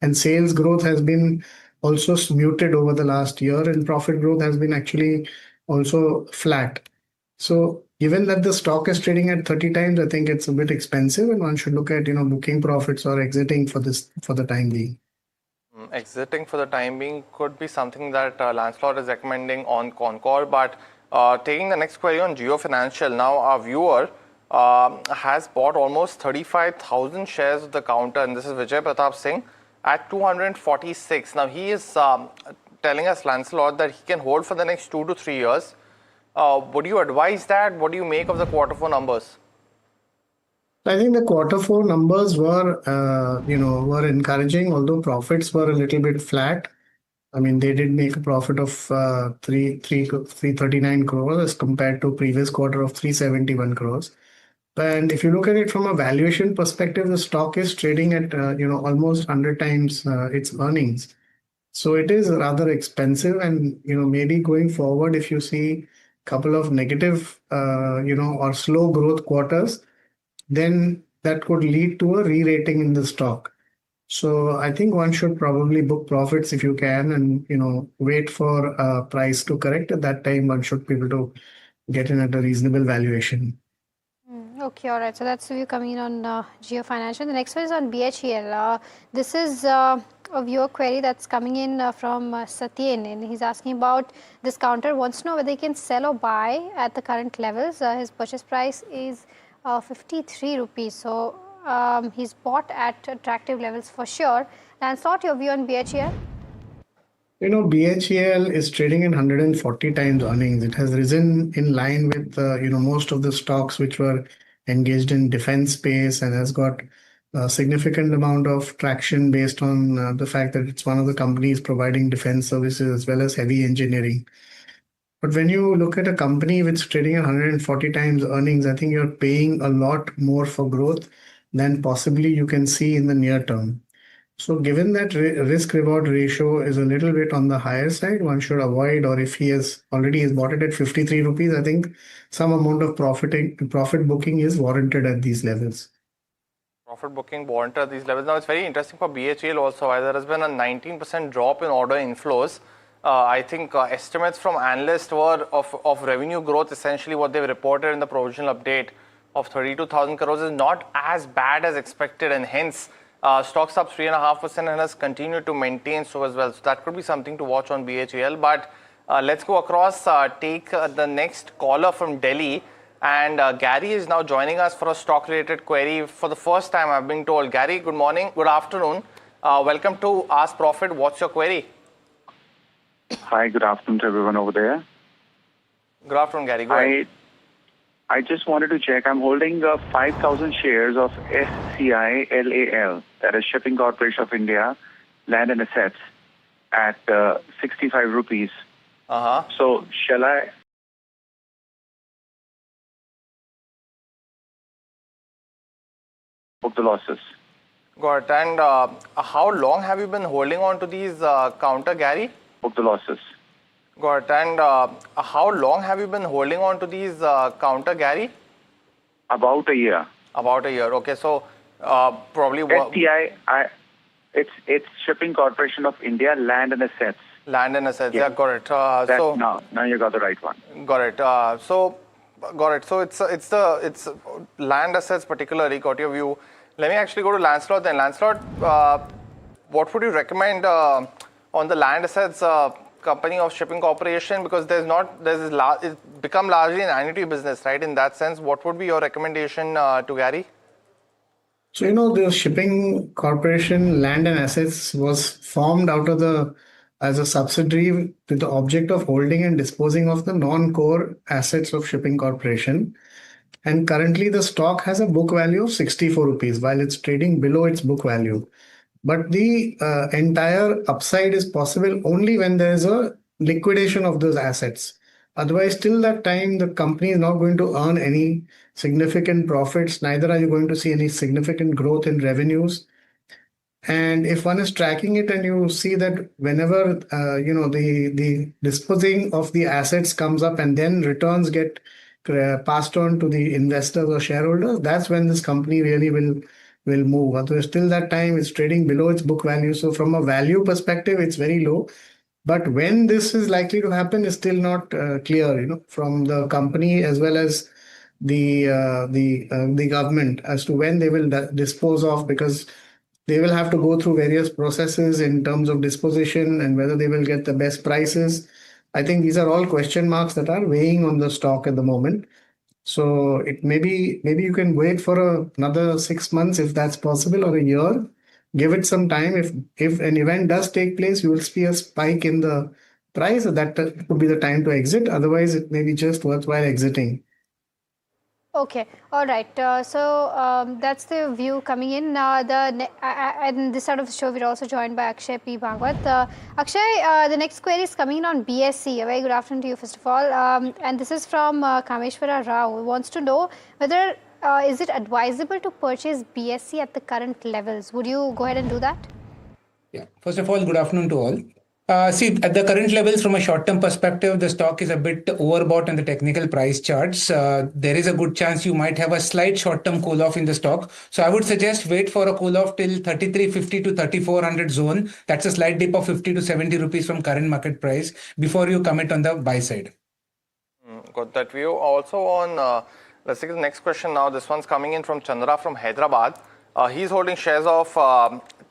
And sales growth has been also muted over the last year, and profit growth has been actually also flat. So given that the stock is trading at 30 times, I think it's a bit expensive and one should look at, booking profits or exiting for the time being. Exiting for the time being could be something that Lancelot is recommending on Concor. But taking the next query on Geo Financial, now our viewer has bought almost 35,000 shares of the counter, and this is Vijay Pratap Singh at 246. Now he is telling us, Lancelot, that he can hold for the next 2 to 3 years. Would you advise that? What do you make of the Q4 numbers? I think the Q4 numbers were encouraging, although profits were a little bit flat. I mean, they did make a profit of 339 crores as compared to previous quarter of 371 crores. And if you look at it from a valuation perspective, the stock is trading at almost 100 times its earnings. So it is rather expensive, and maybe going forward, if you see a couple of negative or slow growth quarters, then that could lead to a re-rating in the stock. So I think one should probably book profits if you can, and wait for price to correct. At that time, one should be able to get in at a reasonable valuation. Okay, all right. So that's the view coming in on Geo Financial. The next one is on BHEL. This is a viewer query that's coming in from Satyen, and he's asking about this counter, wants to know whether he can sell or buy at the current levels. His purchase price is 53 rupees. So he's bought at attractive levels for sure. Lancelot, your view on BHEL? BHEL is trading in 140 times earnings. It has risen in line with most of the stocks which were engaged in defense space and has got a significant amount of traction based on the fact that it's one of the companies providing defense services as well as heavy engineering. But when you look at a company which is trading at 140 times earnings, I think you're paying a lot more for growth than possibly you can see in the near term. So given that risk reward ratio is a little bit on the higher side, one should avoid, or if he has already bought it at 53 rupees, I think some amount of profit booking is warranted at these levels. Profit booking warranted at these levels. Now it's very interesting for BHEL also, why there has been a 19% drop in order inflows. I think estimates from analysts were of revenue growth, essentially what they've reported in the provisional update of 32,000 crores is not as bad as expected, and hence stocks up 3.5% and has continued to maintain so as well. So that could be something to watch on BHEL. But let's go across, take the next caller from Delhi. And Gary is now joining us for a stock-related query for the first time, I've been told. Gary, good morning, good afternoon. Welcome to Ask Profit. What's your query? Hi, good afternoon to everyone over there. Good afternoon, Gary. Go ahead. I just wanted to check. I'm holding 5,000 shares of SCILAL, that is Shipping Corporation of India, Land and Assets, at 65 rupees. So shall I... book the losses? Got it. And how long have you been holding on to these counter, Gary? Book the losses. Got it. And how long have you been holding on to these counter, Gary? About a year. About a year. Okay, so probably... STI, it's Shipping Corporation of India, Land and Assets. Land and Assets, yeah, got it. So now you got the right one. Got it. Got it. So it's land assets particularly, got your view. Let me actually go to Lancelot then. Lancelot, what would you recommend on the land assets company of Shipping Corporation? Because it's become largely an annuity business, right? In that sense, what would be your recommendation to Gary? So, the Shipping Corporation Land and Assets was formed as a subsidiary with the object of holding and disposing of the non-core assets of Shipping Corporation. And currently the stock has a book value of 64 rupees while it's trading below its book value. But the entire upside is possible only when there is a liquidation of those assets. Otherwise, till that time, the company is not going to earn any significant profits. Neither are you going to see any significant growth in revenues. And if one is tracking it and you see that whenever, the disposing of the assets comes up and then returns get passed on to the investors or shareholders, that's when this company really will move. Otherwise, till that time, it's trading below its book value. So from a value perspective, it's very low. But when this is likely to happen is still not clear, from the company as well as the government as to when they will dispose of, because they will have to go through various processes in terms of disposition and whether they will get the best prices. I think these are all question marks that are weighing on the stock at the moment. So it maybe you can wait for another 6 months if that's possible, or a year. Give it some time. If an event does take place, you will see a spike in the price. That could be the time to exit. Otherwise, it may be just worthwhile exiting. Okay, all right. So that's the view coming in. And this side of the show, we're also joined by Akshay P. Bhagwat. Akshay, the next query is coming in on BSC. A very good afternoon to you, first of all. And this is from Kameshwara Rao, who wants to know whether is it advisable to purchase BSC at the current levels? Would you go ahead and do that? Yeah. First of all, good afternoon to all. See, at the current levels, from a short-term perspective, the stock is a bit overbought on the technical price charts. There is a good chance you might have a slight short-term cool-off in the stock. So I would suggest wait for a cool-off till 3350 to 3400 zone. That's a slight dip of 50 to 70 rupees from current market price before you commit on the buy side. Got that view. Also on, let's take the next question now. This one's coming in from Chandra from Hyderabad. He's holding shares of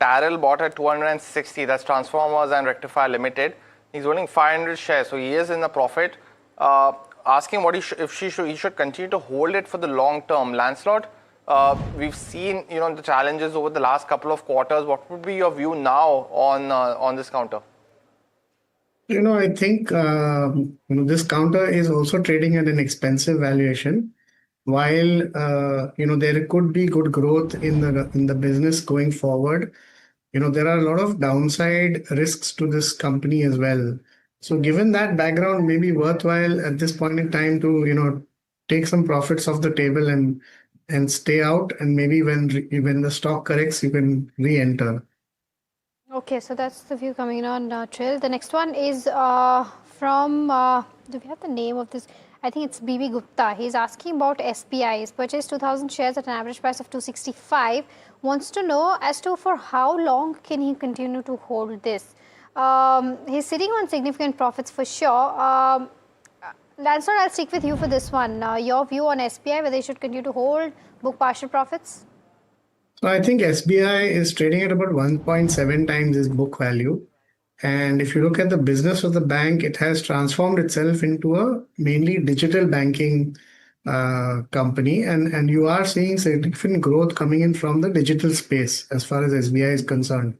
Tarrell bought at 260. That's Transformers and Rectifier Limited. He's holding 500 shares, so he is in the profit. Asking what he should continue to hold it for the long term. Lancelot, we've seen the challenges over the last couple of quarters. What would be your view now on this counter? I think this counter is also trading at an expensive valuation. While there could be good growth in the business going forward, there are a lot of downside risks to this company as well. So given that background, maybe worthwhile at this point in time to take some profits off the table and stay out, and maybe when the stock corrects, you can re-enter. Okay, so that's the view coming in on Trill. The next one is from, do we have the name of this? I think it's BB Gupta. He's asking about SBI. He's purchased 2,000 shares at an average price of 265. Wants to know as to for how long can he continue to hold this. He's sitting on significant profits for sure. Lancelot, I'll stick with you for this one. Your view on SBI, whether he should continue to hold, book partial profits? So I think SBI is trading at about 1.7 times its book value. And if you look at the business of the bank, it has transformed itself into a mainly digital banking company. And you are seeing significant growth coming in from the digital space as far as SBI is concerned.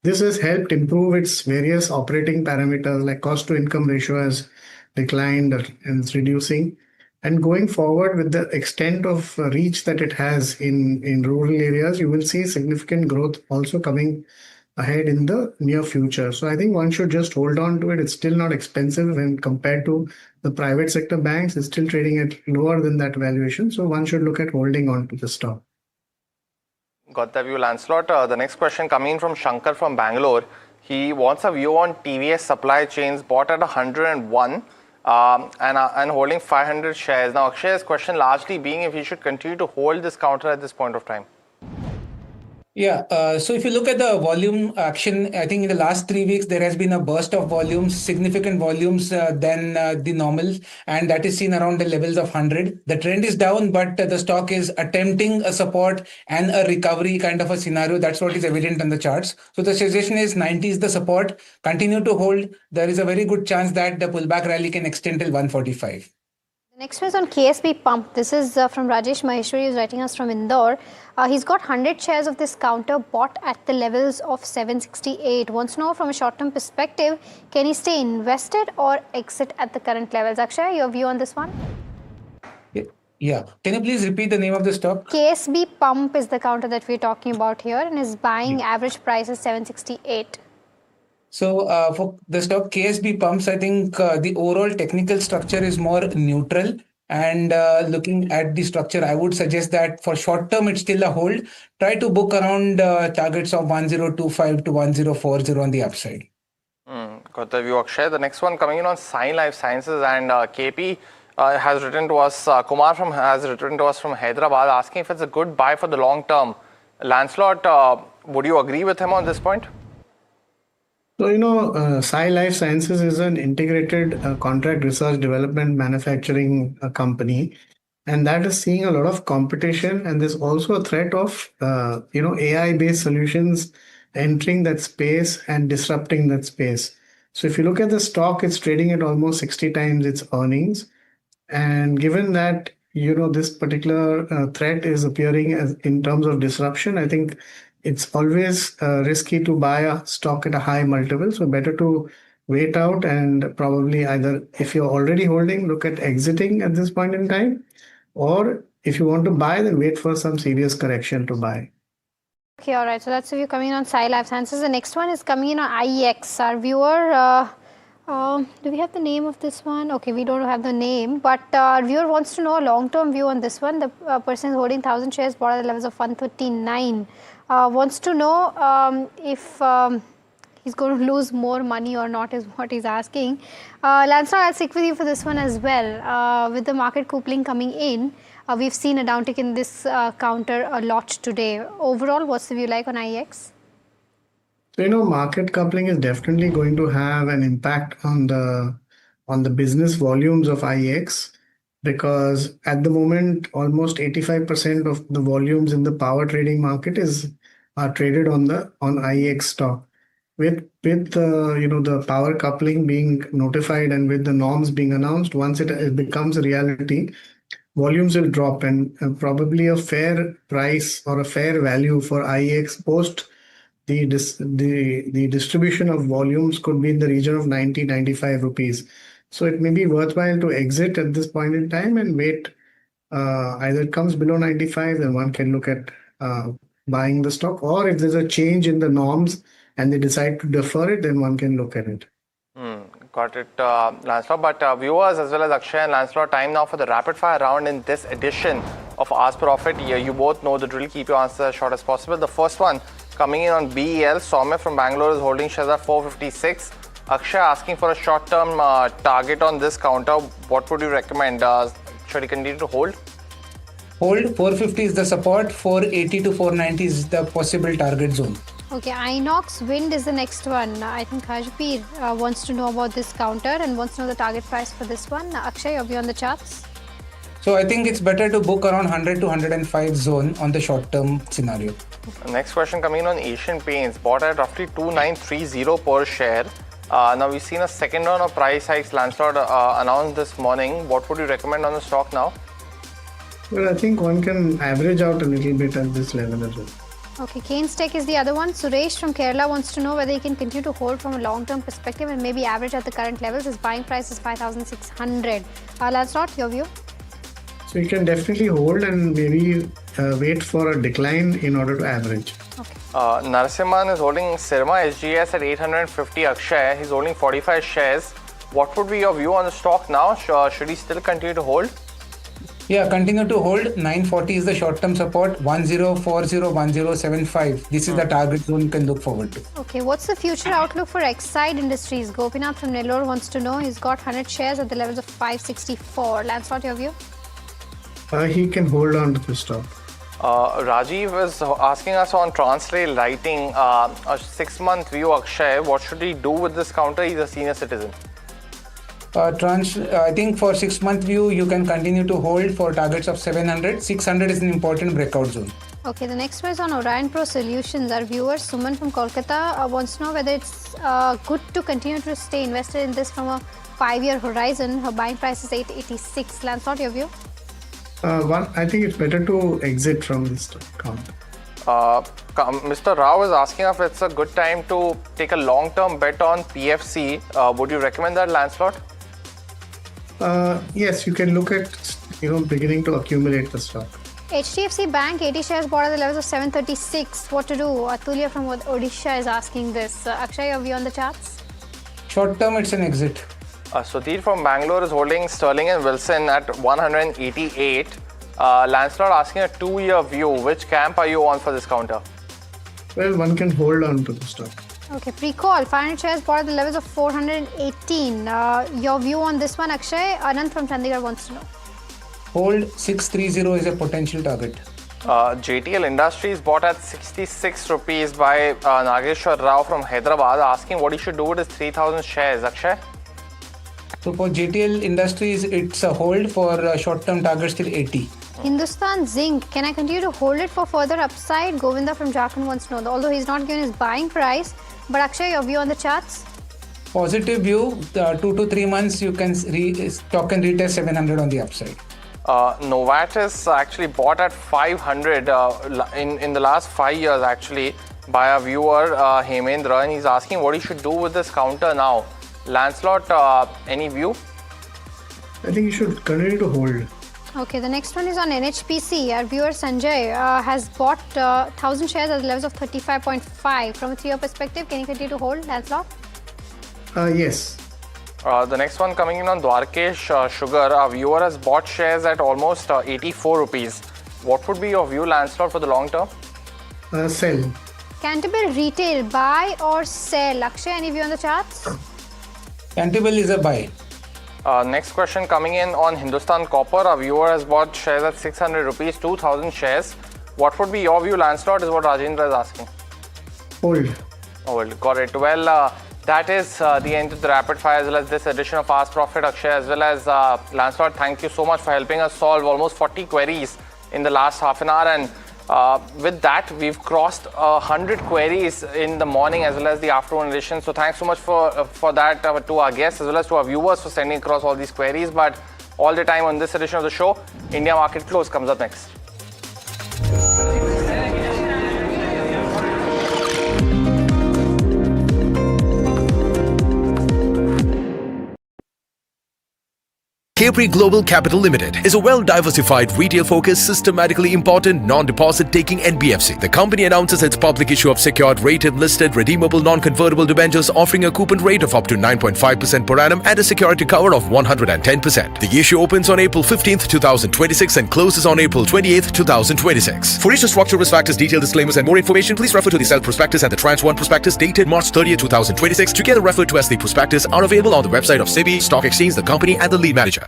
This has helped improve its various operating parameters, like cost to income ratio has declined and it's reducing. And going forward with the extent of reach that it has in rural areas, you will see significant growth also coming ahead in the near future. So I think one should just hold on to it. It's still not expensive when compared to the private sector banks. It's still trading at lower than that valuation. So one should look at holding on to the stock. Got that view, Lancelot. The next question coming from Shankar from Bangalore. He wants a view on TVS supply chains, bought at 101. And holding 500 shares. Now, Akshay's question largely being if he should continue to hold this counter at this point of time. Yeah, so if you look at the volume action, I think in the last 3 weeks, there has been a burst of volumes, significant volumes than the normal, and that is seen around the levels of 100. The trend is down, but the stock is attempting a support and a recovery kind of a scenario. That's what is evident on the charts. So the suggestion is 90 is the support. Continue to hold. There is a very good chance that the pullback rally can extend till 145. The next one is on KSB Pump. This is from Rajesh Maheshwari, who's writing us from Indore. He's got 100 shares of this counter bought at the levels of 768. Wants to know from a short-term perspective, can he stay invested or exit at the current levels? Akshay, your view on this one? Yeah. Can you please repeat the name of the stock? KSB Pump is the counter that we're talking about here, and his buying average price is 768. So for the stock KSB Pumps, I think the overall technical structure is more neutral. And looking at the structure, I would suggest that for short term, it's still a hold. Try to book around targets of 1025 to 1040 on the upside. Got the view, Akshay. The next one coming in on Sign Life Sciences, and KP has written to us, Kumar has written to us from Hyderabad asking if it's a good buy for the long term. Lancelot, would you agree with him on this point? So, Sai Life Sciences is an integrated contract research development manufacturing company, and that is seeing a lot of competition. And there's also a threat of, AI-based solutions entering that space and disrupting that space. So if you look at the stock, it's trading at almost 60 times its earnings. And given that, this particular threat is appearing as in terms of disruption, I think it's always risky to buy a stock at a high multiple. So better to wait out and probably either, if you're already holding, look at exiting at this point in time. Or if you want to buy, then wait for some serious correction to buy. Okay, all right. So that's the view coming in on Sai Life Sciences. The next one is coming in on IEX. Our viewer, do we have the name of this one? Okay, we don't have the name, but our viewer wants to know a long-term view on this one. The person is holding 1,000 shares, bought at the levels of 139. Wants to know if he's going to lose more money or not is what he's asking. Lancelot, I'll stick with you for this one as well. With the market coupling coming in, we've seen a downtick in this counter a lot today. Overall, what's the view like on IEX? So, market coupling is definitely going to have an impact on the business volumes of IEX, because at the moment, almost 85% of the volumes in the power trading market is are traded on IEX stock. With the power coupling being notified and with the norms being announced, once it becomes a reality, volumes will drop, and probably a fair price or a fair value for IEX post the distribution of volumes could be in the region of 90-95 rupees. So it may be worthwhile to exit at this point in time and wait. Either it comes below 95, then one can look at buying the stock, or if there's a change in the norms and they decide to defer it, then one can look at it. Got it, Lancelot. But viewers as well as Akshay and Lancelot, time now for the rapid fire round in this edition of Ask Profit. You both know the drill. Keep your answers as short as possible. The first one coming in on BEL. Soumya from Bangalore is holding shares at 456. Akshay asking for a short-term target on this counter. What would you recommend? Should he continue to hold? Hold. 450 is the support. 480 to 490 is the possible target zone. Okay, Inox Wind is the next one. I think Hajpir wants to know about this counter and wants to know the target price for this one. Akshay, your view on the charts? So I think it's better to book around 100 to 105 zone on the short-term scenario. Next question coming in on Asian Paints. Bought at roughly 2930 per share. Now we've seen a second round of price hikes. Lancelot announced this morning. What would you recommend on the stock now? Well, I think one can average out a little bit at this level as well. Okay, Kane's Tech is the other one. Suresh from Kerala wants to know whether he can continue to hold from a long-term perspective and maybe average at the current levels. His buying price is 5,600. Lancelot, your view? So you can definitely hold and maybe wait for a decline in order to average. Okay. Narasimhan is holding Sirma SGS at 850. Akshay, he's holding 45 shares. What would be your view on the stock now? Should he still continue to hold? Yeah, continue to hold. 940 is the short-term support. 1040, 1075. This is the target zone you can look forward to. Okay, what's the future outlook for Exide Industries? Gopinath from Nellore wants to know. He's got 100 shares at the levels of 564. Lancelot, your view? He can hold on to the stock. Rajiv is asking us on Translail Lighting, a 6-month view. Akshay, what should he do with this counter? He's a senior citizen. I think for 6-month view, you can continue to hold for targets of 700. 600 is an important breakout zone. Okay, the next one is on Orion Pro Solutions. Our viewer Suman from Kolkata wants to know whether it's good to continue to stay invested in this from a 5-year horizon. Her buying price is 886. Lancelot, your view? I think it's better to exit from this account. Mr. Rao is asking if it's a good time to take a long-term bet on PFC. Would you recommend that, Lancelot? Yes, you can look at beginning to accumulate the stock. HDFC Bank 80 shares bought at the levels of 736. What to do? Atulya from Odisha is asking this. Akshay, your view on the charts? Short term, it's an exit. Sudhir from Bangalore is holding Sterling and Wilson at 188. Lancelot asking a 2-year view. Which camp are you on for this counter? Well, one can hold on to the stock. Okay, pre-call. 500 shares bought at the levels of 418. Your view on this one, Akshay? Anand from Chandigarh wants to know. Hold. 630 is a potential target. JTL Industries bought at 66 rupees by Nageshwar Rao from Hyderabad, asking what he should do with his 3,000 shares. Akshay? So for JTL Industries, it's a hold for short-term targets till 80. Hindustan Zinc, can I continue to hold it for further upside? Govinda from Jharkhand wants to know. Although he's not given his buying price, but Akshay, your view on the charts? Positive view, 2 to 3 months, you can stock and retest 700 on the upside. Novartis actually bought at 500 in the last 5 years actually by a viewer, Hemendra, and he's asking what he should do with this counter now. Lancelot, any view? I think you should continue to hold. Okay, the next one is on NHPC. Our viewer Sanjay has bought 1,000 shares at the levels of 35.5. From a 3-year perspective, can you continue to hold, Lancelot? Yes. The next one coming in on Dwarkesh Sugar. Our viewer has bought shares at almost 84 rupees. What would be your view, Lancelot, for the long term? Sell. Canterbury Retail, buy or sell? Akshay, any view on the charts? Canterbury is a buy. Next question coming in on Hindustan Copper. Our viewer has bought shares at 600 rupees, 2,000 shares. What would be your view, Lancelot, is what Rajendra is asking. Hold. Hold, got it. Well, that is the end of the rapid fire as well as this edition of Ask Profit. Akshay as well as Lancelot, thank you so much for helping us solve almost 40 queries in the last half an hour. And With that, we've crossed 100 queries in the morning as well as the afternoon edition. So thanks so much for that to our guests as well as to our viewers for sending across all these queries. But all the time on this edition of the show, India Market Close comes up next. Capri Global Capital Limited is a well-diversified, retail-focused, systematically important, non-deposit-taking NBFC. The company announces its public issue of secured, rated, listed, redeemable, non-convertible debentures offering a coupon rate of up to 9.5% per annum and a security cover of 110%. The issue opens on April 15th, 2026 and closes on April 28th, 2026. For issue structure, risk factors, detailed disclaimers and more information, please refer to the self-prospectus and the Tranche 1 prospectus dated March 30th, 2026, together referred to as the prospectus, are available on the website of SEBI, Stock Exchange, the company and the lead manager.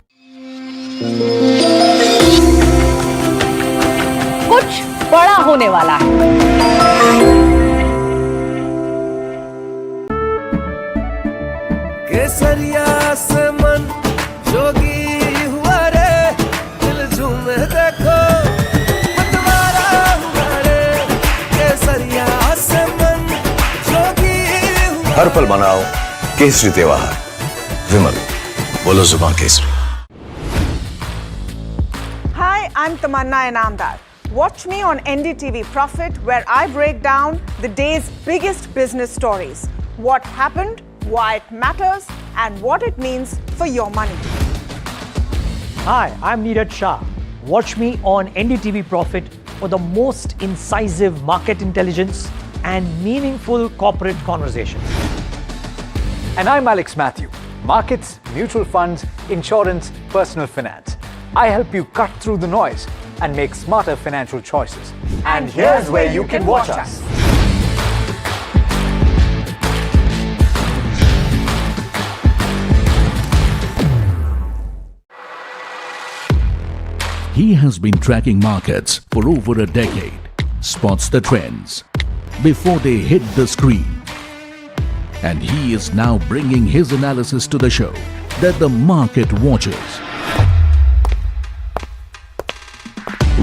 कुछ बड़ा होने वाला है। केसरिया से मन जोगी हुआ रे, दिल झूमे देखो मतवारा हुआ रे। केसरिया से मन जोगी हुआ। हर पल मनाओ केसरी त्योहार। विमल, बोलो जुबान Kesari. Hi, I'm Tamanna Inamdar. Watch me on NDTV Profit, where I break down the day's biggest business stories. What happened, why it matters, and what it means for your money. Hi, I'm Neeraj Shah. Watch me on NDTV Profit for the most incisive market intelligence and meaningful corporate conversations. And I'm Alex Matthew. Markets, mutual funds, insurance, personal finance. I help you cut through the noise and make smarter financial choices. And here's where you can watch us. He has been tracking markets for over a decade, spots the trends before they hit the screen. And he is now bringing his analysis to the show that the market watches.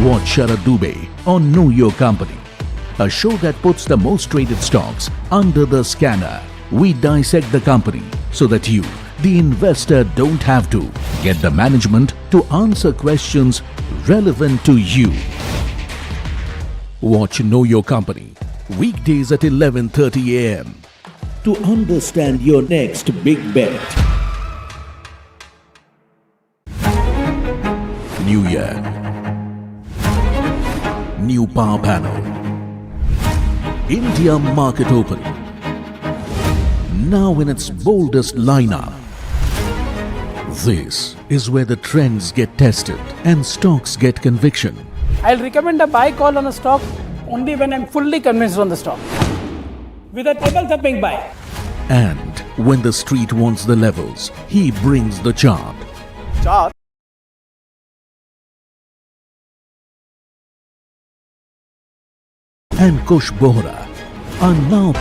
Watch Sharad Dubey on Know Your Company, a show that puts the most traded stocks under the scanner. We dissect the company so that you, the investor, don't have to. Get the management to answer questions relevant to you. Watch Know Your Company weekdays at 11:30 a.m. to understand your next big bet. New year. New power panel. India market open. Now in its boldest lineup. This is where the trends get tested and stocks get conviction. I'll recommend a buy call on a stock only when I'm fully convinced on the stock. With a table thumping buy. And when the street wants the levels, he brings the chart. Chart. And Kush Bohra are now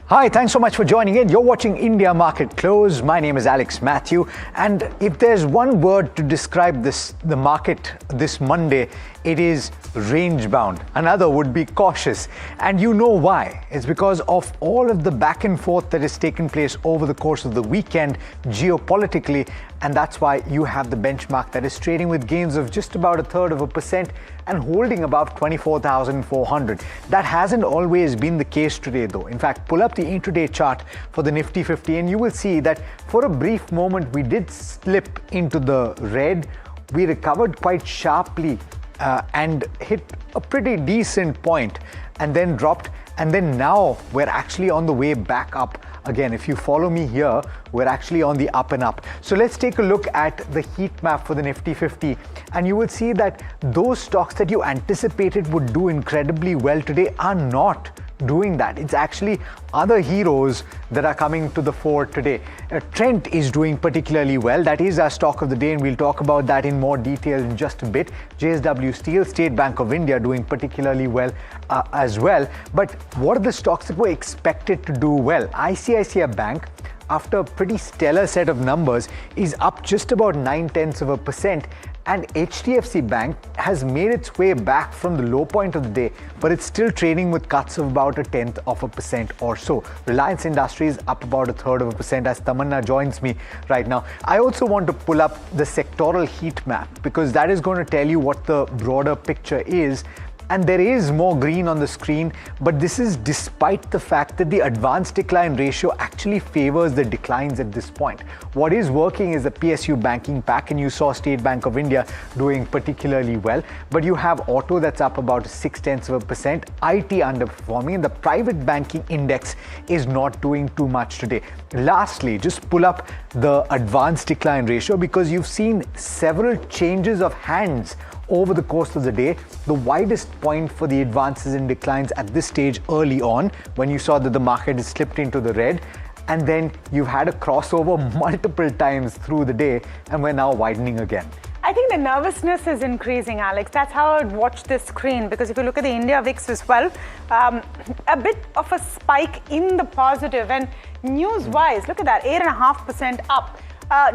Hi, thanks so much for joining in. You're watching India Market Close. My name is Alex Matthew. And if there's one word to describe the market this Monday, it is range bound. Another would be cautious. And you know why. It's because of all of the back and forth that has taken place over the course of the weekend geopolitically. And that's why you have the benchmark that is trading with gains of just about 0.33% and holding above 24,400. That hasn't always been the case today though. In fact, pull up the intraday chart for the Nifty 50 and you will see that for a brief moment we did slip into the red. We recovered quite sharply and hit a pretty decent point and then dropped, and then now we're actually on the way back up again. If you follow me here, we're actually on the up and up. So let's take a look at the heat map for the Nifty 50 and you will see that those stocks that you anticipated would do incredibly well today are not doing that. It's actually other heroes that are coming to the fore today. Trent is doing particularly well. That is our stock of the day, and we'll talk about that in more detail in just a bit. JSW Steel, State Bank of India doing particularly well as well. But what are the stocks that were expected to do well? ICICI Bank, after a pretty stellar set of numbers, is up just about 0.9%, and HDFC Bank has made its way back from the low point of the day, but it's still trading with cuts of about 0.1% or so. Reliance Industries up about 0.33% as Tamanna joins me right now. I also want to pull up the sectoral heat map because that is going to tell you what the broader picture is. And there is more green on the screen, but this is despite the fact that the advance decline ratio actually favors the declines at this point. What is working is the PSU banking pack, and you saw State Bank of India doing particularly well. But you have auto that's up about 0.6%, IT underperforming, and the private banking index is not doing too much today. Lastly, just pull up the advance decline ratio because you've seen several changes of hands over the course of the day. The widest point for the advances and declines at this stage early on, when you saw that the market has slipped into the red, and then you've had a crossover multiple times through the day, and we're now widening again. I think the nervousness is increasing, Alex. That's how I'd watch this screen, because if you look at the India VIX as well, a bit of a spike in the positive, and news-wise, look at that, 8.5% up.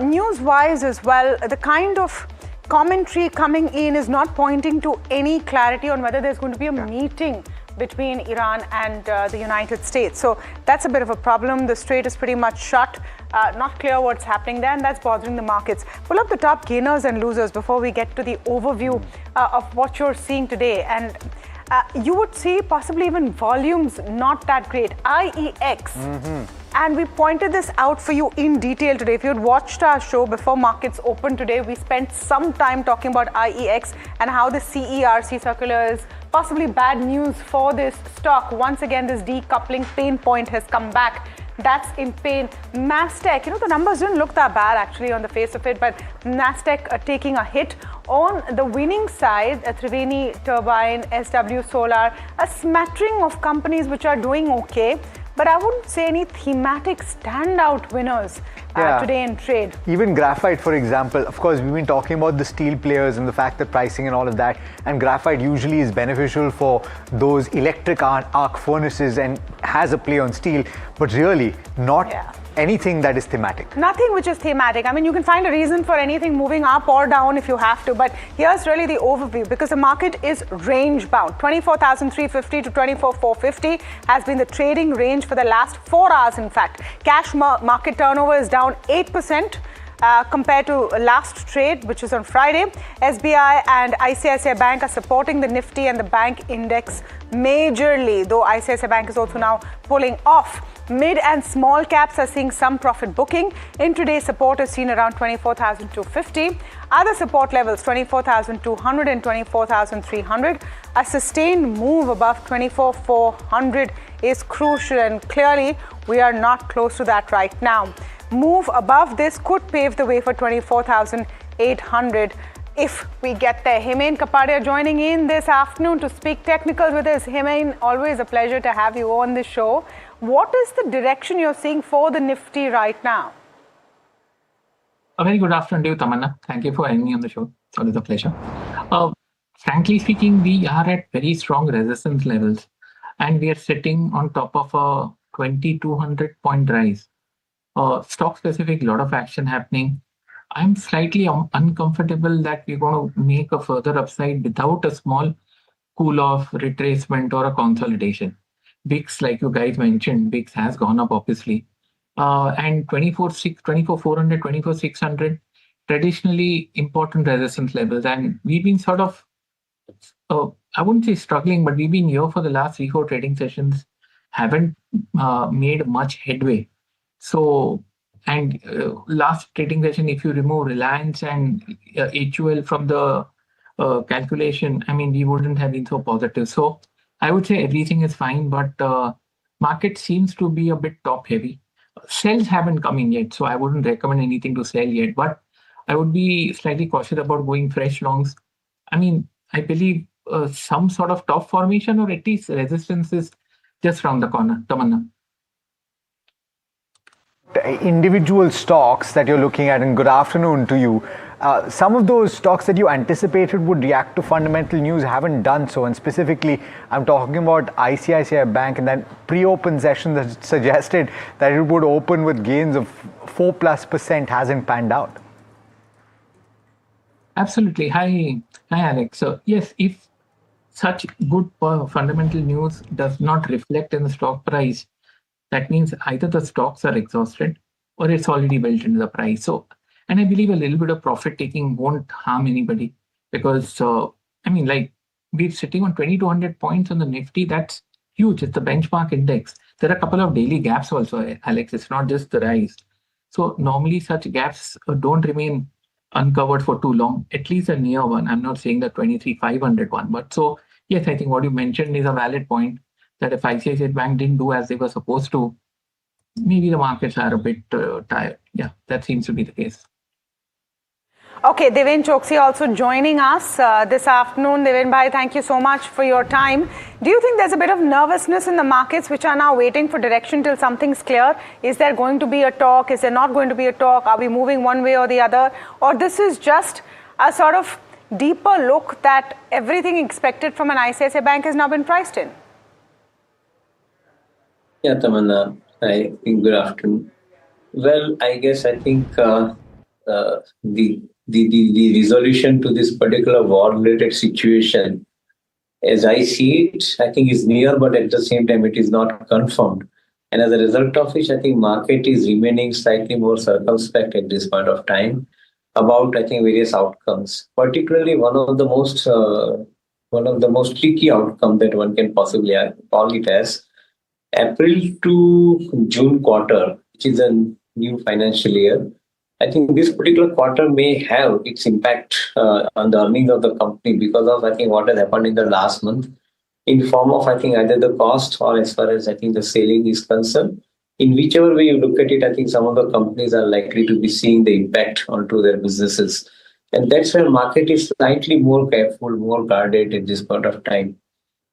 News-wise as well, the kind of commentary coming in is not pointing to any clarity on whether there's going to be a meeting between Iran and the United States. So that's a bit of a problem. The strait is pretty much shut. Not clear what's happening there, and that's bothering the markets. Pull up the top gainers and losers before we get to the overview of what you're seeing today. And you would see possibly even volumes not that great. IEX. And we pointed this out for you in detail today. If you had watched our show before markets opened today, we spent some time talking about IEX and how the CERC circular is possibly bad news for this stock. Once again, this decoupling pain point has come back. That's in pain. Mastec, the numbers didn't look that bad actually on the face of it, but Mastec taking a hit. On the winning side, Triveni Turbine, SW Solar, a smattering of companies which are doing okay. But I wouldn't say any thematic standout winners today in trade. Even graphite, for example, of course, we've been talking about the steel players and the fact that pricing and all of that, and graphite usually is beneficial for those electric arc furnaces and has a play on steel, but really not anything that is thematic. Nothing which is thematic. I mean, you can find a reason for anything moving up or down if you have to, but here's really the overview, because the market is range bound. 24,350 to 24,450 has been the trading range for the last 4 hours, in fact. Cash market turnover is down 8%. Compared to last trade, which is on Friday. SBI and ICICI Bank are supporting the Nifty and the bank index majorly, though ICICI Bank is also now pulling off. Mid and small caps are seeing some profit booking. Intraday support is seen around 24,250. Other support levels 24,200 and 24,300. A sustained move above 24,400 is crucial, and clearly we are not close to that right now. Move above this could pave the way for 24,800 if we get there. Himain Kapadia joining in this afternoon to speak technicals with us. Himain, always a pleasure to have you on the show. What is the direction you're seeing for the Nifty right now? A very good afternoon to you, Tamanna. Thank you for having me on the show. It's always a pleasure. Frankly speaking, we are at very strong resistance levels, and we are sitting on top of a 2,200 point rise. Stock specific, lot of action happening. I'm slightly uncomfortable that we're going to make a further upside without a small cool off, retracement, or a consolidation. VIX, like you guys mentioned, VIX has gone up obviously. And 24,400, 24,600, traditionally important resistance levels. And we've been sort of, I wouldn't say struggling, but we've been here for the last 3-4 trading sessions, haven't made much headway. So, and last trading session, if you remove Reliance and HUL from the calculation, I mean, we wouldn't have been so positive. So I would say everything is fine, but market seems to be a bit top heavy. Sells haven't come in yet, so I wouldn't recommend anything to sell yet, but I would be slightly cautious about going fresh longs. I mean, I believe some sort of top formation or at least resistance is just around the corner. Tamanna. Individual stocks that you're looking at, and good afternoon to you. Some of those stocks that you anticipated would react to fundamental news haven't done so, and specifically I'm talking about ICICI Bank, and that pre-open session that suggested that it would open with gains of 4+% hasn't panned out. Absolutely. Hi Alex. So yes, if such good fundamental news does not reflect in the stock price, that means either the stocks are exhausted or it's already built into the price. So, and I believe a little bit of profit taking won't harm anybody, because we're sitting on 2200 points on the Nifty. That's huge. It's the benchmark index. There are a couple of daily gaps also, Alex. It's not just the rise. So normally such gaps don't remain uncovered for too long, at least a near one. I'm not saying the 23,500 one, but so yes, I think what you mentioned is a valid point, that if ICICI Bank didn't do as they were supposed to, maybe the markets are a bit tired. Yeah, that seems to be the case. Okay, Deven Choksi also joining us this afternoon. Deven Bhai, thank you so much for your time. Do you think there's a bit of nervousness in the markets which are now waiting for direction till something's clear? Is there going to be a talk? Is there not going to be a talk? Are we moving one way or the other? Or this is just a sort of deeper look that everything expected from an ICICI Bank has now been priced in? Yeah, Tamanna, I think good afternoon. Well, I think the resolution to this particular war-related situation, as I see it, I think is near, but at the same time it is not confirmed. And as a result of which, I think market is remaining slightly more circumspect at this point of time about, I think, various outcomes. Particularly one of the most tricky outcome that one can possibly call it as April to June quarter, which is a new financial year. I think this particular quarter may have its impact on the earnings of the company because of, I think, what has happened in the last month in form of, I think, either the cost or as far as, I think, the selling is concerned. In whichever way you look at it, I think some of the companies are likely to be seeing the impact onto their businesses. And that's where market is slightly more careful, more guarded at this point of time.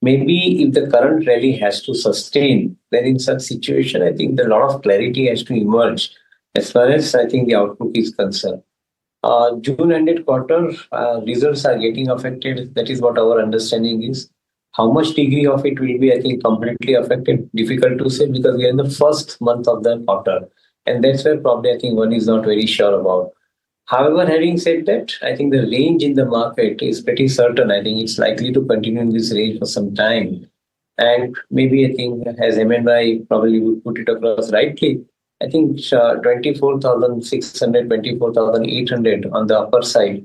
Maybe if the current rally has to sustain, then in such situation, I think a lot of clarity has to emerge as far as, I think, the outlook is concerned. June-ended quarter results are getting affected. That is what our understanding is. How much degree of it will be, I think, completely affected? Difficult to say, because we are in the first month of the quarter. And that's where probably, I think, one is not very sure about. However, having said that, I think the range in the market is pretty certain. I think it's likely to continue in this range for some time. And maybe, I think, as MNI probably would put it across rightly, I think 24,600, 24,800 on the upper side,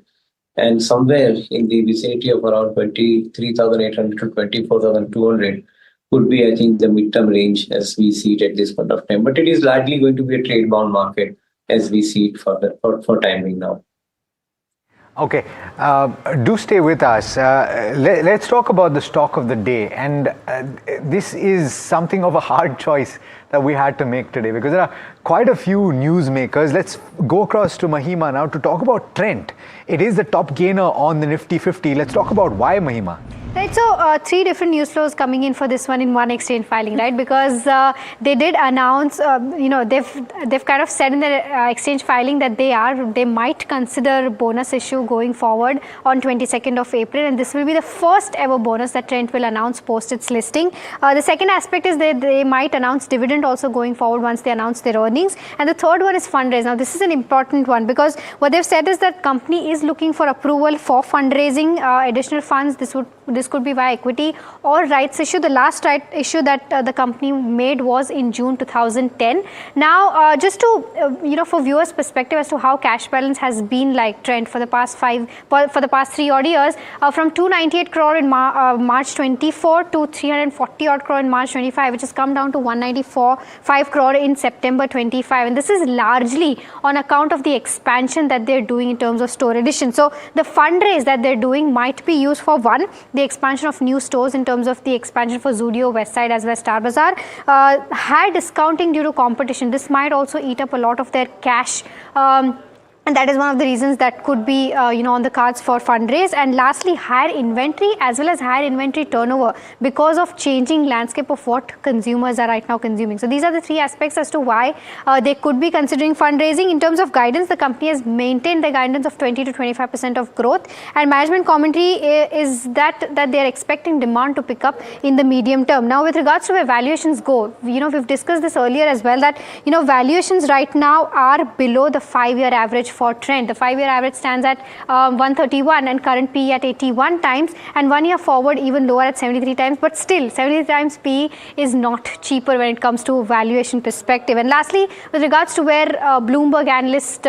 and somewhere in the vicinity of around 23,800 to 24,200 could be, I think, the midterm range as we see it at this point of time. But it is largely going to be a trade-bound market as we see it for timing now. Okay, do stay with us. Let's talk about the stock of the day. And this is something of a hard choice that we had to make today, because there are quite a few newsmakers. Let's go across to Mahima now to talk about Trent. It is the top gainer on the Nifty 50. Let's talk about why, Mahima. Right, so three different news flows coming in for this one in one exchange filing, right? Because they did announce, they've kind of said in the exchange filing that they might consider bonus issue going forward on 22nd of April, and this will be the first ever bonus that Trent will announce post its listing. The second aspect is that they might announce dividend also going forward once they announce their earnings, and the third one is fundraise. Now this is an important one because what they've said is that company is looking for approval for fundraising additional funds. This could be via equity or rights issue. The last right issue that the company made was in June 2010. Now, just to for viewers' perspective as to how cash balance has been like Trent for the past 3 odd years, from 298 crore in March 24 to 340 odd crore in March 25, which has come down to 194.5 crore in September 25, and this is largely on account of the expansion that they're doing in terms of store addition. So the fundraise that they're doing might be used for one, the expansion of new stores in terms of the expansion for Zudio, Westside as well as Star Bazaar. High discounting due to competition, this might also eat up a lot of their cash And that is one of the reasons that could be on the cards for fundraise. And lastly, higher inventory as well as higher inventory turnover because of changing landscape of what consumers are right now consuming. So these are the three aspects as to why they could be considering fundraising. In terms of guidance, the company has maintained the guidance of 20 to 25% of growth, and management commentary is that they are expecting demand to pick up in the medium term. Now, with regards to where valuations go, we've discussed this earlier as well, that valuations right now are below the 5-year average for Trent. The 5-year average stands at 131 and current PE at 81 times, and 1 year forward even lower at 73 times. But still, 73 times PE is not cheaper when it comes to valuation perspective. And lastly, with regards to where Bloomberg analyst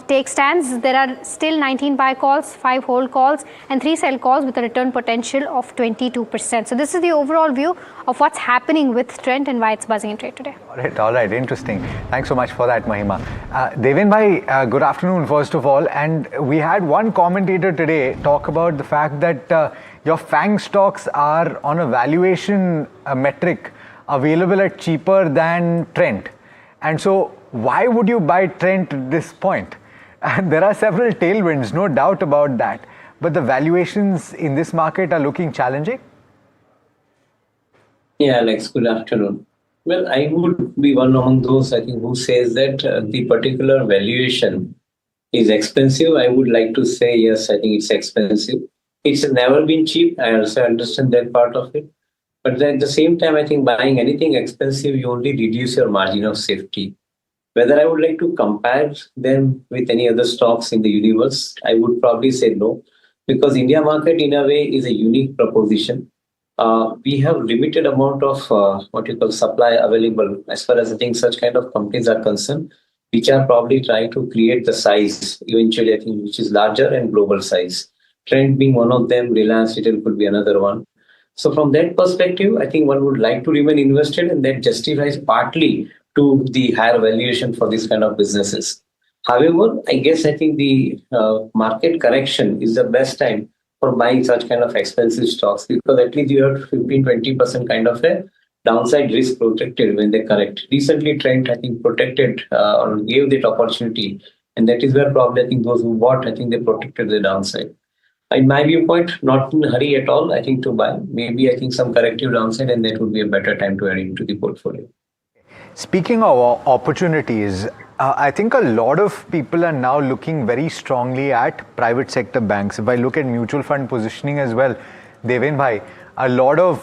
take stands, there are still 19 buy calls, 5 hold calls, and 3 sell calls with a return potential of 22%. So this is the overall view of what's happening with Trent and why it's buzzing in trade today. All right, interesting. Thanks so much for that, Mahima. Devin bhai, good afternoon first of all. And we had one commentator today talk about the fact that your FANG stocks are on a valuation metric available at cheaper than Trent. And so why would you buy Trent at this point? And there are several tailwinds, no doubt about that. But the valuations in this market are looking challenging. Yeah, Alex, good afternoon. Well, I would be one among those, I think, who says that the particular valuation is expensive. I would like to say, yes, I think it's expensive. It's never been cheap. I also understand that part of it. But at the same time, I think buying anything expensive, you only reduce your margin of safety. Whether I would like to compare them with any other stocks in the universe, I would probably say no, because India market in a way is a unique proposition. We have limited amount of supply available as far as I think such kind of companies are concerned, which are probably trying to create the size eventually, I think, which is larger and global size. Trend being one of them, Reliance Retail could be another one. So from that perspective, I think one would like to remain invested, and that justifies partly to the higher valuation for these kind of businesses. However, I think the market correction is the best time for buying such kind of expensive stocks, because at least you have 15-20% kind of a downside risk protected when they correct. Recently, Trent, I think, protected or gave that opportunity, and that is where probably I think those who bought, I think they protected the downside. In my viewpoint, not in a hurry at all, I think, to buy. Maybe I think some corrective downside, and that would be a better time to add into the portfolio. Speaking of opportunities, I think a lot of people are now looking very strongly at private sector banks. If I look at mutual fund positioning as well, Devin bhai, a lot of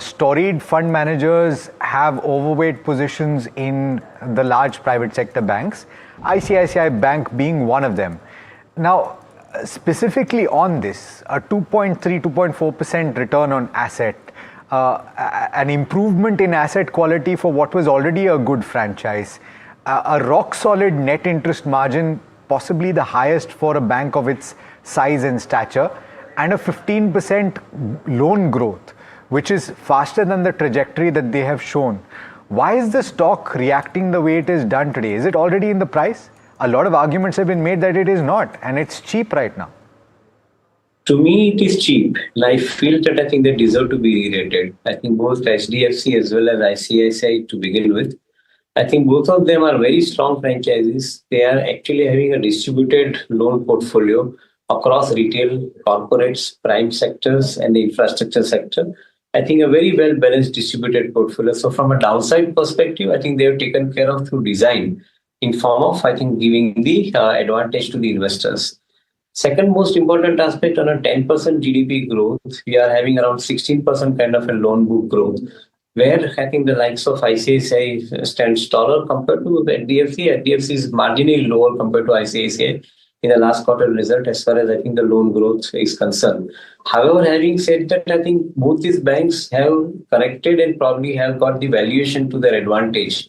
storied fund managers have overweight positions in the large private sector banks, ICICI Bank being one of them. Now, specifically on this, a 2.4% return on asset, an improvement in asset quality for what was already a good franchise, a rock-solid net interest margin, possibly the highest for a bank of its size and stature, and a 15% loan growth, which is faster than the trajectory that they have shown. Why is the stock reacting the way it is done today? Is it already in the price? A lot of arguments have been made that it is not, and it's cheap right now. To me, it is cheap. And I feel that I think they deserve to be re-rated. I think both HDFC as well as ICICI to begin with. I think both of them are very strong franchises. They are actually having a distributed loan portfolio across retail, corporates, prime sectors, and the infrastructure sector. I think a very well-balanced distributed portfolio. So from a downside perspective, I think they have taken care of through design in form of, I think, giving the advantage to the investors. Second most important aspect, on a 10% GDP growth, we are having around 16% kind of a loan book growth, where I think the likes of ICICI stands taller compared to HDFC. HDFC is marginally lower compared to ICICI in the last quarter result as far as I think the loan growth is concerned. However, having said that, I think both these banks have corrected and probably have got the valuation to their advantage.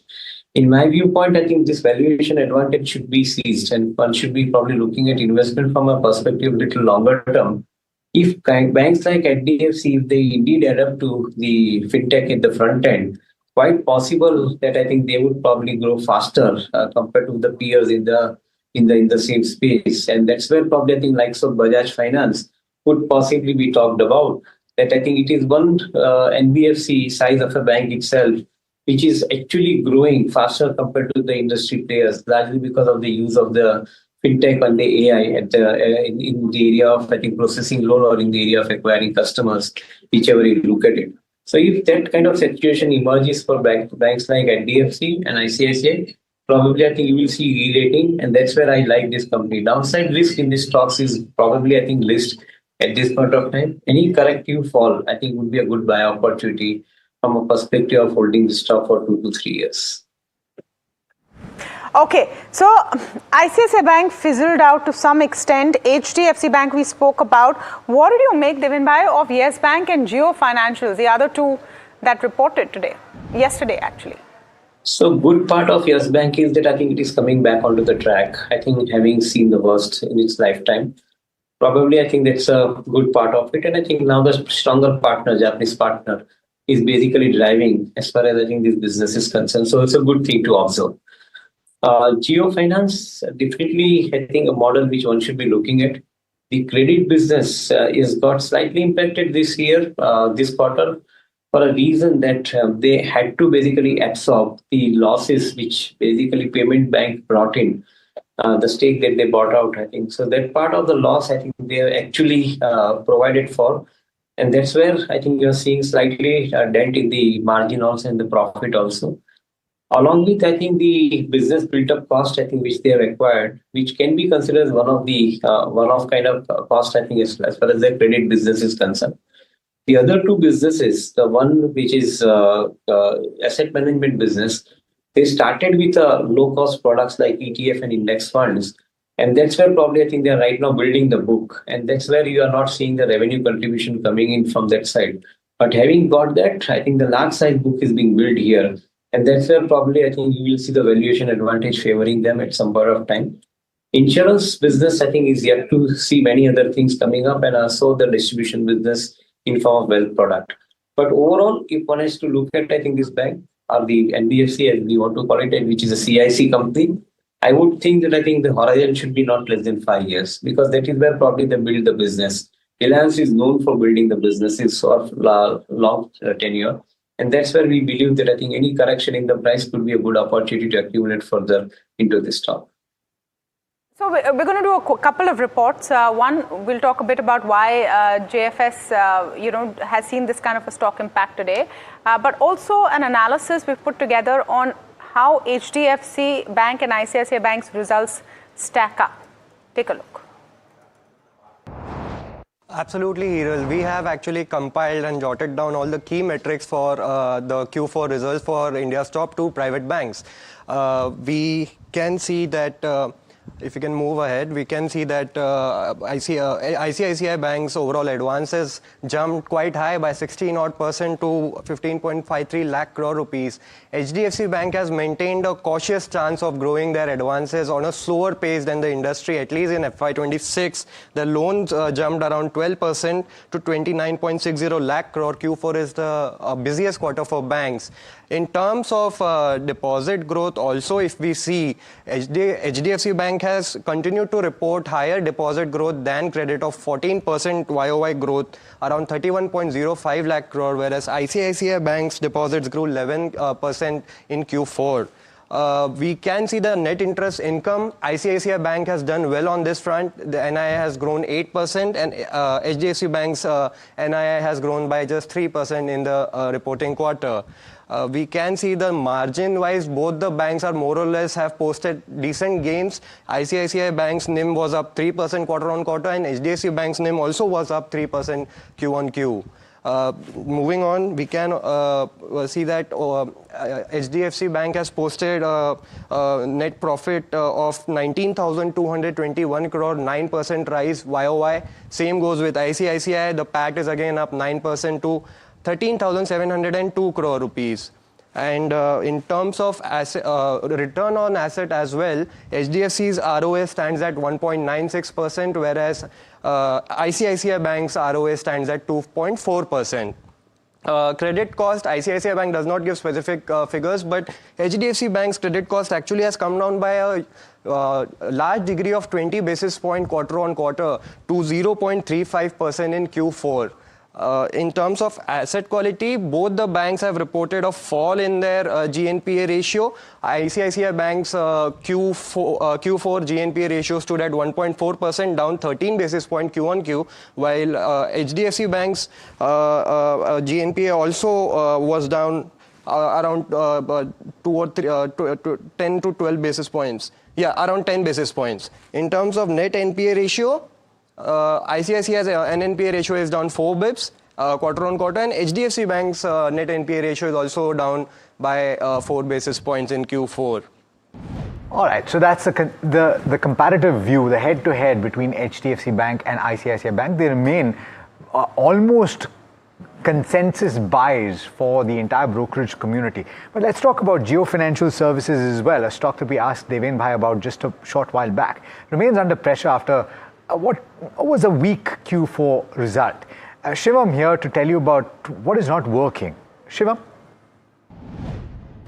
In my viewpoint, I think this valuation advantage should be seized, and one should be probably looking at investment from a perspective a little longer term. If banks like NDTV, if they indeed adapt to the fintech in the front end, quite possible that I think they would probably grow faster compared to the peers in the same space. And that's where probably I think likes of Bajaj Finance could possibly be talked about. That I think it is one NBFC size of a bank itself, which is actually growing faster compared to the industry players, largely because of the use of the fintech and the AI at in the area of, I think, processing loan or in the area of acquiring customers, whichever you look at it. So if that kind of situation emerges for banks like NDFC and ICICI, probably I think you will see re-rating, and that's where I like this company. Downside risk in these stocks is probably, I think, list at this point of time. Any corrective fall, I think, would be a good buy opportunity from a perspective of holding the stock for 2 to 3 years. Okay, so ICICI Bank fizzled out to some extent. HDFC Bank we spoke about. What did you make, Devin Bhai, of Yes Bank and Geo Financial, the other two that reported yesterday actually? So good part of Yes Bank is that I think it is coming back onto the track. I think having seen the worst in its lifetime, probably I think that's a good part of it. And I think now the stronger partner, Japanese partner, is basically driving as far as I think this business is concerned. So it's a good thing to observe. Geo Finance, definitely, I think, a model which one should be looking at. The credit business is got slightly impacted this year, this quarter, for a reason that they had to basically absorb the losses which basically Payment Bank brought in, the stake that they bought out, I think. So that part of the loss, I think they have actually provided for. And that's where I think you're seeing slightly dent in the margin also and the profit also. Along with, I think, the business built-up cost, I think, which they have acquired, which can be considered as one of kind of cost, I think, as far as the credit business is concerned. The other two businesses, the one which is asset management business, they started with low-cost products like ETF and index funds. And that's where probably I think they're right now building the book. And that's where you are not seeing the revenue contribution coming in from that side. But having got that, I think the large size book is being built here. And that's where probably I think you will see the valuation advantage favoring them at some point of time. Insurance business, I think, is yet to see many other things coming up, and also the distribution business in form of wealth product. But overall, if one has to look at, I think, this bank or the NBFC, as we want to call it, which is a CIC company, I would think that I think the horizon should be not less than 5 years, because that is where probably they build the business. Reliance is known for building the businesses of long tenure. And that's where we believe that I think any correction in the price could be a good opportunity to accumulate further into this stock. So we're going to do a couple of reports. One, we'll talk a bit about why JFS, has seen this kind of a stock impact today, but also an analysis we've put together on how HDFC Bank and ICICI Bank's results stack up. Take a look. Absolutely, Hiral. We have actually compiled and jotted down all the key metrics for the Q4 results for India's top 2 private banks. We can see that if we can move ahead, we can see that ICICI Bank's overall advances jumped quite high by 16% to 15.53 lakh crore rupees. HDFC Bank has maintained a cautious stance of growing their advances on a slower pace than the industry, at least in FY26. The loans jumped around 12% to 29.60 lakh crore. Q4 is the busiest quarter for banks. In terms of deposit growth also, if we see, HDFC Bank has continued to report higher deposit growth than credit of 14% YOY growth, around 31.05 lakh crore, whereas ICICI Bank's deposits grew 11% in Q4. We can see the net interest income. ICICI Bank has done well on this front. The NII has grown 8% and HDFC Bank's NII has grown by just 3% in the reporting quarter. We can see the margin-wise, both the banks are more or less have posted decent gains. ICICI Bank's NIM was up 3% quarter-on-quarter and HDFC Bank's NIM also was up 3% Q-on-Q. Moving on, we can see that HDFC Bank has posted a net profit of 19,221 crore, 9% rise YOY. Same goes with ICICI. The PAT is again up 9% to 13,702 crore rupees. And in terms of return on asset as well, HDFC's ROA stands at 1.96%, whereas ICICI Bank's ROA stands at 2.4%. Credit cost, ICICI Bank does not give specific figures, but HDFC Bank's credit cost actually has come down by a large degree of 20 basis point quarter on quarter to 0.35% in Q4. In terms of asset quality, both the banks have reported a fall in their GNPA ratio. ICICI Bank's Q4 GNPA ratio stood at 1.4%, down 13 basis point Q on Q, while HDFC Bank's GNPA also was down around 10 to 12 basis points. Yeah, around 10 basis points. In terms of net NPA ratio, ICICI's NNPA ratio is down 4 bips quarter on quarter, and HDFC Bank's net NPA ratio is also down by 4 basis points in Q4. All right, so that's the comparative view, the head-to-head between HDFC Bank and ICICI Bank. They remain almost consensus buys for the entire brokerage community. But let's talk about Geo Financial Services as well, a stock that we asked Deven Bhai about just a short while back. Remains under pressure after what was a weak Q4 result. Shivam here to tell you about what is not working. Shivam?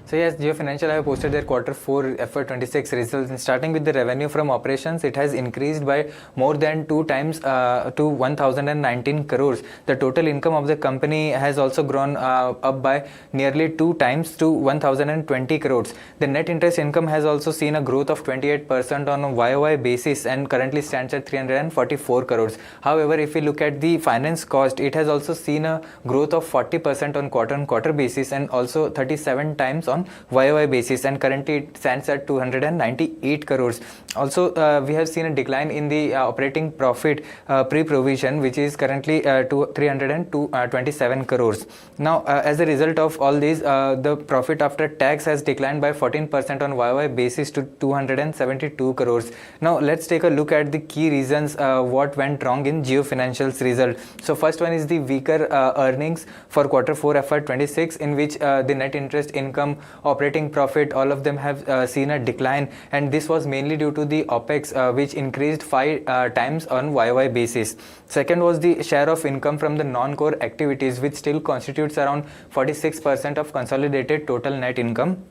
So yes, Geo Financial have posted their Q4 FY26 results, and starting with the revenue from operations, it has increased by more than 2 times to 1019 crores. The total income of the company has also grown up by nearly 2 times to 1020 crores. The net interest income has also seen a growth of 28% on a YOY basis and currently stands at 344 crores. However, if we look at the finance cost, it has also seen a growth of 40% on quarter-on-quarter basis and also 37 times on YOY basis, and currently it stands at 298 crores. Also, we have seen a decline in the operating profit pre-provision, which is currently to 327 crores. Now, as a result of all these, the profit after tax has declined by 14% on YOY basis to 272 crores. Now, let's take a look at the key reasons what went wrong in Geo Financial's result. So, first one is the weaker earnings for Q4 FY26, in which the net interest income, operating profit, all of them have seen a decline, and this was mainly due to the OPEX which increased 5 times on YOY basis. Second was the share of income from the non-core activities, which still constitutes around 46% of consolidated total net income.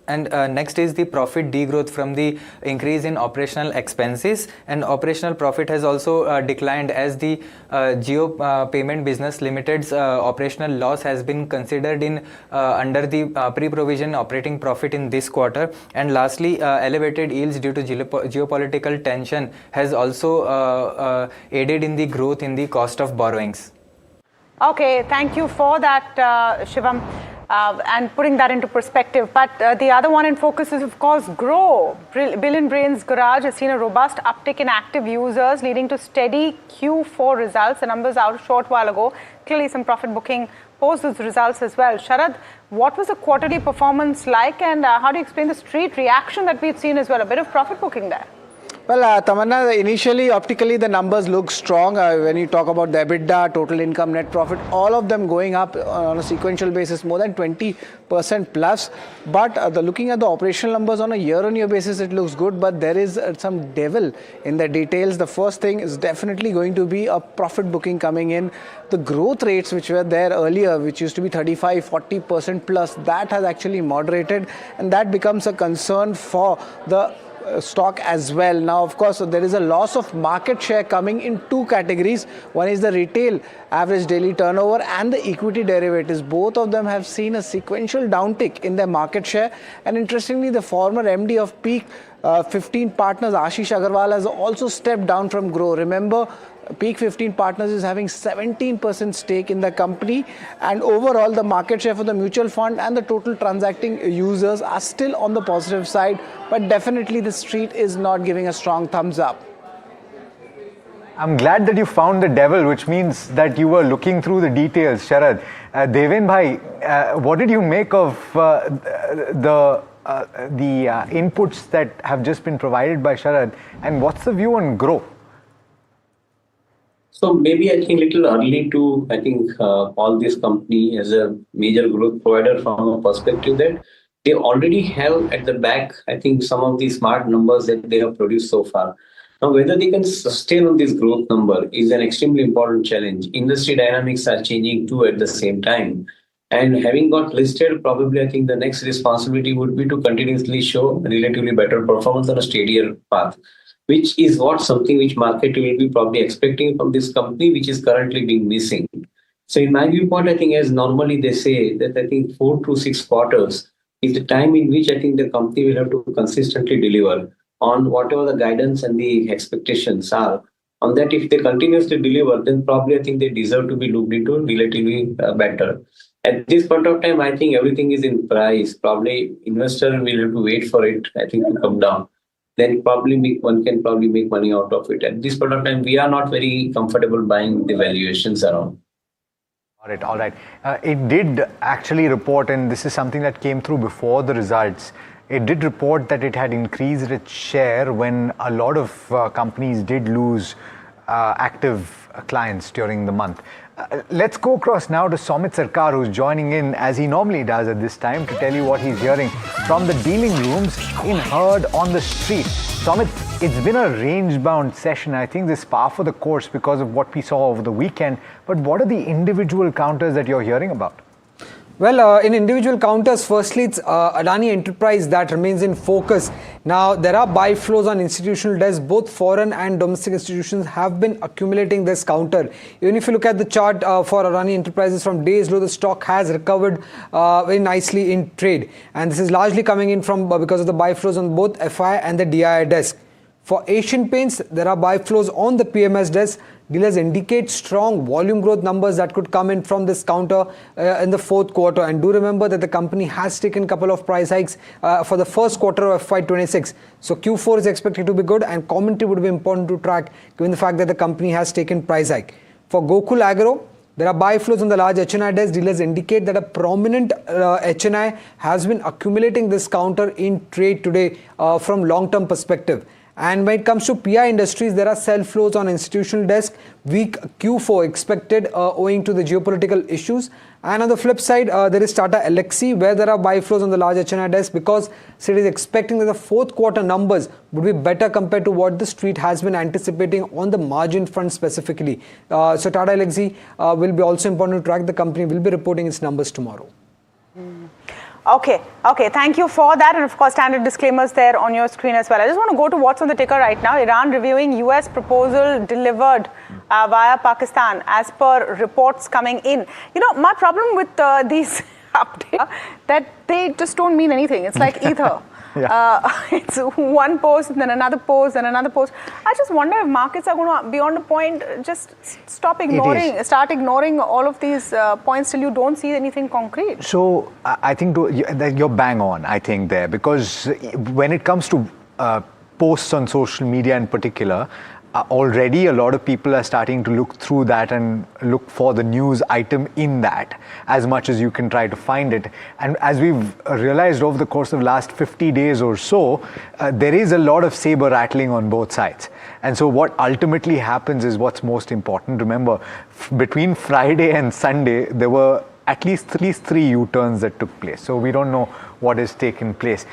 And next is the profit degrowth from the increase in operational expenses, and operational profit has also declined as the Geo Payment Business Limited's operational loss has been considered in under the pre-provision operating profit in this quarter. And lastly, elevated yields due to geopolitical tension has also aided in the growth in the cost of borrowings. Okay, thank you for that, Shivam. And putting that into perspective. But the other one in focus is, of course, Grow. Billion Brains Garage has seen a robust uptick in active users, leading to steady Q4 results. The numbers out a short while ago. Clearly some profit booking post those results as well. Sharad, what was the quarterly performance like, and how do you explain the street reaction that we've seen as well? A bit of profit booking there. Well, Tamanna, initially, optically, the numbers look strong. When you talk about the EBITDA, total income, net profit, all of them going up on a sequential basis, more than 20% plus. But looking at the operational numbers on a year-on-year basis, it looks good. But there is some devil in the details. The first thing is definitely going to be a profit booking coming in. The growth rates which were there earlier, which used to be 35-40% plus, that has actually moderated. And that becomes a concern for the stock as well. Now, of course, there is a loss of market share coming in 2 categories. One is the retail average daily turnover and the equity derivatives. Both of them have seen a sequential downtick in their market share. And interestingly, the former MD of Peak 15 Partners, Ashish Agarwal, has also stepped down from Grow. Remember, Peak 15 Partners is having 17% stake in the company, and overall the market share for the mutual fund and the total transacting users are still on the positive side, but definitely the street is not giving a strong thumbs up. I'm glad that you found the devil, which means that you were looking through the details, Sharad. Deven Bhai, what did you make of the inputs that have just been provided by Sharad, and what's the view on Grow? So maybe I think little early to, call this company as a major growth provider from a perspective that they already have at the back, some of the smart numbers that they have produced so far. Now, whether they can sustain on this growth number is an extremely important challenge. Industry dynamics are changing too at the same time. And having got listed, probably the next responsibility would be to continuously show relatively better performance on a steadier path, which is something which market will be probably expecting from this company, which is currently being missing. So in my viewpoint, I think as normally they say that I think 4 to 6 quarters is the time in which I think the company will have to consistently deliver on whatever the guidance and the expectations are. On that, if they continuously deliver, then probably I think they deserve to be looked into relatively better. At this point of time, I think everything is in price. Probably investor will have to wait for it, I think, to come down. Then one can probably make money out of it. At this point of time, we are not very comfortable buying the valuations around. All right. It did actually report, and this is something that came through before the results. It did report that it had increased its share when a lot of companies did lose active clients during the month. Let's go across now to Somit Sarkar, who's joining in as he normally does at this time to tell you what he's hearing from the dealing rooms in Heard on the Street. Somit, it's been a range-bound session. I think this is par for the course because of what we saw over the weekend. But what are the individual counters that you're hearing about? Well, in individual counters, firstly, it's Adani Enterprise that remains in focus. Now, there are buy flows on institutional desks. Both foreign and domestic institutions have been accumulating this counter. Even if you look at the chart for Adani Enterprises from days low, the stock has recovered very nicely in trade. And this is largely coming in from because of the buy flows on both FI and the DII desk. For Asian Paints, there are buy flows on the PMS desk. Dealers indicate strong volume growth numbers that could come in from this counter in the fourth quarter. And do remember that the company has taken a couple of price hikes for the first quarter of FY26. So Q4 is expected to be good, and commentary would be important to track given the fact that the company has taken price hike. For Gokul Agro, there are buy flows on the large HNI desk. Dealers indicate that a prominent HNI has been accumulating this counter in trade today from long-term perspective. And when it comes to PI Industries, there are sell flows on institutional desk. Weak Q4 expected owing to the geopolitical issues. And on the flip side, there is Tata Elxsi, where there are buy flows on the large HNI desk because it is expecting that the fourth quarter numbers would be better compared to what the street has been anticipating on the margin front specifically. So Tata Elxsi will be also important to track. The company will be reporting its numbers tomorrow. Okay, thank you for that, and of course standard disclaimers there on your screen as well. I just want to go to what's on the ticker right now. Iran reviewing US proposal delivered via Pakistan as per reports coming in. You know, my problem with these updates that they just don't mean anything. It's like ether. It's one post, then another post, then another post. I just wonder if markets are going to, beyond a point, just start ignoring all of these points till you don't see anything concrete. So I think you're bang on, I think, there, because when it comes to posts on social media in particular, already a lot of people are starting to look through that and look for the news item in that as much as you can try to find it. And as we've realized over the course of the last 50 days or so, there is a lot of saber rattling on both sides. And so what ultimately happens is what's most important. Remember, between Friday and Sunday, there were at least three U-turns that took place. So we don't know what has taken place.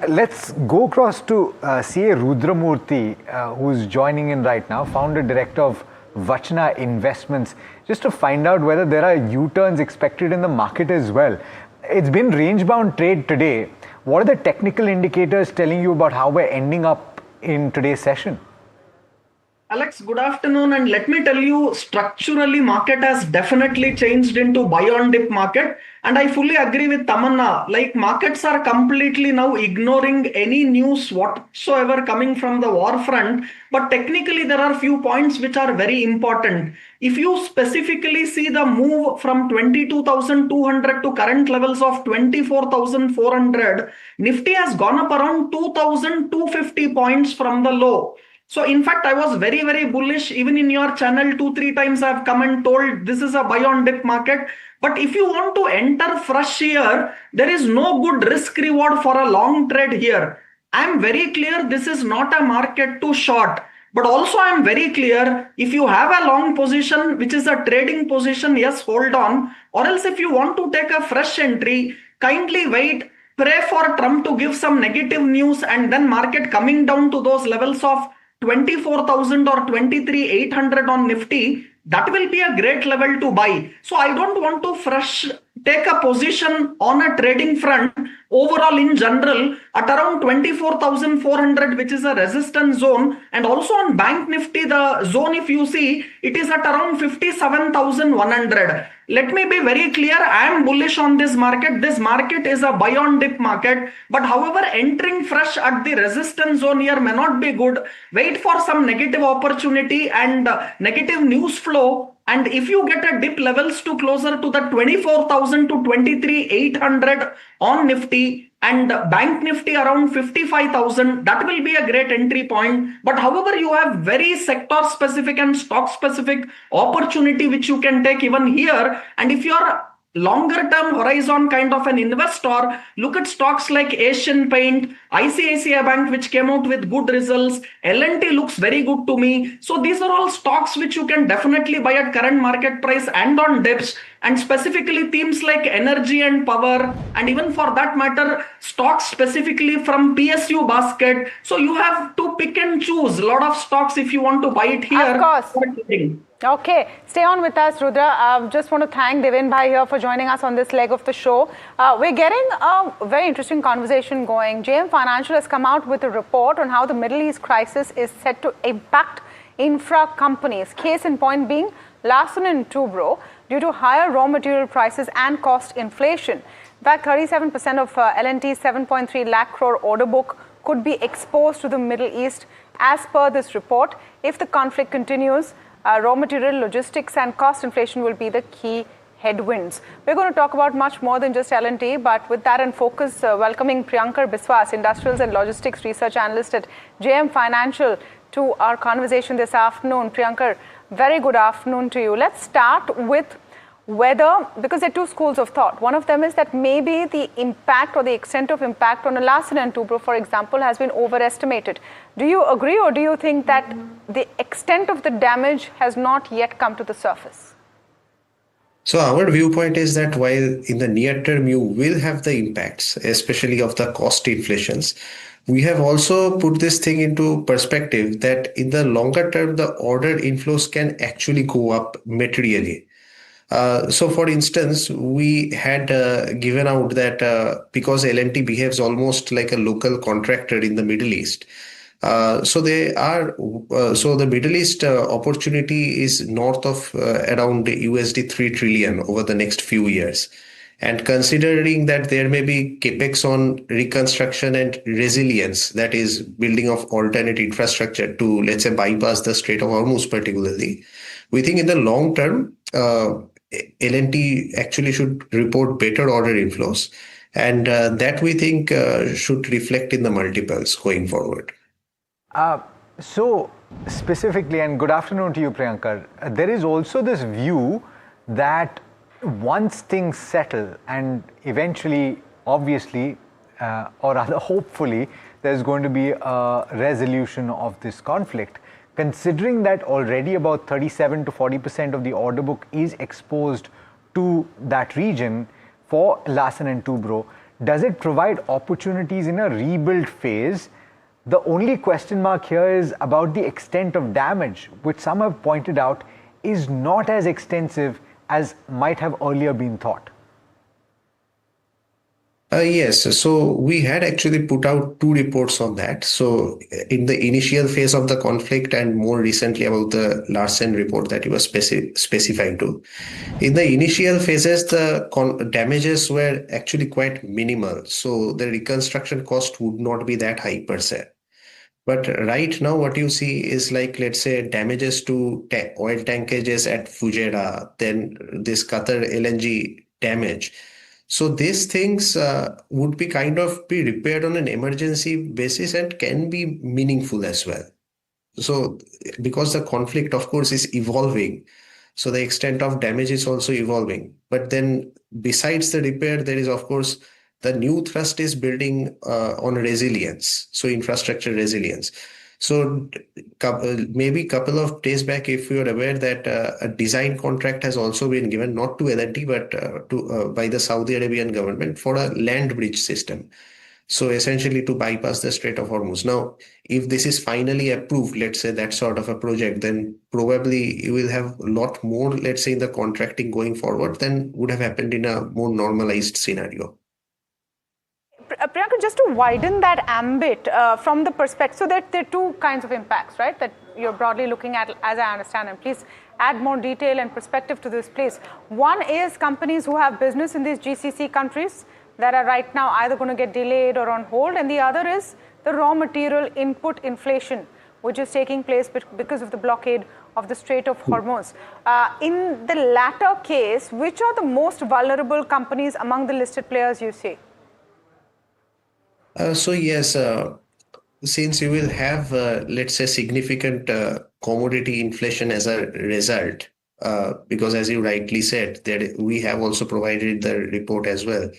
Let's go across to CA Rudramurthy, who's joining in right now, founder director of Vachana Investments, just to find out whether there are U-turns expected in the market as well. It's been range-bound trade today. What are the technical indicators telling you about how we're ending up in today's session? Alex, good afternoon, and let me tell you, structurally market has definitely changed into buy on dip market, and I fully agree with Tamanna. Like, markets are completely now ignoring any news whatsoever coming from the war front, but technically there are few points which are very important. If you specifically see the move from 22,200 to current levels of 24,400, Nifty has gone up around 2,250 points from the low. So in fact, I was very, very bullish. Even in your channel, 2-3 times I have come and told this is a buy on dip market. But if you want to enter fresh here, there is no good risk reward for a long trade here. I am very clear this is not a market to short. But also I am very clear, if you have a long position, which is a trading position, yes, hold on. Or else if you want to take a fresh entry, kindly wait, pray for Trump to give some negative news, and then market coming down to those levels of 24,000 or 23,800 on Nifty, that will be a great level to buy. So I don't want to take a position on a trading front overall in general at around 24,400, which is a resistance zone. And also on Bank Nifty, the zone, if you see, it is at around 57,100. Let me be very clear, I am bullish on this market. This market is a buy on dip market. But however, entering fresh at the resistance zone here may not be good. Wait for some negative opportunity and negative news flow. And if you get a dip levels to closer to the 24,000 to 23,800 on Nifty and Bank Nifty around 55,000, that will be a great entry point. But however, you have very sector specific and stock specific opportunity which you can take even here. And if you are longer term horizon kind of an investor, look at stocks like Asian Paint, ICICI Bank, which came out with good results. L&T looks very good to me. So these are all stocks which you can definitely buy at current market price and on dips, and specifically themes like energy and power, and even for that matter, stocks specifically from PSU basket. So you have to pick and choose a lot of stocks if you want to buy it here. Of course. Okay, stay on with us, Rudra. Just want to thank Devin Bhai here for joining us on this leg of the show. We're getting a very interesting conversation going. JM Financial has come out with a report on how the Middle East crisis is set to impact infra companies. Case in point being Larsen and Toubro, due to higher raw material prices and cost inflation. In fact, 37% of L&T's 7.3 lakh crore order book could be exposed to the Middle East. As per this report, if the conflict continues, raw material, logistics and cost inflation will be the key headwinds. We're going to talk about much more than just L&T, but with that in focus, welcoming Priyankar Biswas, Industrials and Logistics Research Analyst at JM Financial, to our conversation this afternoon. Priyankar, very good afternoon to you. Let's start with whether, because there are two schools of thought. One of them is that maybe the impact or the extent of impact on a Larsen and Toubro, for example, has been overestimated. Do you agree, or do you think that the extent of the damage has not yet come to the surface? So our viewpoint is that while in the near term you will have the impacts, especially of the cost inflations, we have also put this thing into perspective that in the longer term, the order inflows can actually go up materially. So for instance, we had given out that because L&T behaves almost like a local contractor in the Middle East, so the Middle East opportunity is north of around USD 3 trillion over the next few years. And considering that there may be capex on reconstruction and resilience, that is building of alternate infrastructure to, let's say, bypass the Strait of Hormuz particularly, we think in the long term, L&T actually should report better order inflows, and that we think should reflect in the multiples going forward. So specifically, and good afternoon to you, Priyankar, there is also this view that once things settle and eventually, obviously, or rather hopefully, there's going to be a resolution of this conflict. Considering that already about 37 to 40% of the order book is exposed to that region for Larsen and Toubro, does it provide opportunities in a rebuild phase? The only question mark here is about the extent of damage, which some have pointed out is not as extensive as might have earlier been thought. Yes, so we had actually put out two reports on that. So in the initial phase of the conflict and more recently about the Larsen report that you were specifying to. In the initial phases, the damages were actually quite minimal. So the reconstruction cost would not be that high per se. But right now, what you see is like, let's say, damages to oil tankages at Fujairah, then this Qatar LNG damage. So these things would be be repaired on an emergency basis and can be meaningful as well. So because the conflict, of course, is evolving, so the extent of damage is also evolving. But then besides the repair, there is, of course, the new thrust is building on resilience, so infrastructure resilience. So maybe a couple of days back, if you are aware that a design contract has also been given, not to L&T, but by the Saudi Arabian government for a land bridge system. So essentially to bypass the Strait of Hormuz. Now, if this is finally approved, let's say that sort of a project, then probably you will have a lot more, let's say, in the contracting going forward than would have happened in a more normalized scenario. Priyanka, just to widen that ambit from the perspective, so that there are two kinds of impacts, right, that you're broadly looking at, as I understand, and please add more detail and perspective to this, please. One is companies who have business in these GCC countries that are right now either going to get delayed or on hold, and the other is the raw material input inflation, which is taking place because of the blockade of the Strait of Hormuz. In the latter case, which are the most vulnerable companies among the listed players you see? So yes, since you will have, let's say, significant commodity inflation as a result, because as you rightly said, that we have also provided the report as well.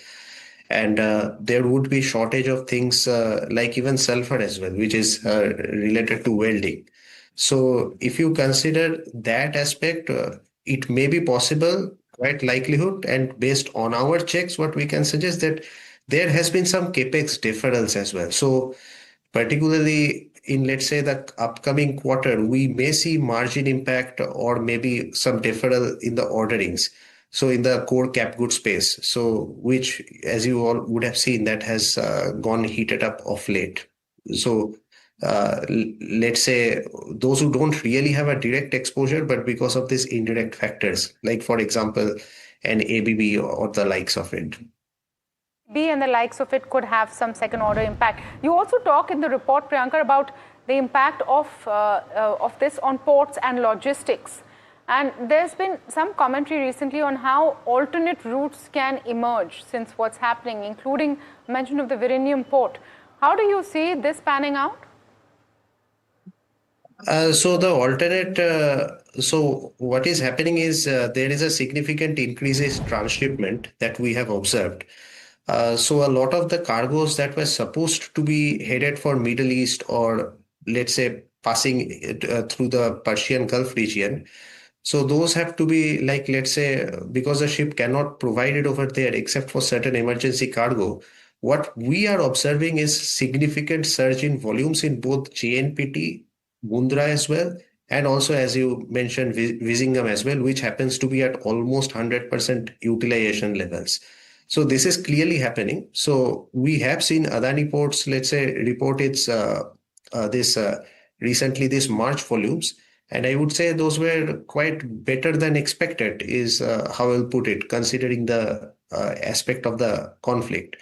And there would be shortage of things like even sulfur as well, which is related to welding. So if you consider that aspect, it may be possible, quite likelihood, and based on our checks, what we can suggest that there has been some capex deferrals as well. So particularly in, let's say, the upcoming quarter, we may see margin impact or maybe some deferral in the orderings. So in the core cap good space, so which, as you all would have seen, that has gone heated up of late. So let's say those who don't really have a direct exposure, but because of these indirect factors, like for example, an ABB or the likes of it. B and the likes of it could have some second order impact. You also talk in the report, Priyanka, about the impact of this on ports and logistics. And there's been some commentary recently on how alternate routes can emerge since what's happening, including mention of the Virinium port. How do you see this panning out? So the alternate, so what is happening is there is a significant increase in transshipment that we have observed. So a lot of the cargoes that were supposed to be headed for Middle East or let's say passing through the Persian Gulf region, so those have to be like, let's say, because the ship cannot provide it over there except for certain emergency cargo. What we are observing is significant surge in volumes in both JNPT, Mundra as well, and also, as you mentioned, Vizhinjam as well, which happens to be at almost 100% utilization levels. So this is clearly happening. So we have seen Adani Ports, let's say, report its recently this March volumes, and I would say those were quite better than expected, is how I'll put it, considering the aspect of the conflict.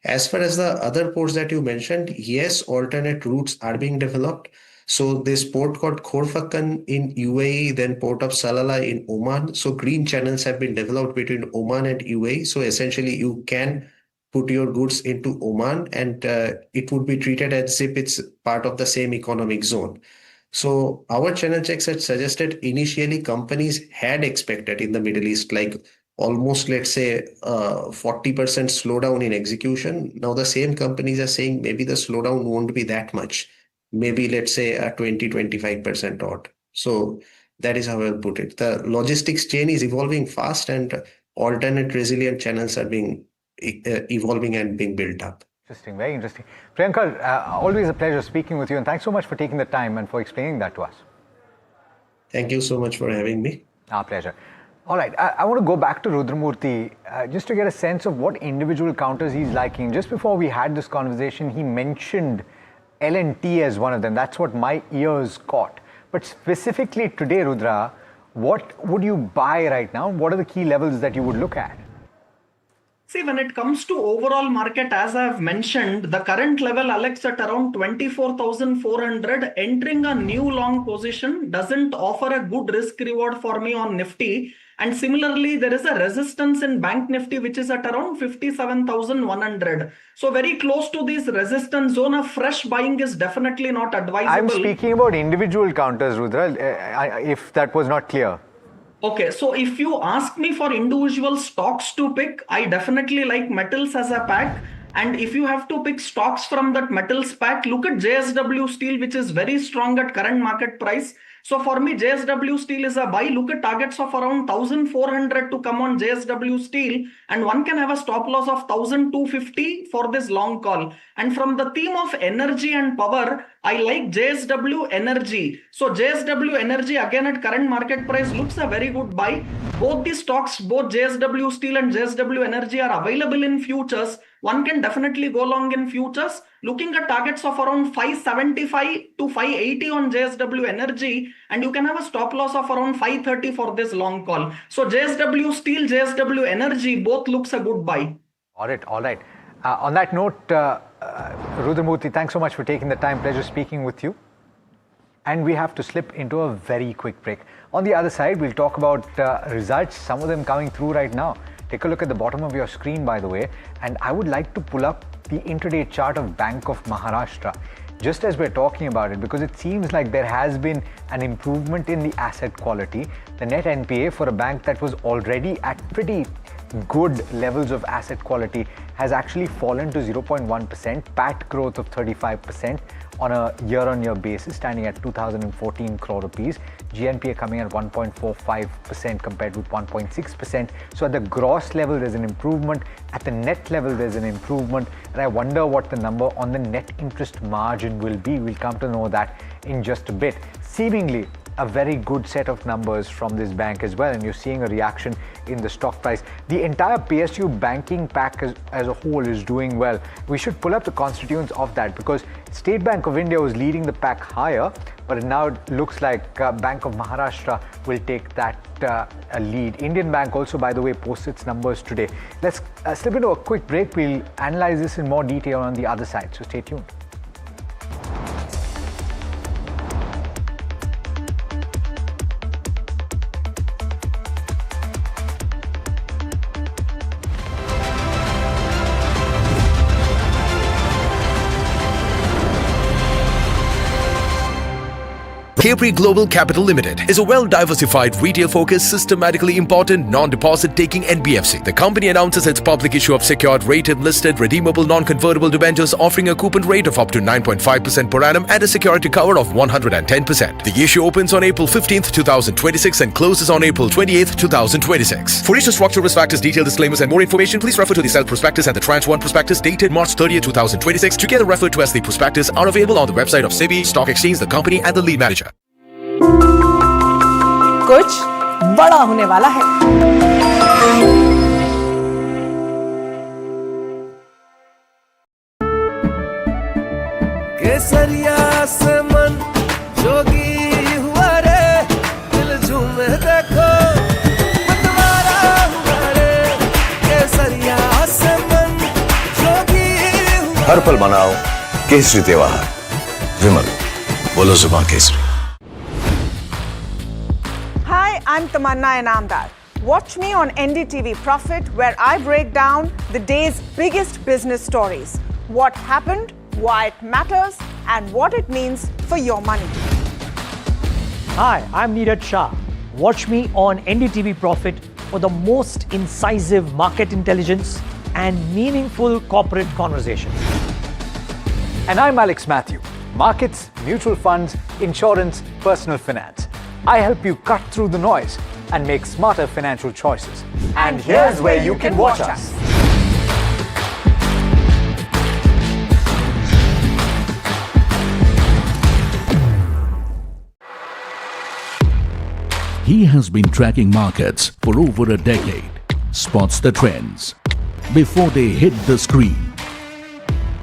As far as the other ports that you mentioned, yes, alternate routes are being developed. So this port called Khorfakkan in UAE, then port of Salalah in Oman. So green channels have been developed between Oman and UAE. So essentially you can put your goods into Oman and it would be treated as if it's part of the same economic zone. So our channel checks had suggested initially companies had expected in the Middle East, like almost, let's say, 40% slowdown in execution. Now the same companies are saying maybe the slowdown won't be that much. Maybe let's say a 20-25% odd. So that is how I'll put it. The logistics chain is evolving fast and alternate resilient channels are being evolving and being built up. Interesting, very interesting. Priyanka, always a pleasure speaking with you, and thanks so much for taking the time and for explaining that to us. Thank you so much for having me. Our pleasure. All right, I want to go back to Rudramurthy just to get a sense of what individual counters he's liking. Just before we had this conversation, he mentioned L&T as one of them. That's what my ears caught. But specifically today, Rudra, what would you buy right now? What are the key levels that you would look at? See, when it comes to overall market, as I have mentioned, the current level, Alex, at around 24,400, entering a new long position doesn't offer a good risk reward for me on Nifty. And similarly, there is a resistance in Bank Nifty, which is at around 57,100. So very close to this resistance zone, a fresh buying is definitely not advisable. I'm speaking about individual counters, Rudra, if that was not clear. Okay, so if you ask me for individual stocks to pick, I definitely like metals as a pack. And if you have to pick stocks from that metals pack, look at JSW Steel, which is very strong at current market price. So for me, JSW Steel is a buy. Look at targets of around 1,400 to come on JSW Steel, and one can have a stop loss of 1,250 for this long call. And from the theme of energy and power, I like JSW Energy. So JSW Energy again at current market price looks a very good buy. Both the stocks, both JSW Steel and JSW Energy are available in futures. One can definitely go long in futures. Looking at targets of around 575 to 580 on JSW Energy, and you can have a stop loss of around 530 for this long call. So JSW Steel, JSW Energy, both looks a good buy. All right, all right. On that note, Rudramurthy, thanks so much for taking the time. Pleasure speaking with you. And we have to slip into a very quick break. On the other side, we'll talk about results, some of them coming through right now. Take a look at the bottom of your screen, by the way. And I would like to pull up the intraday chart of Bank of Maharashtra, just as we're talking about it, because it seems like there has been an improvement in the asset quality. The net NPA for a bank that was already at pretty good levels of asset quality has actually fallen to 0.1%, PAT growth of 35% on a year-on-year basis, standing at 2,014 crore rupees. GNPA coming at 1.45% compared with 1.6%. So at the gross level, there's an improvement. At the net level, there's an improvement. And I wonder what the number on the net interest margin will be. We'll come to know that in just a bit. Seemingly, a very good set of numbers from this bank as well, and you're seeing a reaction in the stock price. The entire PSU banking pack as a whole is doing well. We should pull up the constituents of that, because State Bank of India was leading the pack higher, but it now looks like Bank of Maharashtra will take that lead. Indian Bank also, by the way, posts its numbers today. Let's slip into a quick break. We'll analyze this in more detail on the other side, so stay tuned. Capri Global Capital Limited is a well-diversified, retail-focused, systematically important, non-deposit-taking NBFC. The company announces its public issue of secured, rated, listed, redeemable, non-convertible debentures offering a coupon rate of up to 9.5% per annum and a security cover of 110%. The issue opens on April 15th, 2026 and closes on April 28th, 2026. For issue structure, risk factors, detailed disclaimers and more information, please refer to the Sell Prospectus and the Tranche 1 Prospectus dated March 30th, 2026, together referred to as the Prospectus, are available on the website of SEBI, Stock Exchange, the company and the lead manager. कुछ बड़ा होने वाला है। केसरिया से मन जोगी हुआ रे, दिल झूमे देखो मतवारा हुआ रे। केसरिया से मन जोगी हुआ। हर पल मनाओ केसरी त्योहार। विमल, बोलो जुबान Kesari. Hi, I'm Tamanna Inamdar. Watch me on NDTV Profit, where I break down the day's biggest business stories. What happened, why it matters, and what it means for your money. Hi, I'm Neeraj Shah. Watch me on NDTV Profit for the most incisive market intelligence and meaningful corporate conversations. And I'm Alex Matthew. Markets, mutual funds, insurance, personal finance. I help you cut through the noise and make smarter financial choices. And here's where you can watch us. He has been tracking markets for over a decade, spots the trends before they hit the screen.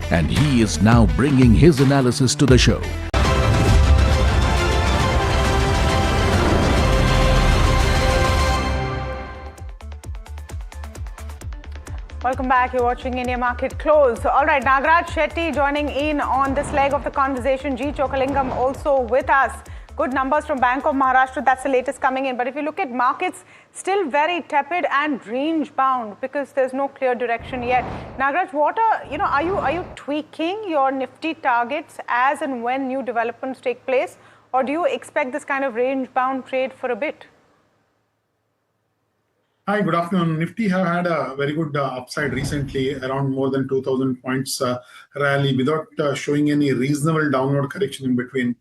And he is now bringing his analysis to the show. Welcome back. You're watching India Market Close. All right, Nagaraj Shetty joining in on this leg of the conversation. G. Chokalingam also with us. Good numbers from Bank of Maharashtra. That's the latest coming in. But if you look at markets, still very tepid and range bound because there's no clear direction yet. Nagaraj, what are you tweaking your Nifty targets as and when new developments take place, or do you expect this kind of range bound trade for a bit? Hi, good afternoon. Nifty have had a very good upside recently, around more than 2,000 points rally without showing any reasonable downward correction in between.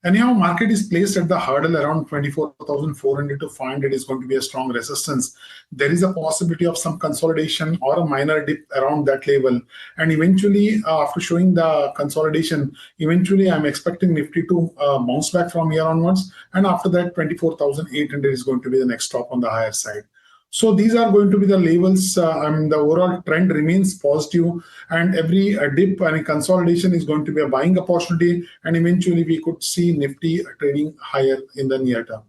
Anyhow, market is placed at the hurdle around 24,400 to 500 is going to be a strong resistance. There is a possibility of some consolidation or a minor dip around that level. And eventually, after showing the consolidation, eventually I'm expecting Nifty to bounce back from here onwards. And after that, 24,800 is going to be the next stop on the higher side. So these are going to be the levels. The overall trend remains positive, and every dip and consolidation is going to be a buying opportunity, and eventually we could see Nifty trading higher in the near term.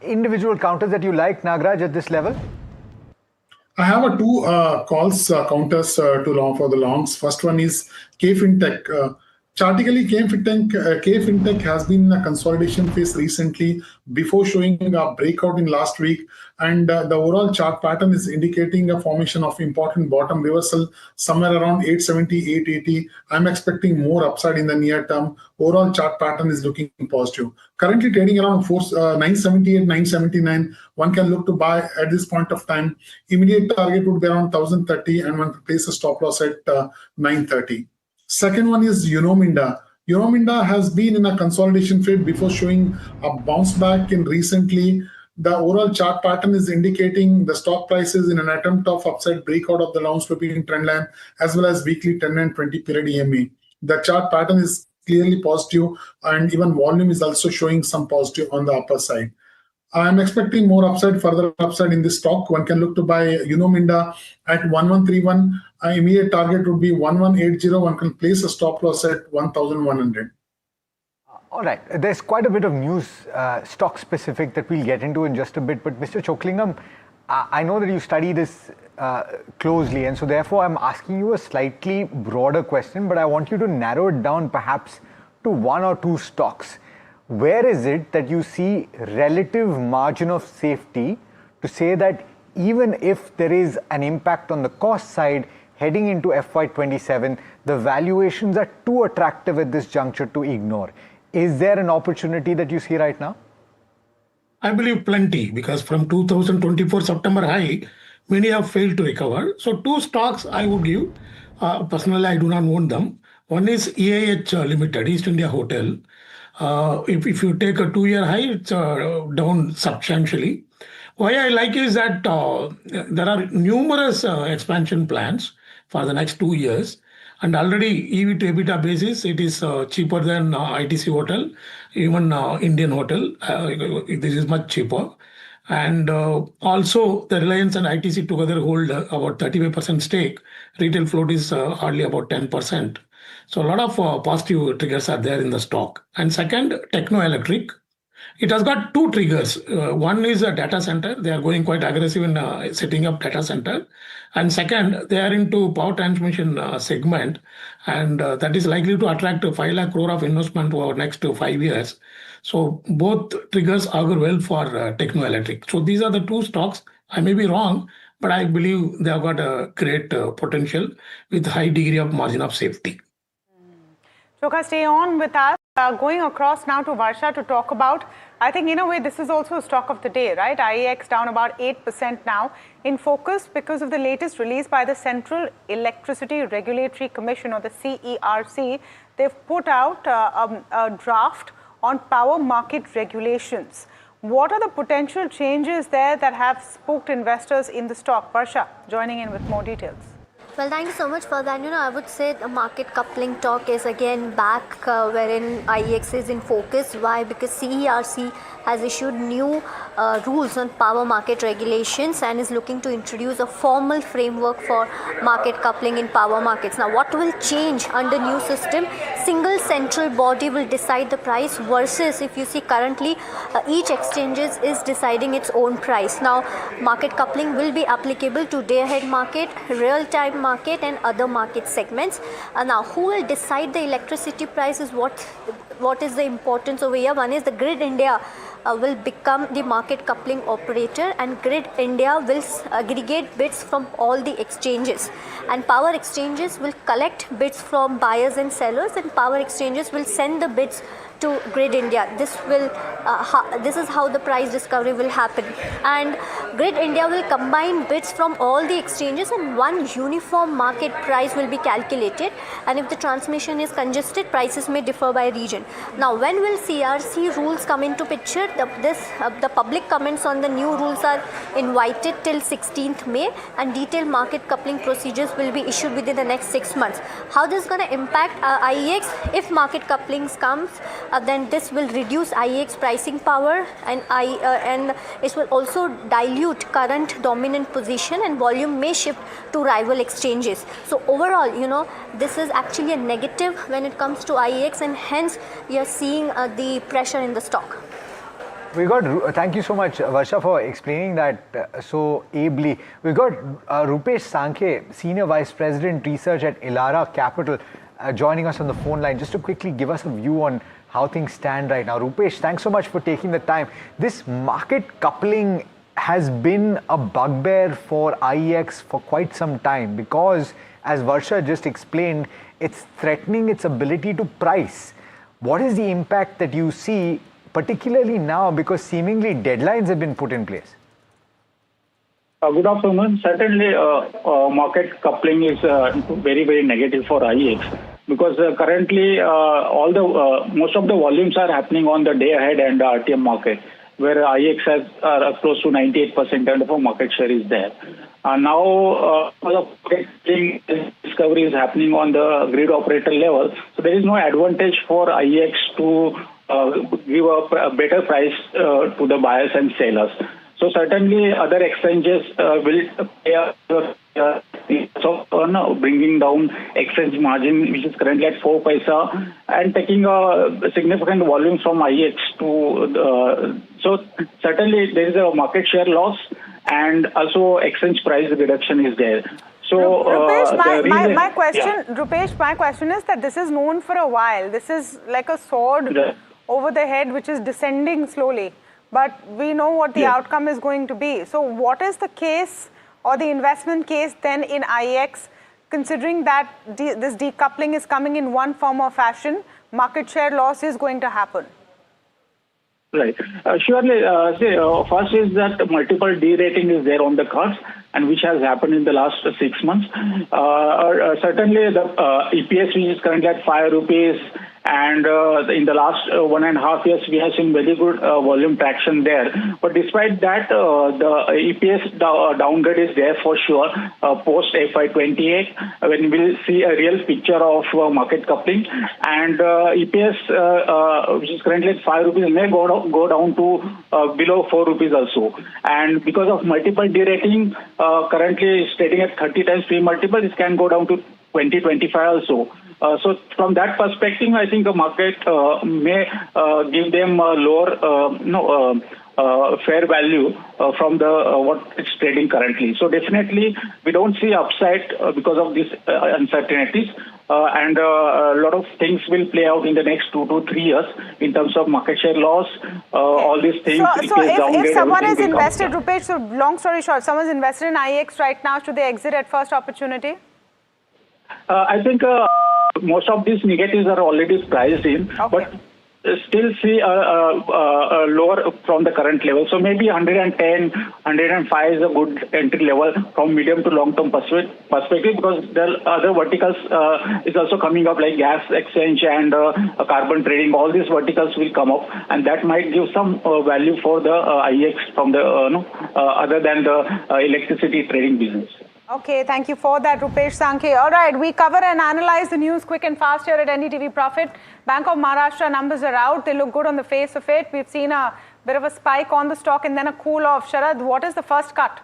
Individual counters that you like, Nagraj, at this level? I have two counters for the longs. First one is K Fintech. Chartically, K Fintech has been in a consolidation phase recently before showing a breakout in last week, and the overall chart pattern is indicating a formation of important bottom reversal somewhere around 870, 880. I'm expecting more upside in the near term. Overall chart pattern is looking positive. Currently trading around 978, 979. One can look to buy at this point of time. Immediate target would be around 1030, and one can place a stop loss at 930. Second one is Unominda. Unominda has been in a consolidation phase before showing a bounce back in recently. The overall chart pattern is indicating the stock prices in an attempt of upside breakout of the long-sloping trend line as well as weekly 10 and 20 period EMA. The chart pattern is clearly positive, and even volume is also showing some positive on the upper side. I'm expecting more further upside in this stock. One can look to buy Unominda at 1131. Immediate target would be 1180. One can place a stop loss at 1100. All right. There's quite a bit of news, stock specific, that we'll get into in just a bit. But Mr. Choklingam, I know that you study this closely, and so therefore I'm asking you a slightly broader question, but I want you to narrow it down perhaps to one or two stocks. Where is it that you see relative margin of safety to say that even if there is an impact on the cost side heading into FY27, the valuations are too attractive at this juncture to ignore? Is there an opportunity that you see right now? I believe plenty, because from 2024 September high, many have failed to recover. So two stocks I would give. Personally, I do not own them. One is EIH Limited, East India Hotel. If you take a 2-year high, it's down substantially. Why I like is that there are numerous expansion plans for the next 2 years. And already EV to EBITDA basis, it is cheaper than ITC Hotel, even Indian Hotel. This is much cheaper. And also the Reliance and ITC together hold about 35% stake. Retail float is hardly about 10%. So a lot of positive triggers are there in the stock. And second, Techno Electric. It has got two triggers. One is a data center. They are going quite aggressive in setting up data center. And second, they are into power transmission segment. And that is likely to attract 5 lakh crore of investment over next 5 years. So both triggers augur well for Techno Electric. So these are the two stocks. I may be wrong, but I believe they have got a great potential with high degree of margin of safety. Chokha, stay on with us. Going across now to Varsha to talk about, I think in a way this is also a stock of the day, right? IEX down about 8% now, in focus because of the latest release by the Central Electricity Regulatory Commission, or the CERC. They've put out a draft on power market regulations. What are the potential changes there that have spooked investors in the stock? Varsha joining in with more details. Well, thank you so much for that. I would say the market coupling talk is again back, wherein IEX is in focus. Why? Because CERC has issued new rules on power market regulations and is looking to introduce a formal framework for market coupling in power markets. Now, what will change under new system? Single central body will decide the price, versus if you see currently each exchanges is deciding its own price. Now, market coupling will be applicable to day-ahead market, real-time market and other market segments. Now, who will decide the electricity price is what is the importance over here. One is the Grid India will become the market coupling operator, and Grid India will aggregate bids from all the exchanges, and power exchanges will collect bids from buyers and sellers, and power exchanges will send the bids to Grid India. This is how the price discovery will happen, and Grid India will combine bids from all the exchanges and one uniform market price will be calculated, and if the transmission is congested, prices may differ by region. Now when will CRC rules come into picture? The public comments on the new rules are invited till 16th May, and detailed market coupling procedures will be issued within the next 6 months. How this is going to impact IEX? If market couplings comes, then this will reduce IEX pricing power, and it will also dilute current dominant position, and volume may shift to rival exchanges. So overall, this is actually a negative when it comes to IEX, and hence you are seeing the pressure in the stock. Thank you so much, Varsha, for explaining that so ably. We got Rupesh Sankhe, Senior Vice President Research at Elara Capital, joining us on the phone line just to quickly give us a view on how things stand right now. Rupesh, thanks so much for taking the time. This market coupling has been a bugbear for IEX for quite some time because, as Varsha just explained, it's threatening its ability to price. What is the impact that you see, particularly now, because seemingly deadlines have been put in place? Good afternoon. Certainly, market coupling is very, very negative for IEX because currently most of the volumes are happening on the day ahead and the RTM market, where IEX has close to 98% and of market share is there. Now, discovery is happening on the grid operator level, so there is no advantage for IEX to give a better price to the buyers and sellers. So certainly other exchanges will pay bringing down exchange margin, which is currently at 4 paisa, and taking a significant volume from IEX to. So certainly there is a market share loss, and also exchange price reduction is there. So Rupesh, my question is that this is known for a while. This is like a sword over the head which is descending slowly, but we know what the outcome is going to be. So what is the case or the investment case then in IEX, considering that this decoupling is coming in one form or fashion, market share loss is going to happen? Right. Surely, first is that multiple derating is there on the cards, and which has happened in the last 6 months. Certainly, the EPS, which is currently at 5 rupees, and in the last 1.5 years, we have seen very good volume traction there. But despite that, the EPS downgrade is there for sure post FY28, when we'll see a real picture of market coupling. And EPS, which is currently at 5 rupees, may go down to below 4 rupees also. And because of multiple derating, currently is trading at 30 times P multiple, this can go down to 20-25 also. So from that perspective, I think the market may give them a lower, fair value from the what it's trading currently. So definitely, we don't see upside because of these uncertainties, and a lot of things will play out in the next 2 to 3 years in terms of market share loss. All these things. So if someone is invested, Rupesh, so long story short, someone's invested in IEX right now, should they exit at first opportunity? I think most of these negatives are already priced in, but still see a lower from the current level. So maybe 110, 105 is a good entry level from medium to long-term perspective, because there are other verticals is also coming up, like gas exchange and carbon trading. All these verticals will come up, and that might give some value for the IEX from the other than the electricity trading business. Okay, thank you for that, Rupesh Sankhe. All right, we cover and analyze the news quick and fast here at NDTV Profit. Bank of Maharashtra numbers are out. They look good on the face of it. We've seen a bit of a spike on the stock and then a cool off. Sharad, what is the first cut?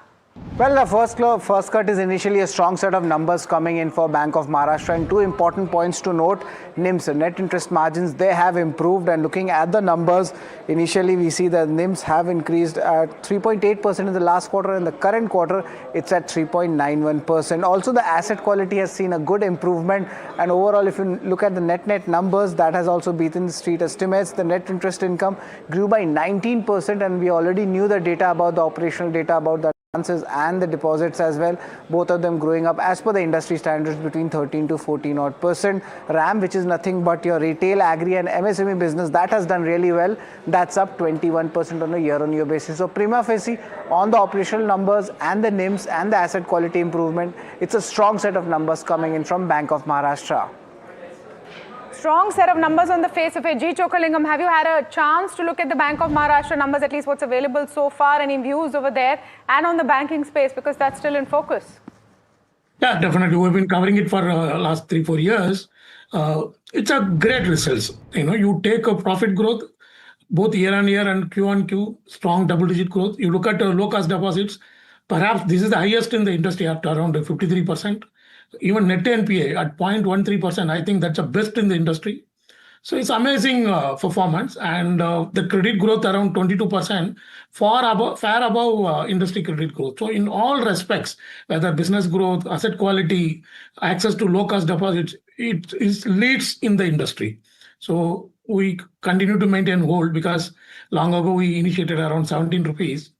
Well, the first cut is initially a strong set of numbers coming in for Bank of Maharashtra, and two important points to note. NIMs, net interest margins, they have improved, and looking at the numbers, initially we see that NIMs have increased at 3.8% in the last quarter. In the current quarter, it's at 3.91%. Also, the asset quality has seen a good improvement, and overall, if you look at the net numbers, that has also beaten the street estimates. The net interest income grew by 19%, and we already knew the data about the operational data about that. and the deposits as well, both of them growing up as per the industry standards between 13 to 14 odd percent. RAM, which is nothing but your retail, agri and MSME business, that has done really well. That's up 21% on a year-on-year basis. So prima facie on the operational numbers and the NIMs and the asset quality improvement, it's a strong set of numbers coming in from Bank of Maharashtra. Strong set of numbers on the face of it. G. Chokalingam, have you had a chance to look at the Bank of Maharashtra numbers, at least what's available so far? Any views over there and on the banking space, because that's still in focus? Yeah, definitely. We've been covering it for last 3-4 years. It's a great results. You take a profit growth, both year on year and Q on Q, strong double-digit growth. You look at low cost deposits, perhaps this is the highest in the industry at around 53%. Even net NPA at 0.13%, I think that's the best in the industry. So it's amazing performance, and the credit growth around 22%, far above industry credit growth. So in all respects, whether business growth, asset quality, access to low cost deposits, it leads in the industry. So we continue to maintain hold, because long ago we initiated around 17 rupees.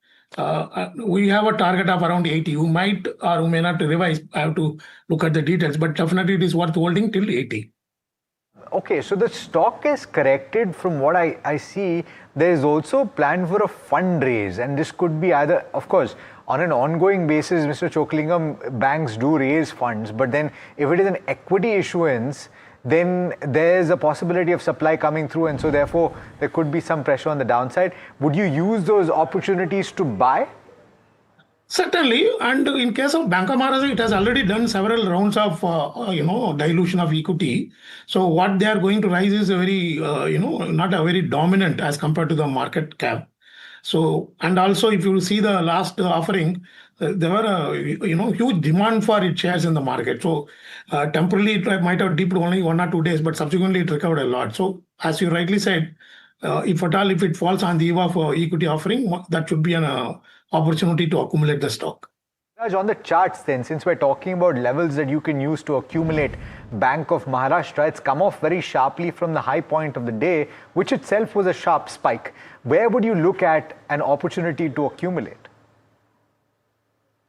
We have a target of around 80. You might or you may not revise. I have to look at the details, but definitely it is worth holding till 80. Okay, so the stock is corrected. From what I see, there is also plan for a fundraise, and this could be either, of course, on an ongoing basis, Mr. Chokalingam, banks do raise funds, but then if it is an equity issuance, then there's a possibility of supply coming through, and so therefore there could be some pressure on the downside. Would you use those opportunities to buy? Certainly, and in case of Bank of Maharashtra, it has already done several rounds of dilution of equity. So what they are going to raise is a very not a very dominant as compared to the market cap. So, and also if you see the last offering, there were huge demand for its shares in the market. So temporarily it might have dipped only 1 or 2 days, but subsequently it recovered a lot. So as you rightly said, if it falls on the eve of equity offering, that should be an opportunity to accumulate the stock. Raj, on the charts then, since we're talking about levels that you can use to accumulate Bank of Maharashtra, it's come off very sharply from the high point of the day, which itself was a sharp spike. Where would you look at an opportunity to accumulate?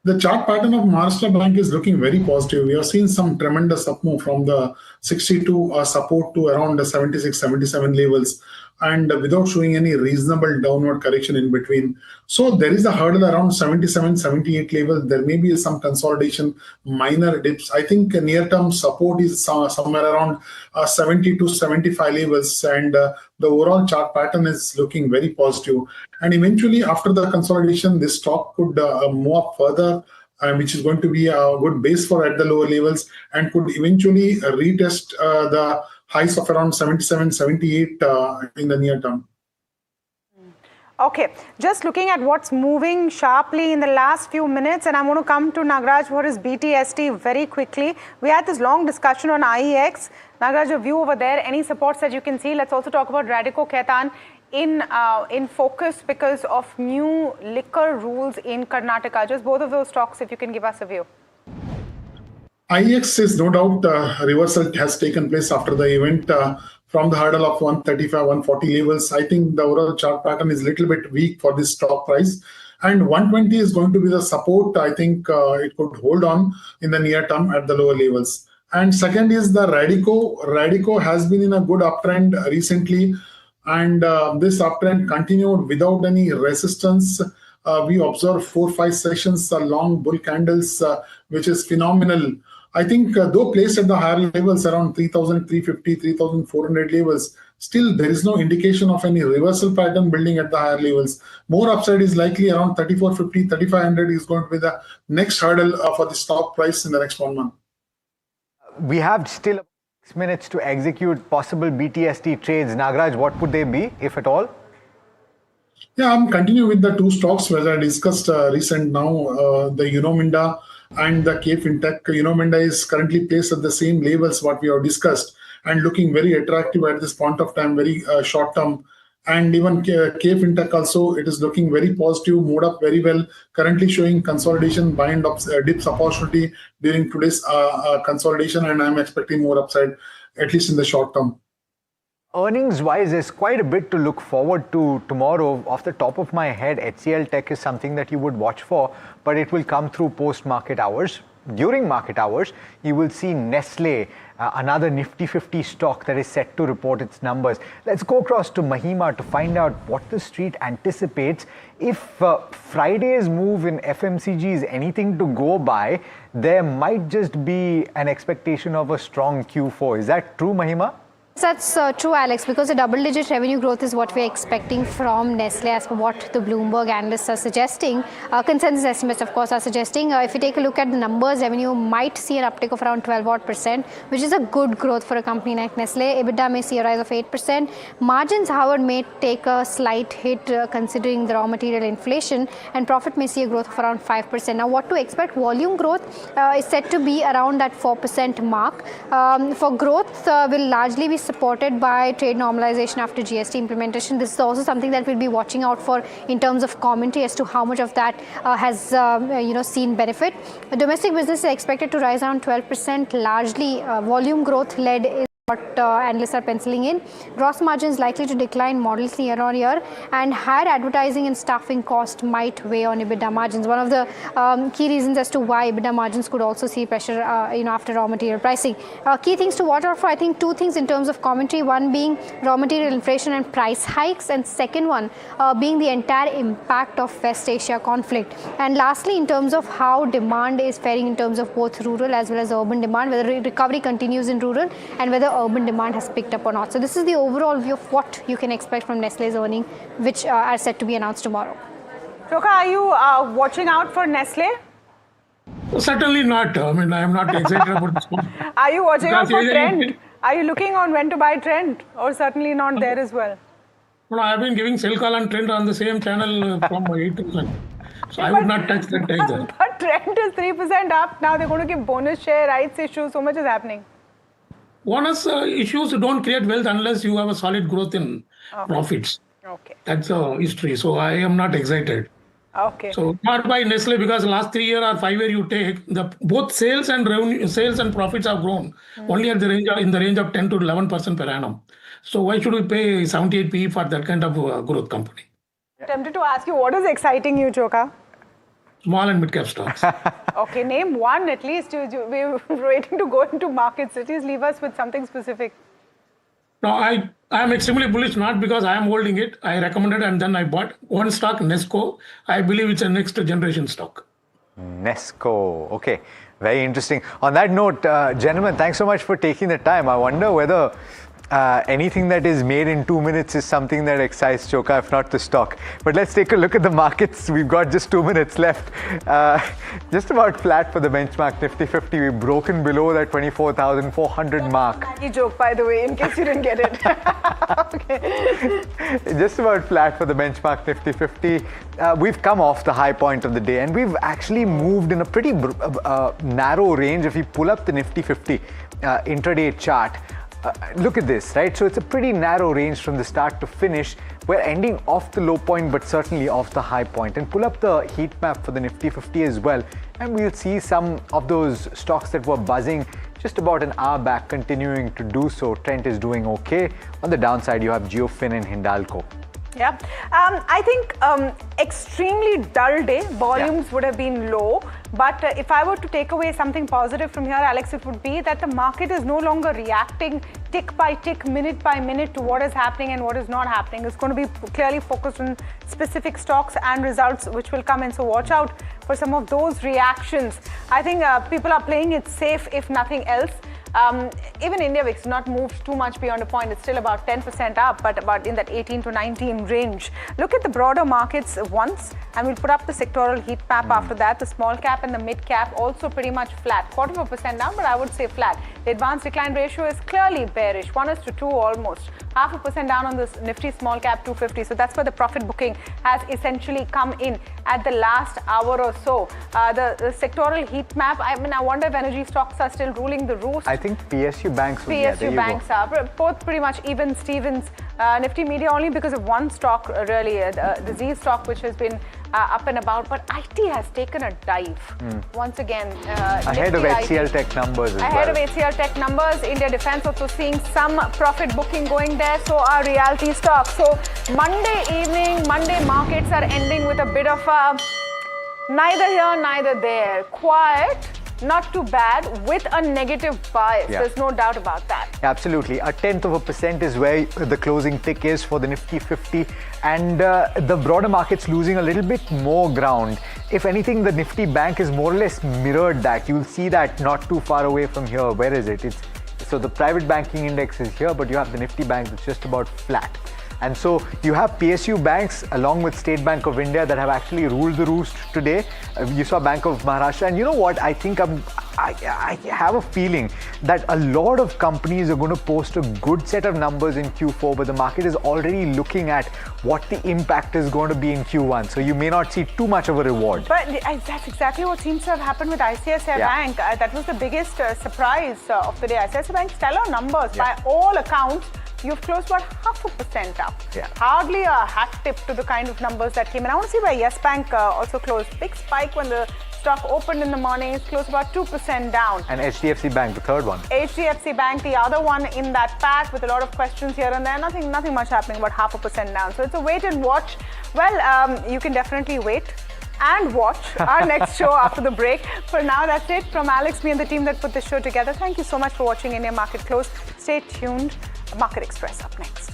The chart pattern of Maharashtra Bank is looking very positive. We have seen some tremendous up move from the 62 support to around the 76, 77 levels, and without showing any reasonable downward correction in between. So there is a hurdle around 77, 78 levels. There may be some consolidation, minor dips. I think near-term support is somewhere around 70 to 75 levels, and the overall chart pattern is looking very positive. And eventually, after the consolidation, this stock could move up further, which is going to be a good base for at the lower levels, and could eventually retest the highs of around 77, 78 in the near term. Okay, just looking at what's moving sharply in the last few minutes, and I'm going to come to Nagaraj for his BTST very quickly. We had this long discussion on IEX. Nagaraj, your view over there, any supports that you can see? Let's also talk about Radico Khaitan in focus because of new liquor rules in Karnataka. Just both of those stocks, if you can give us a view. IEX is no doubt reversal has taken place after the event from the hurdle of 135, 140 levels. I think the overall chart pattern is a little bit weak for this stock price, and 120 is going to be the support. I think it could hold on in the near term at the lower levels. And second is the Radico. Radico has been in a good uptrend recently, and this uptrend continued without any resistance. We observed 4-5 sessions, long bull candles, which is phenomenal. I think though placed at the higher levels around 3,350, 3,400 levels, still there is no indication of any reversal pattern building at the higher levels. More upside is likely around 3,450, 3,500 is going to be the next hurdle for the stock price in the next 1 month. We have still 6 minutes to execute possible BTST trades. Nagaraj, what would they be, if at all? Yeah, I'm continuing with the two stocks where I discussed recent now, the Unominda and the K Fintech. Unominda is currently placed at the same levels what we have discussed and looking very attractive at this point of time, very short term. And even K Fintech also, it is looking very positive, moved up very well, currently showing consolidation, bind up dips opportunity during today's consolidation, and I'm expecting more upside, at least in the short term. earnings-wise, there's quite a bit to look forward to tomorrow. Off the top of my head, HCL Tech is something that you would watch for, but it will come through post-market hours. During market hours, you will see Nestle, another Nifty 50 stock that is set to report its numbers. Let's go across to Mahima to find out what the street anticipates. If Friday's move in FMCG is anything to go by, there might just be an expectation of a strong Q4. Is that true, Mahima? That's true, Alex, because the double-digit revenue growth is what we're expecting from Nestle as per what the Bloomberg analysts are suggesting. Consensus estimates, of course, are suggesting. If you take a look at the numbers, revenue might see an uptick of around 12%, which is a good growth for a company like Nestle. EBITDA may see a rise of 8%. Margins, however, may take a slight hit considering the raw material inflation, and profit may see a growth of around 5%. Now, what to expect? Volume growth is set to be around that 4% mark. For growth, will largely be supported by trade normalization after GST implementation. This is also something that we'll be watching out for in terms of commentary as to how much of that has seen benefit. The domestic business is expected to rise around 12%, largely volume growth led is what analysts are penciling in. Gross margins likely to decline modestly year on year, and higher advertising and staffing cost might weigh on EBITDA margins. One of the key reasons as to why EBITDA margins could also see pressure after raw material pricing. Key things to watch out for, I think, two things in terms of commentary. One being raw material inflation and price hikes, and second one being the entire impact of West Asia conflict. And lastly, in terms of how demand is faring in terms of both rural as well as urban demand, whether recovery continues in rural and whether urban demand has picked up or not. So this is the overall view of what you can expect from Nestle's earnings, which are set to be announced tomorrow. Shoka, are you watching out for Nestle? Certainly not. I mean, I am not excited about this one. Are you watching out for trend? Are you looking on when to buy trend, or certainly not there as well? Well, I have been giving sell call and trend on the same channel from 8,000. So I would not touch that either. But trend is 3% up. Now they're going to give bonus share, rights issue. So much is happening. Bonus issues don't create wealth unless you have a solid growth in profits. Okay. That's a history. So I am not excited. Okay. So not by Nestle, because last 3 year or 5 year you take both sales and revenue, sales and profits have grown only at the range in the range of 10 to 11% per annum. So why should we pay 78 PE for that kind of growth company? I'm tempted to ask you, what is exciting you, Choka? Small and mid-cap stocks. Okay, name one at least. We're waiting to go into markets. At least leave us with something specific. No, I am extremely bullish, not because I am holding it. I recommended and then I bought one stock, Nesco. I believe it's a next generation stock. Nesco. Okay, very interesting. On that note, gentlemen, thanks so much for taking the time. I wonder whether anything that is made in 2 minutes is something that excites Choka, if not the stock. But let's take a look at the markets. We've got just 2 minutes left. Just about flat for the benchmark Nifty 50. We've broken below that 24,400 mark. Maggie joke, by the way, in case you didn't get it. Okay. Just about flat for the benchmark Nifty 50. We've come off the high point of the day, and we've actually moved in a pretty narrow range. If you pull up the Nifty 50 intraday chart, look at this, right? So it's a pretty narrow range from the start to finish. We're ending off the low point, but certainly off the high point. And pull up the heat map for the Nifty 50 as well, and we'll see some of those stocks that were buzzing just about an hour back continuing to do so. Trent is doing okay. On the downside, you have Geo Fin and Hindalco. Yeah, I think extremely dull day. Volumes would have been low. But if I were to take away something positive from here, Alex, it would be that the market is no longer reacting tick by tick, minute by minute to what is happening and what is not happening. It's going to be clearly focused on specific stocks and results which will come in. So watch out for some of those reactions. I think people are playing it safe, if nothing else. Even India VIX not moved too much beyond a point. It's still about 10% up, but about in that 18 to 19 range. Look at the broader markets once, and we'll put up the sectoral heat map after that. The small cap and the mid cap also pretty much flat. 0.25% down, but I would say flat. The advanced decline ratio is clearly bearish. 1:2 almost. 0.5% down on this Nifty small cap 250. So that's where the profit booking has essentially come in at the last hour or so. The sectoral heat map, I mean, I wonder if energy stocks are still ruling the roost. I think PSU banks will PSU banks are both pretty much even Stevens. Nifty Media only because of one stock really, the Z stock, which has been up and about, but IT has taken a dive. Once again, ahead of Nifty HCL Tech numbers as ahead well. of HCL Tech numbers. India Defence also seeing some profit booking going there, so are realty stocks. So Monday evening, Monday markets are ending with a bit of a neither here, neither there. Quiet, not too bad, with a negative bias. Yeah. There's no doubt about that. Absolutely. 1/10% is where the closing tick is for the Nifty 50, and the broader market's losing a little bit more ground. If anything, the Nifty Bank is more or less mirrored that. You'll see that not too far away from here. Where is it? So the private banking index is here, but you have the Nifty Bank that's just about flat. And so you have PSU banks along with State Bank of India that have actually ruled the roost today. You saw Bank of Maharashtra, and you know what? I think I have a feeling that a lot of companies are going to post a good set of numbers in Q4, but the market is already looking at what the impact is going to be in Q1. So you may not see too much of a reward. But that's exactly what seems to have happened with ICICI Bank. That was the biggest surprise of the day. ICICI Bank, stellar numbers by all accounts. You've closed about 0.5% up. Hardly a hat tip to the kind of numbers that came in. I want to see where Yes Bank also closed. Big spike when the stock opened in the morning. It's closed about 2% down. And HDFC Bank, the third one. HDFC Bank, the other one in that pack, with a lot of questions here and there. Nothing much happening, about 0.5% down. So it's a wait and watch. Well, you can definitely wait and watch our next show after the break. For now, that's it from Alex, me and the team that put this show together. Thank you so much for watching India Market Close. Stay tuned. Market Express up next.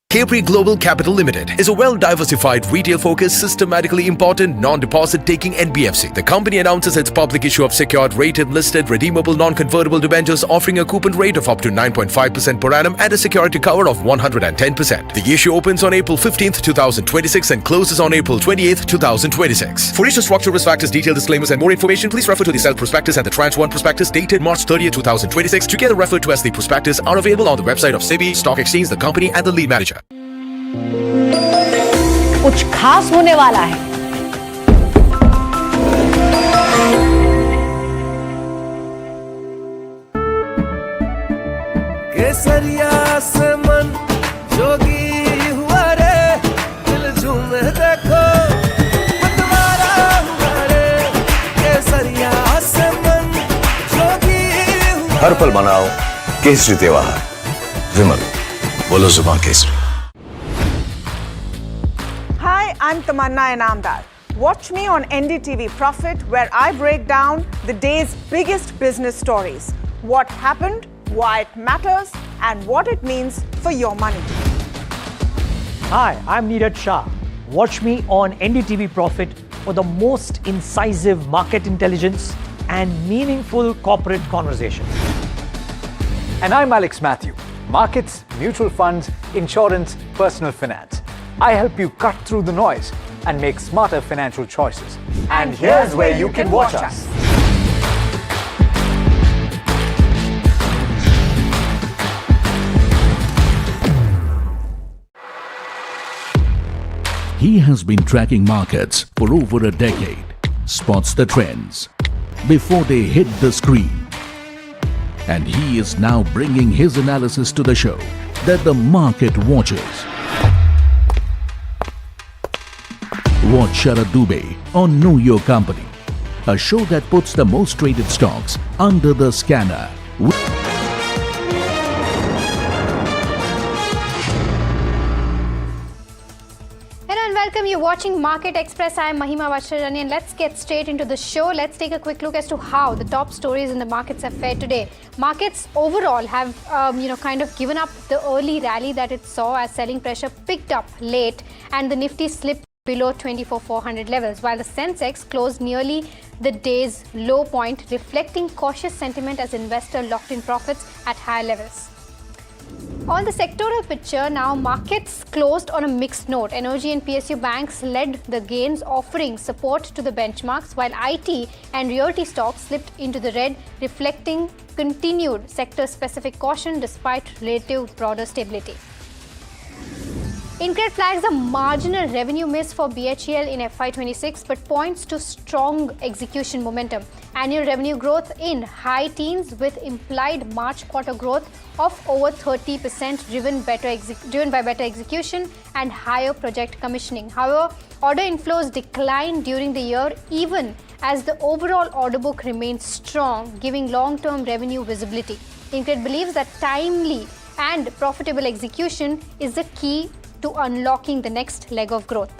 Capri Global Capital Limited is a well-diversified, retail-focused, systematically important, non-deposit-taking NBFC. The company announces its public issue of secured, rated, listed, redeemable, non-convertible debentures offering a coupon rate of up to 9.5% per annum and a security cover of 110%. The issue opens on April 15th, 2026 and closes on April 28th, 2026. For issue structure, risk factors, detailed disclaimers and more information, please refer to the Self Prospectus and the Tranche 1 Prospectus dated March 30th, 2026, together referred to as the Prospectus, are available on the website of SEBI, Stock Exchange, the company and the lead manager. कुछ खास होने वाला है। केसरिया से मन जोगी हुआ रे, दिल झूमे देखो मतवारा हुआ रे। केसरिया से मन जोगी हुआ। हर पल मनाओ केसरी त्योहार। विमल, बोलो जुबान Kesari. Hi, I'm Tamanna Inamdar. Watch me on NDTV Profit, where I break down the day's biggest business stories. What happened, why it matters, and what it means for your money. Hi, I'm Neeraj Shah. Watch me on NDTV Profit for the most incisive market intelligence and meaningful corporate conversation. And I'm Alex Matthew. Markets, mutual funds, insurance, personal finance. I help you cut through the noise and make smarter financial choices. And here's where you can watch us. He has been tracking markets for over a decade, spots the trends before they hit the screen. And he is now bringing his analysis to the show that the market watches. Watch Sharad Dubey on Know Your Company, a show that puts the most traded stocks under the scanner. Hello and welcome. You're watching Market Express. I am Mahima Vacharani, and let's get straight into the show. Let's take a quick look as to how the top stories in the markets have fared today. Markets overall have, kind of given up the early rally that it saw as selling pressure picked up late, and the Nifty slipped below 24,400 levels, while the Sensex closed nearly the day's low point, reflecting cautious sentiment as investors locked in profits at higher levels. On the sectoral picture now, markets closed on a mixed note. Energy and PSU banks led the gains, offering support to the benchmarks, while IT and realty stocks slipped into the red, reflecting continued sector-specific caution despite relative broader stability. InCred flags a marginal revenue miss for BHEL in FY26 but points to strong execution momentum. Annual revenue growth in high teens with implied March quarter growth of over 30% driven by better execution and higher project commissioning. However, order inflows declined during the year even as the overall order book remains strong, giving long-term revenue visibility. InCred believes that timely and profitable execution is the key to unlocking the next leg of growth.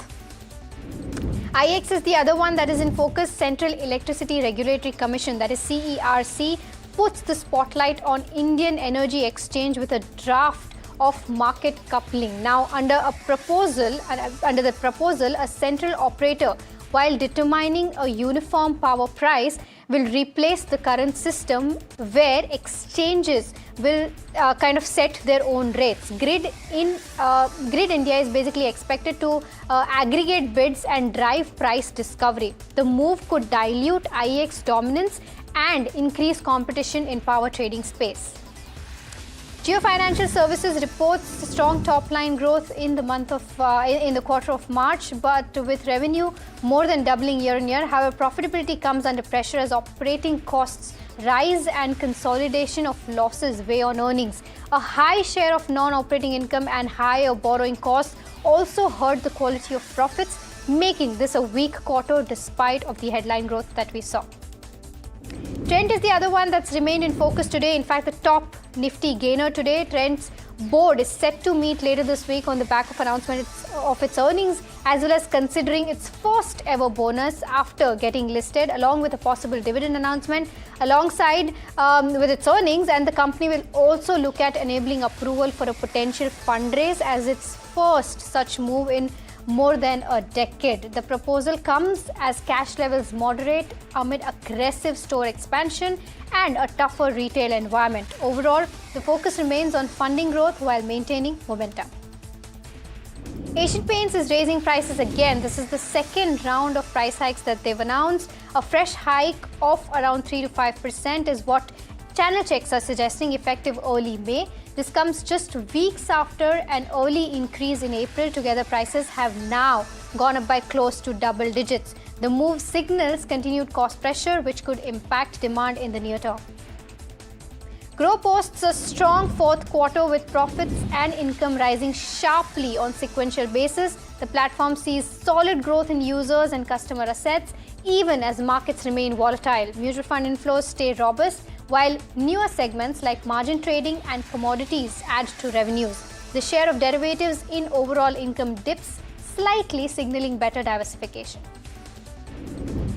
IEX is the other one that is in focus. Central Electricity Regulatory Commission, that is CERC, puts the spotlight on Indian Energy Exchange with a draft of market coupling. Now, under the proposal, a central operator, while determining a uniform power price, will replace the current system where exchanges will kind of set their own rates. Grid India is basically expected to aggregate bids and drive price discovery. The move could dilute IEX dominance and increase competition in power trading space. Geo Financial Services reports strong top-line growth in the quarter of March, but with revenue more than doubling year-on-year. However, profitability comes under pressure as operating costs rise and consolidation of losses weigh on earnings. A high share of non-operating income and higher borrowing costs also hurt the quality of profits, making this a weak quarter despite of the headline growth that we saw. Trent is the other one that's remained in focus today. In fact, the top Nifty gainer today. Trent's board is set to meet later this week on the back of announcement of its earnings, as well as considering its first ever bonus after getting listed, along with a possible dividend announcement alongside with its earnings. And the company will also look at enabling approval for a potential fundraise as its first such move in more than a decade. The proposal comes as cash levels moderate amid aggressive store expansion and a tougher retail environment. Overall, the focus remains on funding growth while maintaining momentum. Asian Paints is raising prices again. This is the second round of price hikes that they've announced. A fresh hike of around 3 to 5% is what channel checks are suggesting, effective early May. This comes just weeks after an early increase in April. Together, prices have now gone up by close to double digits. The move signals continued cost pressure, which could impact demand in the near term. Groww posts a strong fourth quarter with profits and income rising sharply on sequential basis. The platform sees solid growth in users and customer assets, even as markets remain volatile. Mutual fund inflows stay robust, while newer segments like margin trading and commodities add to revenues. The share of derivatives in overall income dips slightly, signaling better diversification.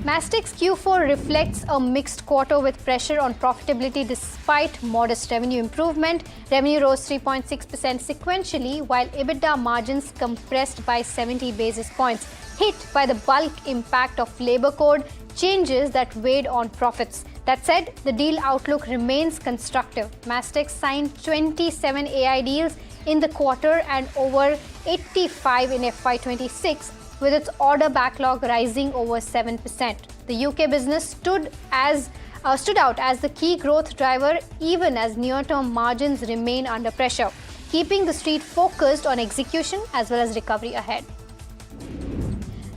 Mastek's Q4 reflects a mixed quarter with pressure on profitability despite modest revenue improvement. Revenue rose 3.6% sequentially, while EBITDA margins compressed by 70 basis points, hit by the bulk impact of labor code changes that weighed on profits. That said, the deal outlook remains constructive. Mastek signed 27 AI deals in the quarter and over 85 in FY26, with its order backlog rising over 7%. The UK business stood out as the key growth driver, even as near-term margins remain under pressure, keeping the street focused on execution as well as recovery ahead.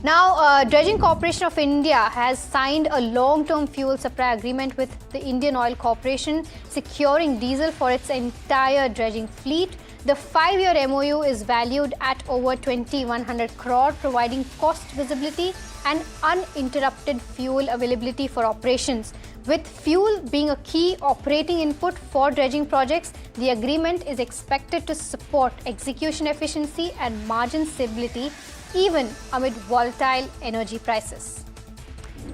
Now, Dredging Corporation of India has signed a long-term fuel supply agreement with the Indian Oil Corporation, securing diesel for its entire dredging fleet. The 5-year MOU is valued at over 2,100 crore, providing cost visibility and uninterrupted fuel availability for operations. With fuel being a key operating input for dredging projects, the agreement is expected to support execution efficiency and margin stability even amid volatile energy prices.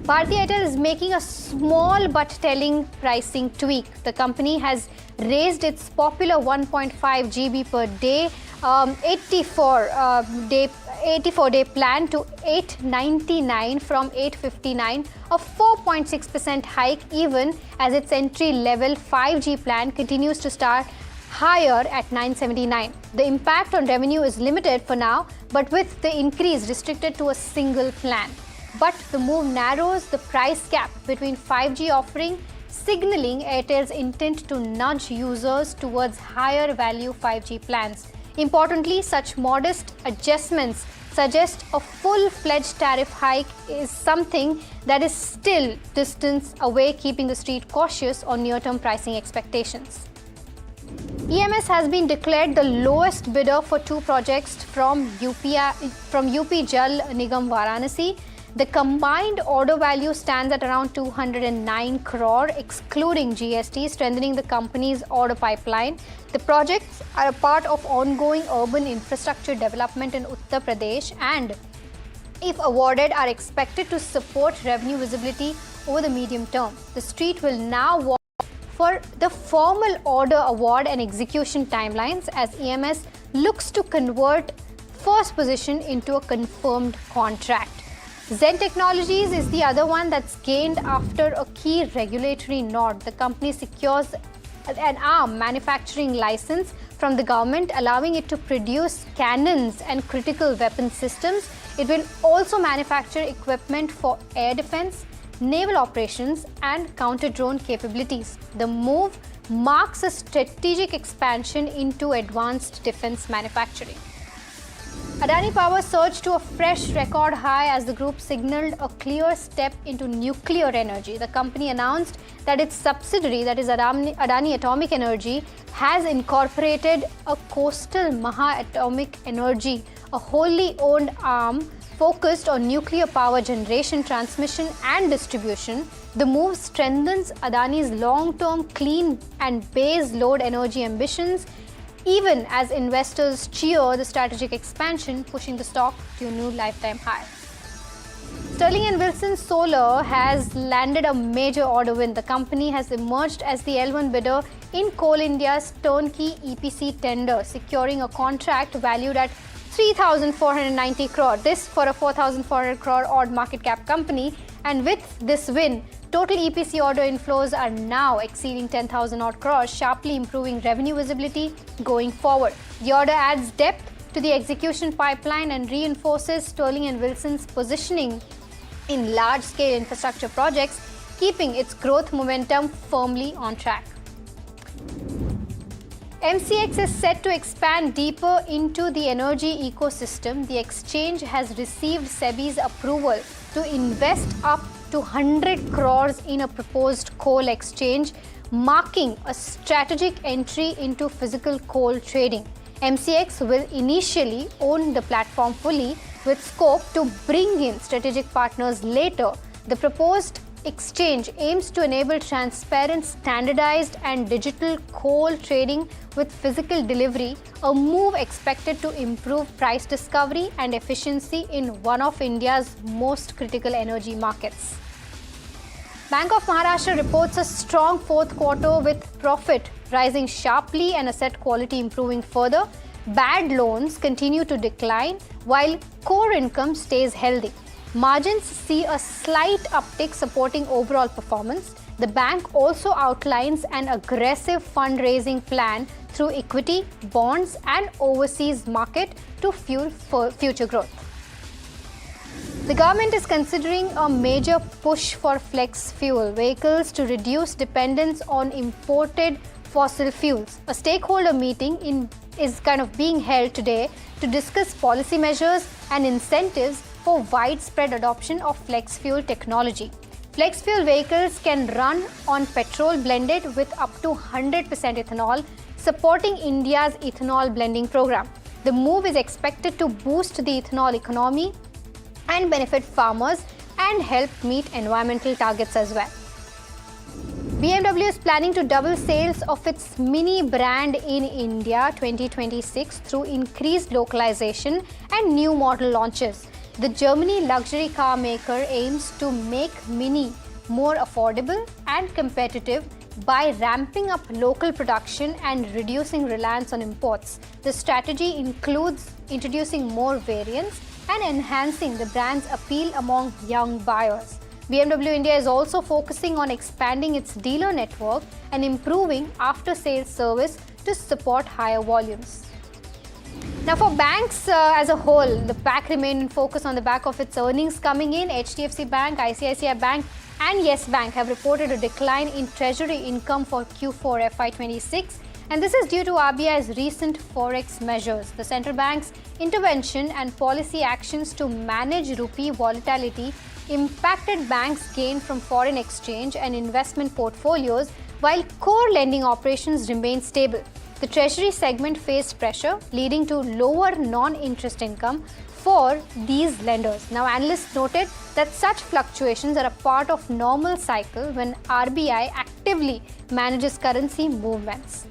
Bharti Airtel is making a small but telling pricing tweak. The company has raised its popular 1.5 GB per day 84-day plan to 899 from 859, a 4.6% hike, even as its entry-level 5G plan continues to start higher at 979. The impact on revenue is limited for now, but with the increase restricted to a single plan. But the move narrows the price gap between 5G offering, signaling Airtel's intent to nudge users towards higher value 5G plans. Importantly, such modest adjustments suggest a full-fledged tariff hike is something that is still distance away, keeping the street cautious on near-term pricing expectations. EMS has been declared the lowest bidder for two projects from UP Jal Nigam Varanasi. The combined order value stands at around 209 crore, excluding GST, strengthening the company's order pipeline. The projects are a part of ongoing urban infrastructure development in Uttar Pradesh and, if awarded, are expected to support revenue visibility over the medium term. The street will now watch for the formal order award and execution timelines as EMS looks to convert first position into a confirmed contract. Zen Technologies is the other one that's gained after a key regulatory nod. The company secures an arm manufacturing license from the government, allowing it to produce cannons and critical weapon systems. It will also manufacture equipment for air defense, naval operations and counter-drone capabilities. The move marks a strategic expansion into advanced defense manufacturing. Adani Power surged to a fresh record high as the group signaled a clear step into nuclear energy. The company announced that its subsidiary, that is Adani Atomic Energy, has incorporated a coastal Maha Atomic Energy, a wholly owned arm focused on nuclear power generation, transmission and distribution. The move strengthens Adani's long-term clean and base load energy ambitions, even as investors cheer the strategic expansion, pushing the stock to a new lifetime high. Sterling & Wilson Solar has landed a major order win. The company has emerged as the L1 bidder in Coal India's turnkey EPC tender, securing a contract valued at 3,490 crore. This for a 4,400 crore odd market cap company. And with this win, total EPC order inflows are now exceeding 10,000 odd crores, sharply improving revenue visibility going forward. The order adds depth to the execution pipeline and reinforces Sterling & Wilson's positioning in large-scale infrastructure projects, keeping its growth momentum firmly on track. MCX is set to expand deeper into the energy ecosystem. The exchange has received SEBI's approval to invest up to 100 crores in a proposed coal exchange, marking a strategic entry into physical coal trading. MCX will initially own the platform fully, with scope to bring in strategic partners later. The proposed exchange aims to enable transparent, standardized and digital coal trading with physical delivery, a move expected to improve price discovery and efficiency in one of India's most critical energy markets. Bank of Maharashtra reports a strong fourth quarter with profit rising sharply and asset quality improving further. Bad loans continue to decline while core income stays healthy. Margins see a slight uptick supporting overall performance. The bank also outlines an aggressive fundraising plan through equity, bonds and overseas market to fuel future growth. The government is considering a major push for flex fuel vehicles to reduce dependence on imported fossil fuels. A stakeholder meeting is being held today to discuss policy measures and incentives for widespread adoption of flex fuel technology. Flex fuel vehicles can run on petrol blended with up to 100% ethanol, supporting India's ethanol blending program. The move is expected to boost the ethanol economy and benefit farmers and help meet environmental targets as well. BMW is planning to double sales of its Mini brand in India 2026 through increased localization and new model launches. The Germany luxury car maker aims to make Mini more affordable and competitive by ramping up local production and reducing reliance on imports. The strategy includes introducing more variants and enhancing the brand's appeal among young buyers. BMW India is also focusing on expanding its dealer network and improving after-sales service to support higher volumes. Now for banks as a whole, the pack remained in focus on the back of its earnings coming in. HDFC Bank, ICICI Bank and Yes Bank have reported a decline in treasury income for Q4 FY26 And this is due to RBI's recent forex measures. The central bank's intervention and policy actions to manage rupee volatility impacted banks' gain from foreign exchange and investment portfolios, while core lending operations remained stable. The treasury segment faced pressure, leading to lower non-interest income for these lenders. Now, analysts noted that such fluctuations are a part of normal cycle when RBI actively manages currency movements.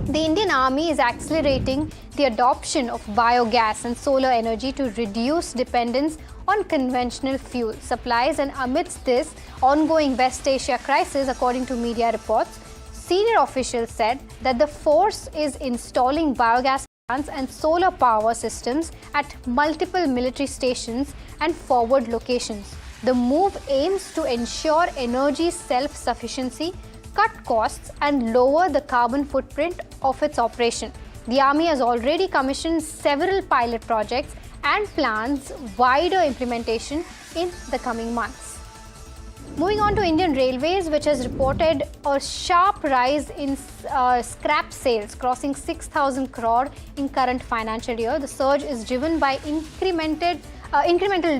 The Indian Army is accelerating the adoption of biogas and solar energy to reduce dependence on conventional fuel supplies, and amidst this ongoing West Asia crisis, according to media reports, senior officials said that the force is installing biogas plants and solar power systems at multiple military stations and forward locations. The move aims to ensure energy self-sufficiency, cut costs, and lower the carbon footprint of its operation. The Army has already commissioned several pilot projects and plans wider implementation in the coming months. Moving on to Indian Railways, which has reported a sharp rise in scrap sales, crossing 6,000 crore in current financial year. The surge is driven by incremental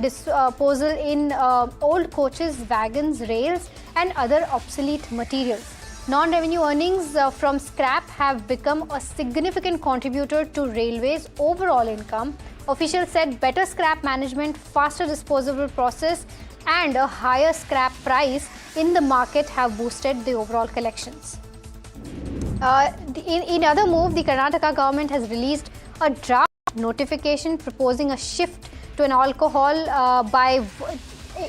disposal in old coaches, wagons, rails, and other obsolete materials. Non-revenue earnings from scrap have become a significant contributor to railways' overall income. Officials said better scrap management, faster disposable process, and a higher scrap price in the market have boosted the overall collections. In other move, the Karnataka government has released a draft notification proposing a shift to an alcohol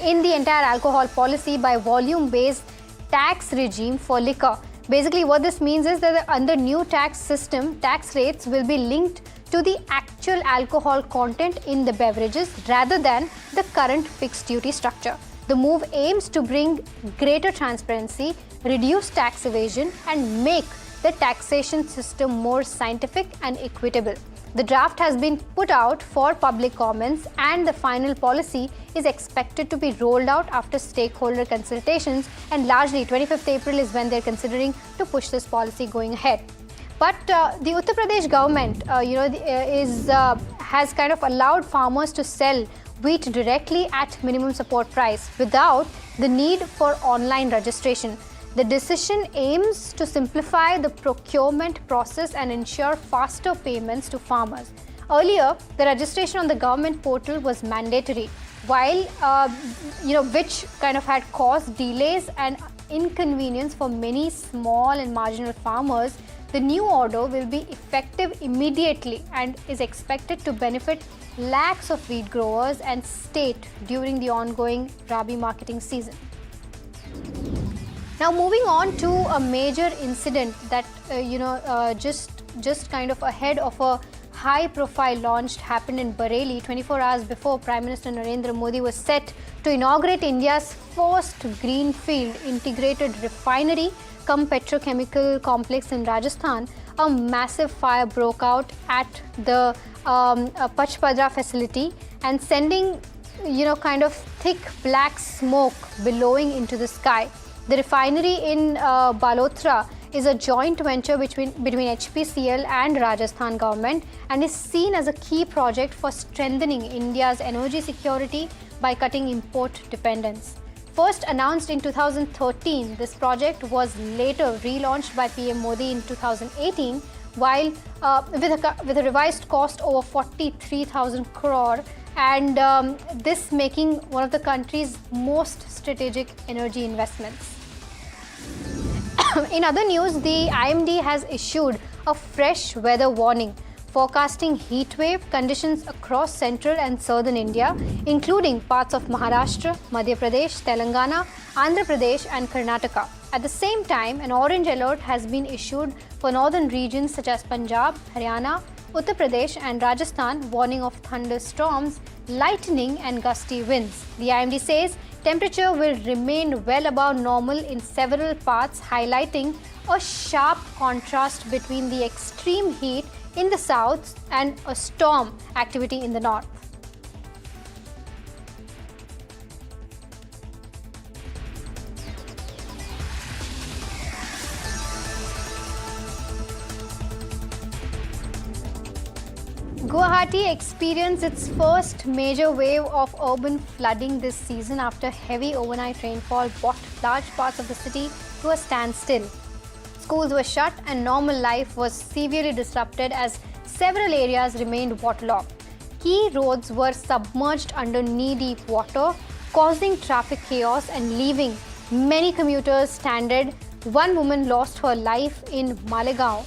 in the entire alcohol policy by volume-based tax regime for liquor. Basically, what this means is that under new tax system, tax rates will be linked to the actual alcohol content in the beverages rather than the current fixed duty structure. The move aims to bring greater transparency, reduce tax evasion, and make the taxation system more scientific and equitable. The draft has been put out for public comments, and the final policy is expected to be rolled out after stakeholder consultations, and largely 25th April is when they're considering to push this policy going ahead. But the Uttar Pradesh government, has kind of allowed farmers to sell wheat directly at minimum support price without the need for online registration. The decision aims to simplify the procurement process and ensure faster payments to farmers. Earlier, the registration on the government portal was mandatory, while which kind of had caused delays and inconvenience for many small and marginal farmers. The new order will be effective immediately and is expected to benefit lakhs of wheat growers and state during the ongoing Rabi marketing season. Now, moving on to a major incident that just kind of ahead of a high-profile launch happened in Bareilly 24 hours before Prime Minister Narendra Modi was set to inaugurate India's first greenfield integrated refinery cum petrochemical complex in Rajasthan. A massive fire broke out at the Pachpadra facility and sending kind of thick black smoke billowing into the sky. The refinery in Balotra is a joint venture between HPCL and Rajasthan government and is seen as a key project for strengthening India's energy security by cutting import dependence. First announced in 2013, this project was later relaunched by PM Modi in 2018, while with a revised cost over 43,000 crore, and this making one of the country's most strategic energy investments. In other news, the IMD has issued a fresh weather warning, forecasting heat wave conditions across central and southern India, including parts of Maharashtra, Madhya Pradesh, Telangana, Andhra Pradesh and Karnataka. At the same time, an orange alert has been issued for northern regions such as Punjab, Haryana, Uttar Pradesh and Rajasthan, warning of thunderstorms, lightning and gusty winds. The IMD says temperature will remain well above normal in several parts, highlighting a sharp contrast between the extreme heat in the south and a storm activity in the north. Guwahati experienced its first major wave of urban flooding this season after heavy overnight rainfall brought large parts of the city to a standstill. Schools were shut and normal life was severely disrupted as several areas remained waterlogged. Key roads were submerged under knee-deep water, causing traffic chaos and leaving many commuters stranded. One woman lost her life in Malegaon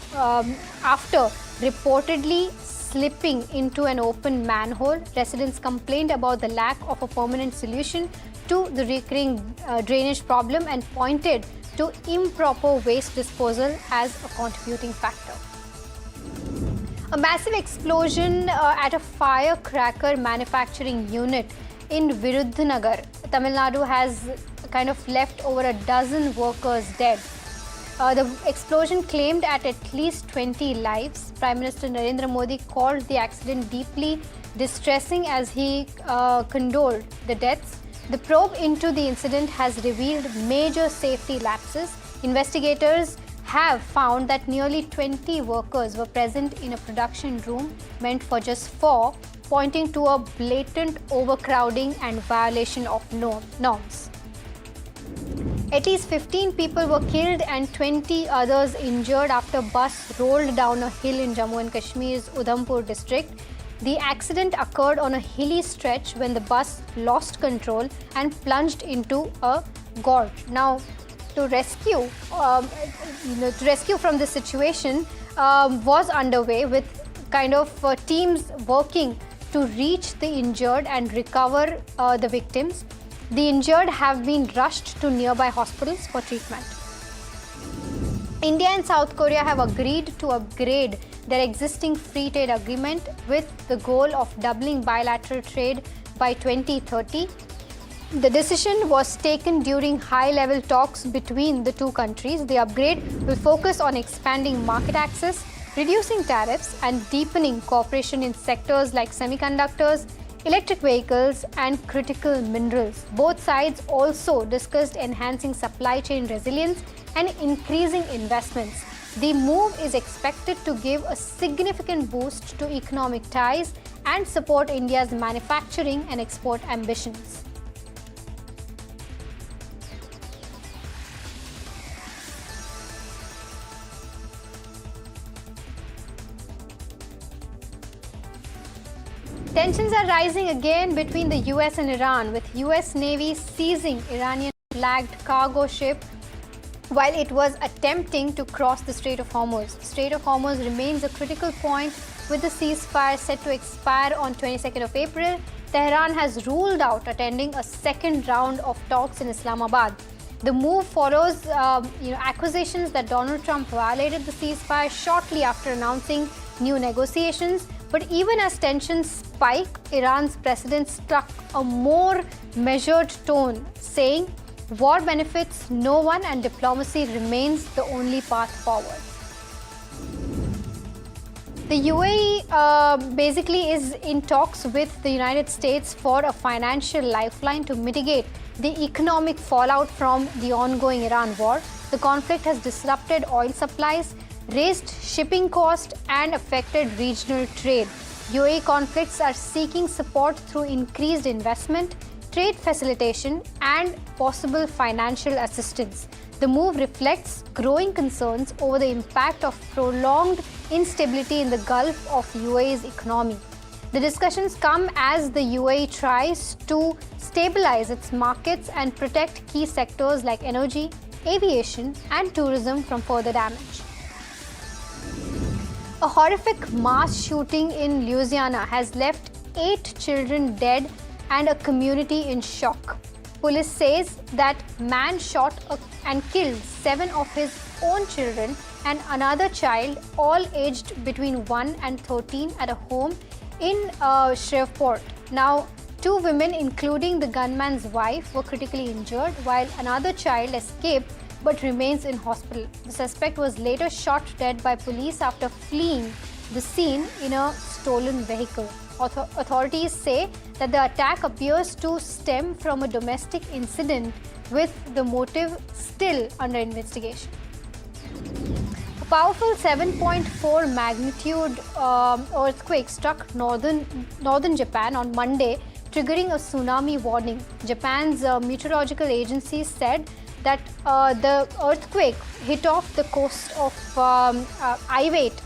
after reportedly slipping into an open manhole. Residents complained about the lack of a permanent solution to the recurring drainage problem and pointed to improper waste disposal as a contributing factor. A massive explosion at a firecracker manufacturing unit in Viruddhanagar, Tamil Nadu, has kind of left over a dozen workers dead. The explosion claimed at least 20 lives. Prime Minister Narendra Modi called the accident deeply distressing as he condoled the deaths. The probe into the incident has revealed major safety lapses. Investigators have found that nearly 20 workers were present in a production room meant for just 4, pointing to a blatant overcrowding and violation of norms. At least 15 people were killed and 20 others injured after a bus rolled down a hill in Jammu and Kashmir's Udhampur district. The accident occurred on a hilly stretch when the bus lost control and plunged into a gorge. Now, to rescue from this situation was underway with kind of teams working to reach the injured and recover the victims. The injured have been rushed to nearby hospitals for treatment. India and South Korea have agreed to upgrade their existing free trade agreement with the goal of doubling bilateral trade by 2030. The decision was taken during high-level talks between the two countries. The upgrade will focus on expanding market access, reducing tariffs, and deepening cooperation in sectors like semiconductors, electric vehicles, and critical minerals. Both sides also discussed enhancing supply chain resilience and increasing investments. The move is expected to give a significant boost to economic ties and support India's manufacturing and export ambitions. Tensions are rising again between the US and Iran, with US Navy seizing Iranian-flagged cargo ship while it was attempting to cross the Strait of Hormuz. The Strait of Hormuz remains a critical point, with the ceasefire set to expire on 22nd of April. Tehran has ruled out attending a second round of talks in Islamabad. The move follows accusations that Donald Trump violated the ceasefire shortly after announcing new negotiations. But even as tensions spike, Iran's president struck a more measured tone, saying war benefits no one and diplomacy remains the only path forward. The UAE basically is in talks with the United States for a financial lifeline to mitigate the economic fallout from the ongoing Iran war. The conflict has disrupted oil supplies, raised shipping costs, and affected regional trade. UAE conflicts are seeking support through increased investment, trade facilitation, and possible financial assistance. The move reflects growing concerns over the impact of prolonged instability in the Gulf of UAE's economy. The discussions come as the UAE tries to stabilize its markets and protect key sectors like energy, aviation, and tourism from further damage. A horrific mass shooting in Louisiana has left 8 children dead and a community in shock. Police says that man shot and killed 7 of his own children and another child, all aged between 1 and 13, at a home in Shreveport. Now, 2 women, including the gunman's wife, were critically injured, while another child escaped but remains in hospital. The suspect was later shot dead by police after fleeing the scene in a stolen vehicle. Authorities say that the attack appears to stem from a domestic incident, with the motive still under investigation. A powerful 7.4 magnitude earthquake struck northern Japan on Monday, triggering a tsunami warning. Japan's meteorological agency said that the earthquake hit off the coast of Iwate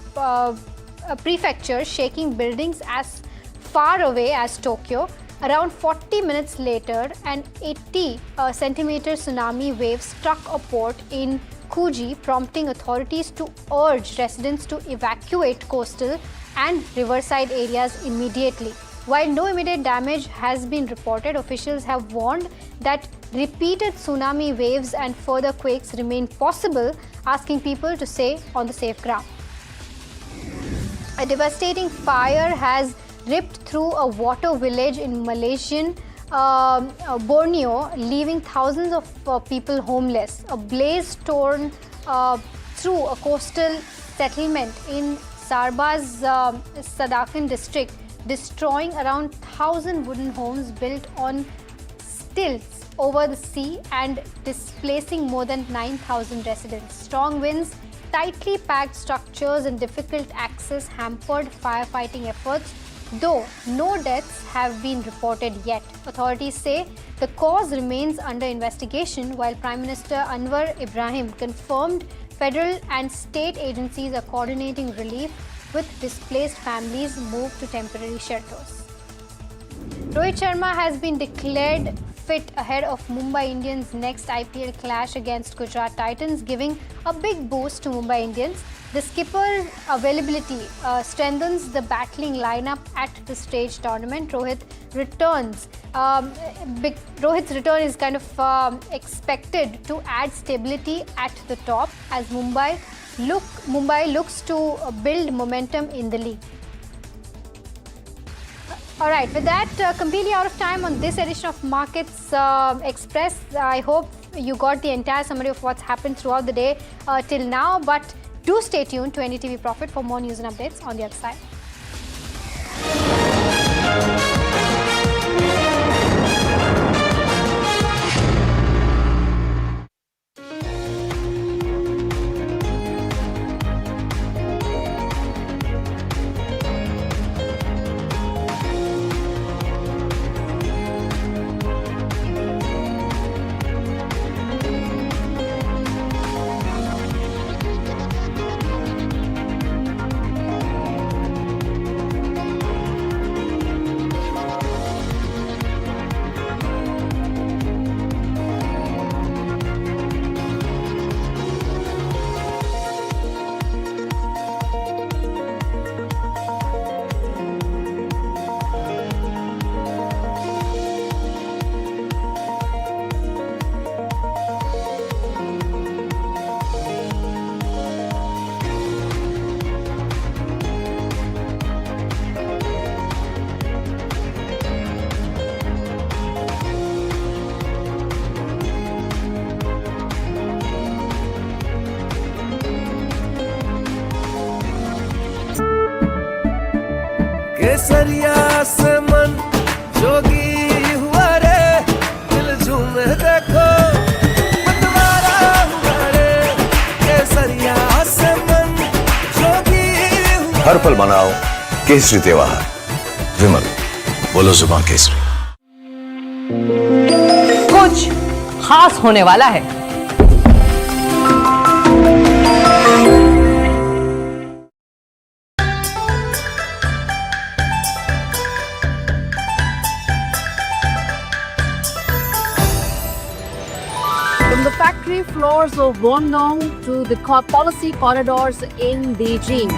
prefecture, shaking buildings as far away as Tokyo. Around 40 minutes later, an 80-centimeter tsunami wave struck a port in Kuji, prompting authorities to urge residents to evacuate coastal and riverside areas immediately. While no immediate damage has been reported, officials have warned that repeated tsunami waves and further quakes remain possible, asking people to stay on the safe ground. A devastating fire has ripped through a water village in Malaysian Borneo, leaving thousands of people homeless. A blaze torn through a coastal settlement in Sabah's Sadakan district, destroying around 1,000 wooden homes built on stilts over the sea and displacing more than 9,000 residents. Strong winds, tightly packed structures and difficult access hampered firefighting efforts, though no deaths have been reported yet. Authorities say the cause remains under investigation, while Prime Minister Anwar Ibrahim confirmed federal and state agencies are coordinating relief with displaced families moved to temporary shelters. Rohit Sharma has been declared fit ahead of Mumbai Indians' next IPL clash against Gujarat Titans, giving a big boost to Mumbai Indians. The skipper's availability strengthens the battling lineup at the stage tournament. Rohit's return is kind of expected to add stability at the top as Mumbai looks to build momentum in the league. All right, with that, completely out of time on this edition of Markets Express. I hope you got the entire summary of what's happened throughout the day till now, but do stay tuned to NDTV Profit for more news and updates on the other side. केसरिया से मन जोगी हुआ रे दिल झूमे देखो मतवारा हुआ रे केसरिया से मन जोगी हुआ हर पल मनाओ केसरी त्योहार विमल बोलो जुबान केसरी कुछ खास होने वाला है। From the factory floors of Guangdong to the policy corridors in Beijing,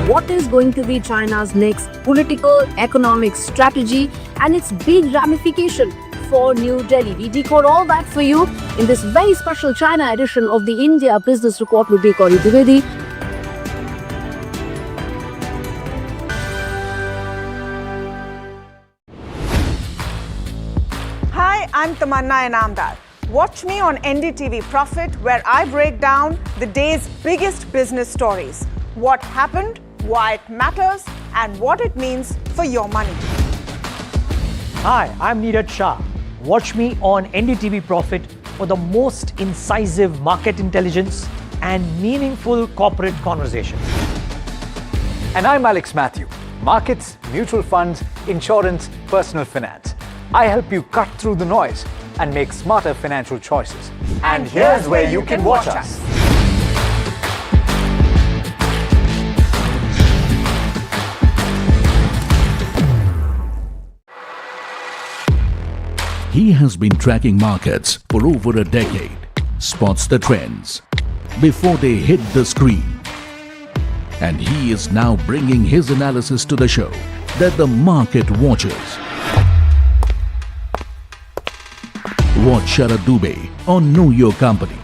what is going to be China's next political, economic strategy and its big ramification for New Delhi? We decode all that for you in this very special China edition of the India Business Report with Gauri Dwivedi. Hi, I'm Tamanna Inamdar. Watch me on NDTV Profit, where I break down the day's biggest business stories. What happened, why it matters, and what it means for your money. Hi, I'm Neeraj Shah. Watch me on NDTV Profit for the most incisive market intelligence and meaningful corporate conversations. And I'm Alex Matthew. Markets, mutual funds, insurance, personal finance. I help you cut through the noise and make smarter financial choices. And here's where you can watch us. He has been tracking markets for over a decade, spots the trends before they hit the screen. And he is now bringing his analysis to the show that the market watches. Watch Sharad Dubey on Know Your Company,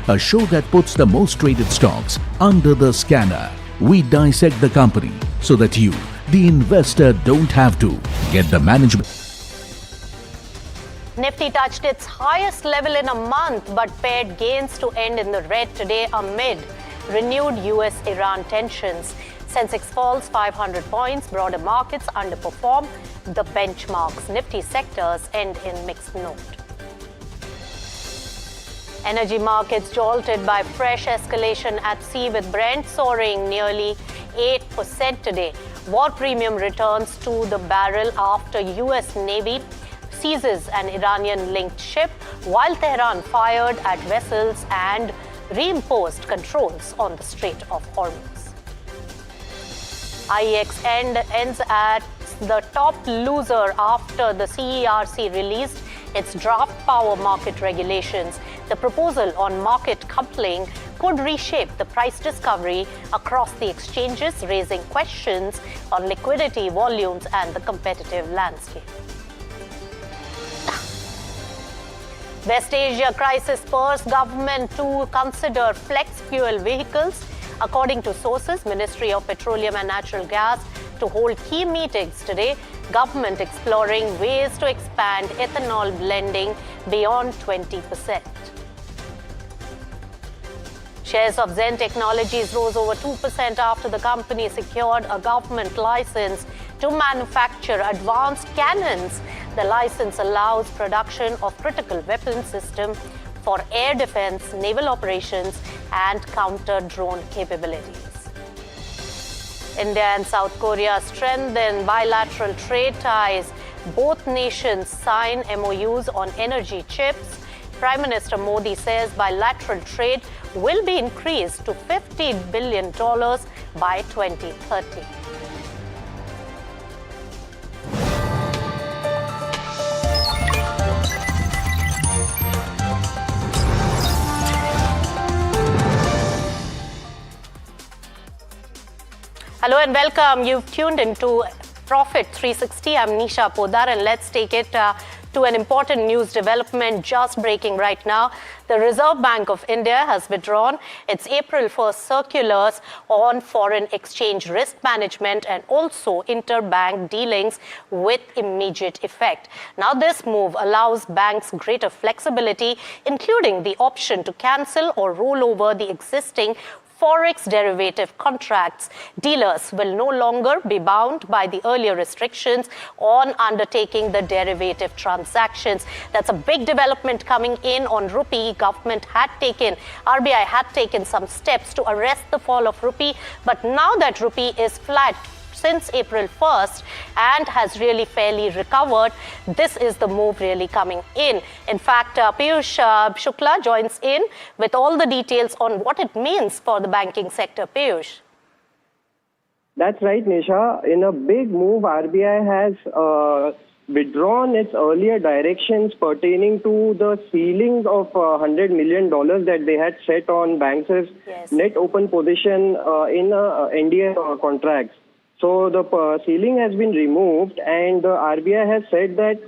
a show that puts the most traded stocks under the scanner. We dissect the company so that you, the investor, don't have to. Get the management. Nifty touched its highest level in a month but paired gains to end in the red today amid renewed US-Iran tensions. Sensex falls 500 points, broader markets underperform the benchmarks. Nifty sectors end in mixed note. Energy markets jolted by fresh escalation at sea with Brent soaring nearly 8% today. War premium returns to the barrel after US Navy seizes an Iranian-linked ship, while Tehran fired at vessels and reimposed controls on the Strait of Hormuz. IEX ends at the top loser after the CERC released its draft power market regulations. The proposal on market coupling could reshape the price discovery across the exchanges, raising questions on liquidity, volumes, and the competitive landscape. West Asia crisis spurs government to consider flex fuel vehicles. According to sources, Ministry of Petroleum and Natural Gas to hold key meetings today. Government exploring ways to expand ethanol blending beyond 20%. Shares of Zen Technologies rose over 2% after the company secured a government license to manufacture advanced cannons. The license allows production of critical weapons system for air defense, naval operations, and counter-drone capabilities. India and South Korea strengthen bilateral trade ties. Both nations sign MOUs on energy chips. Prime Minister Modi says bilateral trade will be increased to $50 billion by 2030. Hello and welcome. You've tuned into Profit 360. I'm Nisha Podar, and let's take it to an important news development just breaking right now. The Reserve Bank of India has withdrawn its April 1st circulars on foreign exchange risk management and also interbank dealings with immediate effect. Now, this move allows banks greater flexibility, including the option to cancel or roll over the existing Forex derivative contracts. Dealers will no longer be bound by the earlier restrictions on undertaking the derivative transactions. That's a big development coming in on rupee. RBI had taken some steps to arrest the fall of rupee, but now that rupee is flat since April 1st and has really fairly recovered, this is the move really coming in. In fact, Piyush Shukla joins in with all the details on what it means for the banking sector. Piyush. That's right, Nisha. In a big move, RBI has withdrawn its earlier directions pertaining to the ceiling of $100 million that they had set on banks' net open position in NDA contracts. So the ceiling has been removed, and the RBI has said that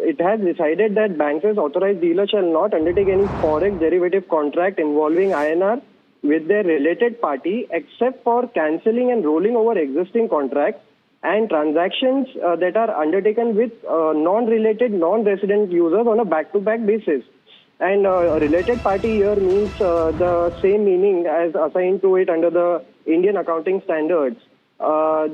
it has decided that bankers authorized dealers shall not undertake any forex derivative contract involving INR with their related party except for cancelling and rolling over existing contracts and transactions that are undertaken with non-related, non-resident users on a back-to-back basis. And a related party here means the same meaning as assigned to it under the Indian accounting standards.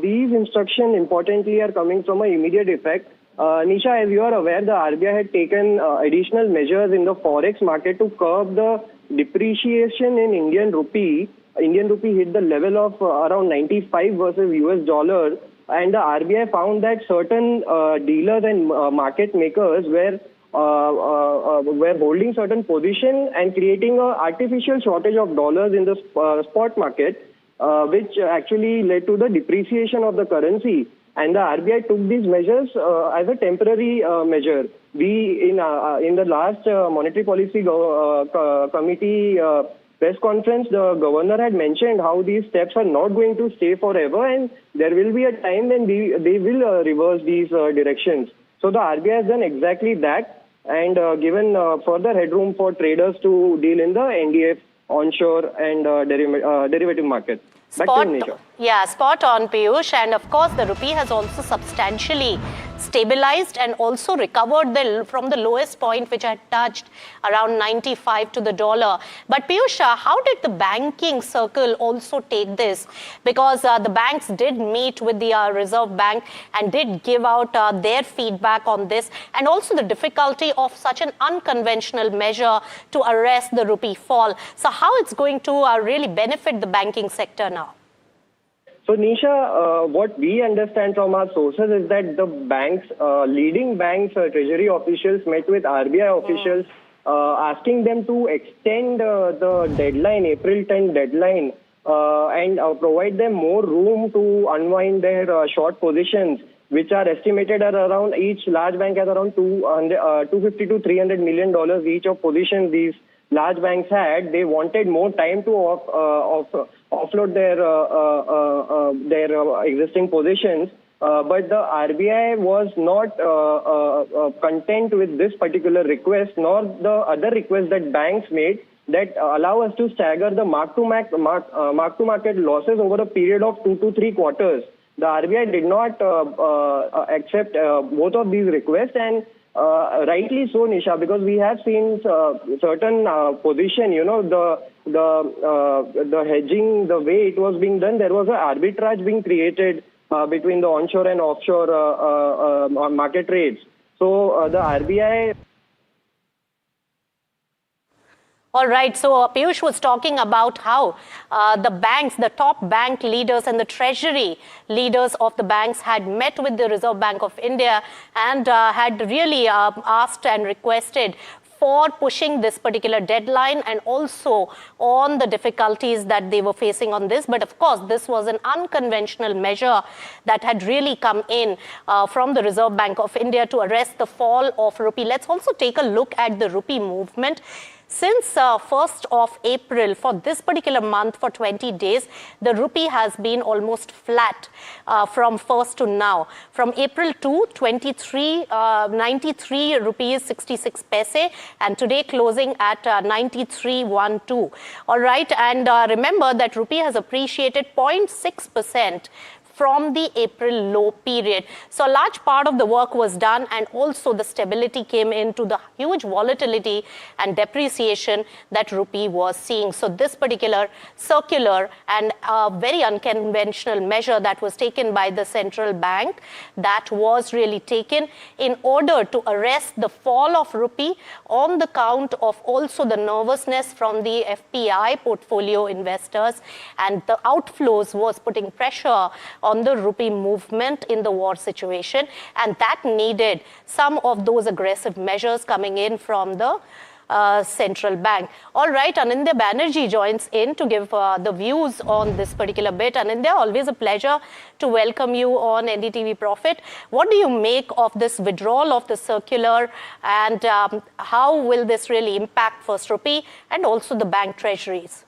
These instructions, importantly, are coming from an immediate effect. Nisha, as you are aware, the RBI had taken additional measures in the forex market to curb the depreciation in Indian rupee hit the level of around 95 versus US dollar, and the RBI found that certain dealers and market makers were holding certain position and creating an artificial shortage of dollars in the spot market, which actually led to the depreciation of the currency. And the RBI took these measures as a temporary measure. In the last Monetary Policy Committee press conference, the governor had mentioned how these steps are not going to stay forever, and there will be a time when they will reverse these directions. So the RBI has done exactly that, and given further headroom for traders to deal in the NDF, onshore and derivative market. Back to you, Nisha. Yeah, spot on, Piyush. And of course, the rupee has also substantially stabilized and also recovered from the lowest point, which had touched around 95 to the dollar. But Piyush, how did the banking circle also take this? Because the banks did meet with the Reserve Bank and did give out their feedback on this, and also the difficulty of such an unconventional measure to arrest the rupee fall. So how it's going to really benefit the banking sector now? So, Nisha, what we understand from our sources is that the banks, leading banks, treasury officials met with RBI officials, asking them to extend the deadline, April 10 deadline, and provide them more room to unwind their short positions, which are estimated at around, each large bank has around $250 to $300 million each of positions these large banks had. They wanted more time to offload their existing positions, but the RBI was not content with this particular request, nor the other request that banks made that allow us to stagger the mark-to-market losses over a period of 2 to 3 quarters. The RBI did not accept both of these requests, and rightly so, Nisha, because we have seen certain position, the hedging, the way it was being done, there was an arbitrage being created between the onshore and offshore market rates. So the RBI... All right, so Piyush was talking about how the banks, the top bank leaders and the treasury leaders of the banks had met with the Reserve Bank of India and had really asked and requested for pushing this particular deadline and also on the difficulties that they were facing on this. But of course, this was an unconventional measure that had really come in from the Reserve Bank of India to arrest the fall of rupee. Let's also take a look at the rupee movement. Since 1st of April, for this particular month, for 20 days, the rupee has been almost flat from 1st to now. From April to 93 rupees 66 paise, and today closing at 93.12. All right, and remember that rupee has appreciated 0.6% from the April low period. So a large part of the work was done, and also the stability came into the huge volatility and depreciation that rupee was seeing. So this particular circular and very unconventional measure that was taken by the central bank, that was really taken in order to arrest the fall of rupee on the count of also the nervousness from the FPI portfolio investors, and the outflows was putting pressure on the rupee movement in the war situation, and that needed some of those aggressive measures coming in from the central bank. All right, Anindya Banerjee joins in to give the views on this particular bit. Anindya, always a pleasure to welcome you on NDTV Profit. What do you make of this withdrawal of the circular, and how will this really impact first rupee and also the bank treasuries?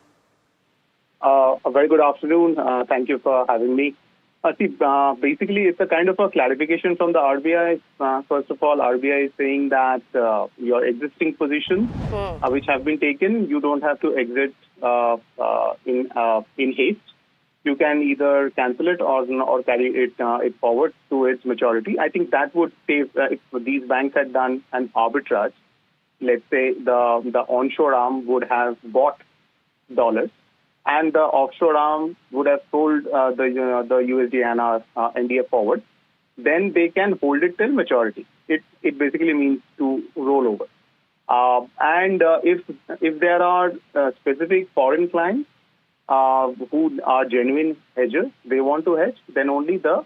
A very good afternoon. Thank you for having me. Basically, it's a kind of a clarification from the RBI. First of all, RBI is saying that your existing positions, which have been taken, you don't have to exit in haste. You can either cancel it or carry it forward to its maturity. I think that would save, if these banks had done an arbitrage, let's say the onshore arm would have bought dollars, and the offshore arm would have sold the USD NDF forward, then they can hold it till maturity. It basically means to roll over. And if there are specific foreign clients who are genuine hedgers, they want to hedge, then only the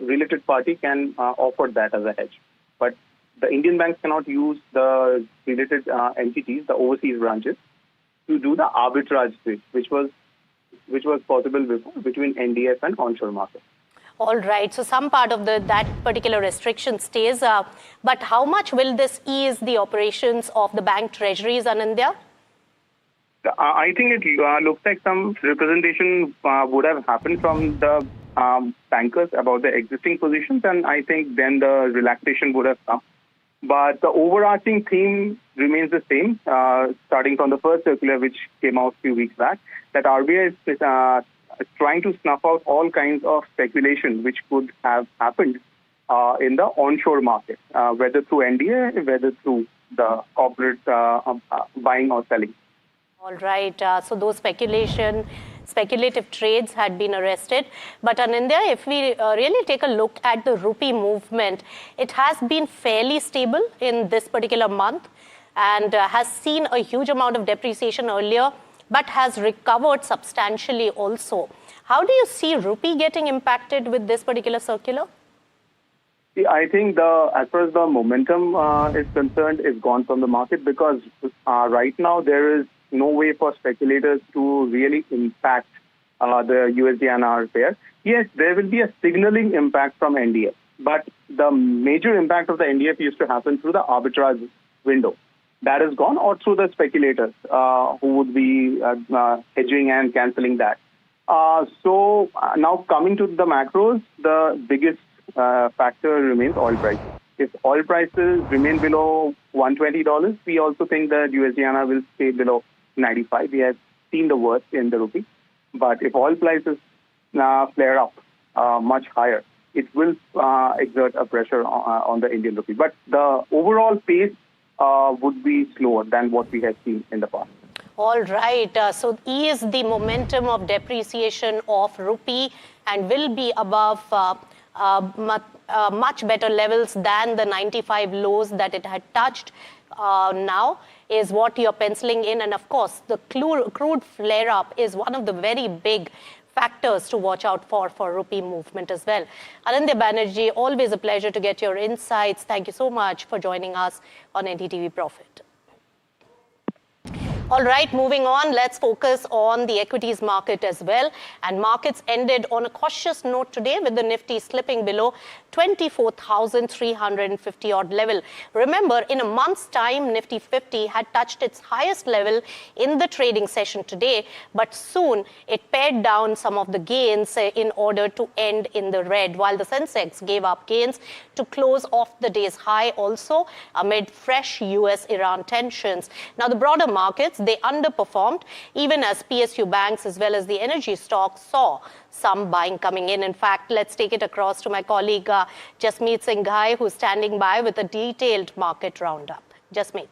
related party can offer that as a hedge. But the Indian banks cannot use the related entities, the overseas branches, to do the arbitrage trade, which was possible before between NDF and onshore market. All right. So some part of that particular restriction stays. But how much will this ease the operations of the bank treasuries in India? I think it looks like some representation would have happened from the bankers about the existing positions, and I think then the relaxation would have come. But the overarching theme remains the same, starting from the first circular, which came out a few weeks back, that RBI is trying to snuff out all kinds of speculation which could have happened in the onshore market, whether through NDA, whether through the corporate buying or selling. All right. So those speculative trades had been arrested. But in India, if we really take a look at the rupee movement, it has been fairly stable in this particular month and has seen a huge amount of depreciation earlier, but has recovered substantially also. How do you see rupee getting impacted with this particular circular? I think as far as the momentum is concerned, it's gone from the market because right now there is no way for speculators to really impact the USD-INR pair. Yes, there will be a signaling impact from NDF, but the major impact of the NDF used to happen through the arbitrage window. That is gone, or through the speculators who would be hedging and cancelling that. So now coming to the macros, the biggest factor remains oil prices. If oil prices remain below $120, we also think that USD-INR will stay below 95. We have seen the worst in the rupee. But if oil prices flare up much higher, it will exert a pressure on the Indian rupee. But the overall pace would be slower than what we have seen in the past. All right. So ease the momentum of depreciation of rupee and will be above much better levels than the 95 lows that it had touched now is what you're penciling in. And of course, the crude flare-up is one of the very big factors to watch out for rupee movement as well. Anindya Banerjee, always a pleasure to get your insights. Thank you so much for joining us on NDTV Profit. All right, moving on, let's focus on the equities market as well. And markets ended on a cautious note today with the Nifty slipping below 24,350 odd level. Remember, in a month's time, Nifty 50 had touched its highest level in the trading session today, but soon it pared down some of the gains in order to end in the red, while the Sensex gave up gains to close off the day's high also amid fresh US-Iran tensions. Now, the broader markets, they underperformed, even as PSU banks as well as the energy stocks saw some buying coming in. In fact, let's take it across to my colleague Jasmeet Singh Ghai, who's standing by with a detailed market roundup. Jasmeet.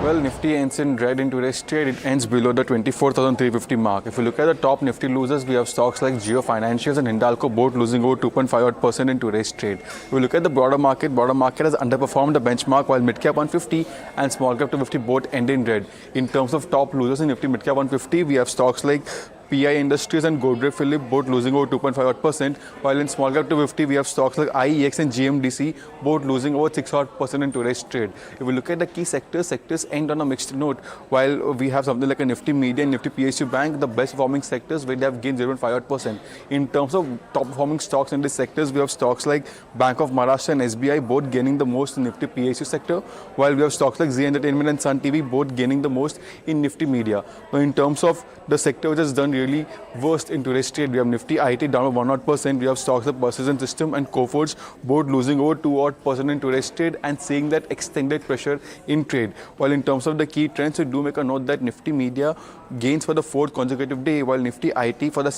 Well, Nifty ends in red in today's trade. It ends below the 24,350 mark. If you look at the top Nifty losers, we have stocks like Geo Financial and Hindalco both losing over 2.5% in today's trade. If you look at the broader market has underperformed the benchmark, while mid-cap 150 and small-cap 250 both end in red. In terms of top losers in Nifty mid-cap 150, we have stocks like PI Industries and Godrej Philip both losing over 2.5%, while in small cap 250 we have stocks like IEX and GMDC both losing over 6% in today's trade. If we look at the key sectors end on a mixed note. While we have something like a Nifty Media and Nifty PSU Bank, the best performing sectors where they have gained 0.5%. In terms of top performing stocks in these sectors, we have stocks like Bank of Maharashtra and SBI both gaining the most in Nifty PSU sector, while we have stocks like Zee Entertainment and Sun TV both gaining the most in Nifty Media. Now, in terms of the sector which has done really worst in today's trade, we have Nifty IT down by 1%. We have stocks like Persistent System and Coforge both losing over 2% in today's trade and seeing that extended pressure in trade. While in terms of the key trends, we do make a note that Nifty Media gains for the fourth consecutive day, while Nifty IT for the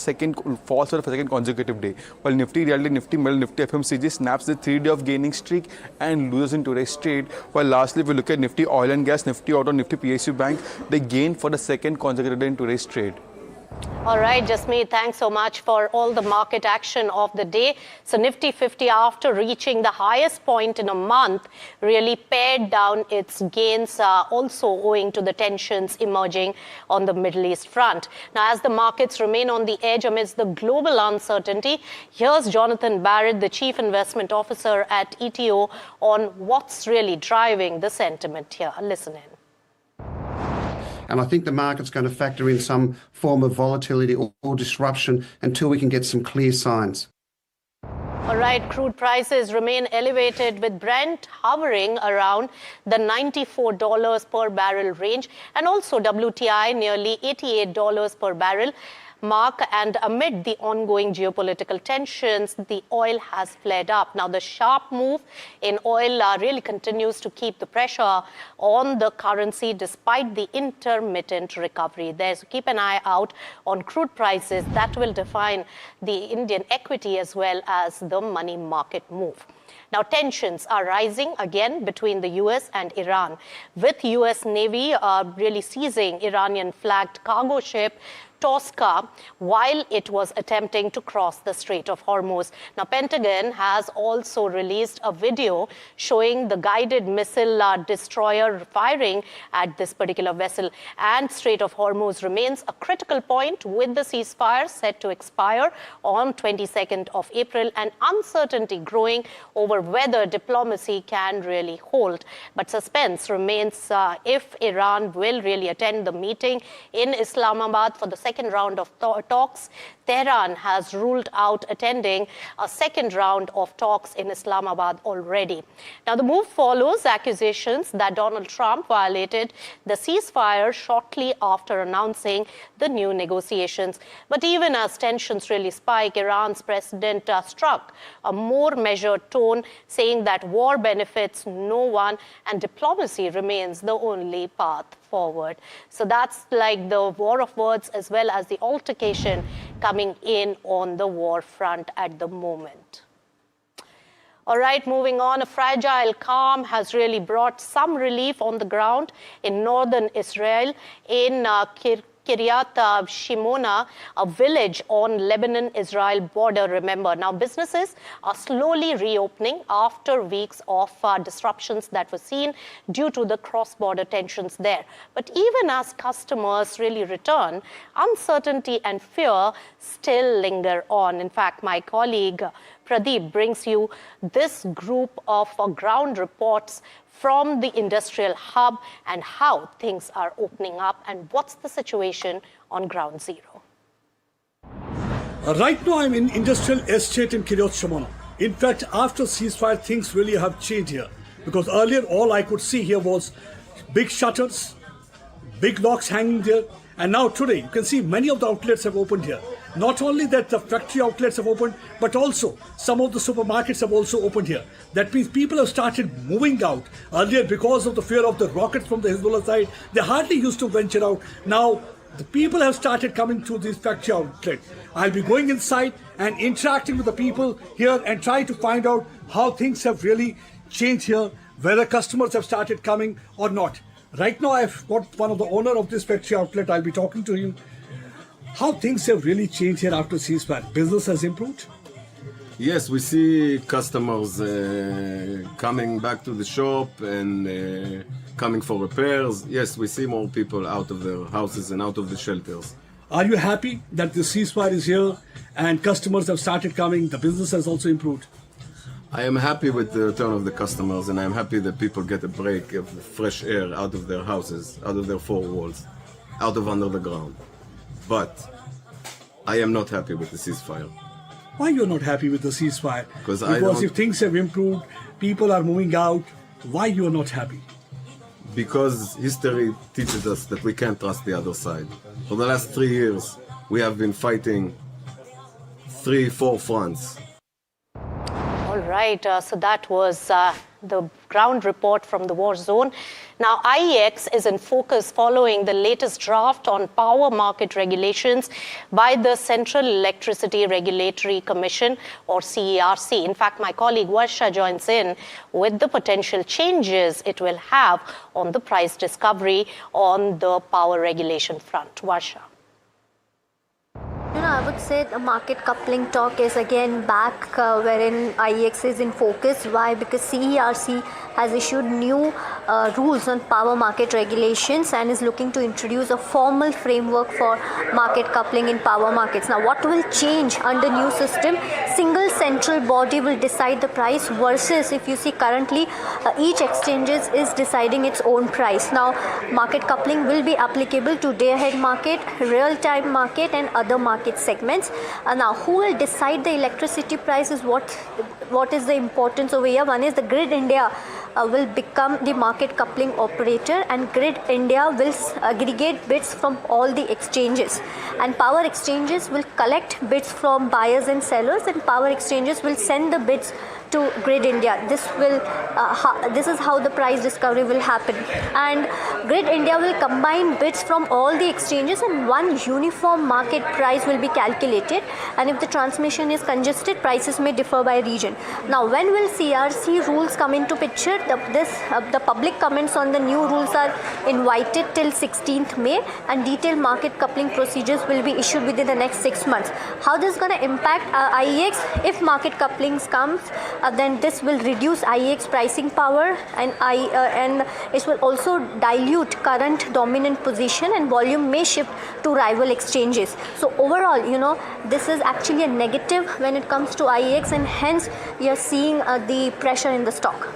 falls for the second consecutive day. While Nifty Realty, Nifty Metal, Nifty FMCG snaps the 3-day of gaining streak and loses in today's trade. While lastly, if we look at Nifty Oil and Gas, Nifty Auto, Nifty PSU Bank, they gain for the second consecutive day in today's trade. All right, Jasmeet, thanks so much for all the market action of the day. So Nifty 50, after reaching the highest point in a month, really pared down its gains, also owing to the tensions emerging on the Middle East front. Now, as the markets remain on the edge amidst the global uncertainty, here's Jonathan Barrett, the Chief Investment Officer at ETO, on what's really driving the sentiment here. Listen in. And I think the market's going to factor in some form of volatility or disruption until we can get some clear signs. All right, crude prices remain elevated with Brent hovering around the $94 per barrel range and also WTI nearly $88 per barrel mark. And amid the ongoing geopolitical tensions, the oil has flared up. Now, the sharp move in oil really continues to keep the pressure on the currency despite the intermittent recovery there. So keep an eye out on crude prices. That will define the Indian equity as well as the money market move. Now, tensions are rising again between the US and Iran, with US Navy really seizing Iranian-flagged cargo ship Tosca while it was attempting to cross the Strait of Hormuz. Now, Pentagon has also released a video showing the guided missile destroyer firing at this particular vessel. And Strait of Hormuz remains a critical point with the ceasefire set to expire on 22nd of April and uncertainty growing over whether diplomacy can really hold. But suspense remains if Iran will really attend the meeting in Islamabad for the second round of talks. Tehran has ruled out attending a second round of talks in Islamabad already. Now, the move follows accusations that Donald Trump violated the ceasefire shortly after announcing the new negotiations. But even as tensions really spike, Iran's president struck a more measured tone, saying that war benefits no one and diplomacy remains the only path forward. So that's like the war of words as well as the altercation coming in on the war front at the moment. All right, moving on, a fragile calm has really brought some relief on the ground in northern Israel in Kiryat Shimona, a village on Lebanon-Israel border, remember. Now, businesses are slowly reopening after weeks of disruptions that were seen due to the cross-border tensions there. But even as customers really return, uncertainty and fear still linger on. In fact, my colleague Pradeep brings you this group of ground reports from the industrial hub and how things are opening up and what's the situation on ground zero. Right now I'm in industrial estate in Kiryat Shimona. In fact, after ceasefire, things really have changed here. Because earlier all I could see here was big shutters, big locks hanging there. And now today you can see many of the outlets have opened here. Not only that the factory outlets have opened, but also some of the supermarkets have also opened here. That means people have started moving out. Earlier, because of the fear of the rockets from the Hezbollah side, they hardly used to venture out. Now, the people have started coming to these factory outlets. I'll be going inside and interacting with the people here and try to find out how things have really changed here, whether customers have started coming or not. Right now, I've got one of the owner of this factory outlet. I'll be talking to him. How things have really changed here after ceasefire? Business has improved? Yes, we see customers coming back to the shop and coming for repairs. Yes, we see more people out of their houses and out of the shelters. Are you happy that the ceasefire is here and customers have started coming? The business has also improved. I am happy with the return of the customers, and I'm happy that people get a break of fresh air out of their houses, out of their four walls, out of under the ground. But I am not happy with the ceasefire. Why you're not happy with the ceasefire? Because if things have improved, people are moving out, why you're not happy? Because history teaches us that we can't trust the other side. For the last 3 years, we have been fighting 3-4 fronts. All right, so that was the ground report from the war zone. Now, IEX is in focus following the latest draft on power market regulations by the Central Electricity Regulatory Commission, or CERC. In fact, my colleague Varsha joins in with the potential changes it will have on the price discovery on the power regulation front. Varsha. I would say the market coupling talk is again back wherein IEX is in focus. Why? Because CERC has issued new rules on power market regulations and is looking to introduce a formal framework for market coupling in power markets. Now, what will change under new system? Single central body will decide the price versus if you see currently each exchanges is deciding its own price. Now, market coupling will be applicable to day-ahead market, real-time market and other market segments. Now, who will decide the electricity price is what is the importance over here. One is the Grid India will become the market coupling operator, and Grid India will aggregate bids from all the exchanges, and power exchanges will collect bids from buyers and sellers, and power exchanges will send the bids to Grid India. This is how the price discovery will happen, and Grid India will combine bids from all the exchanges and one uniform market price will be calculated, and if the transmission is congested, prices may differ by region. Now, when will CRC rules come into picture? The public comments on the new rules are invited till 16th May, and detailed market coupling procedures will be issued within the next 6 months. How this is going to impact IEX? If market couplings comes, then this will reduce IEX pricing power, and it will also dilute current dominant position, and volume may shift to rival exchanges. So overall, this is actually a negative when it comes to IEX, and hence we are seeing the pressure in the stock.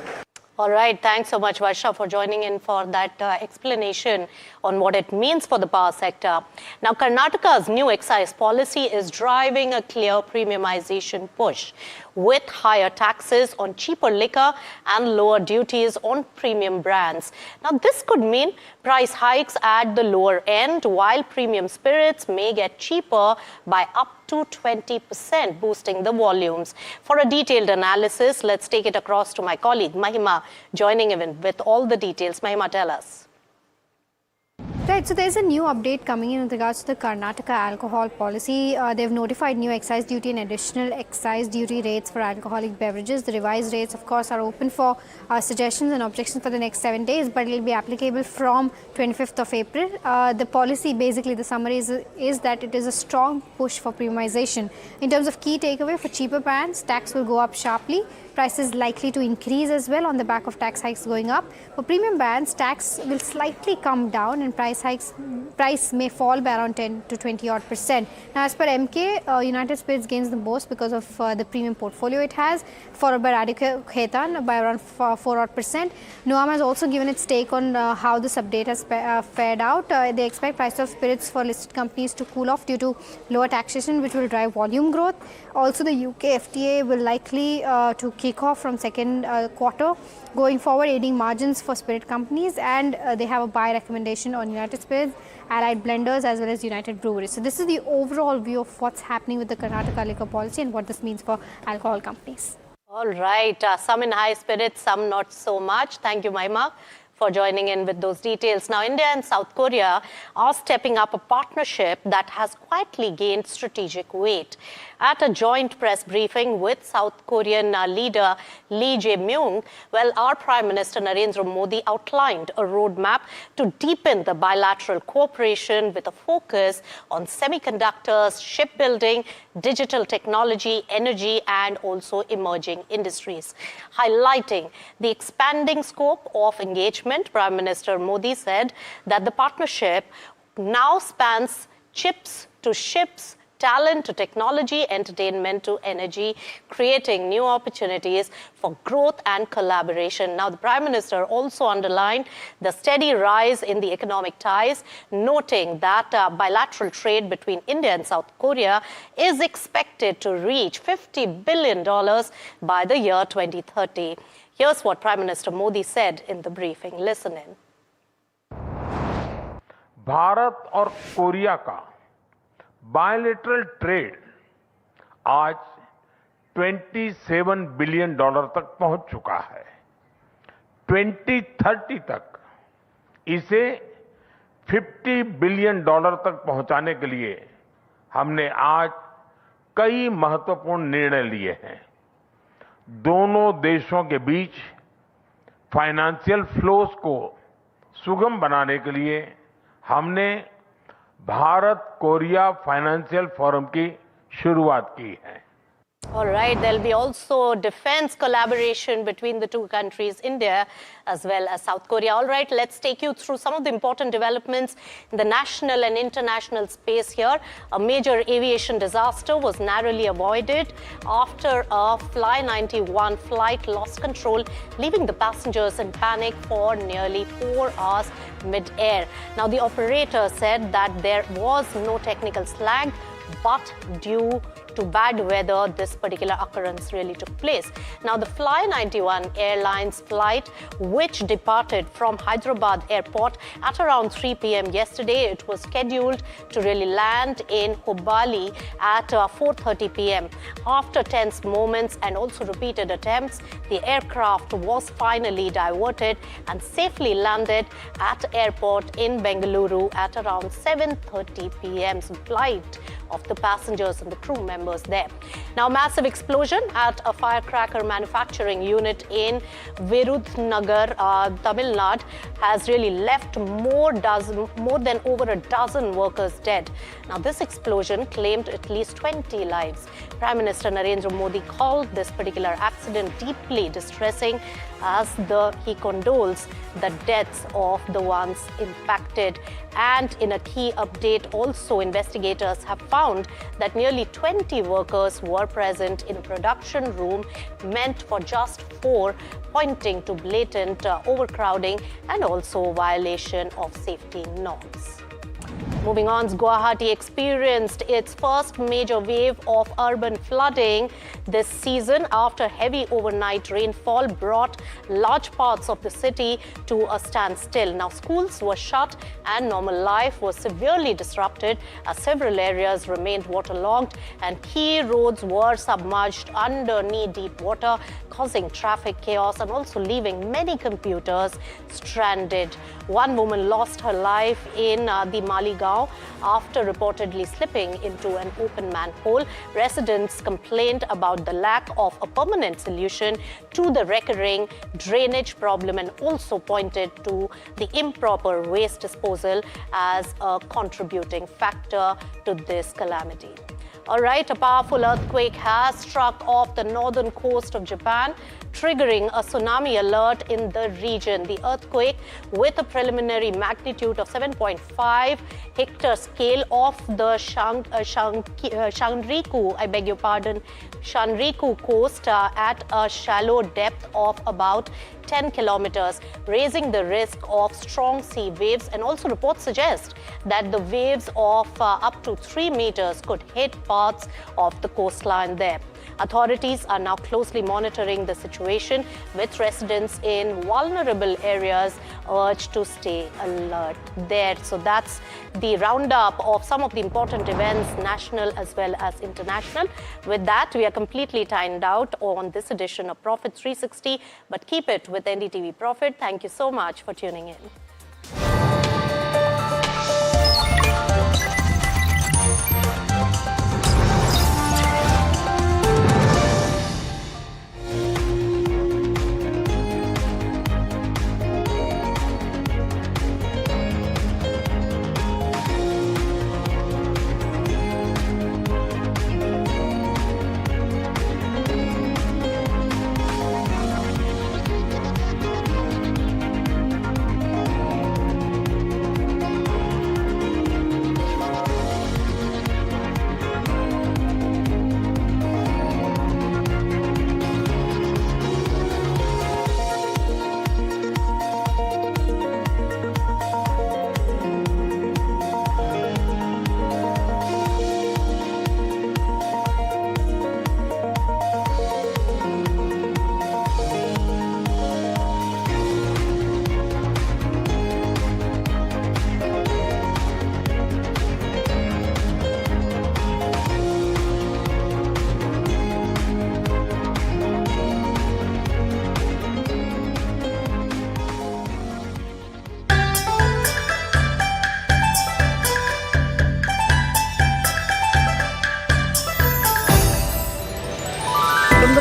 All right, thanks so much, Varsha, for joining in for that explanation on what it means for the power sector. Now, Karnataka's new excise policy is driving a clear premiumization push, with higher taxes on cheaper liquor and lower duties on premium brands. Now, this could mean price hikes at the lower end, while premium spirits may get cheaper by up to 20%, boosting the volumes. For a detailed analysis, let's take it across to my colleague Mahima, joining in with all the details. Mahima, tell us. Right, so there's a new update coming in with regards to the Karnataka alcohol policy. They've notified new excise duty and additional excise duty rates for alcoholic beverages. The revised rates, of course, are open for suggestions and objections for the next 7 days, but it will be applicable from 25th of April. The policy, basically, the summary is that it is a strong push for premiumization. In terms of key takeaway, for cheaper brands, tax will go up sharply. Prices likely to increase as well on the back of tax hikes going up. For premium brands, tax will slightly come down and price may fall by around 10 to 20%. Now, as per MK, United Spirits gains the most because of the premium portfolio it has, followed by Radhika Khaitan by around 4%. Noam has also given its take on how this update has fared out. They expect price of spirits for listed companies to cool off due to lower taxation, which will drive volume growth. Also, the UK FTA will likely to kick off from second quarter, going forward aiding margins for spirit companies, and they have a buy recommendation on United Spirits, Allied Blenders as well as United Breweries. So this is the overall view of what's happening with the Karnataka liquor policy and what this means for alcohol companies. All right, some in high spirits, some not so much. Thank you, Mahima, for joining in with those details. Now, India and South Korea are stepping up a partnership that has quietly gained strategic weight. At a joint press briefing with South Korean leader Lee Jae-myung, our Prime Minister Narendra Modi outlined a roadmap to deepen the bilateral cooperation with a focus on semiconductors, shipbuilding, digital technology, energy, and also emerging industries. Highlighting the expanding scope of engagement, Prime Minister Modi said that the partnership now spans chips to ships, talent to technology, entertainment to energy, creating new opportunities for growth and collaboration. Now, the Prime Minister also underlined the steady rise in the economic ties, noting that bilateral trade between India and South Korea is expected to reach $50 billion by the year 2030. Here's what Prime Minister Modi said in the briefing. Listen in. Bharat और Korea का bilateral trade आज $27 billion तक पहुंच चुका है। 2030 तक इसे $50 billion तक पहुंचाने के लिए हमने आज कई महत्वपूर्ण निर्णय लिए हैं। दोनों देशों के बीच फाइनेंशियल फ्लोस को सुगम बनाने के लिए हमने भारत कोरिया फाइनेंशियल फोरम की शुरुआत की है। All right, there'll be also defense collaboration between the two countries, India as well as South Korea. All right, let's take you through some of the important developments in the national and international space here. A major aviation disaster was narrowly avoided after a Fly 91 flight lost control, leaving the passengers in panic for nearly 4 hours mid-air. Now, the operator said that there was no technical snag, but due to bad weather, this particular occurrence really took place. Now, the Fly 91 Airlines flight, which departed from Hyderabad airport at around 3 p.m. yesterday, it was scheduled to really land in Hubballi at 4:30 p.m. After tense moments and also repeated attempts, the aircraft was finally diverted and safely landed at airport in Bengaluru at around 7:30 p.m. So, flight of the passengers and the crew members there. Now, massive explosion at a firecracker manufacturing unit in Virudhunagar, Tamil Nadu, has really left more than over a dozen workers dead. Now, this explosion claimed at least 20 lives. Prime Minister Narendra Modi called this particular accident deeply distressing as he condoles the deaths of the ones impacted. And in a key update, also investigators have found that nearly 20 workers were present in a production room meant for just 4, pointing to blatant overcrowding and also violation of safety norms. Moving on, Guwahati experienced its first major wave of urban flooding this season after heavy overnight rainfall brought large parts of the city to a standstill. Now, schools were shut and normal life was severely disrupted as several areas remained waterlogged and key roads were submerged under knee-deep water, causing traffic chaos and also leaving many commuters stranded. One woman lost her life in the Maligaon after reportedly slipping into an open manhole. Residents complained about the lack of a permanent solution to the recurring drainage problem and also pointed to the improper waste disposal as a contributing factor to this calamity. All right, a powerful earthquake has struck off the northern coast of Japan, triggering a tsunami alert in the region. The earthquake, with a preliminary magnitude of 7.5 Richter scale off the Shanriku coast at a shallow depth of about 10 kilometers, raising the risk of strong sea waves, and also reports suggest that the waves of up to 3 meters could hit parts of the coastline there. Authorities are now closely monitoring the situation, with residents in vulnerable areas urged to stay alert there. So that's the roundup of some of the important events, national as well as international. With that, we are completely timed out on this edition of Profit 360, but keep it with NDTV Profit. Thank you so much for tuning in.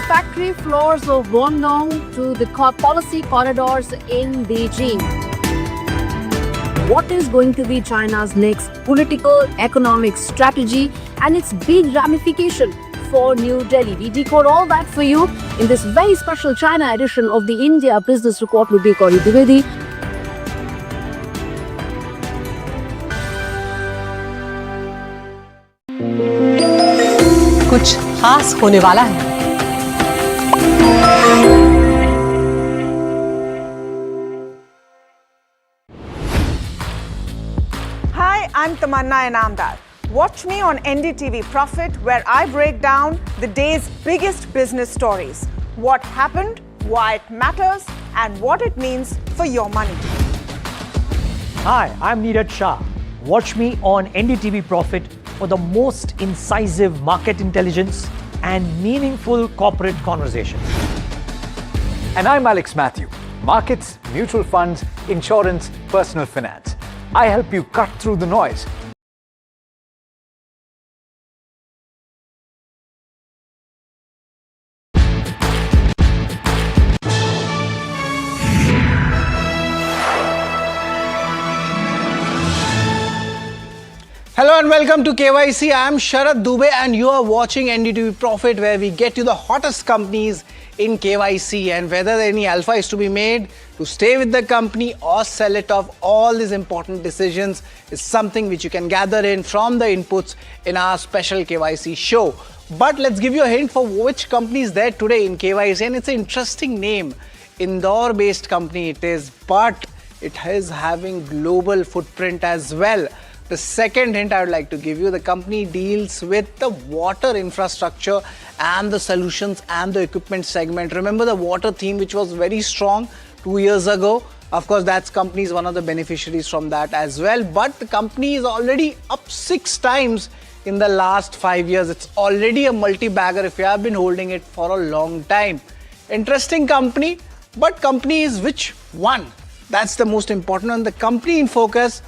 Factory floors of Guangdong to the policy corridors in Beijing. what is going to be China's next political, economic strategy and its big ramification for New Delhi. We decode all that for you in this very special China edition of the India Business Report with me, Gauri Dwivedi. कुछ खास होने वाला है। Hi, I'm Tamanna Inamdar. Watch me on NDTV Profit, where I break down the day's biggest business stories. What happened, why it matters, and what it means for your money. Hi, I'm Neeraj Shah. Watch me on NDTV Profit for the most incisive market intelligence and meaningful corporate conversation. And I'm Alex Matthew. Markets, mutual funds, insurance, personal finance. I help you cut through the noise. Hello and welcome to KYC. I am Sharad Dubey and you are watching NDTV Profit, where we get you the hottest companies in KYC, and whether any alpha is to be made to stay with the company or sell it off. All these important decisions is something which you can gather in from the inputs in our special KYC show. But let's give you a hint for which company is there today in KYC, and it's an interesting name. Indore based company it is, but it is having global footprint as well. The second hint I would like to give you, the company deals with the water infrastructure and the solutions and the equipment segment. Remember the water theme which was very strong 2 years ago? Of course, that company is one of the beneficiaries from that as well. But the company is already up 6 times in the last 5 years. It's already a multi-bagger if you have been holding it for a long time. Interesting company, but company is which one? That's the most important one. The company in focus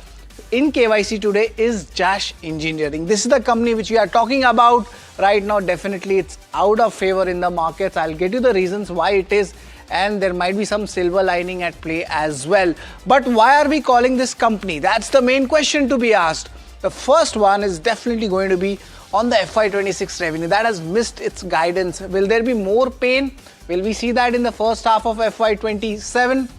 in KYC today is Jash Engineering. This is the company which we are talking about right now. Definitely it's out of favor in the markets. I'll get you the reasons why it is, and there might be some silver lining at play as well. But why are we calling this company? That's the main question to be asked. The first one is definitely going to be on the FY26 revenue. That has missed its guidance. Will there be more pain? Will we see that in the first half of FY27?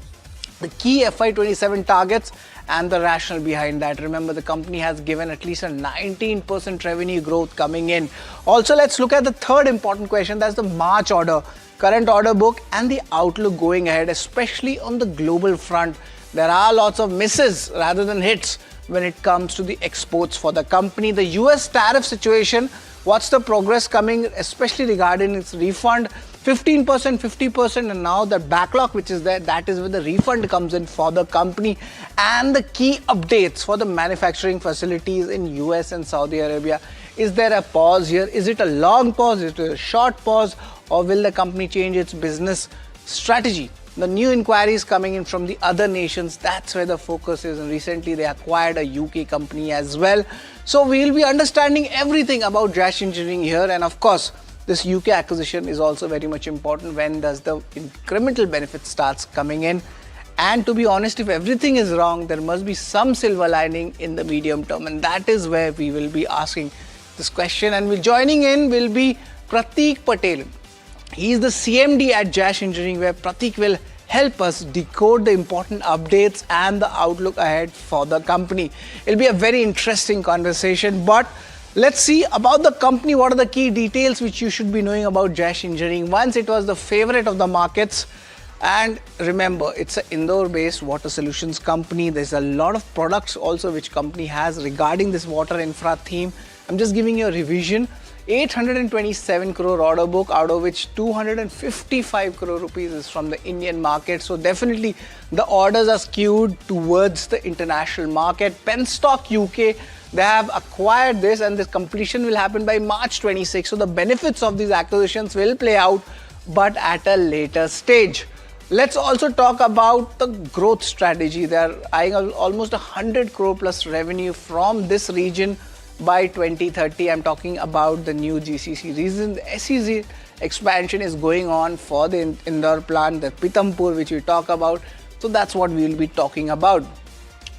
The key FY27 targets and the rationale behind that. Remember, the company has given at least a 19% revenue growth coming in. Also, let's look at the third important question. That's the March order, current order book and the outlook going ahead, especially on the global front. There are lots of misses rather than hits when it comes to the exports for the company. The US tariff situation, what's the progress coming, especially regarding its refund? 15%, 50%, and now the backlog which is there, that is where the refund comes in for the company. And the key updates for the manufacturing facilities in US and Saudi Arabia. Is there a pause here? Is it a long pause? Is it a short pause? Or will the company change its business strategy? The new inquiries coming in from the other nations, that's where the focus is. And recently they acquired a UK company as well. So we'll be understanding everything about Jash Engineering here. And of course, this UK acquisition is also very much important. When does the incremental benefit starts coming in? And to be honest, if everything is wrong, there must be some silver lining in the medium term. And that is where we will be asking this question. And joining in will be Prateek Patel. He is the CMD at Jash Engineering, where Prateek will help us decode the important updates and the outlook ahead for the company. It'll be a very interesting conversation, but let's see about the company. What are the key details which you should be knowing about Jash Engineering? Once it was the favorite of the markets. And remember, it's an Indore-based water solutions company. There's a lot of products also which company has regarding this water infra theme. I'm just giving you a revision. 827 crore order book, out of which 255 crore rupees is from the Indian market. So definitely the orders are skewed towards the international market. Penstock UK, they have acquired this, and this completion will happen by March 26. So the benefits of these acquisitions will play out, but at a later stage. Let's also talk about the growth strategy. They are eyeing almost 100 crore plus revenue from this region by 2030. I'm talking about the new GCC region. The SEZ expansion is going on for the Indore plant, the Pithampur which we talk about. So that's what we will be talking about.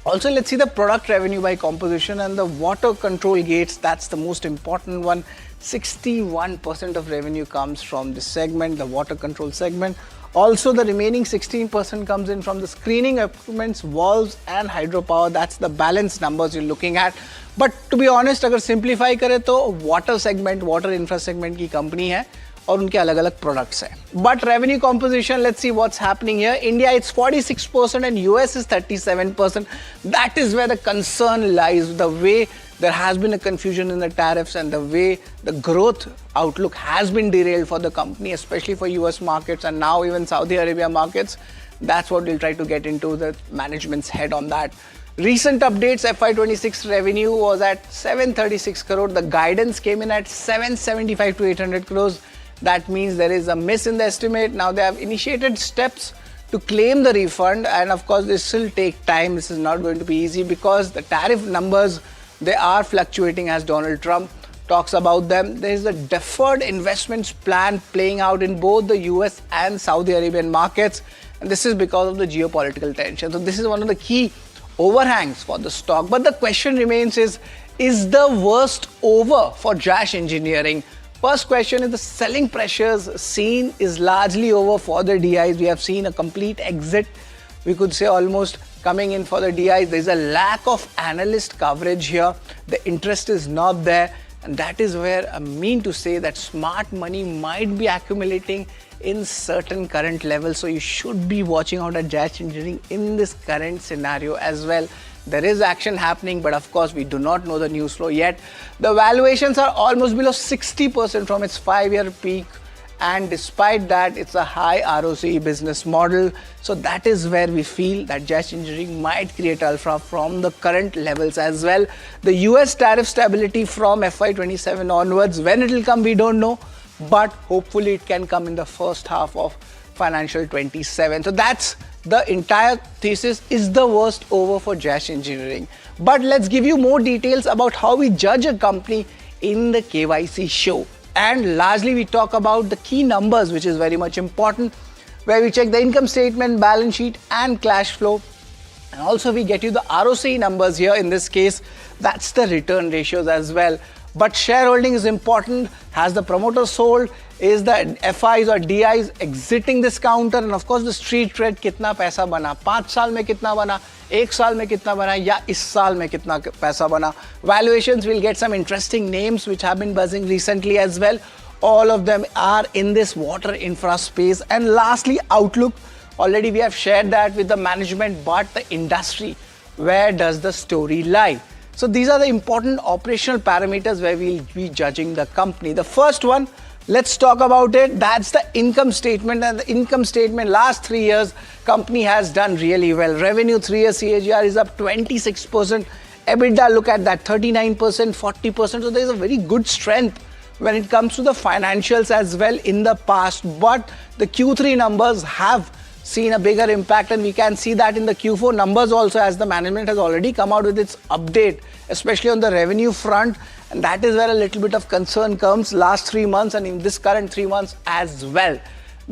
Also, let's see the product revenue by composition and the water control gates. That's the most important one. 61% of revenue comes from this segment, the water control segment. Also, the remaining 16% comes in from the screening equipments, valves and hydropower. That's the balanced numbers you're looking at. But to be honest, अगर simplify करें तो water segment, water infra segment की company है और उनके अलग अलग products हैं. But revenue composition, let's see what's happening here. India, it's 46% and US is 37%. That is where the concern lies, the way there has been a confusion in the tariffs and the way the growth outlook has been derailed for the company, especially for US markets and now even Saudi Arabia markets. That's what we'll try to get into the management's head on that. Recent updates, FY26 revenue was at 736 crore. The guidance came in at 775 to 800 crores. That means there is a miss in the estimate. Now they have initiated steps to claim the refund, and of course this will take time. This is not going to be easy because the tariff numbers, they are fluctuating as Donald Trump talks about them. There is a deferred investments plan playing out in both the US and Saudi Arabian markets, and this is because of the geopolitical tension. So this is one of the key overhangs for the stock. But the question remains is the worst over for Jash Engineering? First question is the selling pressures seen is largely over for the DIs. We have seen a complete exit, we could say almost coming in for the DIs. There is a lack of analyst coverage here. The interest is not there. And that is where I mean to say that smart money might be accumulating in certain current levels. So you should be watching out at Jash Engineering in this current scenario as well. There is action happening, but of course we do not know the news flow yet. The valuations are almost below 60% from its 5-year peak, and despite that it's a high ROCE business model. So that is where we feel that Jash Engineering might create alpha from the current levels as well. The US tariff stability from FY27 onwards, when it will come we don't know, but hopefully it can come in the first half of financial 27. So that's the entire thesis. Is the worst over for Jash Engineering. But let's give you more details about how we judge a company in the KYC show. And largely we talk about the key numbers, which is very much important, where we check the income statement, balance sheet and cash flow. And also we get you the ROCE numbers here. In this case, that's the return ratios as well. But shareholding is important. Has the promoter sold? Is the FIs or DIs exiting this counter? And of course the street trade कितना पैसा बना, 5 साल में कितना बना, 1 साल में कितना बना, या इस साल में कितना पैसा बना. Valuations, will get some interesting names which have been buzzing recently as well. All of them are in this water infra space. And lastly, outlook. Already we have shared that with the management, but the industry, where does the story lie? So these are the important operational parameters where we'll be judging the company. The first one, let's talk about it. That's the income statement. And the income statement, last 3 years, company has done really well. Revenue 3-year CAGR is up 26%. EBITDA, look at that, 39%, 40%. So there's a very good strength when it comes to the financials as well in the past. But the Q3 numbers have seen a bigger impact, and we can see that in the Q4 numbers also, as the management has already come out with its update, especially on the revenue front. And that is where a little bit of concern comes last 3 months and in this current 3 months as well.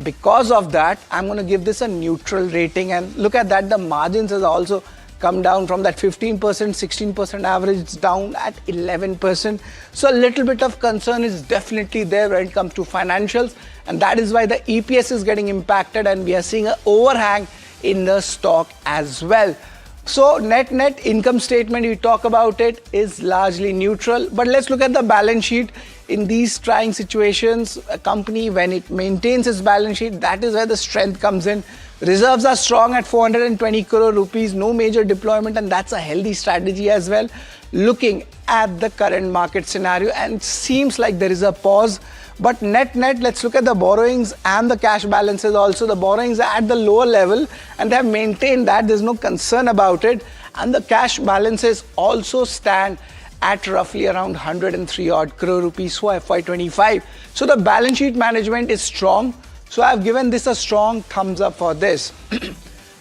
Because of that, I'm going to give this a neutral rating. And look at that, the margins has also come down from that 15%, 16% average, it's down at 11%. So a little bit of concern is definitely there when it comes to financials. And that is why the EPS is getting impacted and we are seeing an overhang in the stock as well. So net income statement, we talk about it, is largely neutral. But let's look at the balance sheet. In these trying situations, a company, when it maintains its balance sheet, that is where the strength comes in. Reserves are strong at 420 crore rupees, no major deployment, and that's a healthy strategy as well. Looking at the current market scenario, and seems like there is a pause. But net, let's look at the borrowings and the cash balances also. The borrowings are at the lower level and they have maintained that. There's no concern about it. And the cash balances also stand at roughly around 103 odd crore rupees for FY25. So the balance sheet management is strong. So I've given this a strong thumbs up for this.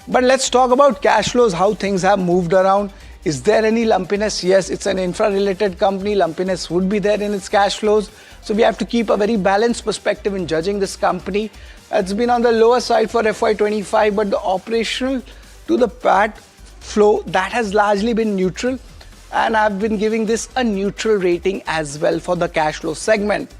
But let's talk about cash flows, how things have moved around. Is there any lumpiness? Yes, it's an infra-related company. Lumpiness would be there in its cash flows. So we have to keep a very balanced perspective in judging this company. It's been on the lower side for FY25, but the operational to the PAT flow, that has largely been neutral, and I've been giving this a neutral rating as well for the cash flow segment.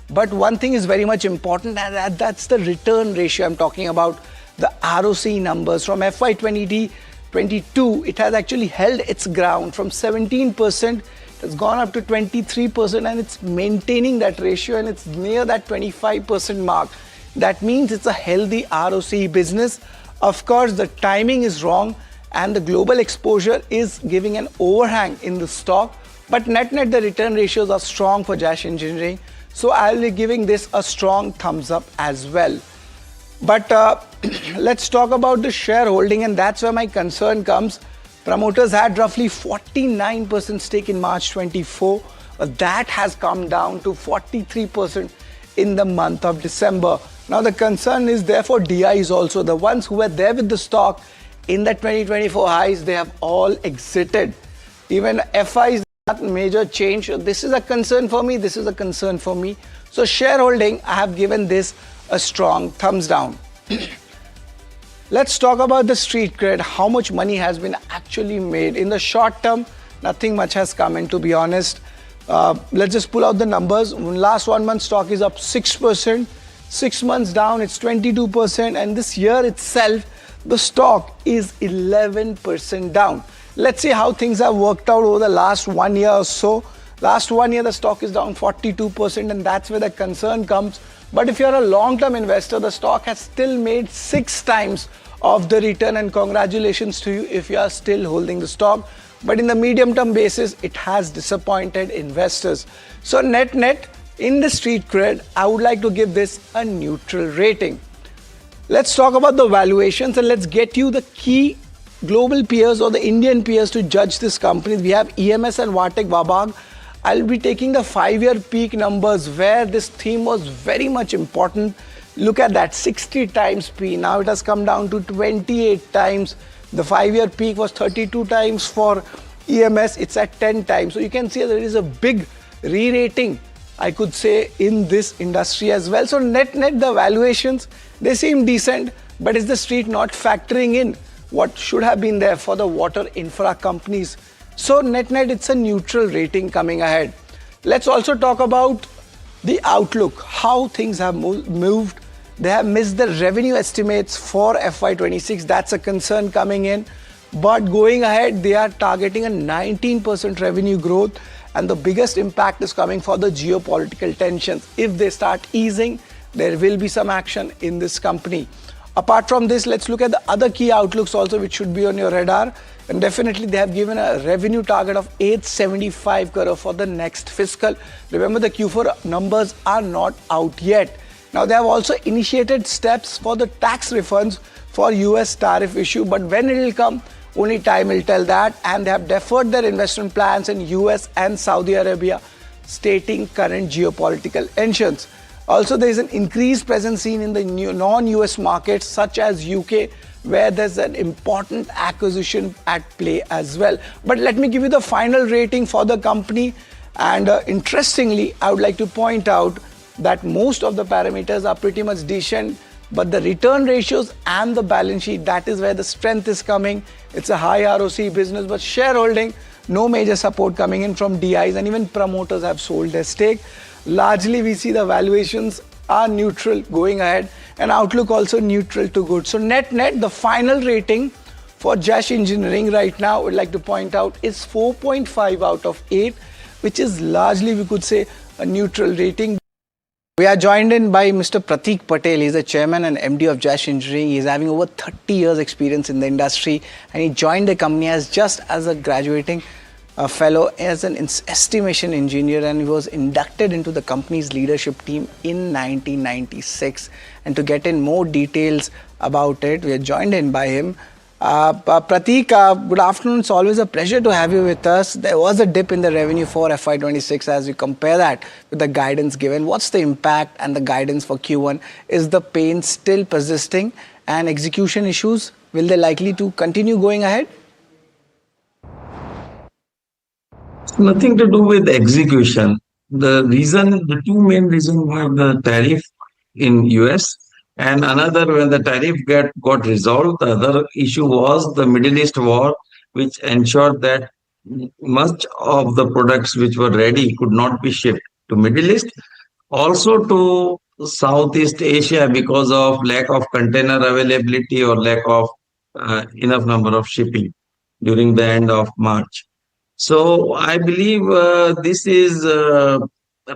But one thing is very much important, and that's the return ratio. I'm talking about the ROC numbers from FY 2022. It has actually held its ground from 17%. It has gone up to 23%, and it's maintaining that ratio, and it's near that 25% mark. That means it's a healthy ROC business. Of course, the timing is wrong, and the global exposure is giving an overhang in the stock. But net the return ratios are strong for Jash Engineering. So I'll be giving this a strong thumbs up as well. But let's talk about the shareholding, and that's where my concern comes. Promoters had roughly 49% stake in March 24. That has come down to 43% in the month of December. Now the concern is therefore DIs also. The ones who were there with the stock in the 2024 highs, they have all exited. Even FIs, not major change. This is a concern for me. This is a concern for me. So shareholding, I have given this a strong thumbs down. Let's talk about the street cred. How much money has been actually made in the short term? Nothing much has come in, to be honest. Let's just pull out the numbers. Last 1 month stock is up 6%. 6 months down, it's 22%. And this year itself, the stock is 11% down. Let's see how things have worked out over the last 1 year or so. Last 1 year, the stock is down 42%, and that's where the concern comes. But if you're a long-term investor, the stock has still made 6 times of the return, and congratulations to you if you are still holding the stock. But in the medium-term basis, it has disappointed investors. So net, in the street cred, I would like to give this a neutral rating. Let's talk about the valuations, and let's get you the key global peers or the Indian peers to judge this company. We have EMS and Vatek Wabag. I'll be taking the 5-year peak numbers where this theme was very much important. Look at that, 60 times P. Now it has come down to 28 times. The 5-year peak was 32 times for EMS. It's at 10 times. So you can see there is a big re-rating, I could say, in this industry as well. So net, the valuations, they seem decent, but is the street not factoring in what should have been there for the water infra companies? So net, it's a neutral rating coming ahead. Let's also talk about the outlook, how things have moved. They have missed the revenue estimates for FY26. That's a concern coming in. But going ahead, they are targeting a 19% revenue growth. And the biggest impact is coming for the geopolitical tensions. If they start easing, there will be some action in this company. Apart from this, let's look at the other key outlooks also, which should be on your radar. And definitely they have given a revenue target of 875 crore for the next fiscal. Remember, the Q4 numbers are not out yet. Now they have also initiated steps for the tax refunds for US tariff issue, but when it will come, only time will tell that. And they have deferred their investment plans in US and Saudi Arabia, stating current geopolitical tensions. Also, there is an increased presence seen in the non-US markets such as UK, where there's an important acquisition at play as well. But let me give you the final rating for the company. And interestingly, I would like to point out that most of the parameters are pretty much decent, but the return ratios and the balance sheet, that is where the strength is coming. It's a high ROC business, but shareholding, no major support coming in from DIs, and even promoters have sold their stake. Largely, we see the valuations are neutral going ahead, and outlook also neutral to good. So net, the final rating for Jash Engineering right now, I would like to point out, is 4.5 out of 8, which is largely, we could say, a neutral rating. We are joined in by Mr. Prateek Patel. He's the chairman and MD of Jash Engineering. He's having over 30 years experience in the industry, and he joined the company as a graduating fellow as an estimation engineer, and he was inducted into the company's leadership team in 1996. And to get in more details about it, we are joined in by him. Prateek, good afternoon. It's always a pleasure to have you with us. There was a dip in the revenue for FY26 as you compare that with the guidance given. What's the impact and the guidance for Q1? Is the pain still persisting, and execution issues, will they likely to continue going ahead? Nothing to do with execution. The two main reasons were the tariff in US And another, when the tariff got resolved, the other issue was the Middle East war, which ensured that much of the products which were ready could not be shipped to Middle East, also to Southeast Asia because of lack of container availability or lack of enough number of shipping during the end of March. So I believe this is a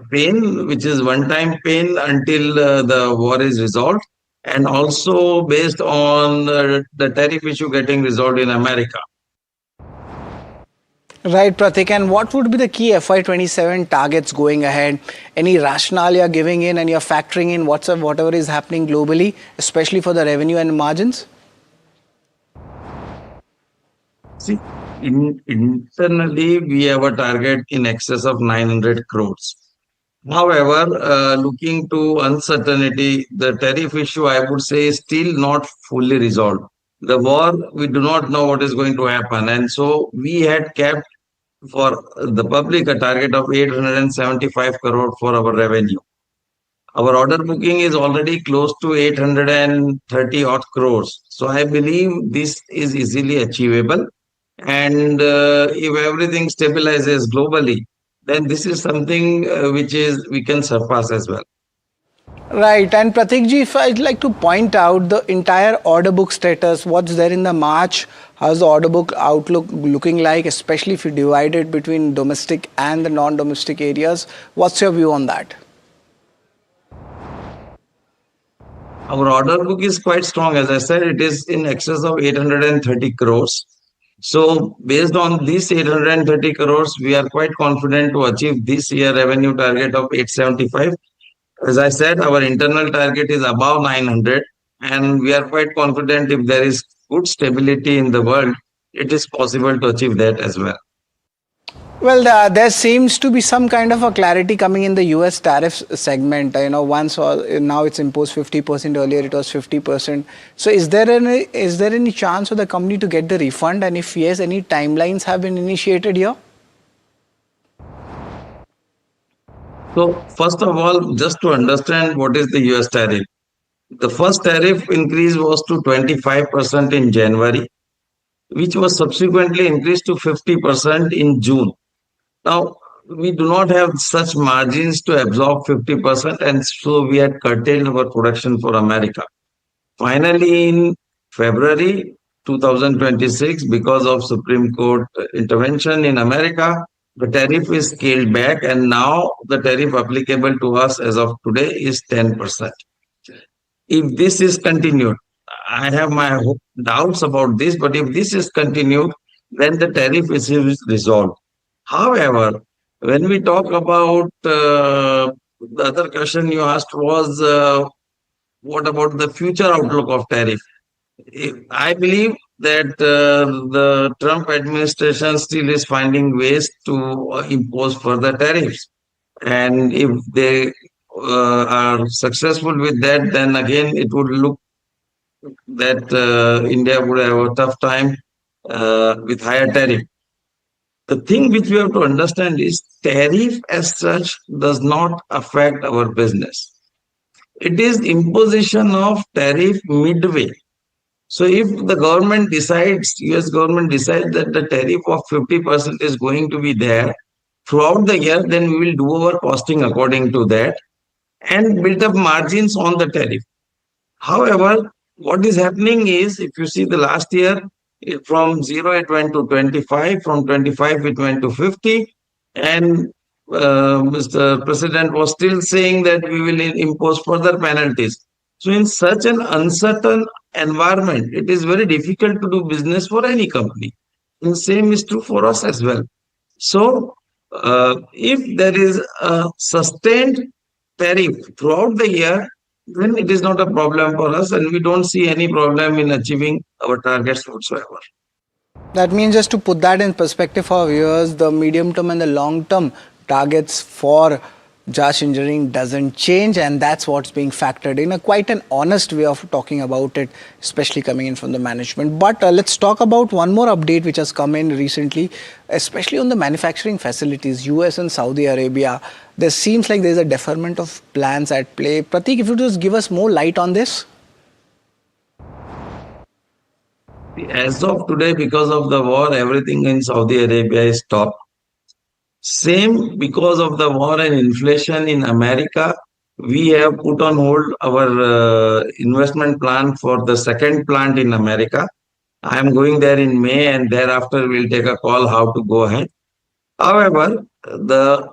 pain, which is one-time pain until the war is resolved, and also based on the tariff issue getting resolved in America. Right, Pratik. And what would be the key FY27 targets going ahead? Any rationale you're giving in and you're factoring in whatever is happening globally, especially for the revenue and margins? See, internally, we have a target in excess of 900 crores. However, looking to uncertainty, the tariff issue, I would say, is still not fully resolved. The war, we do not know what is going to happen. And so we had kept for the public a target of 875 crore for our revenue. Our order booking is already close to 830 odd crores. So I believe this is easily achievable. And if everything stabilizes globally, then this is something which is we can surpass as well. Right. And Pratik ji, if I'd like to point out the entire order book status, what's there in the March, how's the order book outlook looking like, especially if you divide it between domestic and the non-domestic areas. What's your view on that? Our order book is quite strong. As I said, it is in excess of 830 crores. So based on these 830 crores, we are quite confident to achieve this year revenue target of 875. As I said, our internal target is above 900, and we are quite confident if there is good stability in the world, it is possible to achieve that as well. Well, there seems to be some kind of a clarity coming in the US tariff segment. Now it's imposed 50%, earlier it was 50%. So is there any chance for the company to get the refund? And if yes, any timelines have been initiated here? So first of all, just to understand what is the US tariff. The first tariff increase was to 25% in January, which was subsequently increased to 50% in June. Now, we do not have such margins to absorb 50%, and so we had curtailed our production for America. Finally, in February 2026, because of Supreme Court intervention in America, the tariff is scaled back, and now the tariff applicable to us as of today is 10%. If this is continued, I have my doubts about this, but if this is continued, then the tariff issue is resolved. However, when we talk about the other question you asked was, what about the future outlook of tariff? I believe that the Trump administration still is finding ways to impose further tariffs. And if they are successful with that, then again it would look that India would have a tough time with higher tariff. The thing which we have to understand is tariff as such does not affect our business. It is imposition of tariff midway. So if the government decides, US government decides that the tariff of 50% is going to be there throughout the year, then we will do our costing according to that and build up margins on the tariff. However, what is happening is, if you see the last year, from 0 it went to 25, from 25 it went to 50, and Mr. President was still saying that we will impose further penalties. So in such an uncertain environment, it is very difficult to do business for any company. And the same is true for us as well. So if there is a sustained tariff throughout the year, then it is not a problem for us, and we don't see any problem in achieving our targets whatsoever. That means, just to put that in perspective for viewers, the medium term and the long term targets for Josh Engineering doesn't change, and that's what's being factored in. Quite an honest way of talking about it, especially coming in from the management. But let's talk about one more update which has come in recently, especially on the manufacturing facilities, US and Saudi Arabia. There seems like there's a deferment of plans at play. Pratik, if you just give us more light on this. As of today, because of the war, everything in Saudi Arabia is stopped. Same because of the war and inflation in America, we have put on hold our investment plan for the second plant in America. I am going there in May, and thereafter we'll take a call how to go ahead. However, the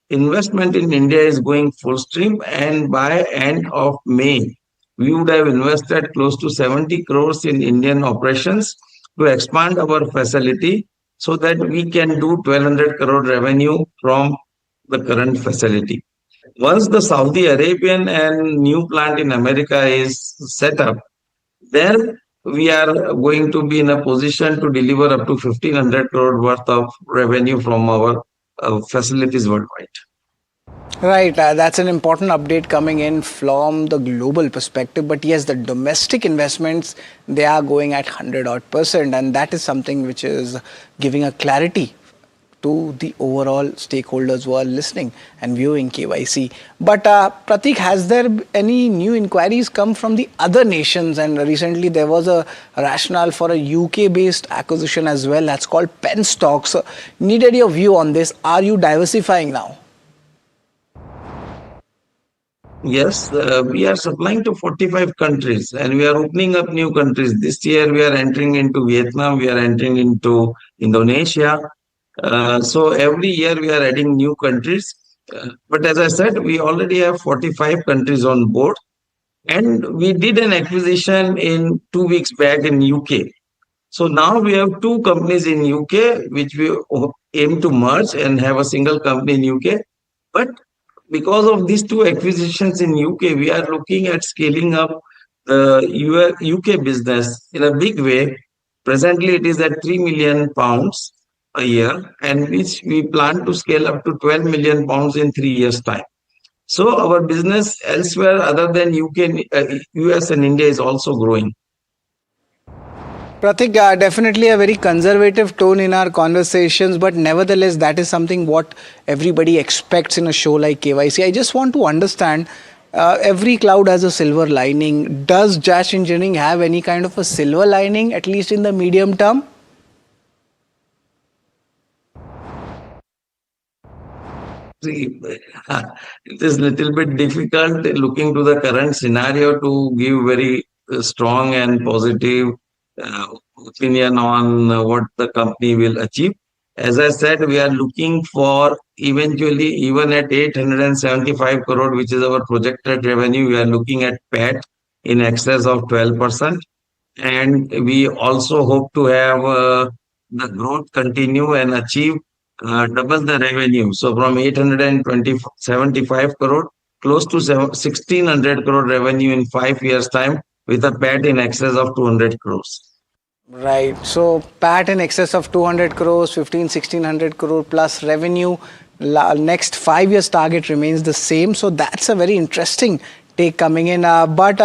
investment in India is going full stream, and by end of May, we would have invested close to 70 crores in Indian operations to expand our facility so that we can do 1200 crore revenue from the current facility. Once the Saudi Arabian and new plant in America is set up, then we are going to be in a position to deliver up to 1500 crore worth of revenue from our facilities worldwide. Right, that's an important update coming in from the global perspective. But yes, the domestic investments, they are going at 100 odd percent, and that is something which is giving a clarity to the overall stakeholders who are listening and viewing KYC. But Pratik, has there any new inquiries come from the other nations? And recently there was a rationale for a UK-based acquisition as well. That's called Pen Stocks. Needed your view on this. Are you diversifying now? Yes, we are supplying to 45 countries and we are opening up new countries. This year we are entering into Vietnam, we are entering into Indonesia. So every year we are adding new countries. But as I said, we already have 45 countries on board. And we did an acquisition in 2 weeks back in UK. So now we have two companies in UK, which we aim to merge and have a single company in UK. But because of these two acquisitions in UK, we are looking at scaling up the UK business in a big way. Presently, it is at 3 million pounds a year, and which we plan to scale up to 12 million pounds in 3 years' time. So our business elsewhere other than UK, US and India is also growing. Pratik, definitely a very conservative tone in our conversations, but nevertheless, that is something what everybody expects in a show like KYC. I just want to understand, every cloud has a silver lining. Does Jash Engineering have any kind of a silver lining, at least in the medium term? See, it is a little bit difficult looking to the current scenario to give very strong and positive opinion on what the company will achieve. As I said, we are looking for eventually, even at 875 crore, which is our projected revenue, we are looking at PAT in excess of 12%. And we also hope to have the growth continue and achieve double the revenue. So from 875 crore, close to 1600 crore revenue in 5 years' time with a PAT in excess of 200 crores. Right. So PAT in excess of 200 crores, 1600 crore plus revenue. Next 5 years target remains the same. So that's a very interesting take coming in. But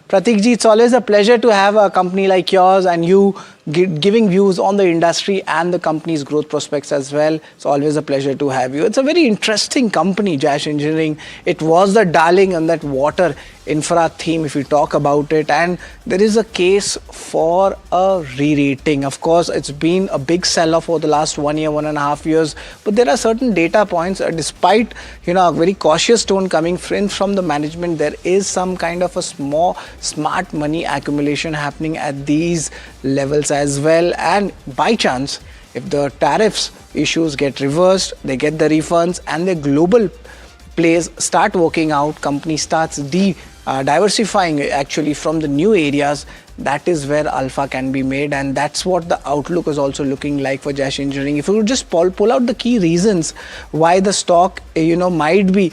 Pratik ji, it's always a pleasure to have a company like yours and you giving views on the industry and the company's growth prospects as well. It's always a pleasure to have you. It's a very interesting company, Jash Engineering. It was the darling on that water infra theme if you talk about it, and there is a case for a re-rating. Of course, it's been a big sell-off over the last 1 year, 1.5 years, but there are certain data points, despite a very cautious tone coming from the management, there is some kind of a smart money accumulation happening at these levels as well. And by chance, if the tariffs issues get reversed, they get the refunds and the global plays start working out, company starts diversifying actually from the new areas, that is where alpha can be made, and that's what the outlook is also looking like for Jash Engineering. If you would just pull out the key reasons why the stock might be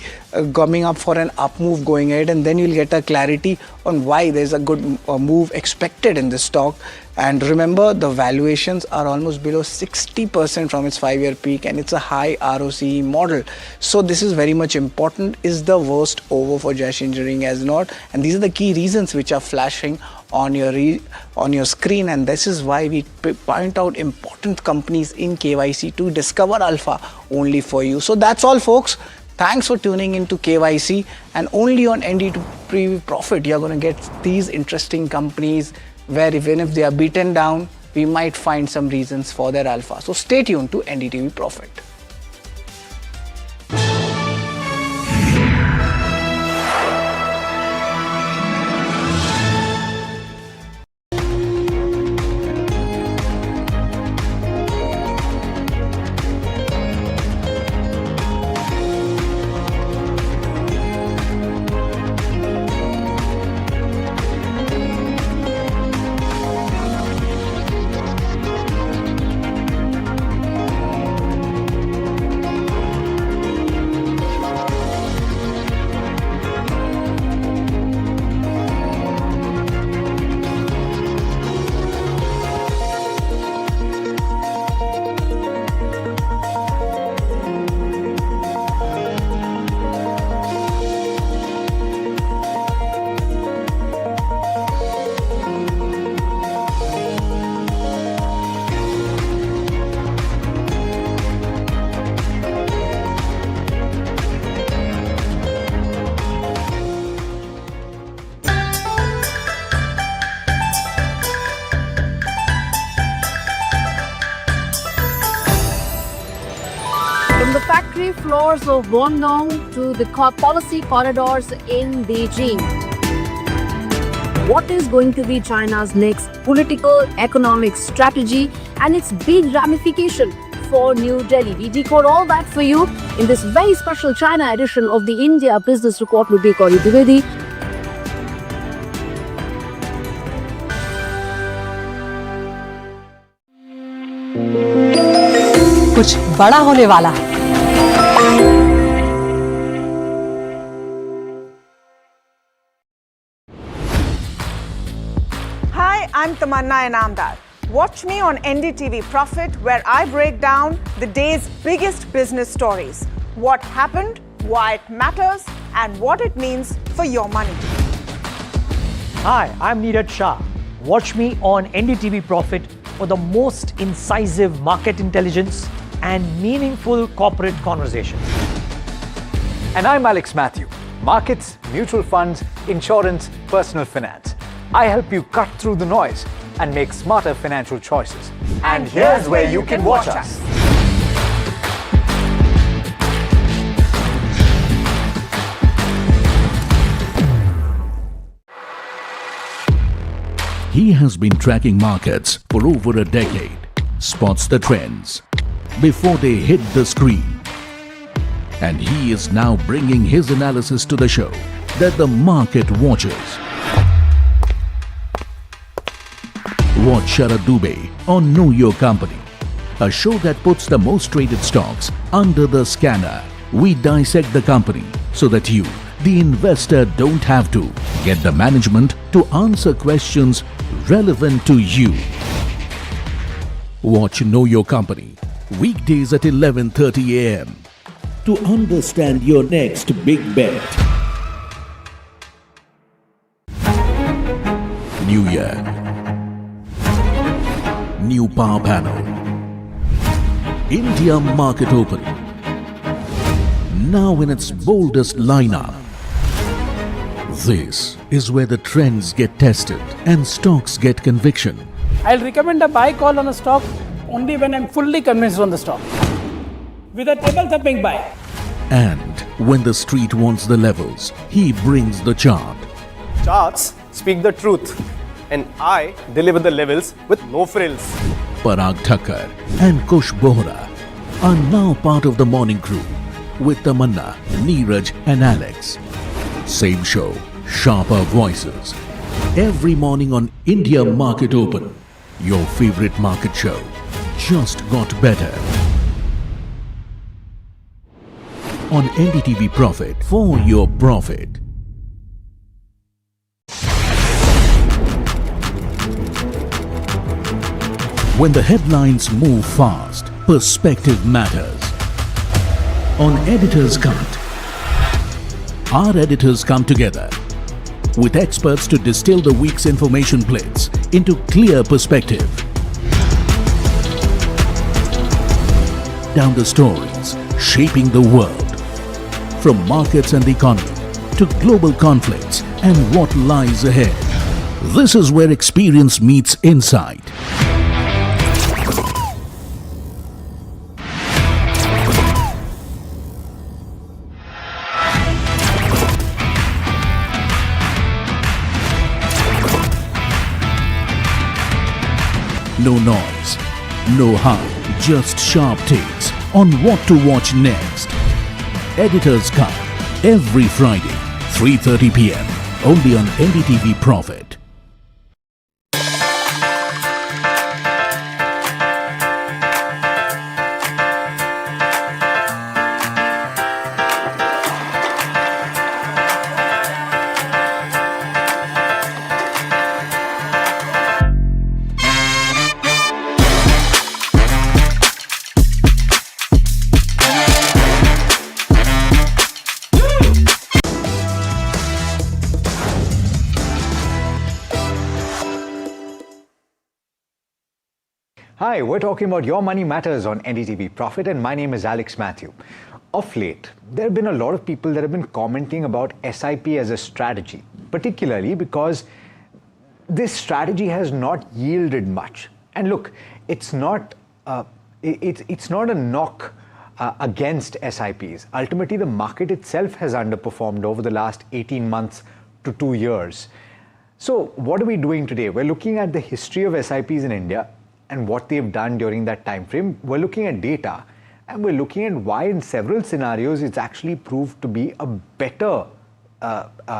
coming up for an up move going ahead, and then you'll get a clarity on why there's a good move expected in the stock. And remember, the valuations are almost below 60% from its 5-year peak, and it's a high ROCE model. So this is very much important. Is the worst over for Jash Engineering as not? And these are the key reasons which are flashing on your screen, and this is why we point out important companies in KYC to discover alpha only for you. So that's all, folks. Thanks for tuning into KYC, and only on NDTV Profit you're going to get these interesting companies where even if they are beaten down, we might find some reasons for their alpha. So stay tuned to NDTV Profit. From the factory floors of Guangdong to the policy corridors in Beijing. What is going to be China's next political, economic strategy and its big ramification for New Delhi? We decode all that for you in this very special China edition of the India Business Report with Gauri Dwivedi. कुछ बड़ा होने वाला है। Hi, I'm Tamanna Inamdar. Watch me on NDTV Profit, where I break down the day's biggest business stories. What happened, why it matters, and what it means for your money. Hi, I'm Neeraj Shah. Watch me on NDTV Profit for the most incisive market intelligence and meaningful corporate conversations. And I'm Alex Matthew. Markets, mutual funds, insurance, personal finance. I help you cut through the noise and make smarter financial choices. And here's where you can watch us. He has been tracking markets for over a decade, spots the trends before they hit the screen. And he is now bringing his analysis to the show that the market watches. Watch Sharad Dubey on Know Your Company, a show that puts the most traded stocks under the scanner. We dissect the company so that you, the investor, don't have to. Get the management to answer questions relevant to you. Watch Know Your Company weekdays at 11:30 a.m. to understand your next big bet. New year, new power panel, India market open, now in its boldest lineup. This is where the trends get tested and stocks get conviction. I'll recommend a buy call on a stock only when I'm fully convinced on the stock. With a table-thumping buy. And when the street wants the levels, he brings the chart. Charts speak the truth, and I deliver the levels with no frills. Parag Thakkar and Kush Bohra are now part of the morning crew with Tamanna, Neeraj and Alex. Same show, sharper voices. Every morning on India Market Open. Your favorite market show just got better. On NDTV Profit, for your profit. When the headlines move fast, perspective matters. On Editor's Cut, our editors come together with experts to distill the week's information blitz into clear perspective. Down the stories shaping the world, from markets and the economy to global conflicts and what lies ahead. This is where experience meets insight. No noise, no hype, just sharp takes on what to watch next. Editor's Cut, every Friday, 3:30 p.m. only on NDTV Profit. Hi, we're talking about Your Money Matters on NDTV Profit, and my name is Alex Matthew. Of late, there have been a lot of people that have been commenting about SIP as a strategy, particularly because this strategy has not yielded much. And look, it's not a knock against SIPs. Ultimately, the market itself has underperformed over the last 18 months to 2 years. So what are we doing today? We're looking at the history of SIPs in India and what they've done during that time frame. We're looking at data, and we're looking at why in several scenarios it's actually proved to be a better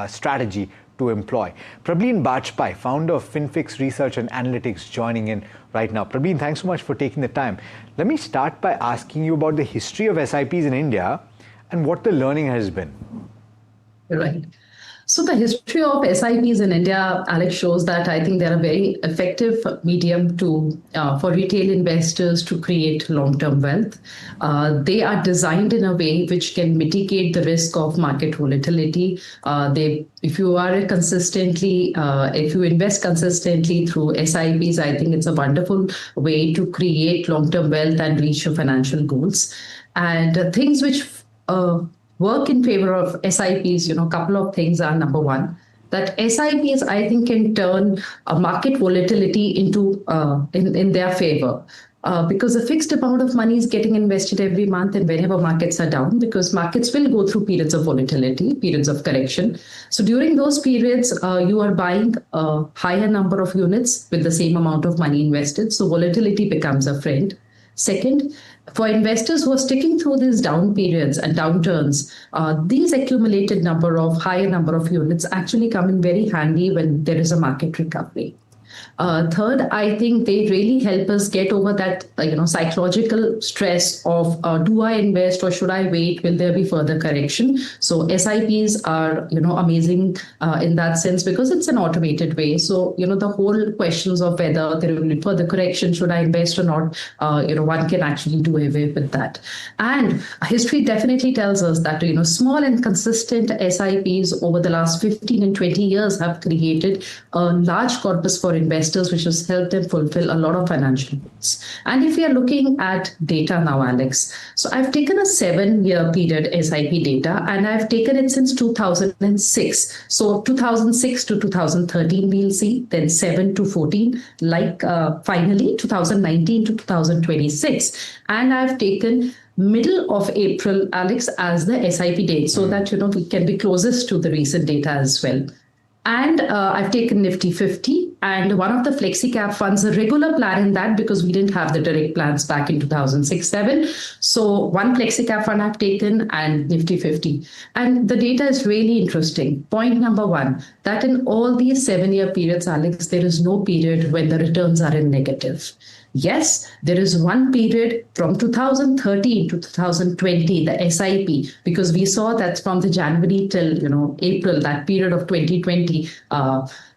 strategy to employ. Prableen Bajpai, founder of FinFix Research and Analytics, joining in right now. Prableen, thanks so much for taking the time. Let me start by asking you about the history of SIPs in India and what the learning has been. Right. So the history of SIPs in India, Alex, shows that I think they're a very effective medium for retail investors to create long-term wealth. They are designed in a way which can mitigate the risk of market volatility. If you invest consistently through SIPs, I think it's a wonderful way to create long-term wealth and reach your financial goals. And things which work in favor of SIPs, a couple of things are: number one, that SIPs, I think, can turn market volatility into in their favor. Because a fixed amount of money is getting invested every month, and whenever markets are down, because markets will go through periods of volatility, periods of correction. So during those periods, you are buying a higher number of units with the same amount of money invested. So volatility becomes a friend. Second, for investors who are sticking through these down periods and downturns, these accumulated higher number of units actually come in very handy when there is a market recovery. Third, I think they really help us get over that psychological stress of do I invest or should I wait? Will there be further correction? So SIPs are amazing in that sense because it's an automated way. So the whole questions of whether there will be further correction, should I invest or not, one can actually do away with that. And history definitely tells us that small and consistent SIPs over the last 15 and 20 years have created a large corpus for investors, which has helped them fulfill a lot of financial goals. And if we are looking at data now, Alex, so I've taken a 7-year period SIP data, and I've taken it since 2006. So 2006 to 2013, we'll see, then 7 to 14, finally 2019 to 2026. And I've taken middle of April, Alex, as the SIP date, so that we can be closest to the recent data as well. And I've taken Nifty 50 and one of the flexi cap funds, a regular plan in that, because we didn't have the direct plans back in 2006-07. So one flexi cap fund I've taken and Nifty 50. And the data is really interesting. Point number one, that in all these 7-year periods, Alex, there is no period when the returns are in negative. Yes, there is one period from 2013 to 2020, the SIP, because we saw that from the January till April, that period of 2020,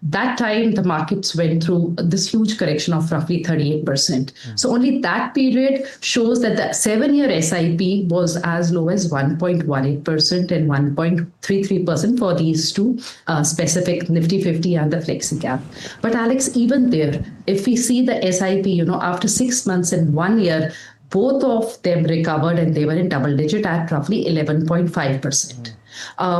that time the markets went through this huge correction of roughly 38%. So only that period shows that the 7-year SIP was as low as 1.18% and 1.33% for these two specific Nifty 50 and the Flexi Cap. But Alex, even there, if we see the SIP, after 6 months and 1 year, both of them recovered and they were in double digit at roughly 11.5%.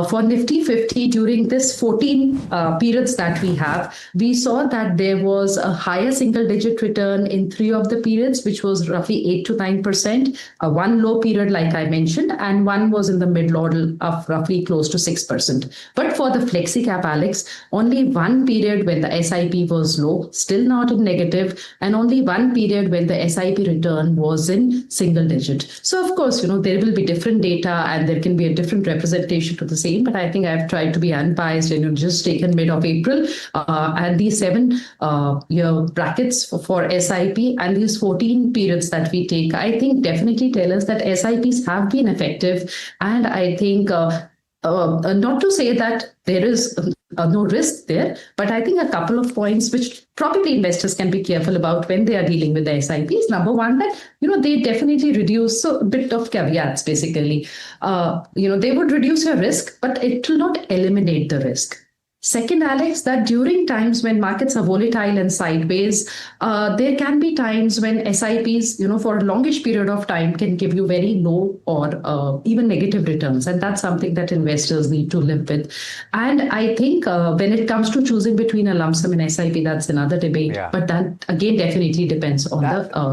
For Nifty 50, during this 14 periods that we have, we saw that there was a higher single-digit return in 3 of the periods, which was roughly 8 to 9%. One low period, like I mentioned, and one was in the mid-model of roughly close to 6%. But for the flexi cap, Alex, only one period when the SIP was low, still not in negative, and only one period when the SIP return was in single-digit. So, of course, there will be different data and there can be a different representation to the same, but I think I've tried to be unbiased and just taken mid of April and these 7-year brackets for SIP and these 14 periods that we take, I think definitely tell us that SIPs have been effective. And I think not to say that there is no risk there, but I think a couple of points which probably investors can be careful about when they are dealing with the SIPs. Number one, that they definitely reduce a bit of caveats. Basically, they would reduce your risk, but it will not eliminate the risk. Second, Alex, that during times when markets are volatile and sideways, there can be times when SIPs, for a longish period of time can give you very low or even negative returns. And that's something that investors need to live with. And I think when it comes to choosing between a lump sum and SIP, that's another debate. Yeah. But that, again, definitely depends on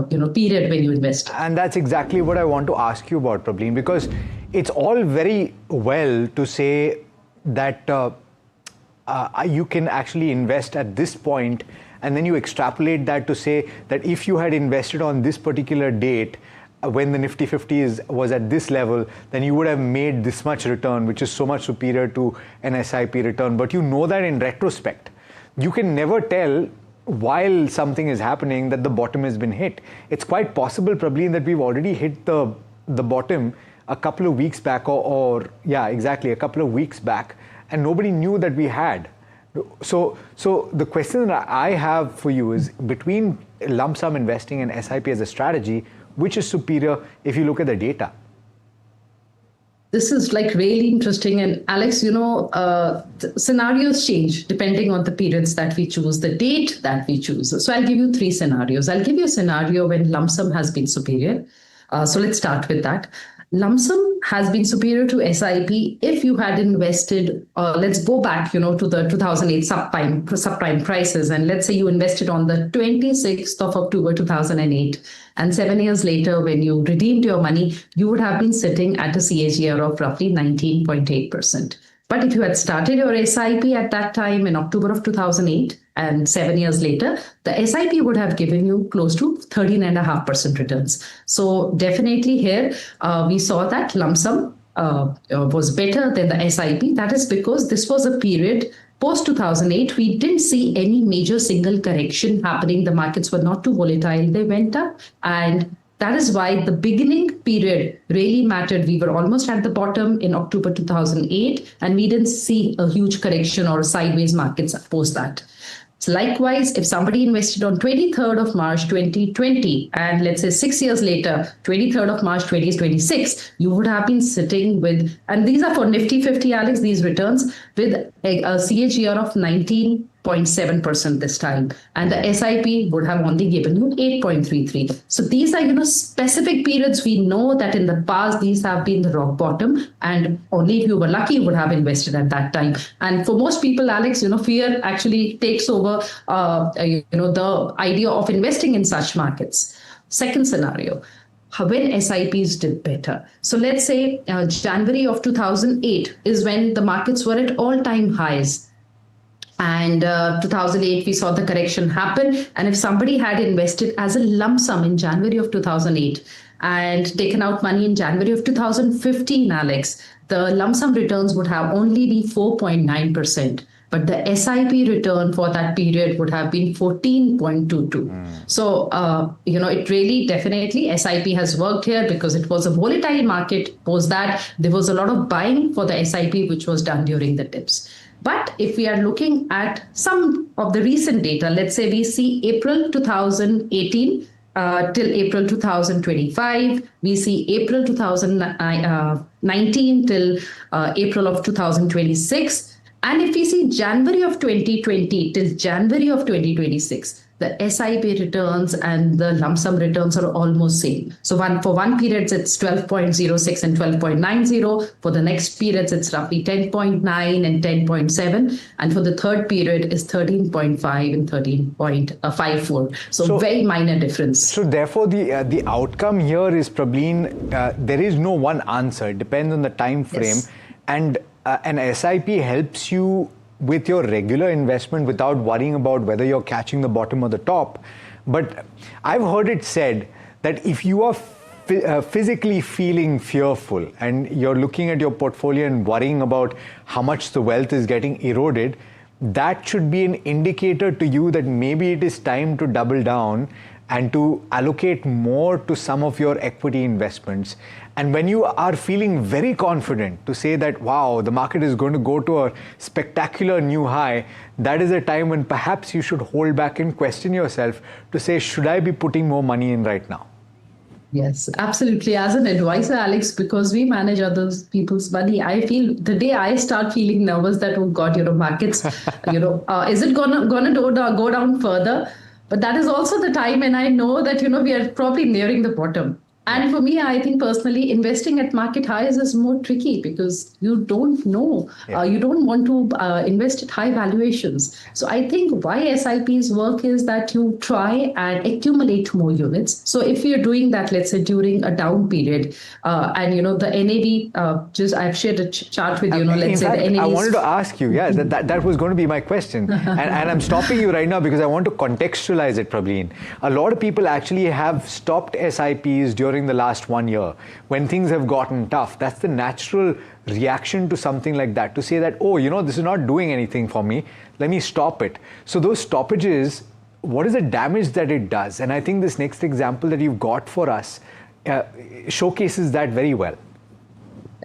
the period when you invest. And that's exactly what I want to ask you about, Prableen, because it's all very well to say that you can actually invest at this point, and then you extrapolate that to say that if you had invested on this particular date when the Nifty 50 was at this level, then you would have made this much return, which is so much superior to an SIP return. But that in retrospect, you can never tell while something is happening that the bottom has been hit. It's quite possible, probably, that we've already hit the bottom a couple of weeks back a couple of weeks back, and nobody knew that we had. So the question that I have for you is, between lump sum investing and SIP as a strategy, which is superior if you look at the data? This is really interesting. And Alex, scenarios change depending on the periods that we choose, the date that we choose. So I'll give you 3 scenarios. I'll give you a scenario when lump sum has been superior. So let's start with that. Lump sum has been superior to SIP if you had invested, let's go back, to the 2008 subprime crisis. And let's say you invested on the 26th of October, 2008. And 7 years later, when you redeemed your money, you would have been sitting at a CAGR of roughly 19.8%. But if you had started your SIP at that time in October of 2008, and 7 years later, the SIP would have given you close to 13.5% returns. So definitely here, we saw that lump sum was better than the SIP. That is because this was a period post 2008. We didn't see any major single correction happening. The markets were not too volatile. They went up, and that is why the beginning period really mattered. We were almost at the bottom in October 2008, and we didn't see a huge correction or sideways markets post that. So likewise, if somebody invested on 23rd of March 2020, and let's say 6 years later, 23rd of March 2026, you would have been sitting with, and these are for Nifty 50, Alex, these returns, with a CAGR of 19.7% this time. And the SIP would have only given you 8.33. So these are, specific periods. We know that in the past, these have been the rock bottom, and only if you were lucky would have invested at that time. And for most people, Alex, fear actually takes over, the idea of investing in such markets. Second scenario, when SIPs did better. So let's say January of 2008 is when the markets were at all-time highs. And 2008, we saw the correction happen. And if somebody had invested as a lump sum in January of 2008 and taken out money in January of 2015, Alex, the lump sum returns would have only been 4.9%. But the SIP return for that period would have been 14.22. So, it really definitely, SIP has worked here because it was a volatile market. Post that, there was a lot of buying for the SIP, which was done during the dips. But if we are looking at some of the recent data, let's say we see April 2018 till April 2025, we see April 2019 till April of 2026. And if we see January of 2020 till January of 2026, the SIP returns and the lump sum returns are almost same. So for one period, it's 12.06 and 12.90. For the next periods, it's roughly 10.9 and 10.7. And for the third period is 13.5 and 13.54. So very minor difference. So therefore, the outcome here is probably there is no one answer. It depends on the time frame. Yes. And an SIP helps you with your regular investment without worrying about whether you're catching the bottom or the top. But I've heard it said that if you are physically feeling fearful and you're looking at your portfolio and worrying about how much the wealth is getting eroded, that should be an indicator to you that maybe it is time to double down and to allocate more to some of your equity investments. And when you are feeling very confident to say that, wow, the market is going to go to a spectacular new high, that is a time when perhaps you should hold back and question yourself to say, should I be putting more money in right now? Yes, absolutely. As an advisor, Alex, because we manage other people's money, I feel the day I start feeling nervous that, oh God, markets, is it gonna go down further? But that is also the time when I know that, we are probably nearing the bottom. And for me, I think personally, investing at market highs is more tricky because you don't know. You don't want to invest at high valuations. So I think why SIPs work is that you try and accumulate more units. So if you're doing that, let's say during a down period, and the NAV, I've shared a chart with you. Let's say the NAV. I wanted to ask you, that was going to be my question, and I'm stopping you right now because I want to contextualize it, Prableen. A lot of people actually have stopped SIPs during the last 1 year when things have gotten tough. That's the natural reaction to something like that, to say that, oh, this is not doing anything for me, let me stop it. So those stoppages, what is the damage that it does? And I think this next example that you've got for us showcases that very well.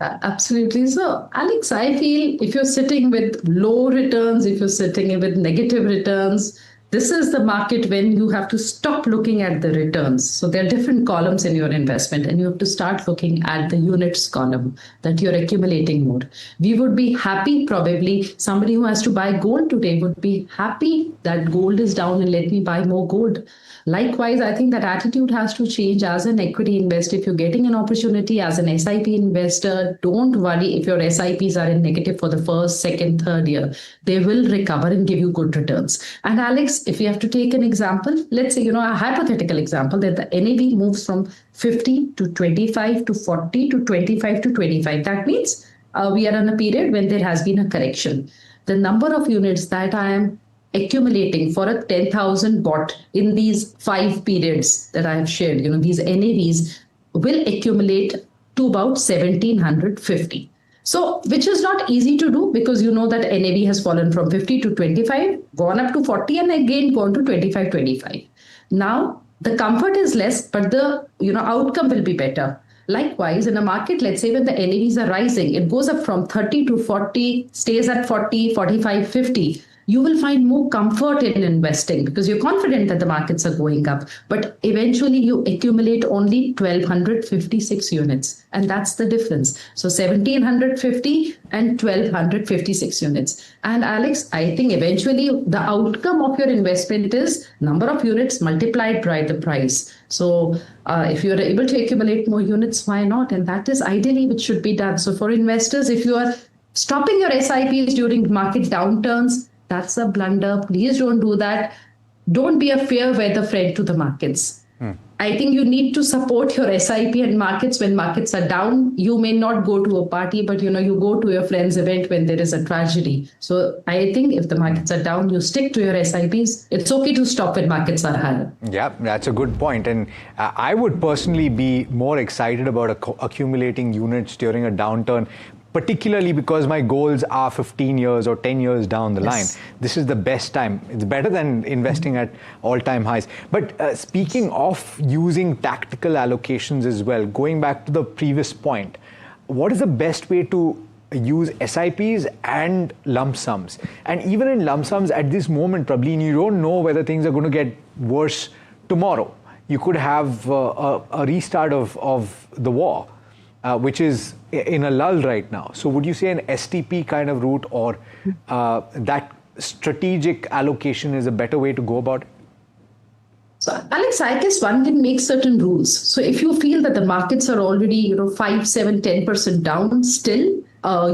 Absolutely. So, Alex, I feel if you're sitting with low returns, if you're sitting with negative returns, this is the market when you have to stop looking at the returns. So there are different columns in your investment and you have to start looking at the units column that you're accumulating more. We would be happy, probably somebody who has to buy gold today would be happy that gold is down and let me buy more gold. Likewise, I think that attitude has to change as an equity investor. If you're getting an opportunity as an SIP investor, don't worry if your SIPs are in negative for the first, second, third year. They will recover and give you good returns. And Alex, if you have to take an example, let's say, a hypothetical example that the NAV moves from 50 to 25 to 40 to 25 to 25. That means we are in a period when there has been a correction. The number of units that I am accumulating for a 10,000 bought in these 5 periods that I have shared, these NAVs will accumulate to about 1,750. So, which is not easy to do because that NAV has fallen from 50 to 25, gone up to 40 and again gone to 25, 25. Now, the comfort is less, but the outcome will be better. Likewise, in a market, let's say when the NAVs are rising, it goes up from 30 to 40, stays at 40, 45, 50. You will find more comfort in investing because you're confident that the markets are going up. But eventually you accumulate only 1,256 units. And that's the difference. So 1,750 and 1,256 units. And Alex, I think eventually the outcome of your investment is number of units multiplied by the price. So if you're able to accumulate more units, why not? And that is ideally which should be done. So for investors, if you are stopping your SIPs during market downturns, that's a blunder. Please don't do that. Don't be a fair weather friend to the markets. I think you need to support your SIP and markets when markets are down. You may not go to a party, but you go to your friend's event when there is a tragedy. So I think if the markets are down, you stick to your SIPs. It's okay to stop when markets are higher. Yeah, that's a good point. And I would personally be more excited about accumulating units during a downturn, particularly because my goals are 15 years or 10 years down the line. This is the best time. It's better than investing at all-time highs. But speaking of using tactical allocations as well, going back to the previous point, what is the best way to use SIPs and lump sums? And even in lump sums at this moment, Prableen, you don't know whether things are going to get worse tomorrow. You could have a restart of the war. Which is in a lull right now. So would you say an STP kind of route or that strategic allocation is a better way to go about it? So, Alex, I guess one can make certain rules. So, if you feel that the markets are already, 5, 7, 10% down, still,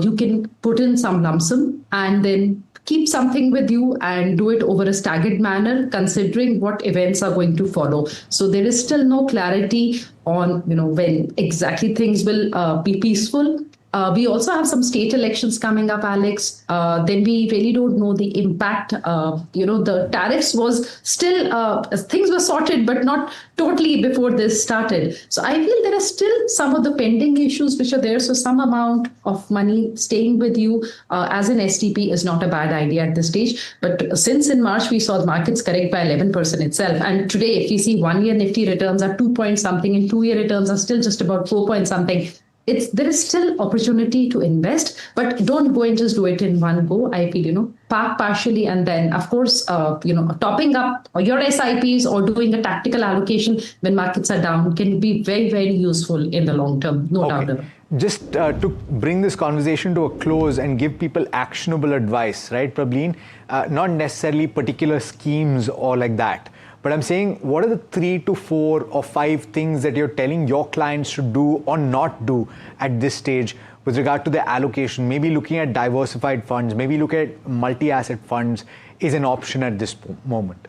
you can put in some lump sum and then keep something with you and do it over a staggered manner, considering what events are going to follow. So, there is still no clarity on, when exactly things will be peaceful. We also have some state elections coming up, Alex. Then we really don't know the impact. The tariffs was still, things were sorted, but not totally before this started. So I feel there are still some of the pending issues which are there. So some amount of money staying with you as an STP is not a bad idea at this stage. But since in March, we saw the markets correct by 11% itself. And today, if you see 1 year Nifty returns are 2 point something and 2 year returns are still just about 4 point something. There is still opportunity to invest, but don't go and just do it in one go. I feel, park partially and then, of course, topping up your SIPs or doing a tactical allocation when markets are down can be very, very useful in the long term. No doubt about it. Just to bring this conversation to a close and give people actionable advice, right, Prableen? Not necessarily particular schemes or like that. But I'm saying, what are the 3 to 4 or 5 things that you're telling your clients to do or not do at this stage with regard to their allocation? Maybe looking at diversified funds, maybe look at multi-asset funds is an option at this moment.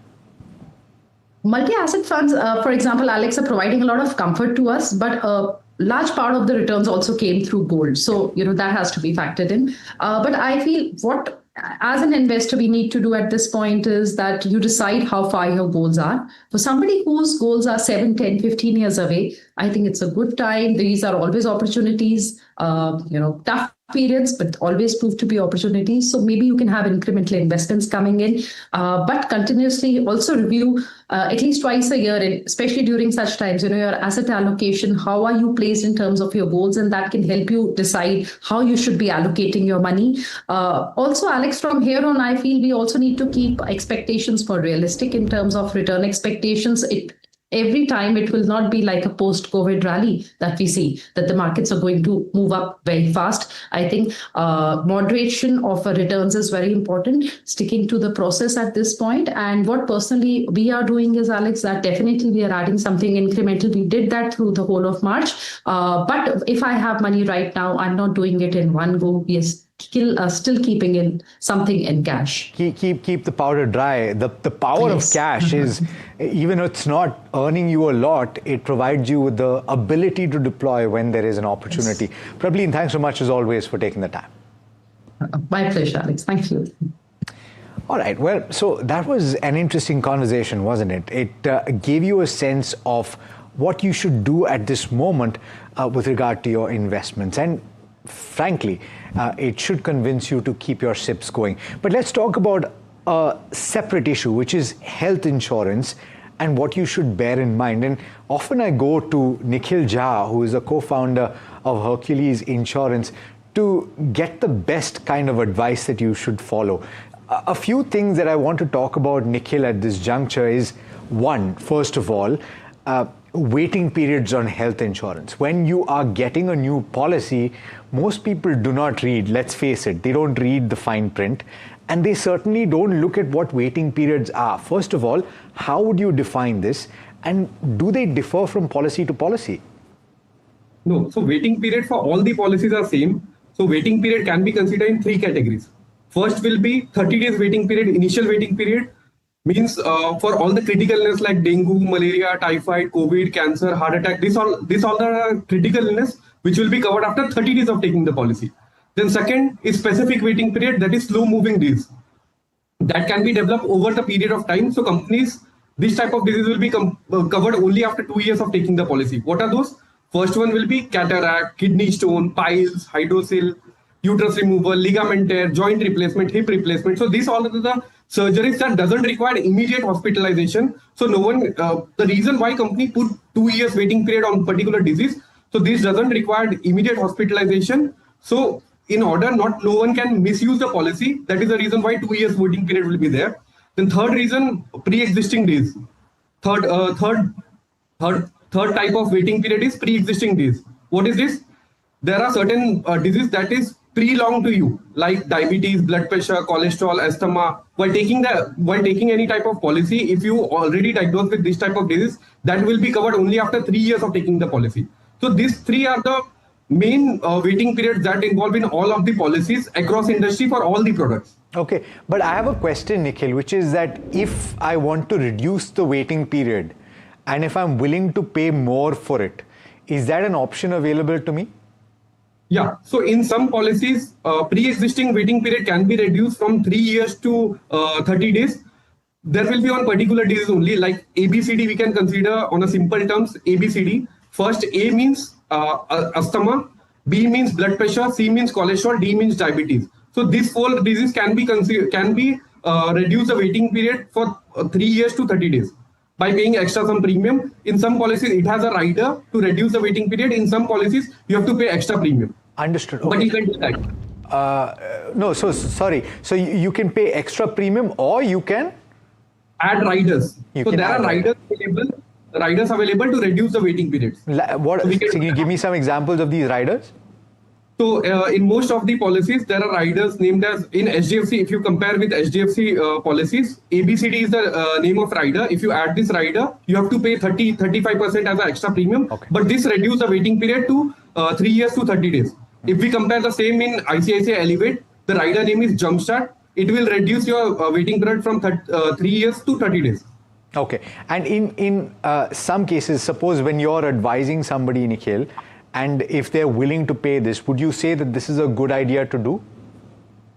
Multi-asset funds, for example, Alex, are providing a lot of comfort to us, but a large part of the returns also came through gold. So, that has to be factored in. But I feel what, as an investor, we need to do at this point is that you decide how far your goals are. For somebody whose goals are 7, 10, 15 years away, I think it's a good time. These are always opportunities, tough periods, but always prove to be opportunities. So maybe you can have incremental investments coming in, but continuously also review at least twice a year, and especially during such times, your asset allocation, how are you placed in terms of your goals, and that can help you decide how you should be allocating your money. Also, Alex, from here on, I feel we also need to keep expectations for realistic in terms of return expectations. Every time it will not be like a post-COVID rally that we see, that the markets are going to move up very fast. I think moderation of returns is very important, sticking to the process at this point. And what personally we are doing is, Alex, that definitely we are adding something incremental. We did that through the whole of March. But if I have money right now, I'm not doing it in one go. We are still keeping in something in cash. Keep the powder dry. The power of cash is, even if it's not earning you a lot, it provides you with the ability to deploy when there is an opportunity. Yes. Prableen, thanks so much as always for taking the time. My pleasure, Alex. Thank you. All right. Well, so that was an interesting conversation, wasn't it? It gave you a sense of what you should do at this moment with regard to your investments. And frankly, it should convince you to keep your SIPs going. But let's talk about a separate issue, which is health insurance and what you should bear in mind. And often I go to Nikhil Jha, who is a co-founder of Hercules Insurance, to get the best kind of advice that you should follow. A few things that I want to talk about, Nikhil, at this juncture is, one, first of all, waiting periods on health insurance. When you are getting a new policy, most people do not read, let's face it, they don't read the fine print, and they certainly don't look at what waiting periods are. First of all, how would you define this, and do they differ from policy to policy? No, so waiting period for all the policies are same. So waiting period can be considered in 3 categories. First will be 30 days waiting period, initial waiting period. Means for all the critical illness like dengue, malaria, typhoid, COVID, cancer, heart attack, these all are critical illness which will be covered after 30 days of taking the policy. Then second is specific waiting period, that is slow moving days. That can be developed over the period of time. So companies, this type of disease will be covered only after 2 years of taking the policy. What are those? First one will be cataract, kidney stone, piles, hydrocele, uterus removal, ligament tear, joint replacement, hip replacement. So these all are the surgeries that doesn't require immediate hospitalization. So no one, the reason why company put 2 years waiting period on particular disease, so this doesn't require immediate hospitalization. So in order no one can misuse the policy, that is the reason why 2 years waiting period will be there. Then third reason, pre-existing days. Third type of waiting period is pre-existing days. What is this? There are certain disease that is pre-long to you, like diabetes, blood pressure, cholesterol, asthma. While taking any type of policy, if you already diagnosed with this type of disease, that will be covered only after 3 years of taking the policy. So these three are the main waiting periods that involve in all of the policies across industry for all the products. Okay, but I have a question, Nikhil, which is that if I want to reduce the waiting period and if I'm willing to pay more for it, is that an option available to me? Yeah, so in some policies, pre-existing waiting period can be reduced from 3 years to 30 days. There will be on particular days only, like ABCD we can consider on a simple terms, ABCD. First, A means asthma, B means blood pressure, C means cholesterol, D means diabetes. So these four diseases can be reduce the waiting period for 3 years to 30 days by paying extra some premium. In some policies, it has a rider to reduce the waiting period. In some policies, you have to pay extra premium. Understood. Okay. But you can do that. No, so sorry. So you can pay extra premium or you can add riders. So there are riders available to reduce the waiting periods. Can you give me some examples of these riders? So in most of the policies, there are riders named as, in HDFC, if you compare with HDFC policies, ABCD is the name of rider. If you add this rider, you have to pay 35% as an extra premium. Okay. But this reduces the waiting period to 3 years to 30 days. If we compare the same in ICICI Elevate, the rider name is Jumpstart. It will reduce your waiting period from 3 years to 30 days. Okay. And in some cases, suppose when you're advising somebody, Nikhil, and if they're willing to pay this, would you say that this is a good idea to do?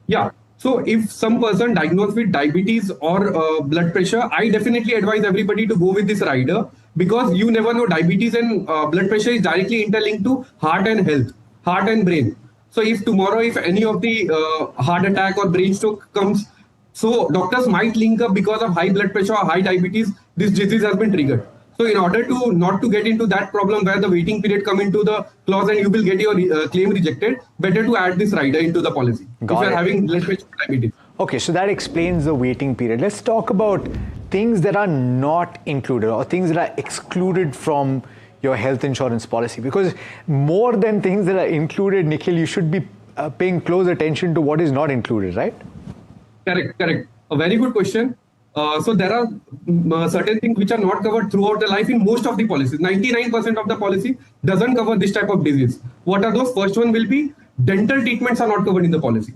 Yeah. So if some person diagnosed with diabetes or blood pressure, I definitely advise everybody to go with this rider, because you never know, diabetes and blood pressure is directly interlinked to heart and health, heart and brain. So if tomorrow, if any of the heart attack or brain stroke comes, so doctors might link up because of high blood pressure or high diabetes, this disease has been triggered. So in order to not to get into that problem where the waiting period come into the clause and you will get your claim rejected, better to add this rider into the policy if you are having blood pressure or diabetes. Okay, so that explains the waiting period. Let's talk about things that are not included or things that are excluded from your health insurance policy. Because more than things that are included, Nikhil, you should be paying close attention to what is not included, right? Correct. A very good question. So there are certain things which are not covered throughout the life in most of the policies. 99% of the policy doesn't cover this type of disease. What are those? First one will be dental treatments are not covered in the policy.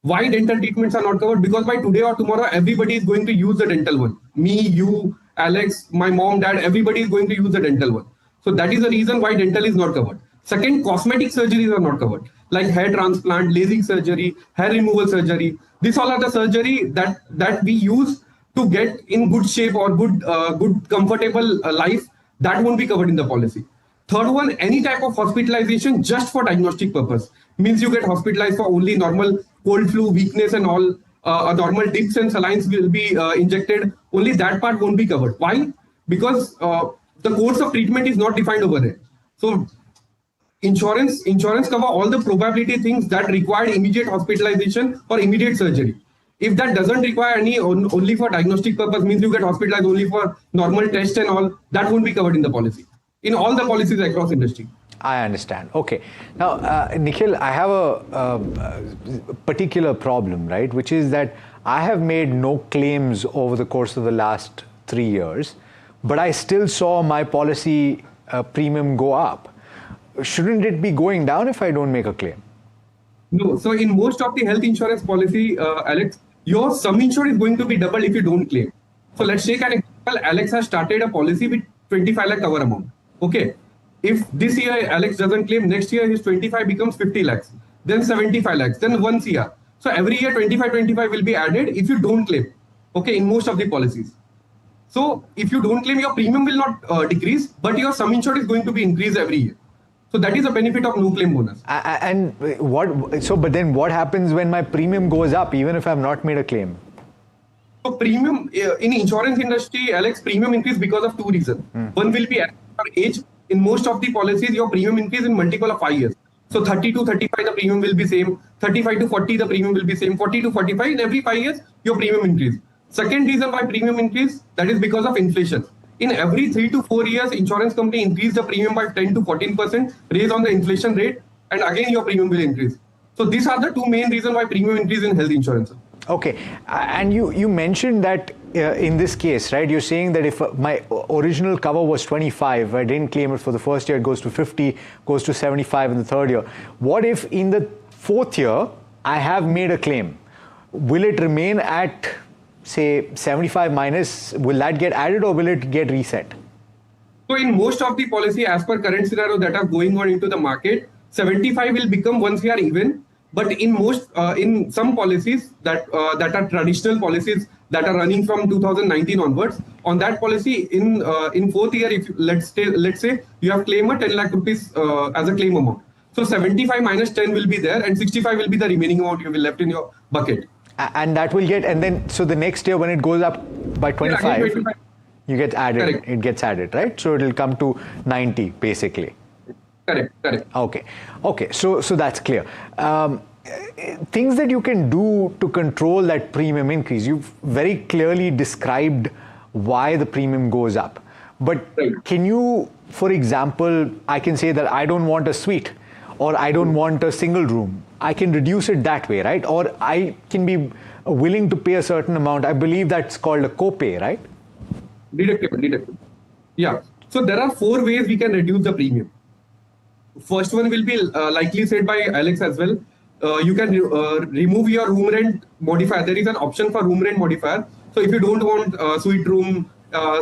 Why dental treatments are not covered? Because by today or tomorrow, everybody is going to use the dental one. Me, you, Alex, my mom, dad, everybody is going to use the dental one. So that is the reason why dental is not covered. Second, cosmetic surgeries are not covered, like hair transplant, LASIK surgery, hair removal surgery. These all are the surgery that we use to get in good shape or good comfortable life. That won't be covered in the policy. Third one, any type of hospitalization just for diagnostic purpose. Means you get hospitalized for only normal cold, flu, weakness and all, normal dips and salines will be injected. Only that part won't be covered. Why? Because the course of treatment is not defined over there. So insurance cover all the probability things that require immediate hospitalization or immediate surgery. If that doesn't require any, only for diagnostic purpose, means you get hospitalized only for normal tests and all, that won't be covered in the policy. In all the policies across industry. I understand. Okay. Now, Nikhil, I have a particular problem, right? Which is that I have made no claims over the course of the last 3 years, but I still saw my policy premium go up. Shouldn't it be going down if I don't make a claim? No. So in most of the health insurance policy, Alex, your sum insured is going to be doubled if you don't claim. So let's take an example. Alex has started a policy with 25 lakh cover amount. Okay. If this year Alex doesn't claim, next year his 25 becomes 50 lakhs, then 75 lakhs, then 1 CR. So every year 25 will be added if you don't claim. Okay, in most of the policies. So if you don't claim, your premium will not decrease, but your sum insured is going to be increased every year. So that is a benefit of no claim bonus. And but then what happens when my premium goes up, even if I've not made a claim? So premium in insurance industry, Alex, premium increase because of two reasons. One will be age. In most of the policies, your premium increase in multiple of 5 years. So 30 to 35, the premium will be same. 35 to 40, the premium will be same. 40 to 45, in every 5 years, your premium increase. Second reason why premium increase, that is because of inflation. In every 3 to 4 years, insurance company increase the premium by 10 to 14%, raise on the inflation rate, and again your premium will increase. So these are the two main reasons why premium increase in health insurance. Okay, and you mentioned that in this case, right, you're saying that if my original cover was 25, I didn't claim it for the first year, it goes to 50, goes to 75 in the third year. What if in the fourth year, I have made a claim? Will it remain at, say, 75 minus? Will that get added or will it get reset? So in most of the policy, as per current scenario that are going on into the market, 75 will become once we are even. But in some policies that are traditional policies that are running from 2019 onwards, on that policy in fourth year, if let's say you have claimed a 10 lakh rupees as a claim amount. So 75 minus 10 will be there, and 65 will be the remaining amount you will left in your bucket. And that will get, and then so the next year when it goes up by 25, you get added. Correct. It gets added, right? So it will come to 90 basically. Correct. Okay. So that's clear. Things that you can do to control that premium increase. You've very clearly described why the premium goes up. But can you, for example, I can say that I don't want a suite or I don't want a single room. I can reduce it that way, right? Or I can be willing to pay a certain amount. I believe that's called a copay, right? Deductible. Yeah. So there are 4 ways we can reduce the premium. First one will be likely said by Alex as well. You can remove your room rent modifier. There is an option for room rent modifier. So if you don't want suite room,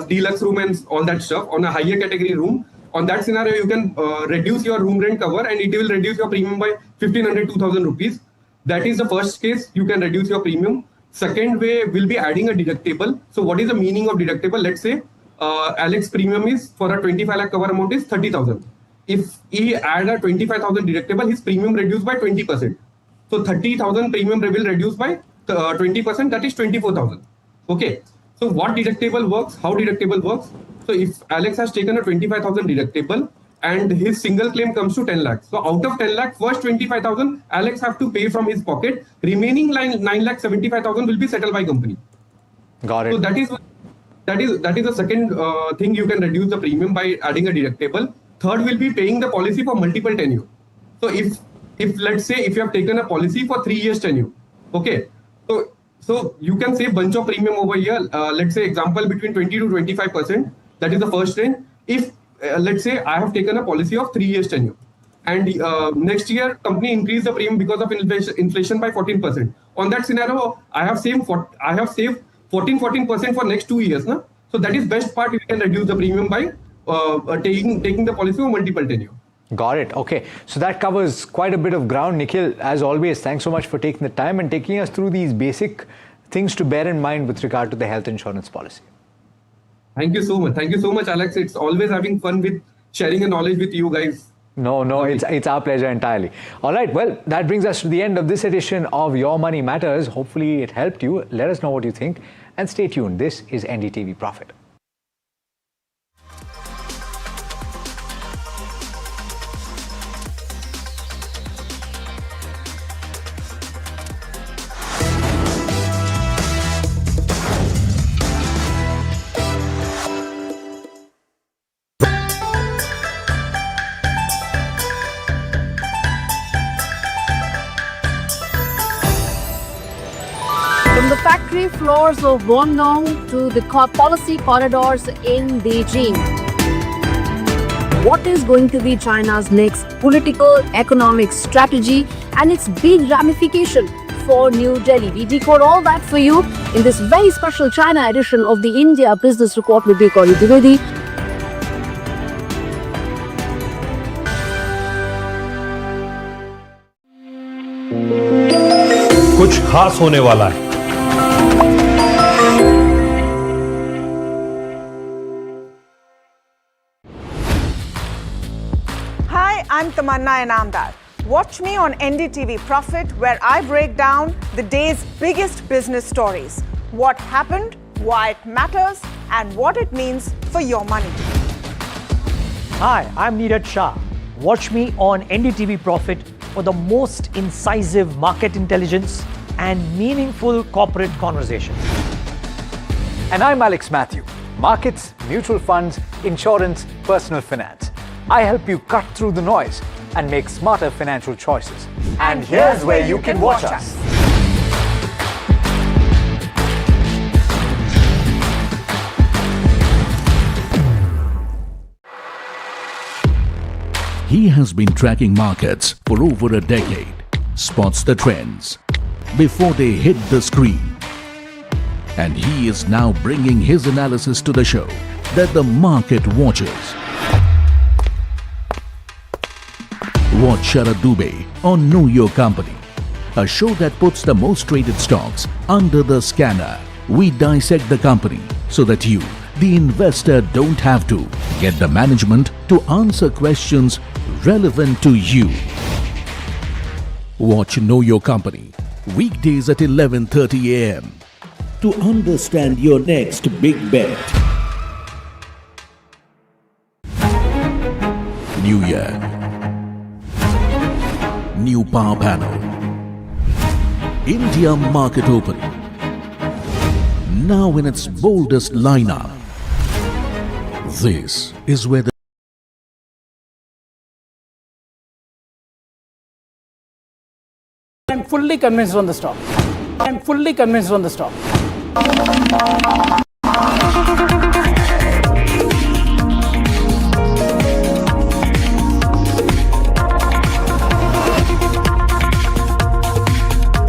deluxe room and all that stuff on a higher category room, on that scenario, you can reduce your room rent cover and it will reduce your premium by 1,500, 2,000 rupees. That is the first case you can reduce your premium. Second way will be adding a deductible. So what is the meaning of deductible? Let's say Alex premium is for a 25 lakh cover amount is 30,000. If he add a 25,000 deductible, his premium reduced by 20%. So 30,000 premium will reduce by 20%, that is 24,000. Okay. So what deductible works? How deductible works? So if Alex has taken a 25,000 deductible and his single claim comes to 10 lakhs. So out of 10 lakhs, first 25,000 Alex have to pay from his pocket. Remaining 9,75,000 will be settled by company. Got it. So that is the second thing you can reduce the premium by adding a deductible. Third will be paying the policy for multiple tenure. So if let's say if you have taken a policy for 3 years tenure, okay, so you can save bunch of premium over here. Let's say example between 20 to 25%. That is the first range. If let's say I have taken a policy of 3 years tenure, and next year company increase the premium because of inflation by 14%. On that scenario, I have saved 14% for next 2 years, na? So that is best part. You can reduce the premium by taking the policy for multiple tenure. Got it. Okay. So that covers quite a bit of ground. Nikhil, as always, thanks so much for taking the time and taking us through these basic things to bear in mind with regard to the health insurance policy. Thank you so much. Thank you so much, Alex. It's always having fun with sharing a knowledge with you guys. No, it's our pleasure entirely. All right. Well, that brings us to the end of this edition of Your Money Matters. Hopefully it helped you. Let us know what you think and stay tuned. This is NDTV Profit. From the factory floors of Guangdong to the policy corridors in Beijing. What is going to be China's next political, economic strategy and its big ramification for New Delhi? We decode all that for you in this very special China edition of the India Business Report with Editorial Divedi. कुछ खास होने वाला है। Hi, I'm Tamanna Inamdar. Watch me on NDTV Profit, where I break down the day's biggest business stories. What happened, why it matters, and what it means for your money. Hi, I'm Neeraj Shah. Watch me on NDTV Profit for the most incisive market intelligence and meaningful corporate conversations. And I'm Alex Matthew. Markets, mutual funds, insurance, personal finance. I help you cut through the noise and make smarter financial choices. And here's where you can watch us. He has been tracking markets for over a decade, spots the trends before they hit the screen. And he is now bringing his analysis to the show that the market watches. Watch Sharad Dubey on Know Your Company, a show that puts the most traded stocks under the scanner. We dissect the company so that you, the investor, don't have to get the management to answer questions relevant to you. Watch Know Your Company weekdays at 11:30 a.m. to understand your next big bet. New year, new power panel, India market opening, now in its boldest lineup. This is where the I'm fully convinced on the stock. I'm fully convinced on the stock.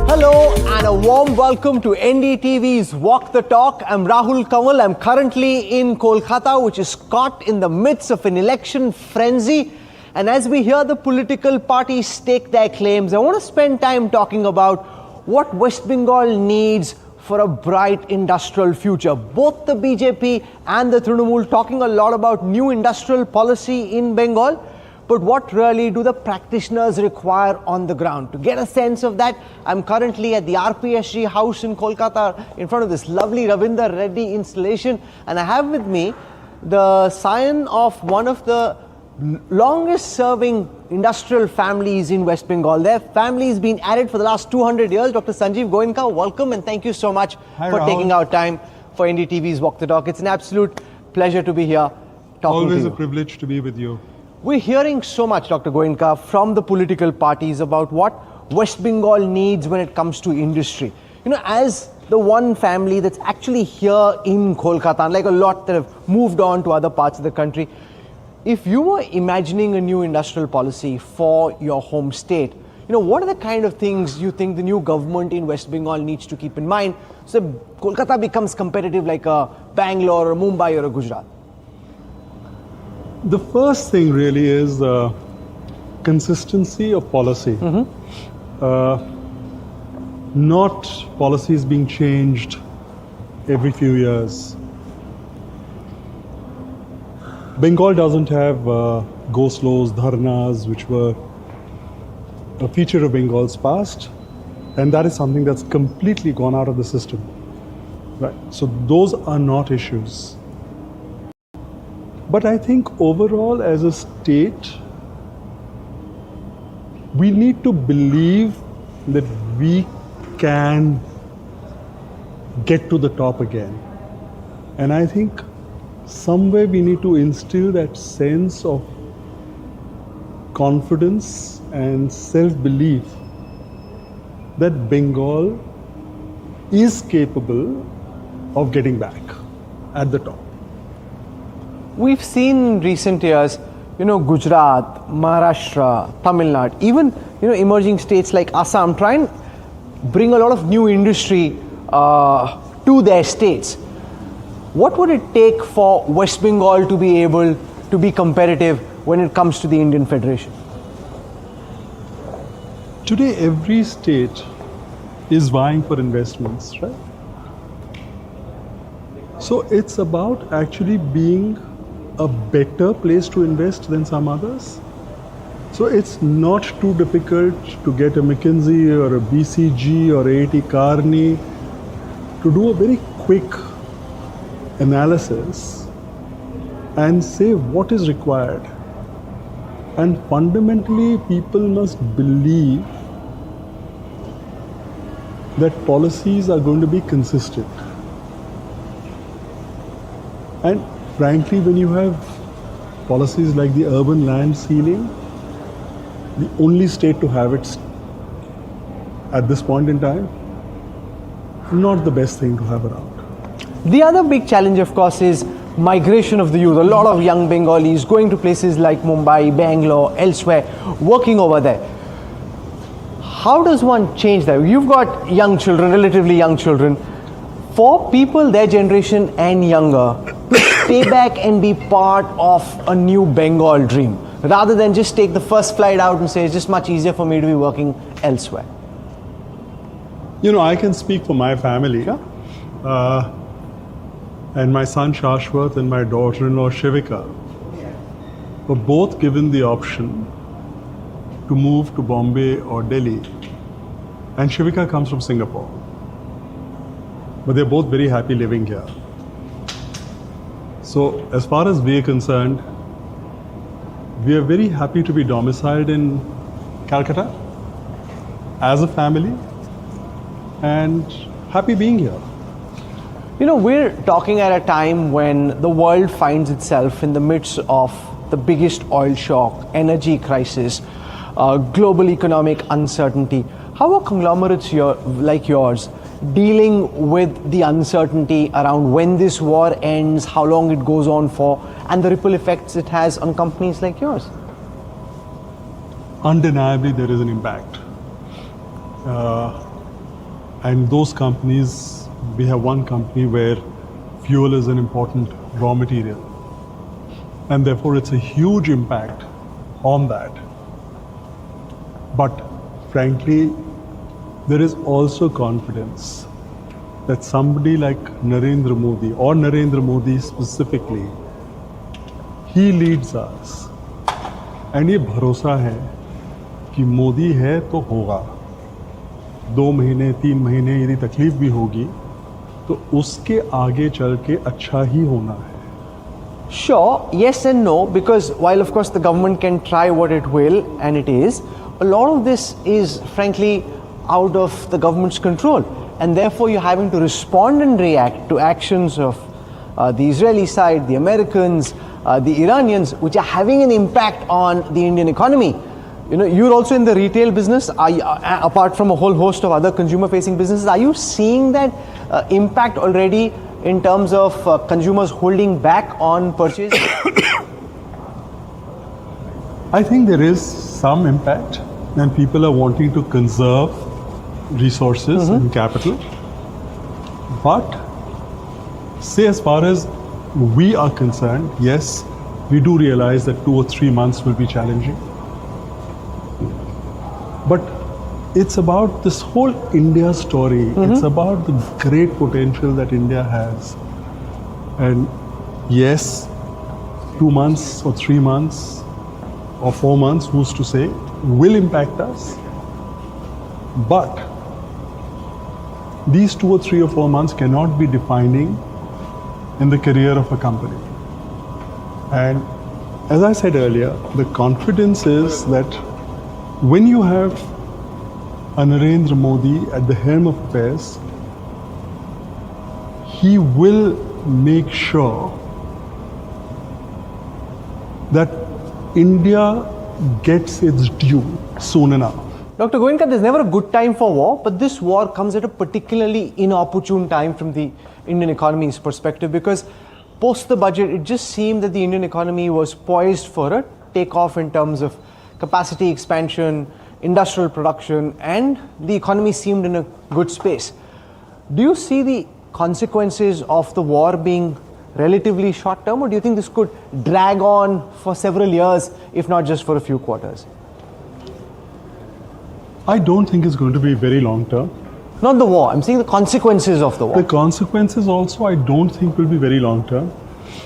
Hello and a warm welcome to NDTV's Walk the Talk. I'm Rahul Kamal. I'm currently in Kolkata, which is caught in the midst of an election frenzy. And as we hear the political parties stake their claims, I want to spend time talking about what West Bengal needs for a bright industrial future. Both the BJP and the Trinamool talking a lot about new industrial policy in Bengal. But what really do the practitioners require on the ground? To get a sense of that, I'm currently at the RPSG house in Kolkata in front of this lovely Ravinder Reddy installation. And I have with me the scion of one of the longest serving industrial families in West Bengal. Their family has been at it for the last 200 years. Dr. Sanjeev Goenka, welcome and thank you so much for taking out time for NDTV's Walk the Talk. It's an absolute pleasure to be here talking to you. Always a privilege to be with you. We're hearing so much, Dr. Goenka, from the political parties about what West Bengal needs when it comes to industry. You know, as the one family that's actually here in Kolkata, like a lot that have moved on to other parts of the country, if you were imagining a new industrial policy for your home state, you know, what are the kind of things you think the new government in West Bengal needs to keep in mind so Kolkata becomes competitive like a Bangalore or Mumbai or a Gujarat? The first thing really is consistency of policy. Not policies being changed every few years. Bengal doesn't have go-slows, dharnas, which were a feature of Bengal's past, and that is something that's completely gone out of the system. Right? So those are not issues. But I think overall as a state, we need to believe that we can get to the top again. And I think somewhere we need to instill that sense of confidence and self-belief that Bengal is capable of getting back at the top. We've seen in recent years, you know, Gujarat, Maharashtra, Tamil Nadu, even, you know, emerging states like Assam try and bring a lot of new industry to their states. What would it take for West Bengal to be able to be competitive when it comes to the Indian Federation? Today, every state is vying for investments, right? So it's about actually being a better place to invest than some others. So it's not too difficult to get a McKinsey or a BCG or AIT Kearney to do a very quick analysis and say what is required. And fundamentally, people must believe that policies are going to be consistent. And frankly, when you have policies like the urban land ceiling, the only state to have it at this point in time, not the best thing to have around. The other big challenge, of course, is migration of the youth. A lot of young Bengalis going to places like Mumbai, Bangalore, elsewhere, working over there. How does one change that? You've got young children, relatively young children. For people their generation and younger to stay back and be part of a new Bengal dream, rather than just take the first flight out and say it's just much easier for me to be working elsewhere. You know, I can speak for my family. Sure. And my son Shashwat and my daughter-in-law Shivika were both given the option to move to Bombay or Delhi. And Shivika comes from Singapore. But they're both very happy living here. So as far as we are concerned, we are very happy to be domiciled in Calcutta as a family and happy being here. You know, we're talking at a time when the world finds itself in the midst of the biggest oil shock, energy crisis, global economic uncertainty. How are conglomerates like yours dealing with the uncertainty around when this war ends, how long it goes on for, and the ripple effects it has on companies like yours? Undeniably, there is an impact. And those companies, we have one company where fuel is an important raw material. And therefore, it's a huge impact on that. But frankly, there is also confidence that somebody like Narendra Modi, or Narendra Modi specifically, he leads us. And ये भरोसा है कि मोदी है तो होगा. 2 महीने, 3 महीने यदि तकलीफ भी होगी, तो उसके आगे चल के अच्छा ही होना है. Sure, yes and no, because while of course the government can try what it will, and it is, a lot of this is frankly out of the government's control, and therefore you're having to respond and react to actions of the Israeli side, the Americans, the Iranians, which are having an impact on the Indian economy. You know, you're also in the retail business, apart from a whole host of other consumer-facing businesses. Are you seeing that impact already in terms of consumers holding back on purchase? I think there is some impact, and people are wanting to conserve resources and capital. But say as far as we are concerned, yes, we do realize that 2 or 3 months will be challenging. But it's about this whole India story. It's about the great potential that India has. And yes, 2 months or 3 months or 4 months, who's to say, will impact us. But these 2 or 3 or 4 months cannot be defining in the career of a company. And as I said earlier, the confidence is that when you have a Narendra Modi at the helm of affairs, he will make sure that India gets its due soon enough. Dr. Goenka, there's never a good time for war, but this war comes at a particularly inopportune time from the Indian economy's perspective, because post the budget, it just seemed that the Indian economy was poised for a takeoff in terms of capacity expansion, industrial production, and the economy seemed in a good space. Do you see the consequences of the war being relatively short term, or do you think this could drag on for several years, if not just for a few quarters? I don't think it's going to be very long term. Not the war, I'm saying the consequences of the war. The consequences also I don't think will be very long term.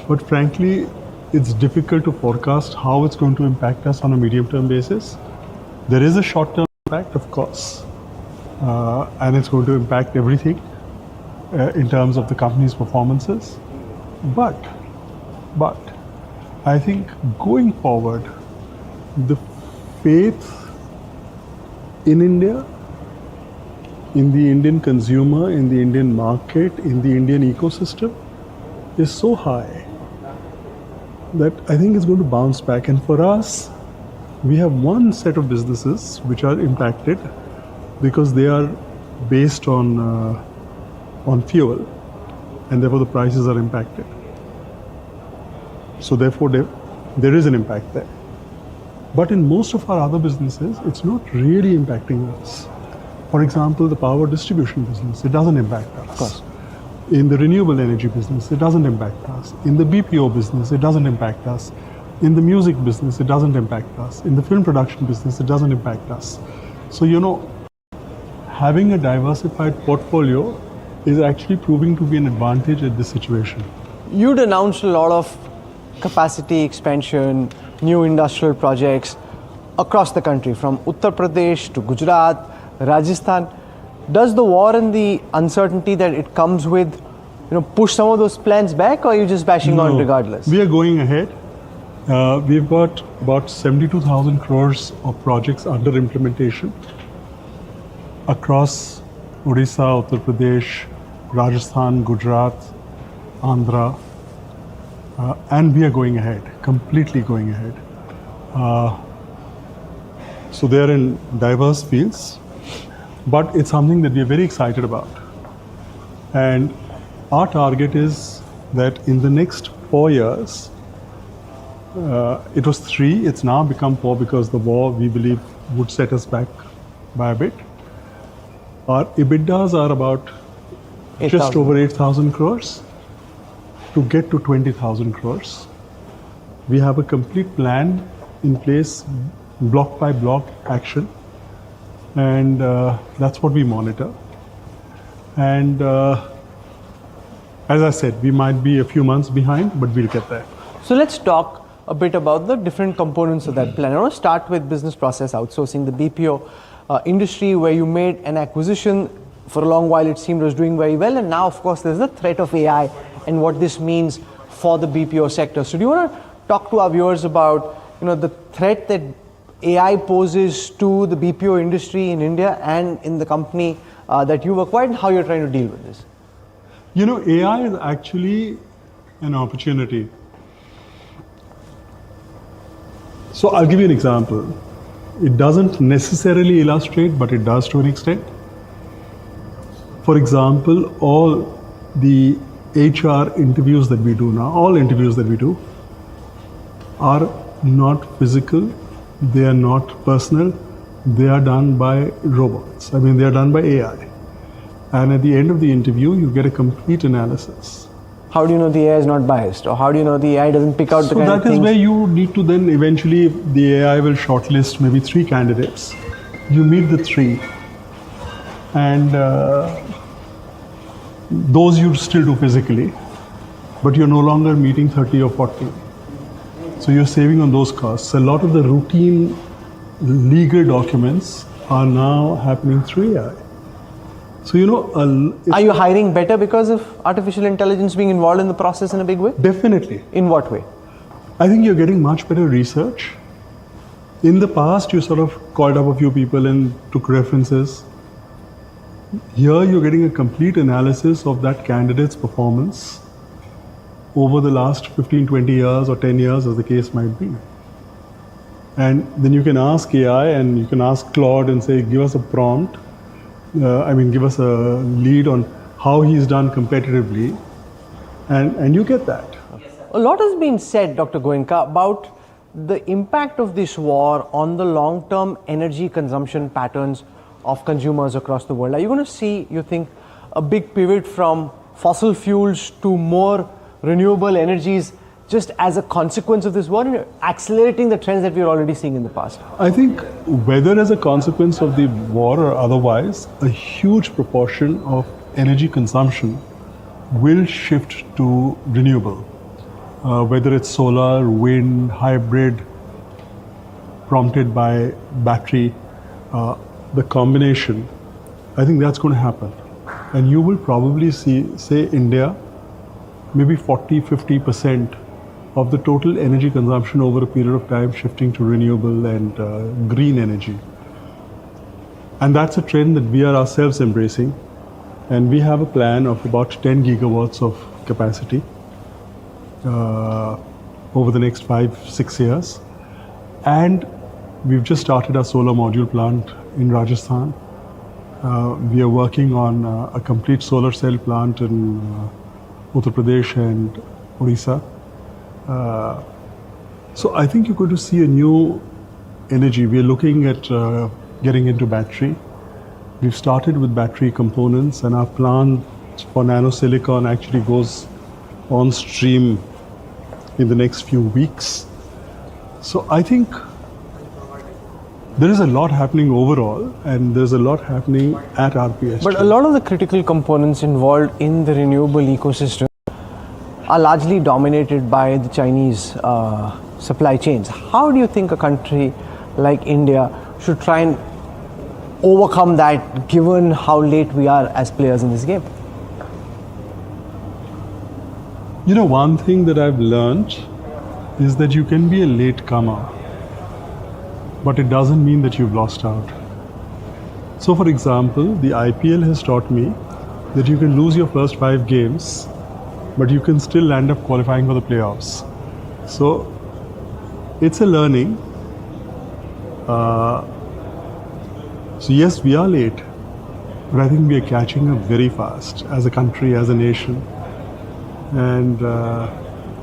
But frankly, it's difficult to forecast how it's going to impact us on a medium term basis. There is a short term impact, of course, and it's going to impact everything in terms of the company's performances. But I think going forward, the faith in India, in the Indian consumer, in the Indian market, in the Indian ecosystem is so high that I think it's going to bounce back. And for us, we have one set of businesses which are impacted because they are based on fuel, and therefore the prices are impacted. So therefore there is an impact there. But in most of our other businesses, it's not really impacting us. For example, the power distribution business, it doesn't impact us. Of course. In the renewable energy business, it doesn't impact us. In the BPO business, it doesn't impact us. In the music business, it doesn't impact us. In the film production business, it doesn't impact us. So, having a diversified portfolio is actually proving to be an advantage at this situation. You'd announced a lot of capacity expansion, new industrial projects across the country, from Uttar Pradesh to Gujarat, Rajasthan. Does the war and the uncertainty that it comes with, push some of those plans back, or are you just bashing on regardless? We are going ahead. We've got about 72,000 crores of projects under implementation across Odisha, Uttar Pradesh, Rajasthan, Gujarat, Andhra, and we are going ahead, completely going ahead. So they are in diverse fields, but it's something that we are very excited about. And our target is that in the next 4 years, it was 3, it's now become 4 because the war, we believe, would set us back by a bit. Our EBITDAs are about just over 8,000 crores to get to 20,000 crores. We have a complete plan in place, block by block action, and that's what we monitor. And as I said, we might be a few months behind, but we'll get there. So let's talk a bit about the different components of that plan. I want to start with business process outsourcing, the BPO industry, where you made an acquisition. For a long while it seemed was doing very well, and now of course there's the threat of AI and what this means for the BPO sector. So do you want to talk to our viewers about the threat that AI poses to the BPO industry in India and in the company that you've acquired, and how you're trying to deal with this? AI is actually an opportunity. So I'll give you an example. It doesn't necessarily illustrate, but it does to an extent. For example, all the HR interviews that we do now, all interviews that we do are not physical, they are not personal, they are done by robots. They are done by AI. And at the end of the interview, you get a complete analysis. How do you know the AI is not biased? Or how do you know the AI doesn't pick out the kind of things? So that is where you need to then eventually, the AI will shortlist maybe 3 candidates. You meet the 3. And those you still do physically, but you're no longer meeting 30 or 40. So you're saving on those costs. A lot of the routine legal documents are now happening through AI. So, are you hiring better because of artificial intelligence being involved in the process in a big way? Definitely. In what way? I think you're getting much better research. In the past, you sort of called up a few people and took references. Here, you're getting a complete analysis of that candidate's performance over the last 15, 20 years or 10 years, as the case might be. And then you can ask AI and you can ask Claude and say, give us a prompt. Give us a lead on how he's done competitively, and you get that. A lot has been said, Dr. Goenka, about the impact of this war on the long-term energy consumption patterns of consumers across the world. Are you going to see, you think, a big pivot from fossil fuels to more renewable energies just as a consequence of this war, accelerating the trends that we're already seeing in the past? I think whether as a consequence of the war or otherwise, a huge proportion of energy consumption will shift to renewable. Whether it's solar, wind, hybrid, prompted by battery, the combination, I think that's going to happen. And you will probably see, say, India, maybe 40-50% of the total energy consumption over a period of time shifting to renewable and green energy. And that's a trend that we are ourselves embracing. And we have a plan of about 10 gigawatts of capacity over the next 5-6 years. And we've just started our solar module plant in Rajasthan. We are working on a complete solar cell plant in Uttar Pradesh and Odisha. So I think you're going to see a new energy. We are looking at getting into battery. We've started with battery components, and our plant for nanosilicon actually goes on stream in the next few weeks. So I think there is a lot happening overall, and there's a lot happening at RPS. But a lot of the critical components involved in the renewable ecosystem are largely dominated by the Chinese supply chains. How do you think a country like India should try and overcome that, given how late we are as players in this game? You know, one thing that I've learned is that you can be a latecomer, but it doesn't mean that you've lost out. So for example, the IPL has taught me that you can lose your first 5 games, but you can still end up qualifying for the playoffs. So it's a learning. So yes, we are late, but I think we are catching up very fast as a country, as a nation. And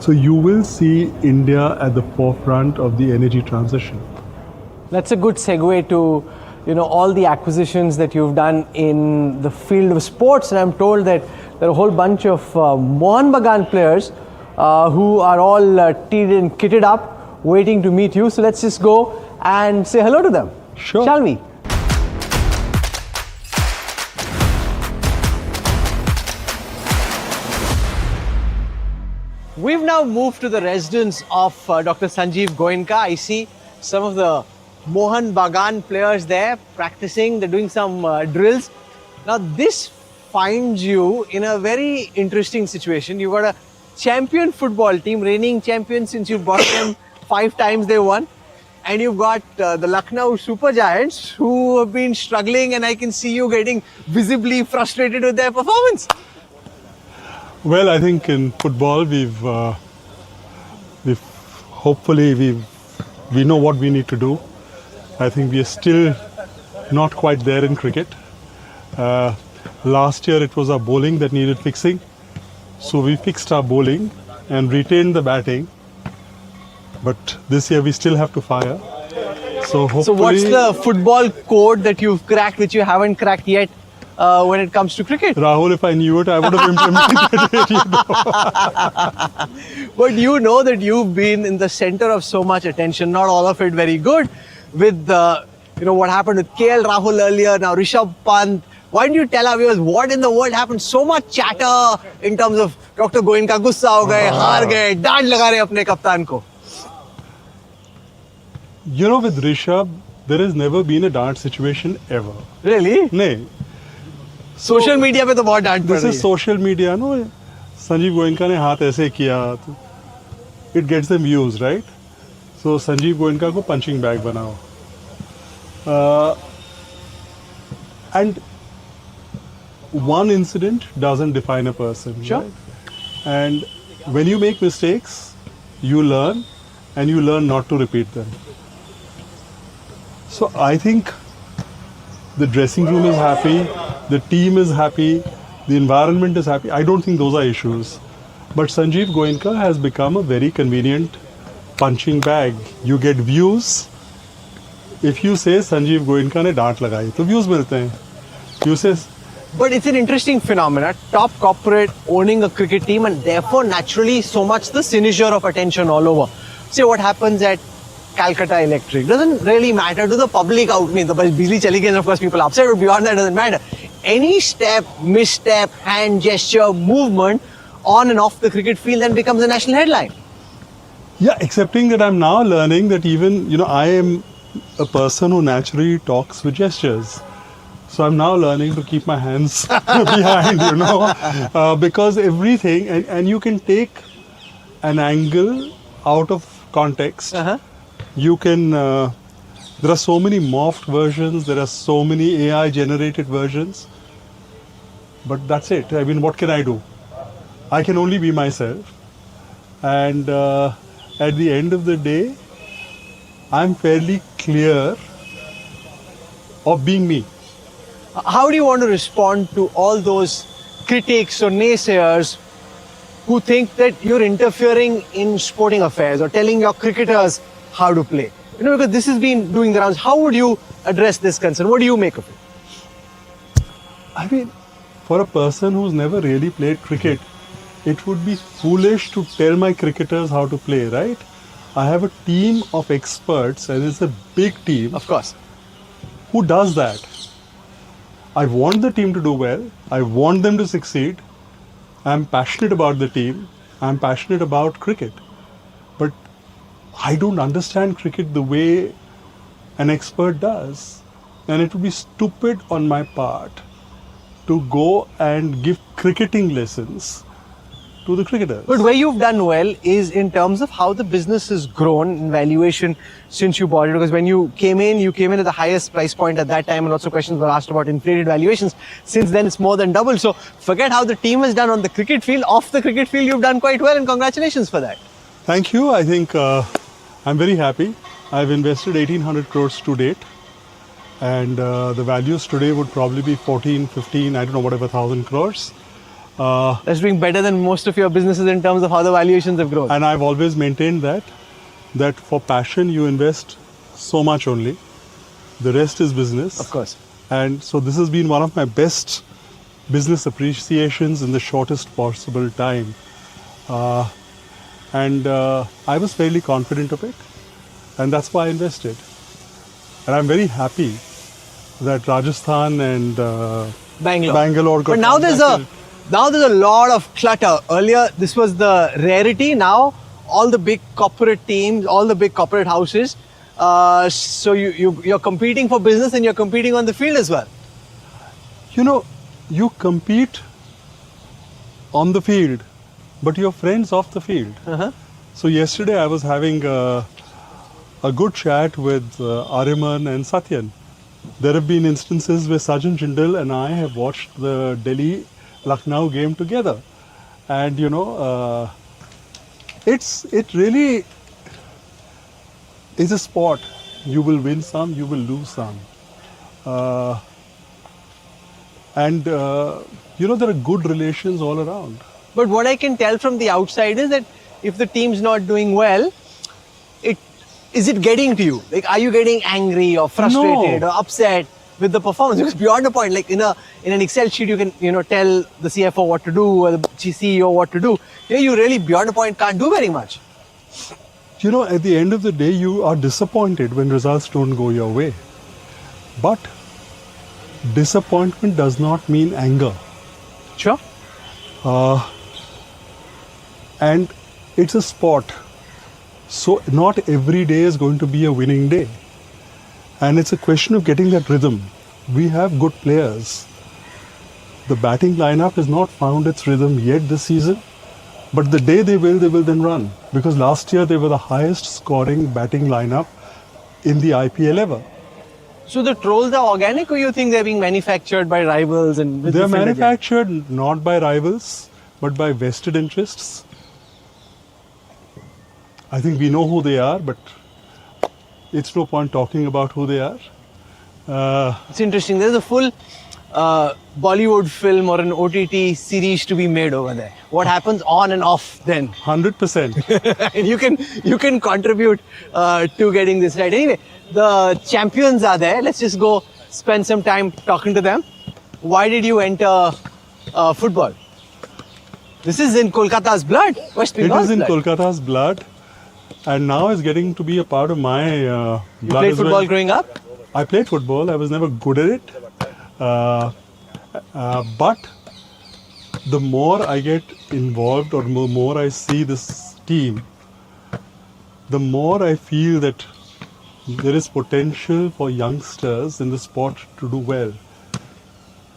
so you will see India at the forefront of the energy transition. That's a good segue to, all the acquisitions that you've done in the field of sports. And I'm told that there are a whole bunch of Mohan Bagan players who are all teed and kitted up, waiting to meet you. So let's just go and say hello to them. Sure. Shall we? We've now moved to the residence of Dr. Sanjeev Goenka. I see some of the Mohan Bagan players there practicing. They're doing some drills. Now this finds you in a very interesting situation. You've got a champion football team, reigning champions since you brought them 5 times they won. And you've got the Lucknow Super Giants who have been struggling, and I can see you getting visibly frustrated with their performance. Well, I think in football we know what we need to do. I think we are still not quite there in cricket. Last year it was our bowling that needed fixing. So we fixed our bowling and retained the batting. But this year we still have to fire. So hopefully... So what's the football code that you've cracked which you haven't cracked yet when it comes to cricket? Rahul, if I knew it, I would have implemented it. But you know that you've been in the center of so much attention, not all of it very good, with what happened with KL Rahul earlier, now Rishabh Pant. Why don't you tell our viewers what in the world happened? So much chatter in terms of Dr. Goenka gussa ho gaye, haar gaye, daan laga rahe apne kaptan ko. You know, with Rishabh, there has never been a dart situation ever. Really? No. Social media पे तो बहुत डांट पड़ रही है. This is social media, no? Sanjeev Goenka ने हाथ ऐसे किया, it gets them views, right? So Sanjeev Goenka को punching bag बनाओ. And one incident doesn't define a person. Sure. Right? And when you make mistakes, you learn, and you learn not to repeat them. So I think the dressing room is happy, the team is happy, the environment is happy. I don't think those are issues. But Sanjeev Goenka has become a very convenient punching bag. You get views. If you say Sanjeev Goenka ने डांट लगाई, तो views मिलते हैं. You say. But it's an interesting phenomenon. Top corporate owning a cricket team, and therefore naturally so much the cynosure of attention all over. Say what happens at Calcutta Electric doesn't really matter to the public out there. The Bijli chali gayi, of course people are upset, but beyond that doesn't matter. Any step, misstep, hand gesture, movement on and off the cricket field then becomes a national headline. Yeah, excepting that I'm now learning that even, I am a person who naturally talks with gestures. So I'm now learning to keep my hands behind, because everything, and you can take an angle out of context. You can, there are so many morphed versions, there are so many AI generated versions, but that's it. I mean, what can I do? I can only be myself. And at the end of the day, I'm fairly clear of being me. How do you want to respond to all those critics or naysayers who think that you're interfering in sporting affairs or telling your cricketers how to play? You know, because this has been doing the rounds. How would you address this concern? What do you make of it? I mean, for a person who's never really played cricket, it would be foolish to tell my cricketers how to play, right? I have a team of experts, and it's a big team. Of course. Who does that? I want the team to do well. I want them to succeed. I'm passionate about the team. I'm passionate about cricket. But I don't understand cricket the way an expert does. And it would be stupid on my part to go and give cricketing lessons to the cricketers. But where you've done well is in terms of how the business has grown in valuation since you bought it. Because when you came in at the highest price point at that time, and lots of questions were asked about inflated valuations. Since then, it's more than doubled. So forget how the team has done on the cricket field. Off the cricket field, you've done quite well, and congratulations for that. Thank you. I think I'm very happy. I've invested 1,800 crores to date. And the values today would probably be 14, 15, I don't know, whatever, 1,000 crores. That's doing better than most of your businesses in terms of how the valuations have grown. And I've always maintained that for passion you invest so much only. The rest is business. Of course. And so this has been one of my best business appreciations in the shortest possible time. And I was fairly confident of it. And that's why I invested. And I'm very happy that Rajasthan and Bangalore got But now there's a lot of clutter. Earlier, this was the rarity. Now, all the big corporate teams, all the big corporate houses. So you're competing for business and you're competing on the field as well. You know, you compete on the field, but you're friends off the field. So yesterday I was having a good chat with Ariman and Satyan. There have been instances where Sachin Jindal and I have watched the Delhi-Lucknow game together. And you know, it really is a sport. You will win some, you will lose some. And you know, there are good relations all around. But what I can tell from the outside is that if the team's not doing well, is it getting to you? Like, are you getting angry or frustrated or upset with the performance? Because beyond the point, like in an Excel sheet, you can tell the CFO what to do or the CEO what to do. You really beyond the point can't do very much. You know, at the end of the day, you are disappointed when results don't go your way. But disappointment does not mean anger. Sure. And it's a sport. So not every day is going to be a winning day. And it's a question of getting that rhythm. We have good players. The batting lineup has not found its rhythm yet this season. But the day they will then run. Because last year they were the highest scoring batting lineup in the IPL ever. So the trolls are organic, or you think they're being manufactured by rivals? And they're manufactured not by rivals, but by vested interests. I think we know who they are, but it's no point talking about who they are. It's interesting. There's a full Bollywood film or an OTT series to be made over there. What happens on and off then? 100%. And you can contribute to getting this right. Anyway, the champions are there. Let's just go spend some time talking to them. Why did you enter football? This is in Kolkata's blood. West Bengal's It is in blood. Kolkata's blood. And now it's getting to be a part of my blood. You played as football well. growing up? I played football. I was never good at it. But the more I get involved or the more I see this team, the more I feel that there is potential for youngsters in the sport to do well.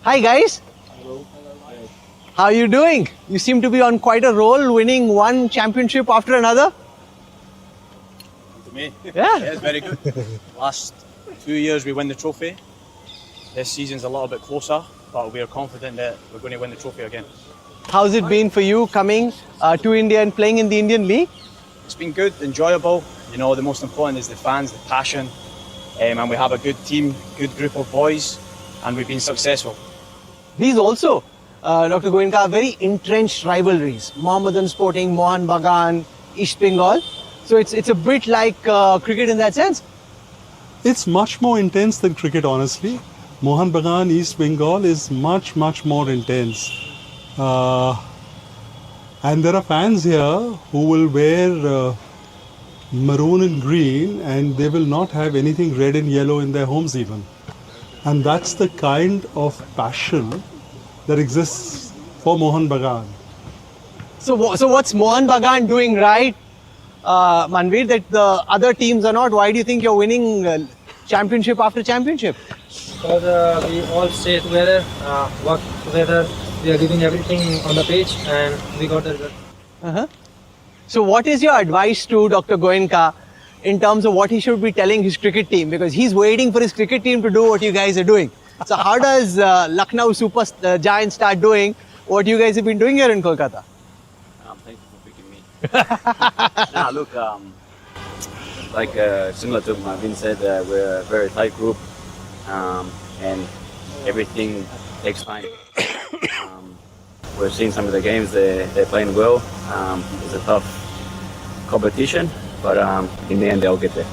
Hi guys. Hello. How are you doing? You seem to be on quite a roll, winning one championship after another. To me? Yeah. It's very good. Last 2 years we win the trophy. This season's a little bit closer, but we're confident that we're going to win the trophy again. How's it been for you coming to India and playing in the Indian League? It's been good, enjoyable. You know, the most important is the fans, the passion, and we have a good team, good group of boys, and we've been successful. These also, Dr. Goenka, are very entrenched rivalries. Mohammedan Sporting, Mohan Bagan, East Bengal. So it's a bit like cricket in that sense. It's much more intense than cricket, honestly. Mohan Bagan, East Bengal is much more intense. And there are fans here who will wear maroon and green, and they will not have anything red and yellow in their homes even. And that's the kind of passion that exists for Mohan Bagan. So what's Mohan Bagan doing right, Manveer, that the other teams are not? Why do you think you're winning championship after championship? Because we all stay together, work together, we are giving everything on the pitch, and we got the result. So what is your advice to Dr. Goenka in terms of what he should be telling his cricket team? Because he's waiting for his cricket team to do what you guys are doing. So how does Lucknow Super Giants start doing what you guys have been doing here in Kolkata? Thank you for picking me. Nah, look, like similar to Marvin said, we're a very tight group, and everything takes time. We're seeing some of the games, they're playing well. It's a tough competition, but in the end they'll get there.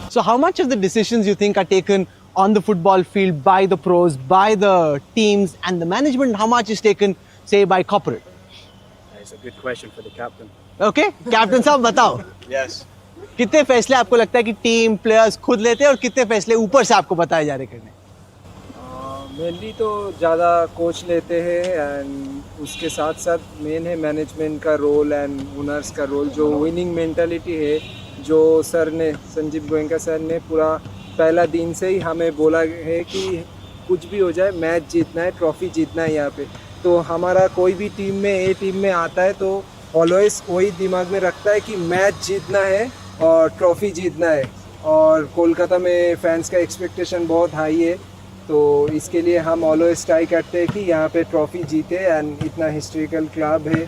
So how much of the decisions you think are taken on the football field by the pros, by the teams and the management? How much is taken, say, by corporate? It's a good question for the captain. Okay, captain साहब बताओ. Yes. कितने फैसले आपको लगता है कि team players खुद लेते हैं और कितने फैसले ऊपर से आपको बताए जा रहे करने? मेनली तो ज़्यादा कोच लेते हैं एंड उसके साथ साथ मेन है मैनेजमेंट का रोल एंड ओनर्स का रोल. जो विनिंग मेंटालिटी है, जो सर ने, संजीव गोयनका सर ने पूरा पहला दिन से ही हमें बोला है कि कुछ भी हो जाए मैच जीतना है, ट्रॉफी जीतना है यहाँ पे. तो हमारा कोई भी टीम में आता है तो ऑलवेज वही दिमाग में रखता है कि मैच जीतना है और ट्रॉफी जीतना है. और कोलकाता में फैंस का एक्सपेक्टेशन बहुत हाई है, तो इसके लिए हम ऑलवेज ट्राई करते हैं कि यहाँ पे ट्रॉफी जीते. एंड इतना हिस्ट्रिकल क्लब है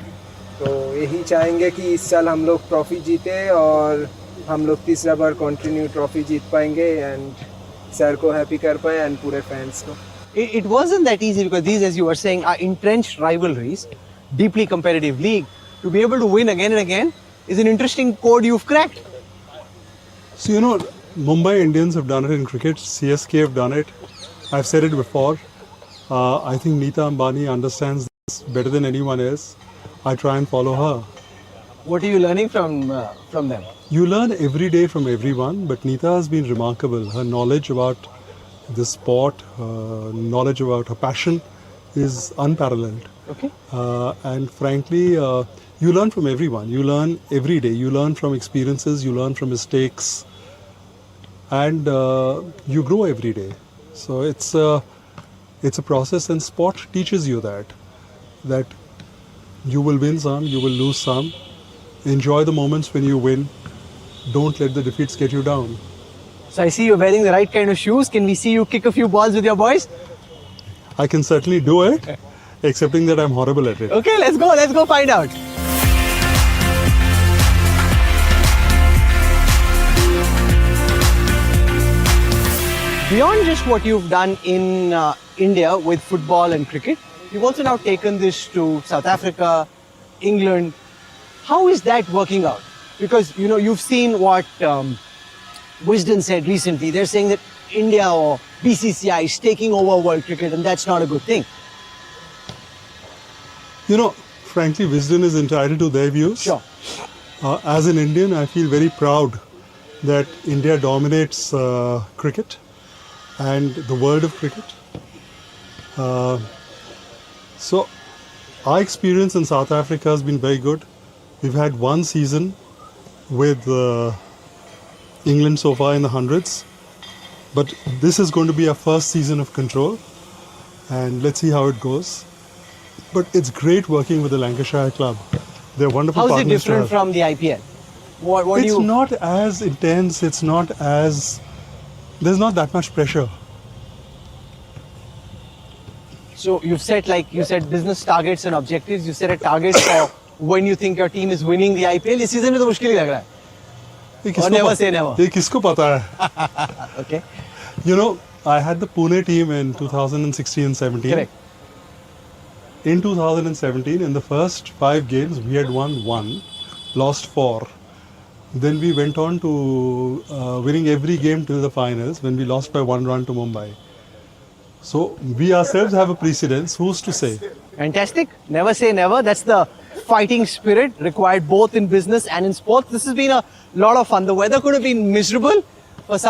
तो यही चाहेंगे कि इस साल हम लोग ट्रॉफी जीते और हम लोग तीसरा बार कंटिन्यू ट्रॉफी जीत पाएंगे एंड सर को हैप्पी कर पाए एंड पूरे फैंस को. It wasn't that easy because these, as you were saying, are entrenched rivalries, deeply competitive league. To be able to win again and again is an interesting code you've cracked. So, you know, Mumbai Indians have done it in cricket, CSK have done it. I've said it before. I think Neeta Ambani understands this better than anyone else. I try and follow her. What are you learning from them? You learn every day from everyone, but Neeta has been remarkable. Her knowledge about the sport, knowledge about her passion is unparalleled. Okay. And frankly, you learn from everyone. You learn every day. You learn from experiences, you learn from mistakes, and you grow every day. So it's a process, and sport teaches you that you will win some, you will lose some. Enjoy the moments when you win. Don't let the defeats get you down. So I see you're wearing the right kind of shoes. Can we see you kick a few balls with your boys? I can certainly do it, excepting that I'm horrible at it. Okay, let's go find out. Beyond just what you've done in India with football and cricket, you've also now taken this to South Africa, England. How is that working out? Because, you know, you've seen what Wisden said recently. They're saying that India or BCCI is taking over world cricket, and that's not a good thing. You know, frankly, Wisden is entitled to their views. Sure. As an Indian, I feel very proud that India dominates cricket and the world of cricket. So our experience in South Africa has been very good. We've had one season with England so far in the hundreds, but this is going to be our first season of control, and let's see how it goes. But it's great working with the Lancashire club. They're wonderful How's it partners to different have. from the IPL? What do It's you... not as intense, it's not as... There's not that much pressure. So you've set, like you said, business targets and objectives. You set a target for when you think your team is winning the IPL. This season is मुश्किल ही लग रहा है. Or never say never. ये किसको पता है? Okay. You know, I had the Pune team in 2016-17. Correct. In 2017, in the first 5 games, we had won 1, lost 4. Then we went on to winning every game till the finals when we lost by 1 run to Mumbai. So we ourselves have a precedence. Who's to say? Fantastic. Never say never. That's the fighting spirit required both in business and in sports. This has been a lot of fun. The weather could have been miserable for some.